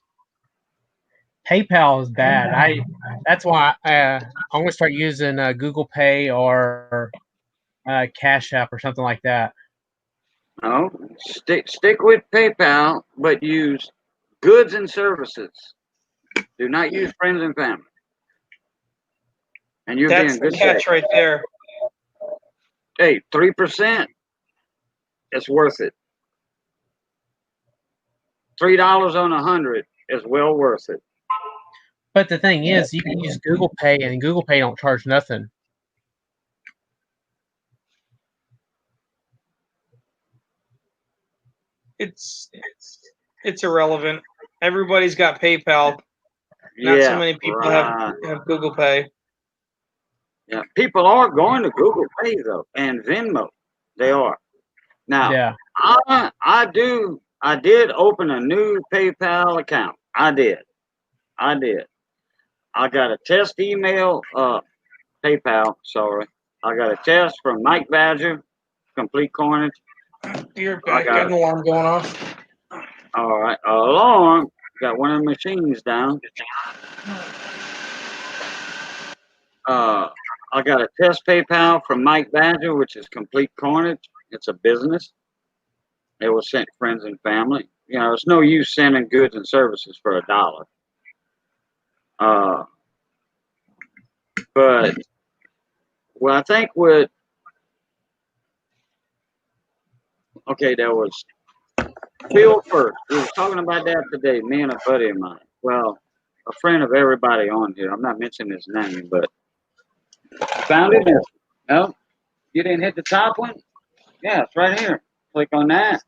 PayPal is bad. That's why I'm gonna start using Google Pay or Cash App or something like that. No, stick with PayPal, but use goods and services. Do not use friends and family. and you're That's being the good. catch right there. Hey, 3%, it's worth it. $3 on 100 is well worth it. But the thing is, you can use Google Pay, and Google Pay don't charge nothing. It's irrelevant. Everybody's got PayPal. Not so many people have Google Pay. Yeah, people are going to Google Pay though, and Venmo. They are. Now, Yeah. I did open a new PayPal account. I did. I got a test email, PayPal, sorry. I got a test from Mike Badger, Complete Carnage. You're back. Got an alarm going off. All right, alarm. Got one of the machines down. I got a test PayPal from Mike Badger, which is Complete Carnage. It's a business. It was sent friends and family. You know, it's no use sending goods and services for $1. But well, I think there was Phil first. We were talking about that today, me and a buddy of mine. Well, a friend of everybody on here. I'm not mentioning his name, but found it. No, you didn't hit the top one? Yeah, it's right here. Click on that.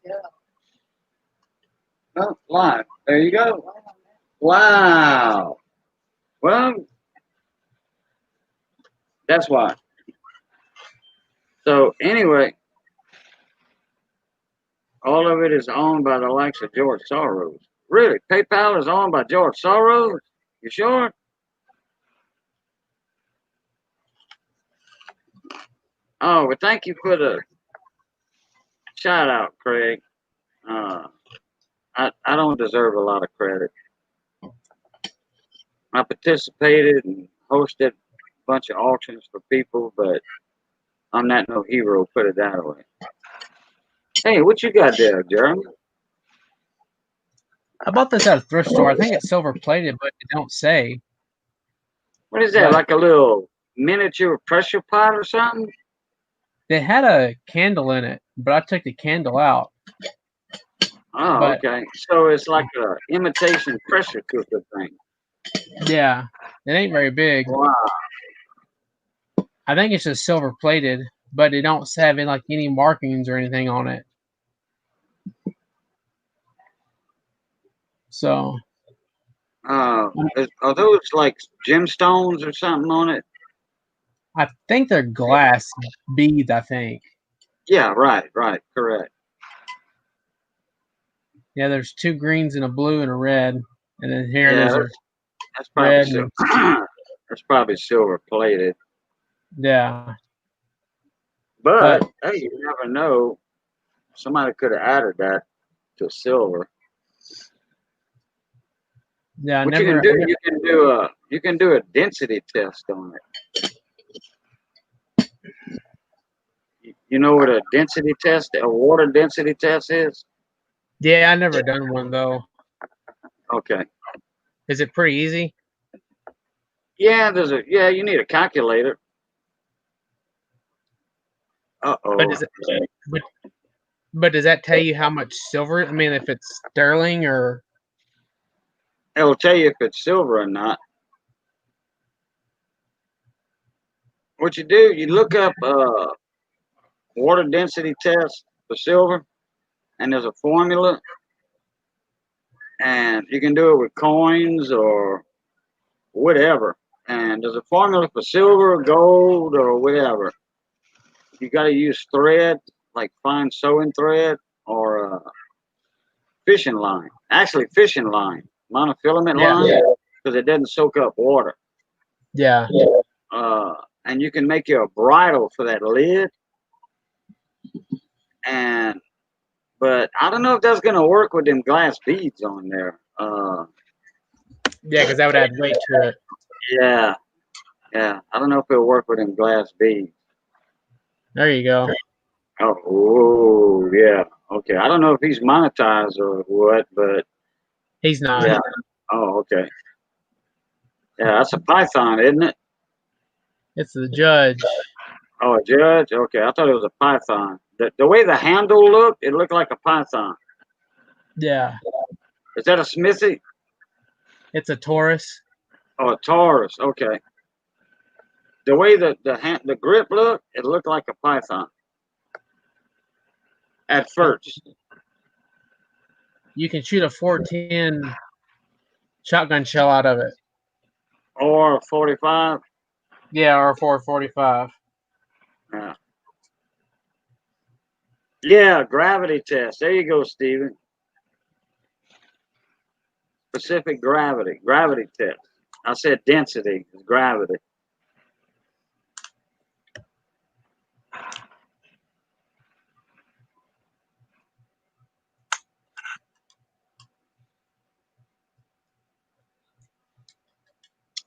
Oh, live. There you go. Wow. Well, that's why. So anyway, all of it is owned by the likes of George Soros. Really? PayPal is owned by George Soros? You sure? Oh, well, thank you for the shout out, Craig. I don't deserve a lot of credit. I participated and hosted a bunch of auctions for people, but I'm not no hero, put it that way. Hey, what you got there, Jeremy? I bought this at a thrift store. I think it's silver plated, but it don't say. What is that, What? like a little miniature pressure pot or something? They had a candle in it, but I took the candle out. Oh, But- okay. So it's like a imitation pressure cooker thing. Yeah, it ain't very big. Wow. I think it's just silver plated, but it don't have any markings or anything on it. So Are those like gemstones or something on it? I think they're glass beads, I think. Yeah, right, correct. Yeah, there's 2 greens and a blue and a red. And then here Yeah, there's that's probably red silver. That's probably silver plated. yeah. But hey, you never know. Somebody could have added that to silver. Yeah, What you can do a density test on it. You know what a density test, a water density test is? Yeah, I never done one though. Okay. Is it pretty easy? Yeah, you need a calculator. Uh-oh. But does that tell you how much silver? I mean, if it's sterling or It'll tell you if it's silver or not. What you do, you look up water density test for silver, and there's a formula, and you can do it with coins or whatever. And there's a formula for silver, gold, or whatever. You got to use thread, like fine sewing thread, or fishing line. Actually, fishing line, monofilament line, because it doesn't soak up water. yeah. And you can make you a bridle for that lid. But I don't know if that's gonna work with them glass beads on there. Yeah, because that would add weight to it. Yeah. I don't know if it'll work with them glass beads. There you go. Oh, yeah. Okay. I don't know if he's monetized or what, but He's not. yeah. Oh, okay. Yeah, that's a python, isn't it? It's the judge. Oh, a judge? Okay, I thought it was a python. The way the handle looked, it looked like a python. Yeah, Is that a Smithy? it's a Taurus. Oh, a Taurus. Okay. The way the grip looked, it looked like a python. At first. You can shoot a 410 shotgun shell out of it. Or a 45. Yeah, or a 445. Yeah. Yeah, gravity test. There you go, Steven. Specific gravity. Gravity test. I said density is gravity.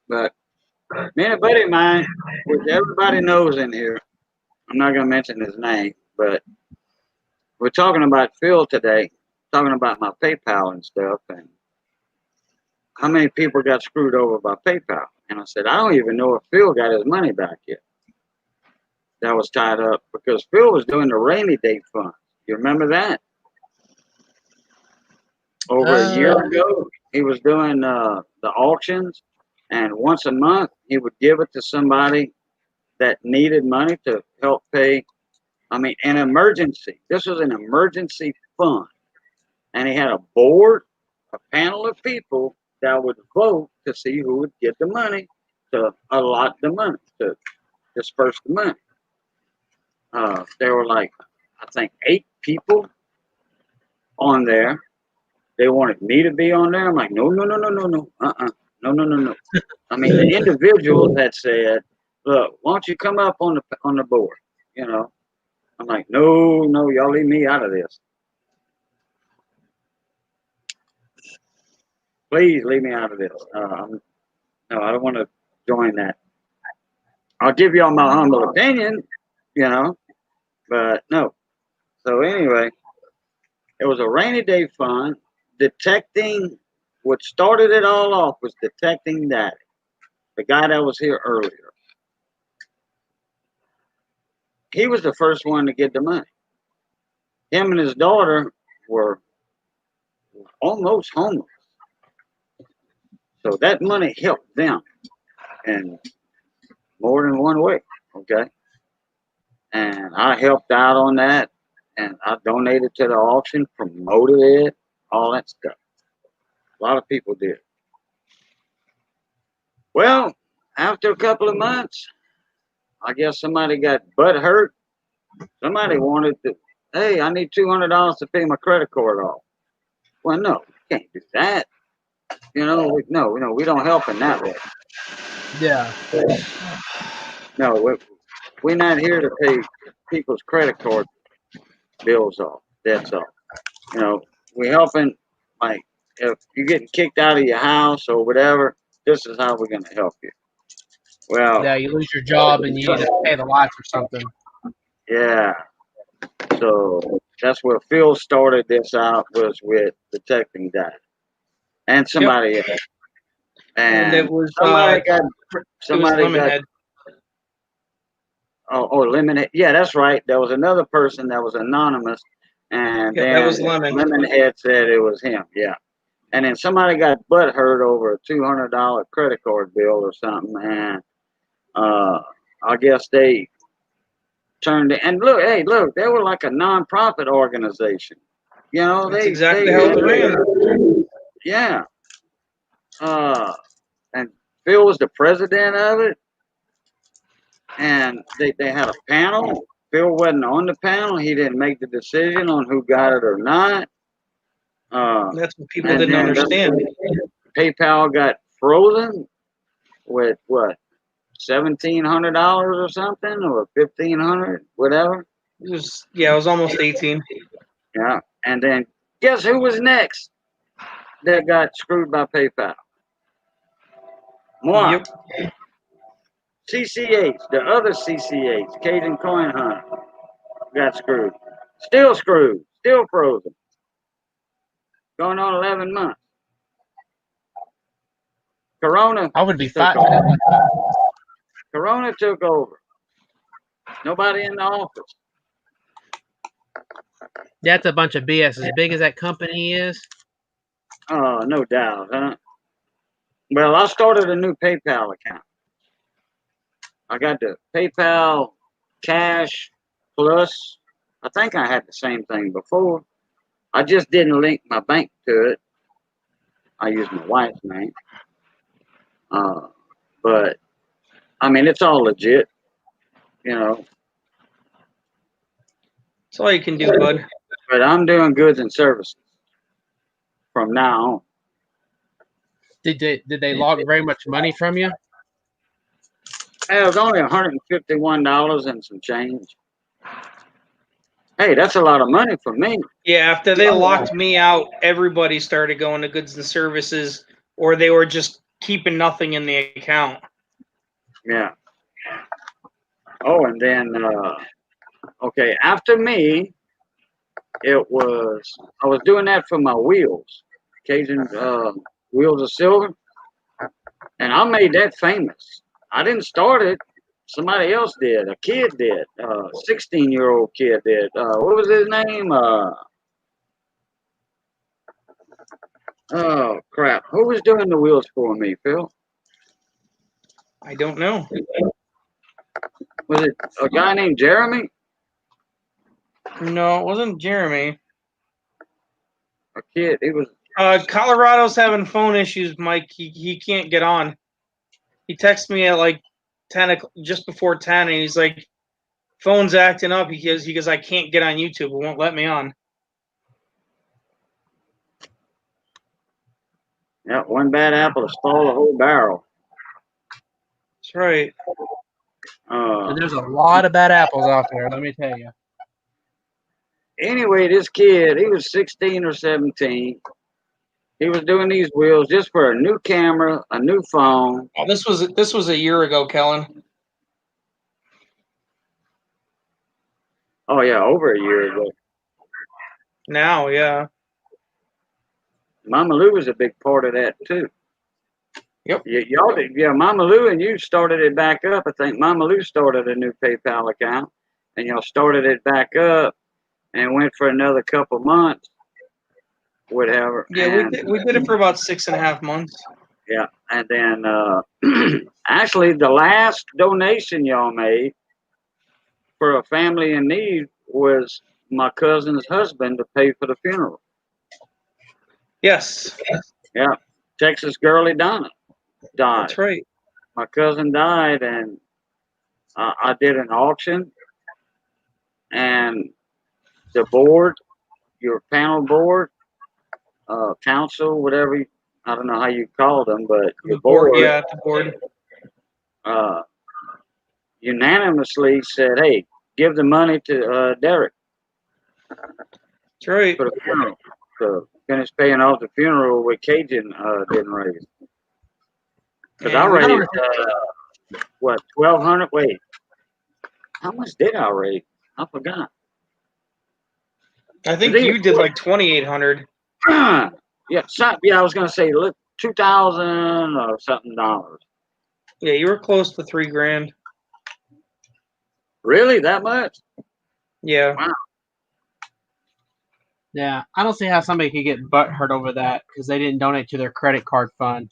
But me and a buddy of mine, which everybody knows in here, I'm not going to mention his name, but we're talking about Phil today, talking about my PayPal and stuff, and how many people got screwed over by PayPal. And I said, I don't even know if Phil got his money back yet. That was tied up because Phil was doing the rainy day fund. You remember that? Over a year ago, he was doing the auctions, and once a month, he would give it to somebody that needed money to help pay. I mean, an emergency. This was an emergency fund. And he had a board, a panel of people that would vote to see who would get the money, to allot the money, to disperse the money. There were like, I think, 8 people on there. They wanted me to be on there. I'm like, no. No. I mean, the individuals had said, look, why don't you come up on the board? You know, I'm like, no, y'all leave me out of this. Please leave me out of this. No, I don't want to join that. I'll give y'all my humble opinion, you know, but no. So anyway, it was a rainy day fund. Detecting, what started it all off was Detecting Daddy, the guy that was here earlier. He was the first one to get the money. Him and his daughter were almost homeless. So that money helped them in more than one way, okay? And I helped out on that, and I donated to the auction, promoted it, all that stuff. A lot of people did. Well, after a couple of months, I guess somebody got butt hurt. Somebody wanted to, hey, I need $200 to pay my credit card off. Well, no, you can't do that. You know, we don't help in that way. Yeah. No, we're not here to pay people's credit card bills off, debts off. You know, we're helping, like, if you're getting kicked out of your house or whatever, this is how we're going to help you. Well, Yeah, you lose your job and you need to pay the lights or something. yeah. So that's where Phil started this out, was with Detecting Daddy. And somebody else. And it was somebody got Lemonhead. Lemonhead. Yeah, that's right. There was another person that was anonymous, and Yeah, then that was Lemon. Lemonhead said it was him. Yeah, and then somebody got butt hurt over a $200 credit card bill or something, and I guess they turned it. And look, they were like a non-profit organization. You know, That's exactly how it ran. Yeah. And Phil was the president of it. And they had a panel. Phil wasn't on the panel. He didn't make the decision on who got it or not. That's what people didn't understand. PayPal got frozen with what, $1,700 or something, or $1,500, whatever. It was almost 18. Yeah. And then guess who was next that got screwed by PayPal? Moi. Yep. CCH, the other CCH, Cajun Coin Hunter, got screwed. Still screwed. Still frozen. Going on 11 months. Corona. I would be took fighting. Corona took over. Nobody in the office. That's a bunch of BS. As big as that company is, Oh, no doubt, huh? Well, I started a new PayPal account. I got the PayPal Cash Plus. I think I had the same thing before. I just didn't link my bank to it. I used my wife's name. But, I mean, it's all legit, you know. That's all you can do, bud. But I'm doing goods and services from now on. did they log very much money from you? Hey, it was only $151 and some change. Hey, that's a lot of money for me. Yeah, after they locked me out, everybody started going to goods and services, or they were just keeping nothing in the account. Yeah. Oh, and then, okay, after me, I was doing that for my wheels, Cajun Wheels of Silver, and I made that famous. I didn't start it. Somebody else did. A kid did. 16-year-old kid did. What was his name? Oh, crap. Who was doing the wheels for me, Phil? I don't know. Was it a guy named Jeremy? No, it wasn't Jeremy. A kid. He was. Colorado's having phone issues, Mike. He can't get on. He texted me at like 10, just before 10, and he's like, "Phone's acting up." He goes, "I can't get on YouTube. It won't let me on." Yeah, one bad apple to spoil the whole barrel. That's right. And there's a lot of bad apples out there, let me tell you. Anyway, this kid, he was 16 or 17. He was doing these wheels just for a new camera, a new phone. Oh, this was a year ago, Kellen. Oh yeah, over a year ago. Now, yeah. Mama Lou was a big part of that too. Yep. Y'all did, yeah. Mama Lou and you started it back up. I think Mama Lou started a new PayPal account, and y'all started it back up, and went for another couple months, whatever. Yeah, and, we did it for about 6.5 months. Yeah, and then actually the last donation y'all made for a family in need was my cousin's husband to pay for the funeral. Yes. Yeah, Texas girlie Donna died. That's right. My cousin died, and I did an auction, and the board, your panel board, council, whatever, I don't know how you call them, but your board, Yeah, the board. unanimously said, "Hey, give the money to Derek That's right. for the funeral, to finish paying off the funeral with Cajun didn't raise." Because I raised what, 1,200? Wait, how much did I raise? I forgot. I think you did like 2,800. Yeah, I was gonna say, look, 2,000 or something dollars. Yeah, you were close to $3,000. Really, that much? Yeah. Wow. Yeah, I don't see how somebody could get butthurt over that because they didn't donate to their credit card fund.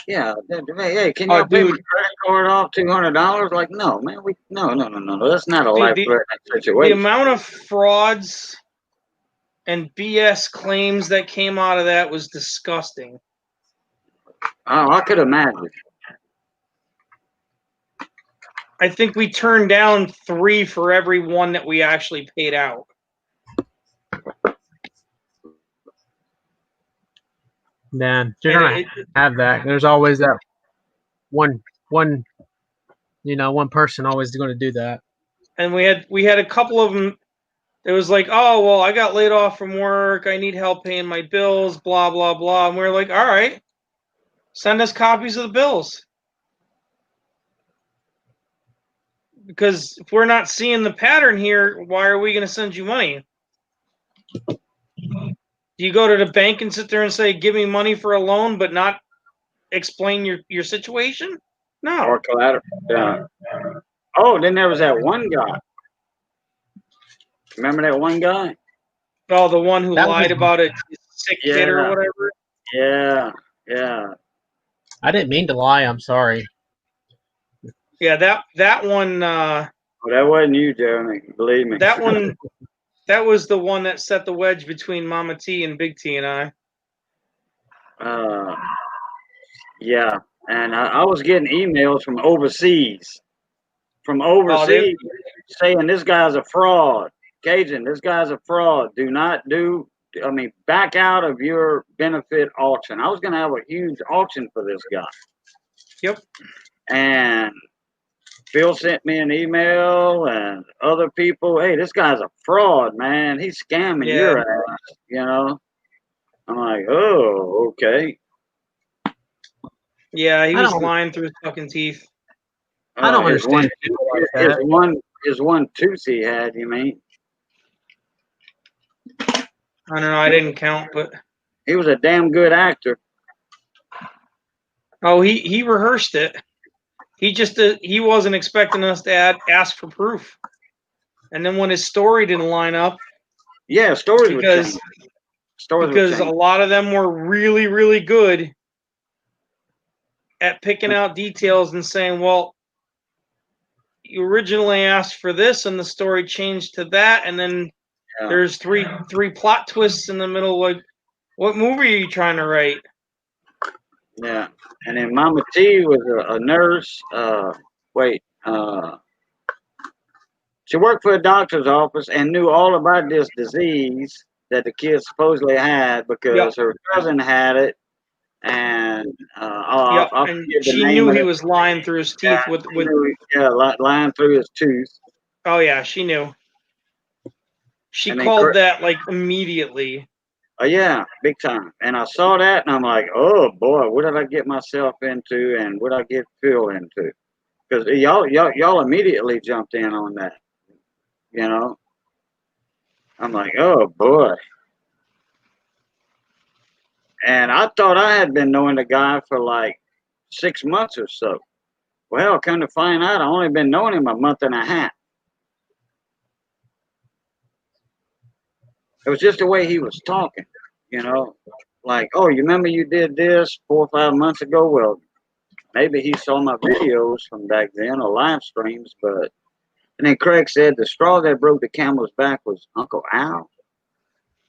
Yeah. Hey, can you pay my credit card off $200? Like, no, man. No. That's not a life-threatening The situation. amount of frauds and BS claims that came out of that was disgusting. Oh, I could imagine. I think we turned down 3 for every one that we actually paid out. Man, you're gonna have that. There's always that one person always going to do that. And we had a couple of them. It was like, "Oh, well, I got laid off from work. I need help paying my bills, blah, blah, blah." And we were like, "All right, send us copies of the bills." Because if we're not seeing the pattern here, why are we going to send you money? Do you go to the bank and sit there and say, "Give me money for a loan," but not explain your situation? No. or collateral. Yeah. Oh, then there was that one guy. Remember that one guy? Oh, the one who That lied was- about a sick kid or Yeah. whatever. Yeah. Yeah. I didn't mean to lie. I'm sorry. Yeah, that one. Oh, that wasn't you, Jeremy. Believe me. That one. That was the one that set the wedge between Mama T and Big T and I. Yeah. And I was getting emails from overseas. Oh, they, Saying this guy's a fraud. Cajun, this guy's a fraud. Back out of your benefit auction. I was going to have a huge auction for this guy. Yep. And Phil sent me an email and other people. Hey, this guy's a fraud, man. He's scamming your ass, you know? I'm like, oh, okay. Yeah, he I was don't- lying through his fucking teeth. I don't His understand people like that. his one tooth he had, you mean? I don't know. I didn't count, but He was a damn good actor. oh, he rehearsed it. He just he wasn't expecting us to ask for proof, and then when his story didn't line up, Yeah, stories would because change. Stories would because a change. lot of them were really really good at picking out details and saying, well, you originally asked for this, and the story changed to that, and then Yeah. there's three plot twists in the middle. Like, what movie are you trying to write? Yeah, and then Mama T was a nurse. She worked for a doctor's office and knew all about this disease that the kid supposedly had because her cousin had it. And Yeah, and she knew he was lying through his teeth with. lying through his tooth. Oh yeah, she knew. She And then called that like immediately. Oh yeah, big time. And I saw that, and I'm like, oh boy, what did I get myself into, and what did I get Phil into? Because y'all immediately jumped in on that, you know. I'm like, oh boy. And I thought I had been knowing the guy for like 6 months or so. Well, come to find out, I only been knowing him a month and a half. It was just the way he was talking, you know. Like, oh, you remember you did this 4 or 5 months ago? Well, maybe he saw my videos from back then or live streams, but and then Craig said the straw that broke the camel's back was Uncle Al.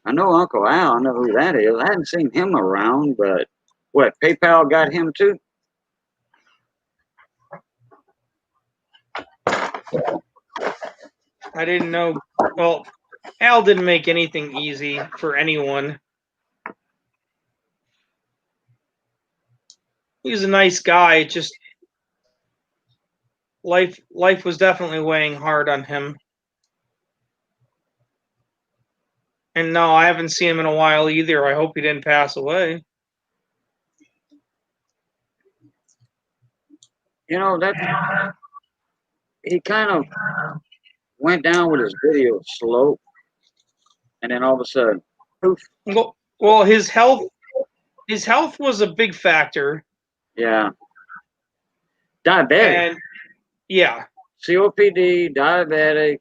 I know Uncle Al, I know who that is. I hadn't seen him around, but what, PayPal got him too? I didn't know. Well, Al didn't make anything easy for anyone. He was a nice guy. Just life was definitely weighing hard on him. And no, I haven't seen him in a while either. I hope he didn't pass away. You know, that he kind of went down with his video slow, and then all of a sudden, poof. Well, his health was a big factor. Yeah. Diabetic. And yeah. COPD, diabetic,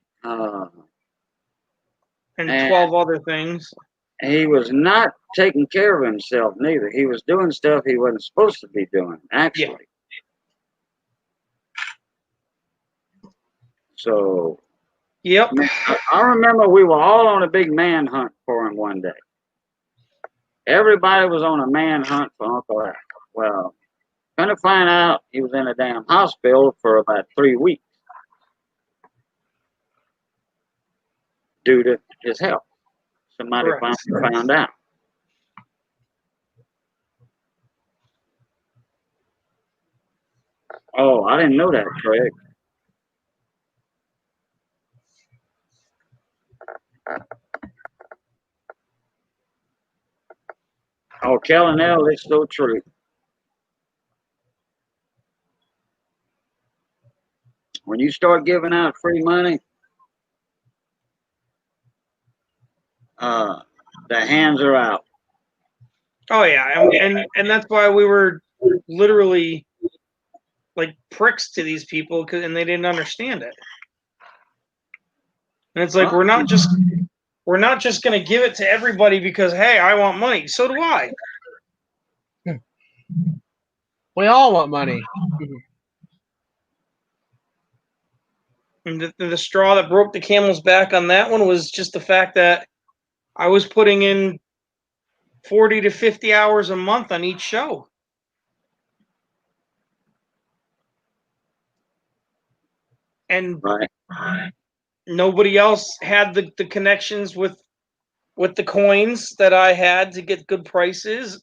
and 12 other things. He was not taking care of himself neither. He was doing stuff he wasn't supposed to be doing, actually. Yeah. So, yep. I remember we were all on a big manhunt for him one day. Everybody was on a manhunt for Uncle Al. Well, gonna find out he was in a damn hospital for about 3 weeks due to his health. Somebody found out. Oh, I didn't know that, Craig. Oh, Kellen L, it's so true. When you start giving out free money, the hands are out. Oh yeah, and that's why we were literally like pricks to these people, and they didn't understand it. And it's like, we're not just going to give it to everybody because, hey, I want money. So do I. We all want money. And the straw that broke the camel's back on that one was just the fact that I was putting in 40 to 50 hours a month on each show. And nobody else had the connections with the coins that I had to get good prices.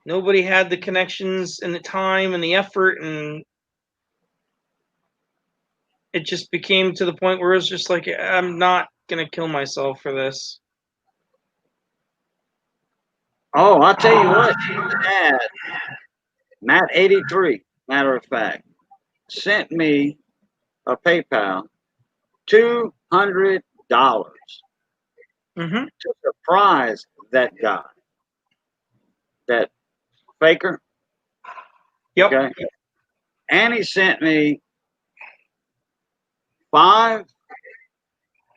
Nobody had the connections and the time and the effort, and it just became to the point where it was just like, I'm not going to kill myself for this. Oh, I'll tell you what, Matt 83, matter of fact, sent me a PayPal $200 Mm-hmm. to surprise that guy, that faker. Yep. Okay. And he sent me 5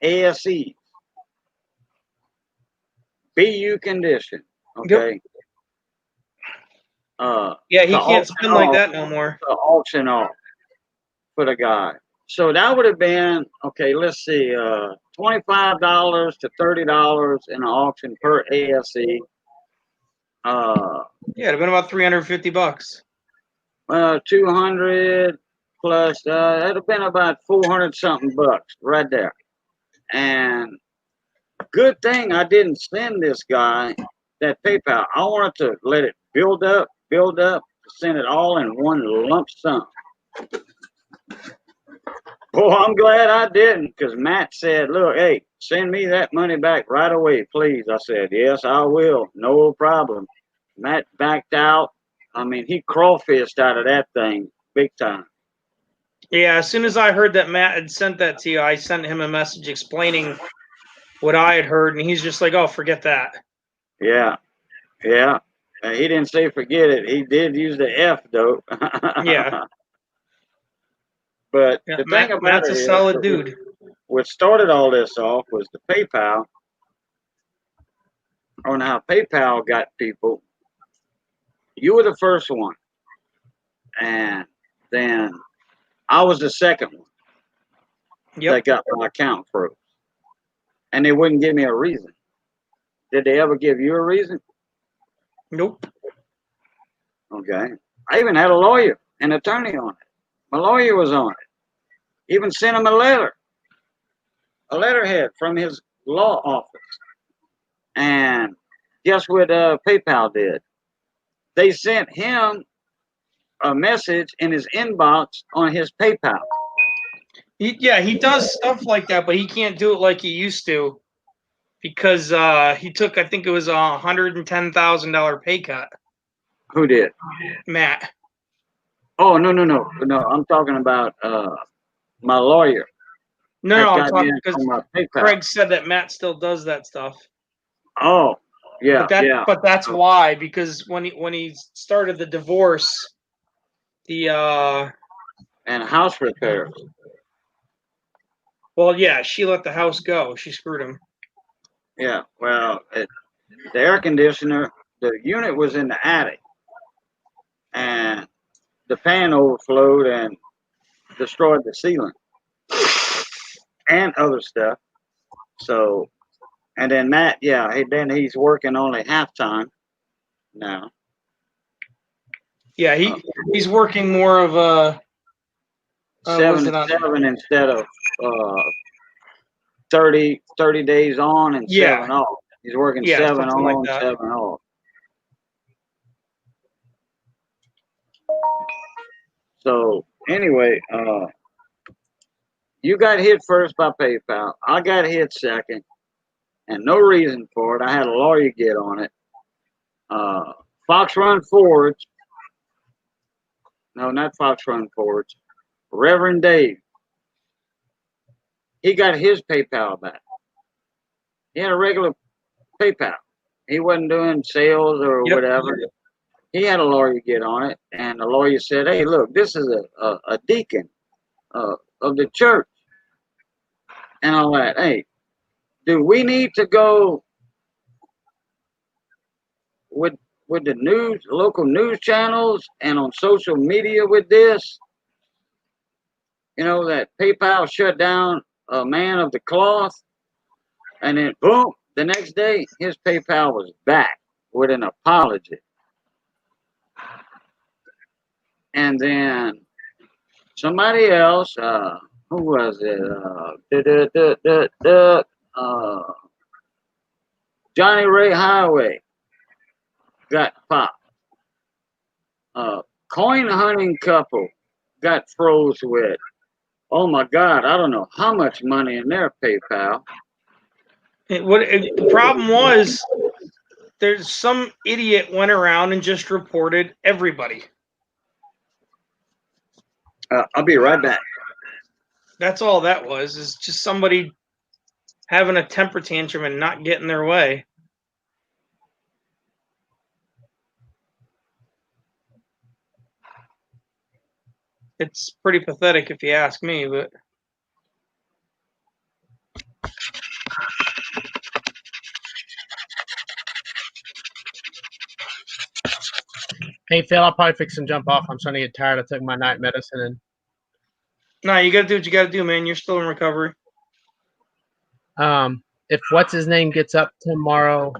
ASEs, BU condition. Okay. Yep. Yeah, he can't spend like that no more. To auction off for the guy. So that would have been, okay, let's see, $25 to $30 in an auction per ASE. Yeah, it'd have been about $350. 200 plus, it'd have been about 400 something bucks right there. And good thing I didn't send this guy that PayPal. I wanted to let it build up, send it all in one lump sum. Well, I'm glad I didn't, because Matt said, look, hey, send me that money back right away, please. I said, yes, I will. No problem. Matt backed out. I mean, he crawfished out of that thing big time. Yeah, as soon as I heard that Matt had sent that to you, I sent him a message explaining what I had heard, and he's just like, oh, forget that. Yeah. Yeah. He didn't say forget it. He did use the F, though. Yeah. But Yeah, the thing about Matt's it a is, solid dude. what started all this off was the PayPal, on how PayPal got people. You were the first one, and then I was the second one that got my account froze, and they wouldn't give me a reason. Did they ever give you a reason? Nope. Okay. I even had a lawyer, an attorney on it. My lawyer was on it. Even sent him a letterhead from his law office. And guess what PayPal did? They sent him a message in his inbox on his PayPal. He does stuff like that, but he can't do it like he used to, because he took, I think it was a $110,000 pay cut. Who did? Matt. Oh, no. I'm talking about my lawyer. No, I'm talking because Craig said that Matt still does that stuff. Oh, yeah, But that's why, because when he started the divorce, and house repairs. Well, yeah, she let the house go. She screwed him. Yeah, well, the air conditioner, the unit was in the attic, and the fan overflowed and destroyed the ceiling and other stuff. So, and then Matt, then he's working only half-time now. Yeah, he's working more of a 7 to 7 instead of 30 days on and 7 off. He's working 7 on, like 7 off. So anyway, you got hit first by PayPal. I got hit second, and no reason for it. I had a lawyer get on it. Fox Run Fords. No, not Fox Run Fords. Reverend Dave. He got his PayPal back. He had a regular PayPal. He wasn't doing sales or whatever. he had a lawyer get on it, and the lawyer said, "Hey, look, this is a deacon of the church," and all that. Hey, do we need to go with the local news channels and on social media with this? You know, that PayPal shut down a man of the cloth, and then boom, the next day his PayPal was back with an apology. And then somebody else, who was it? Johnny Ray Highway got popped. Coin hunting couple got froze with, oh my God, I don't know how much money in their PayPal. The problem was there's some idiot went around and just reported everybody. I'll be right back. That's all that was, is just somebody having a temper tantrum and not getting their way. It's pretty pathetic if you ask me, but Hey, Phil, I'll probably fix and jump off. I'm starting to get tired. I took my night medicine. And no, you got to do what you got to do, man. You're still in recovery. if what's his name gets up tomorrow,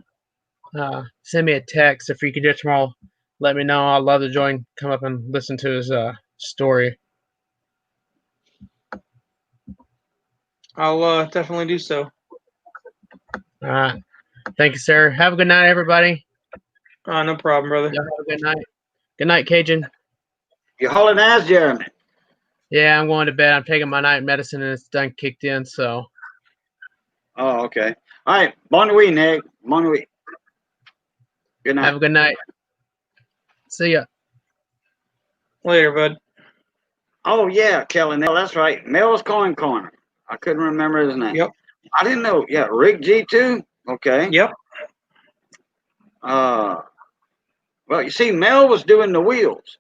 send me a text. If you could do it tomorrow, let me know. I'd love to join, come up and listen to his story. I'll definitely do so. Thank you, sir. Have a good night, everybody. No problem, brother. Y'all have a good night. Good night, Cajun. You're hauling ass, Jeremy. Yeah, I'm going to bed. I'm taking my night medicine and it's done kicked in, so. Oh, okay. All right. Bon nuit, Nick. Bon nuit. Good night. Have a good night. See ya. Later, bud. Oh, yeah, Kelly. No, that's right. Mel's Coin Corner. I couldn't remember his name. Yep. I didn't know. Yeah, Rick G2. Okay. Yep. Well, you see, Mel was doing the wheels,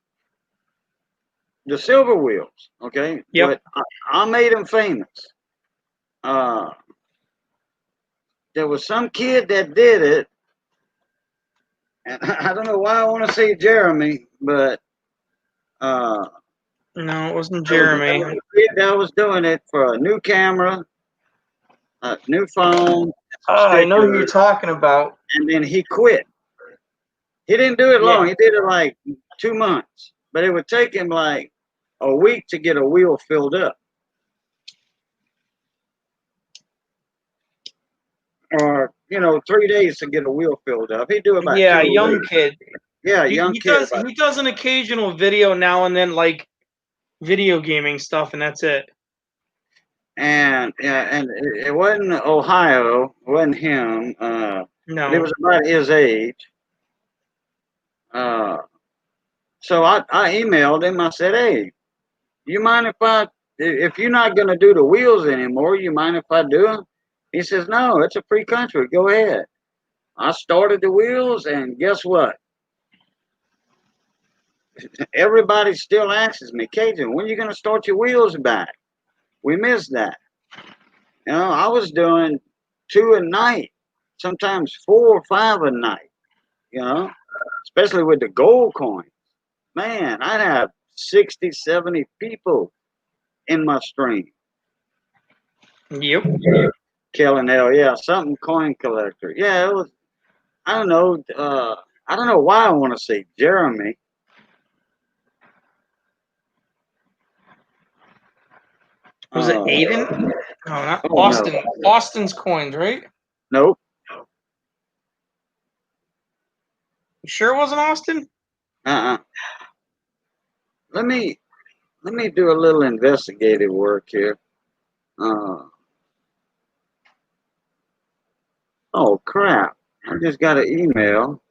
the silver wheels. Okay. Yep. But I made him famous. There was some kid that did it, and I don't know why I want to say Jeremy, but no, it wasn't Jeremy. There was a kid that was doing it for a new camera, a new phone. I know who you're talking about. And then he quit. He didn't do it long. He did it like 2 months, but it would take him like a week to get a wheel filled up. Or, 3 days to get a wheel filled up. He'd do about a 2 young weeks. kid. Yeah, young kid. He does an occasional video now and then, like video gaming stuff, and that's it. And it wasn't Ohio. It wasn't him. No. But it was about his age. So I emailed him. I said, "Hey, you mind if you're not going to do the wheels anymore, you mind if I do them?" He says, "No, it's a free country. Go ahead." I started the wheels, and guess what? Everybody still asks me, "Cajun, when are you going to start your wheels back? We missed that." I was doing 2 a night, sometimes 4 or 5 a night, especially with the gold coins. Man, I'd have 60, 70 people in my stream. Yep. Killing hell, yeah, something coin collector. Yeah, it was, I don't know why I want to say Jeremy. Was it Aiden? No, not Oh, Austin. no. Austin's coins, right? Nope. You sure it wasn't Austin? Let me do a little investigative work here. Oh crap! I just got an email.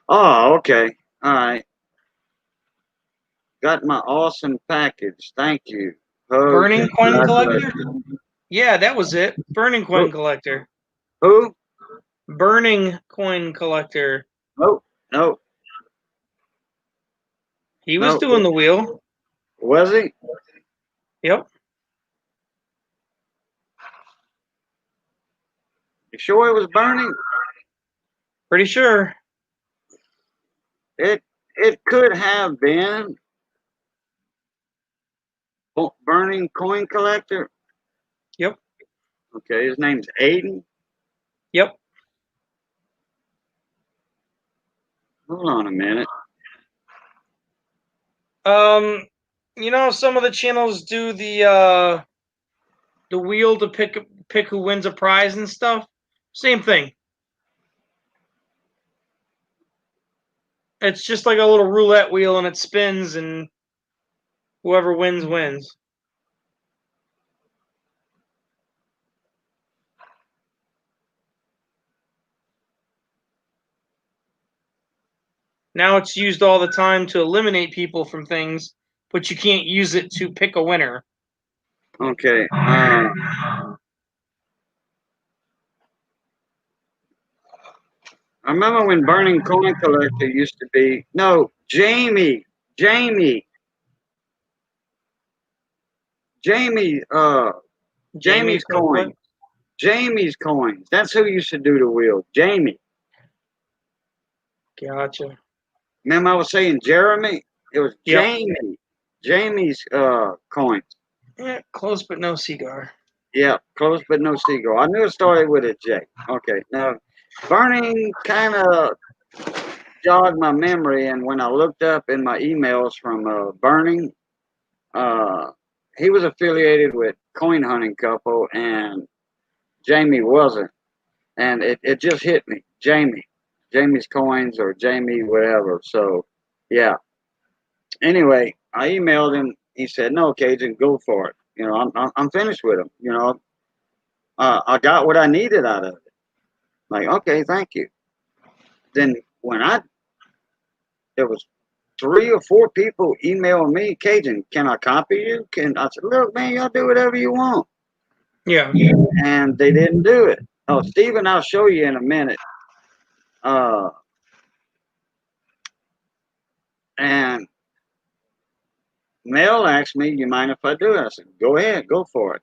Oh, okay. All right. Got my awesome package. Thank you. Burning Coin Collector? Yeah, that was it. Burning Coin Collector. Who? Burning Coin Collector. Nope. He was No. doing the wheel. Was he? Yep. You sure it was burning? Pretty sure. It could have been burning coin collector. Yep. Okay, his name's Aiden. Yep. Hold on a minute. You know, some of the channels do the wheel to pick who wins a prize and stuff. Same thing. It's just like a little roulette wheel, and it spins, and whoever wins wins. Now it's used all the time to eliminate people from things, but you can't use it to pick a winner. Okay. I remember when burning coin collector used to be. No, Jamie. Jamie's coin. Jamie's coins. That's who used to do the wheel. Jamie. Gotcha. Remember I was saying Jeremy? It was Yep. Jamie. Jamie's coins. Yeah, close but no cigar. Yeah, close but no seagull. I knew it started with a J. Okay. Now burning kind of jogged my memory, and when I looked up in my emails from Burning, he was affiliated with Coin Hunting Couple, and Jamie wasn't. And it just hit me. Jamie's Coins or Jamie whatever. So, yeah. Anyway, I emailed him. He said, "No, Cajun, go for it. You know, I'm finished with him. You know, I got what I needed out of it." Like, okay, thank you. Then when there was 3 or 4 people emailing me, "Cajun, can I copy you?" I said, "Look, man, y'all do whatever you want." Yeah. And they didn't do it. Oh, Steven, I'll show you in a minute. And Mel asked me, "You mind if I do it?" I said, "Go ahead, go for it."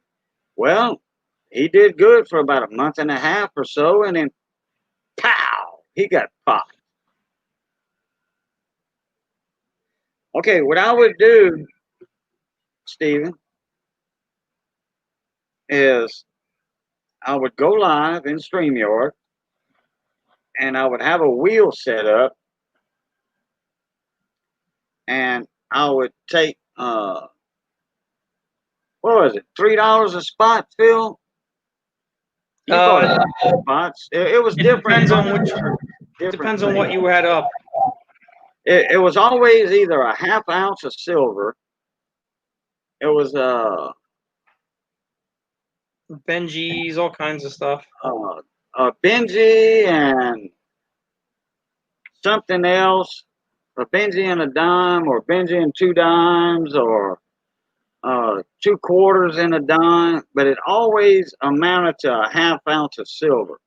Well, he did good for about a month and a half or so, and then pow, he got popped. Okay, what I would do, Steven, is I would go live in StreamYard, and I would have a wheel set up, and I would take what was it, $3 a spot, Phil? You bought a couple spots. It was different. Depends on what you had up. It was always either a half ounce of silver. It was Benji's, all kinds of stuff. a Benji and something else. A Benji and a dime, or Benji and 2 dimes, or 2 quarters and a dime. But it always amounted to a half ounce of silver.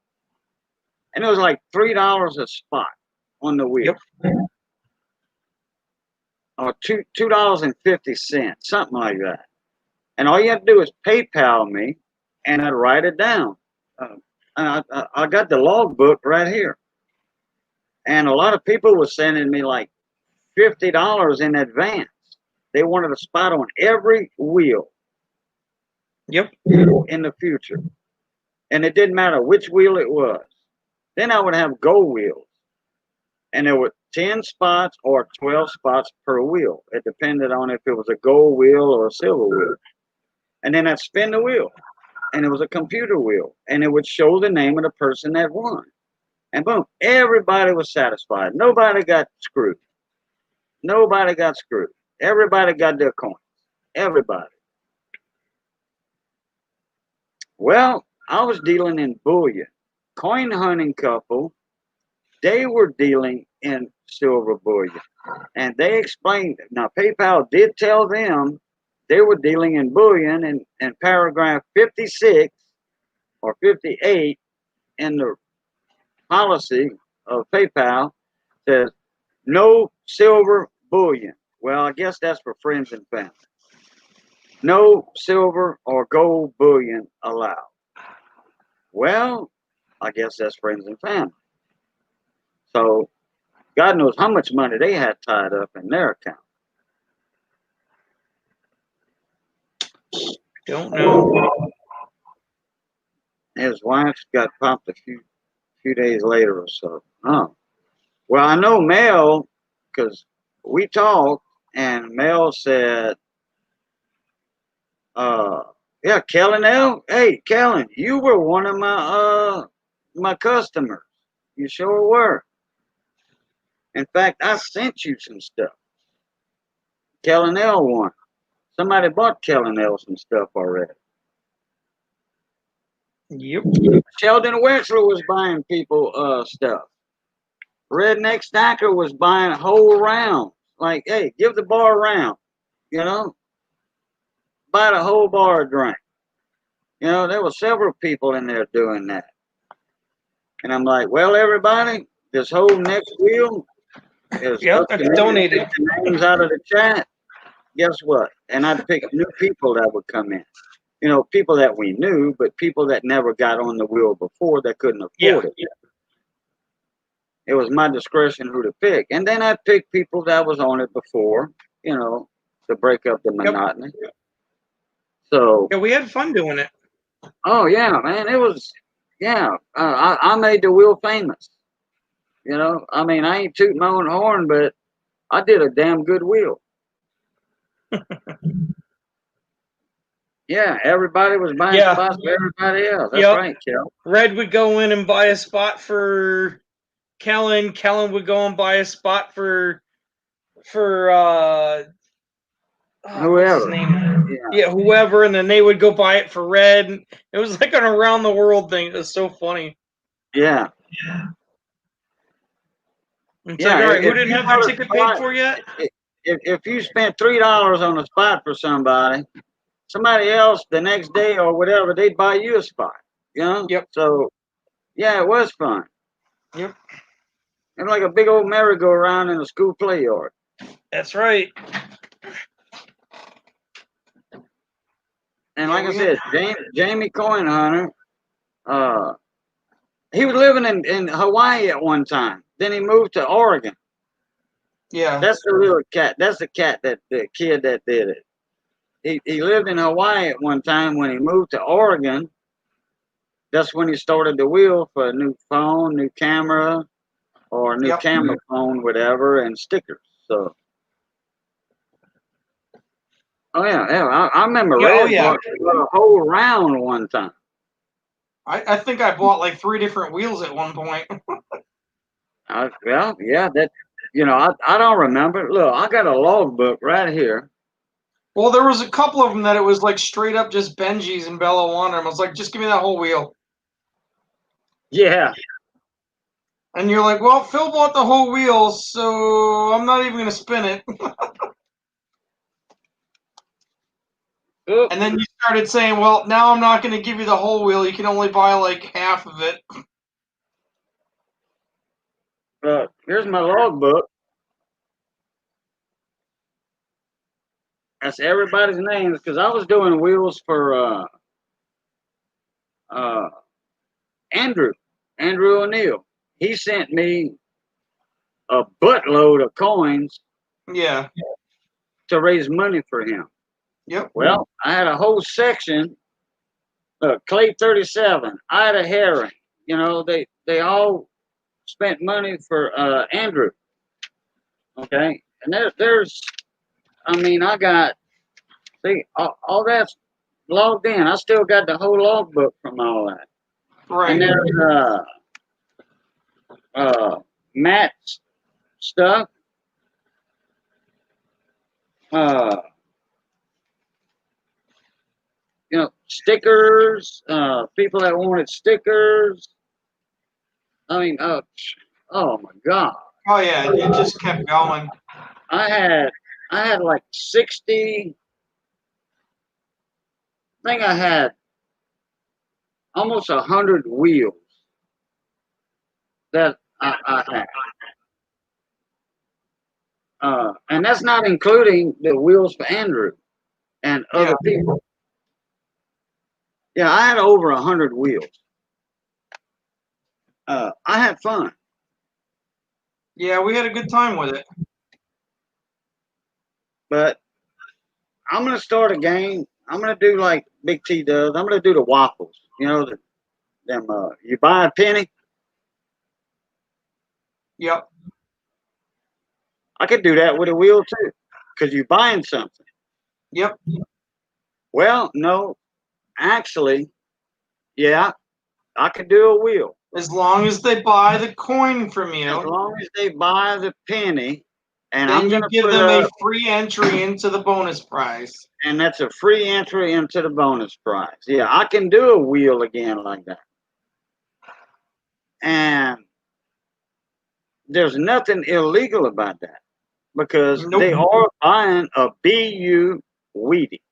And it was like $3 a spot on the wheel. Yep. Or $2.50, something like that. And all you have to do is PayPal me, and I'd write it down. I got the logbook right here. And a lot of people were sending me like $50 in advance. They wanted a spot on every wheel. Yep. In the future. And it didn't matter which wheel it was. Then I would have gold wheels. And there were 10 spots or 12 spots per wheel. It depended on if it was a gold wheel or a silver wheel. And then I'd spin the wheel. And it was a computer wheel. And it would show the name of the person that won. And boom, everybody was satisfied. Nobody got screwed. Nobody got screwed. Everybody got their coins. Everybody. Well, I was dealing in bullion. Coin Hunting Couple, they were dealing in silver bullion. And they explained it. Now, PayPal did tell them they were dealing in bullion, and paragraph 56 or 58 in the policy of PayPal says no silver bullion. Well, I guess that's for friends and family. No silver or gold bullion allowed. Well, I guess that's friends and family. So God knows how much money they had tied up in their account. Don't know. His wife got popped a few days later or so. Oh, well, I know Mel because we talked, and Mel said, yeah, Kellen L. Hey, Kellen, you were one of my customers. You sure were. In fact, I sent you some stuff. Kellen L. one. Somebody bought Kellen L. some stuff already. Yep. Sheldon Wexler was buying people stuff. Redneck Stacker was buying whole rounds. Like, hey, give the bar a round. You know, buy the whole bar a drink. You know, there were several people in there doing that. And I'm like, well, everybody, this whole next wheel is Yep, up to it's me to donated. pick the names out of the chat. Guess what? And I'd pick new people that would come in. You know, people that we knew, but people that never got on the wheel before that couldn't afford it. It was my discretion who to pick. And then I'd pick people that was on it before, you know, to break up the monotony. So, Yeah, we had fun doing it. oh, yeah, man, it was, yeah, I made the wheel famous. You know, I mean, I ain't tooting my own horn, but I did a damn good wheel. Yeah, everybody was buying spots for everybody else. That's right, Kel. Red would go in and buy a spot for Kellen. Kellen would go and buy a spot for Whoever. what's his name? Yeah, whoever, and then they would go buy it for Red. It was like an around the world thing. It was so funny. Yeah. It's like, all right, who didn't have their ticket paid for yet? If you spent $3 on a spot for somebody else the next day or whatever, they'd buy you a spot. You know? Yep. So, yeah, it was fun. Yep. It was like a big old merry-go-round in a school play yard. That's right. And like I said, Jamie Coin Hunter, he was living in Hawaii at one time. Then he moved to Oregon. Yeah. That's the little cat. That's the kid that did it. He lived in Hawaii at one time. When he moved to Oregon, that's when he started the wheel for a new phone, new camera, or a new camera phone, whatever, and stickers. So, oh yeah, I remember Red bought a whole round one time. I think I bought like 3 different wheels at one point. Well, yeah, that, you know, I don't remember. Look, I got a logbook right here. Well, there was a couple of them that it was like straight up just Benji's and Bella wanted them. I was like, just give me that whole wheel. Yeah. And you're like, well, Phil bought the whole wheel, so I'm not even going to spin it. And then you started saying, well, now I'm not going to give you the whole wheel. You can only buy like half of it. Here's my logbook. That's everybody's names because I was doing wheels for Andrew O'Neill. He sent me a buttload of coins. Yeah. To raise money for him. Yep. Well, I had a whole section. Clay 37, Ida Herring. You know, they all spent money for Andrew. Okay, and there's, I mean, I got, see, all that's logged in. I still got the whole logbook from all that. Right. And there's Matt's stuff. You know, stickers, people that wanted stickers. I mean, oh my God. Oh yeah, it just kept going. I had like 60. I think I had almost 100 wheels that I had. And that's not including the wheels for Andrew and other people. Yeah, I had over 100 wheels. I had fun. Yeah, we had a good time with it. But I'm gonna start a game. I'm gonna do like Big T does. I'm gonna do the waffles. You know, them. You buy a penny. Yep. I could do that with a wheel too, because you're buying something. Yep. Well, no, actually, yeah, I could do a wheel As long as they buy the coin from you, as long as they buy the penny, and then I'm you gonna give put them up, a free entry into the bonus prize. and that's a free entry into the bonus prize. Yeah, I can do a wheel again like that, and there's nothing illegal about that because Nope. they are buying a BU Wheatie,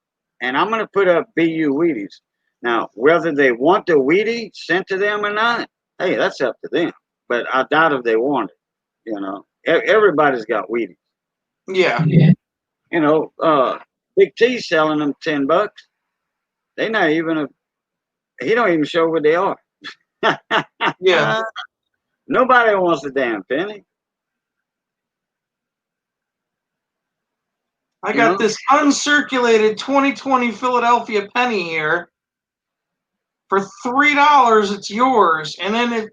and I'm gonna put up BU Wheaties. Now, whether they want the Wheatie sent to them or not, hey, that's up to them. But I doubt if they want it. You know, everybody's got Wheaties. Yeah. You know, Big T's selling them $10. They not even he don't even show what they are. Yeah. Nobody wants a damn penny. I got this uncirculated 2020 Philadelphia penny here. For $3, it's yours. And then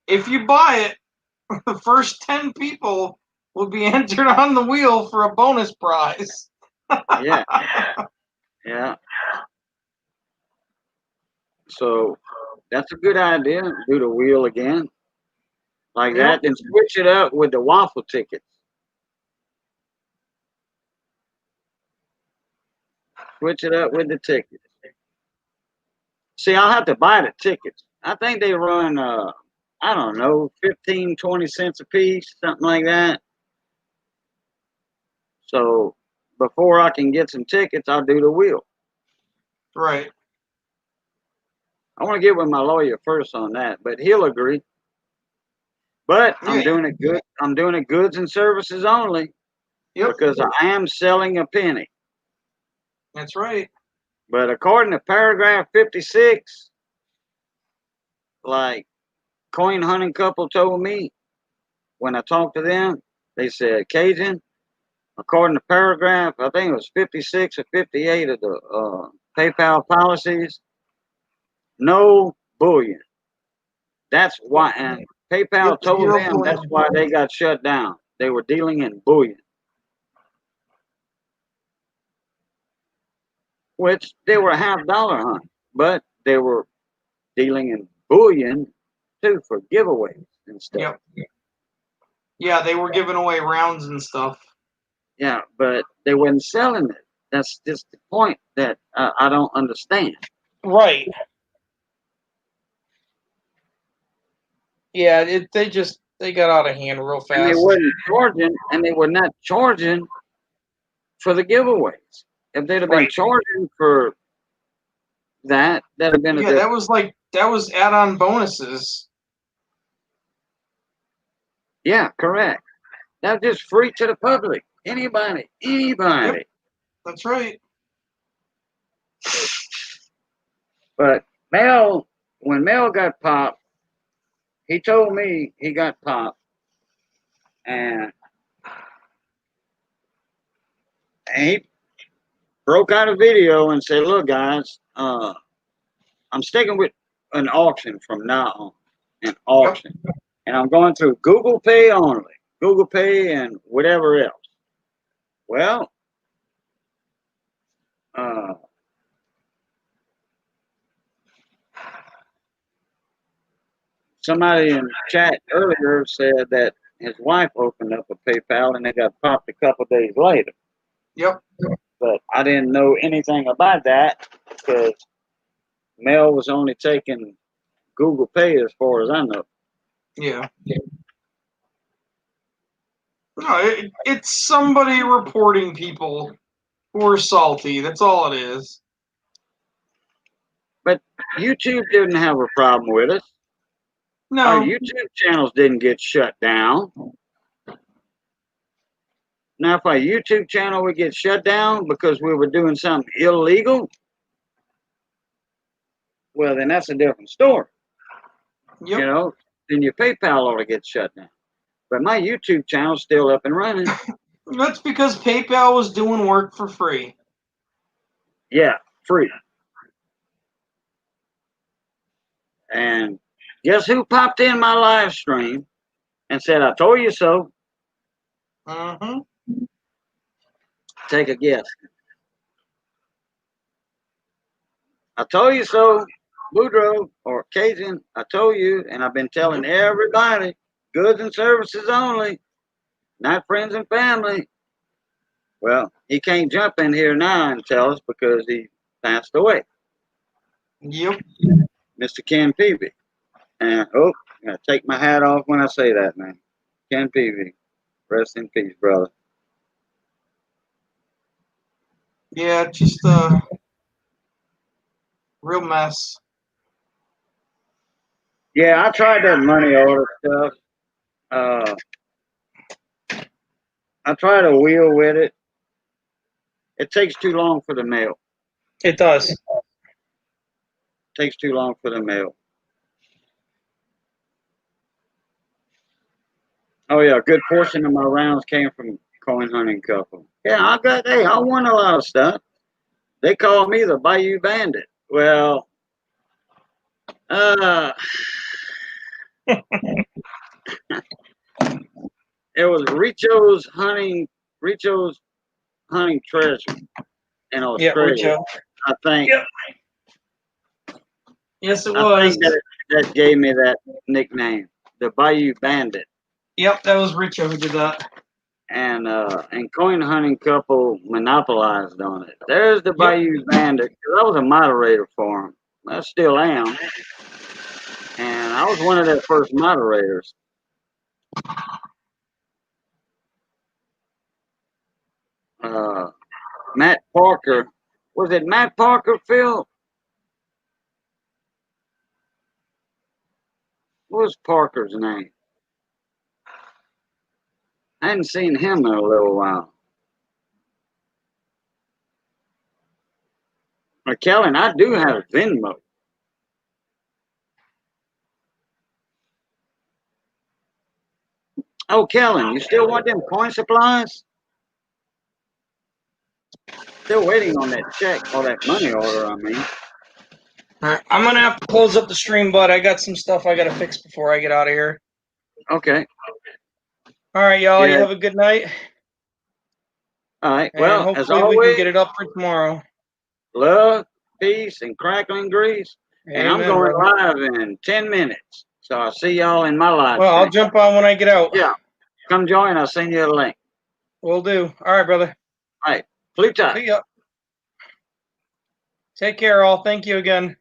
if you buy it, the first 10 people will be entered on the wheel for a bonus prize. Yeah. Yeah. So that's a good idea. Do the wheel again. Like that. Then switch it up with the waffle tickets. Switch it up with the tickets. See, I'll have to buy the tickets. I think they run, I don't know, 15, 20 cents a piece, something like that. So before I can get some tickets, I'll do the wheel. Right. I want to get with my lawyer first on that, but he'll agree. But I'm doing it good. I'm doing it goods and services only because I am selling a penny. That's right. But according to paragraph 56, like Coin Hunting Couple told me when I talked to them, they said, Cajun, according to paragraph, I think it was 56 or 58 of the PayPal policies, no bullion. That's why, and PayPal told them that's why they got shut down. They were dealing in bullion. Which they were $half hunt, but they were dealing in bullion too for giveaways and stuff. Yep. Yeah, they were giving away rounds and stuff. Yeah, but they weren't selling it. That's just the point that I don't understand. Right. Yeah, they got out of hand real fast. And they wasn't charging, and they were not charging for the giveaways. If they'd have been charging for that'd have been a different. that was add-on bonuses. Yeah, correct. That's just free to the public. Anybody. Yep. That's right. But when Mel got popped, he told me he got popped, and he broke out a video and said, "Look, guys, I'm sticking with an auction from now on, an auction, and I'm going through Google Pay only, Google Pay and whatever else." Well, somebody in chat earlier said that his wife opened up a PayPal and they got popped a couple days later. Yep. But I didn't know anything about that because Mel was only taking Google Pay as far as I know. Yeah. No, it's somebody reporting people who are salty. That's all it is. But YouTube didn't have a problem with us. No. Our YouTube channels didn't get shut down. Now, if our YouTube channel would get shut down because we were doing something illegal, well, then that's a different story. Yep. You know, then your PayPal ought to get shut down. But my YouTube channel's still up and running. That's because PayPal was doing work for free. Yeah, free. And guess who popped in my live stream and said, I told you so? Mm-hmm. Take a guess. I told you so, Boudreaux or Cajun. I told you, and I've been telling everybody, goods and services only, not friends and family. Well, he can't jump in here now and tell us because he passed away. Yep. Mr. Ken Peavy. And I'm gonna take my hat off when I say that, man. Ken Peavy. Rest in peace, brother. Yeah, just a real mess. Yeah, I tried that money order stuff. I tried to wheel with it. It takes too long for the mail. It does. Takes too long for the mail. Oh yeah, a good portion of my rounds came from coin hunting couple. Yeah, I won a lot of stuff. They call me the Bayou Bandit. Well, it was Richo's hunting treasure in Yeah, Australia. Richo. I think. Yep. Yes, it I was. think that gave me that nickname, the Bayou Bandit. Yep, that was Richo who did that. And coin hunting couple monopolized on it. There's the Bayou Bandit. I was a moderator for him. I still am. And I was one of their first moderators. Matt Parker. Was it Matt Parker, Phil? What was Parker's name? I hadn't seen him in a little while. Kellen, I do have Venmo. Oh, Kellen, you still want them coin supplies? Still waiting on that check or that money order, I mean. All right, I'm gonna have to close up the stream, but I got some stuff I gotta fix before I get out of here. Okay. All right, y'all. Yeah. You have a good night. All right. And Well, hopefully as always, we can get it up for tomorrow. love, peace, and crackling grease. And I'm Amen, going brother. live in 10 minutes. So I'll see y'all in my live Well, I'll stream. jump on when I get out. Yeah. Come join. I'll send you a link. Will do. All right, brother. All right. Flute time. See ya. Take care, all. Thank you again.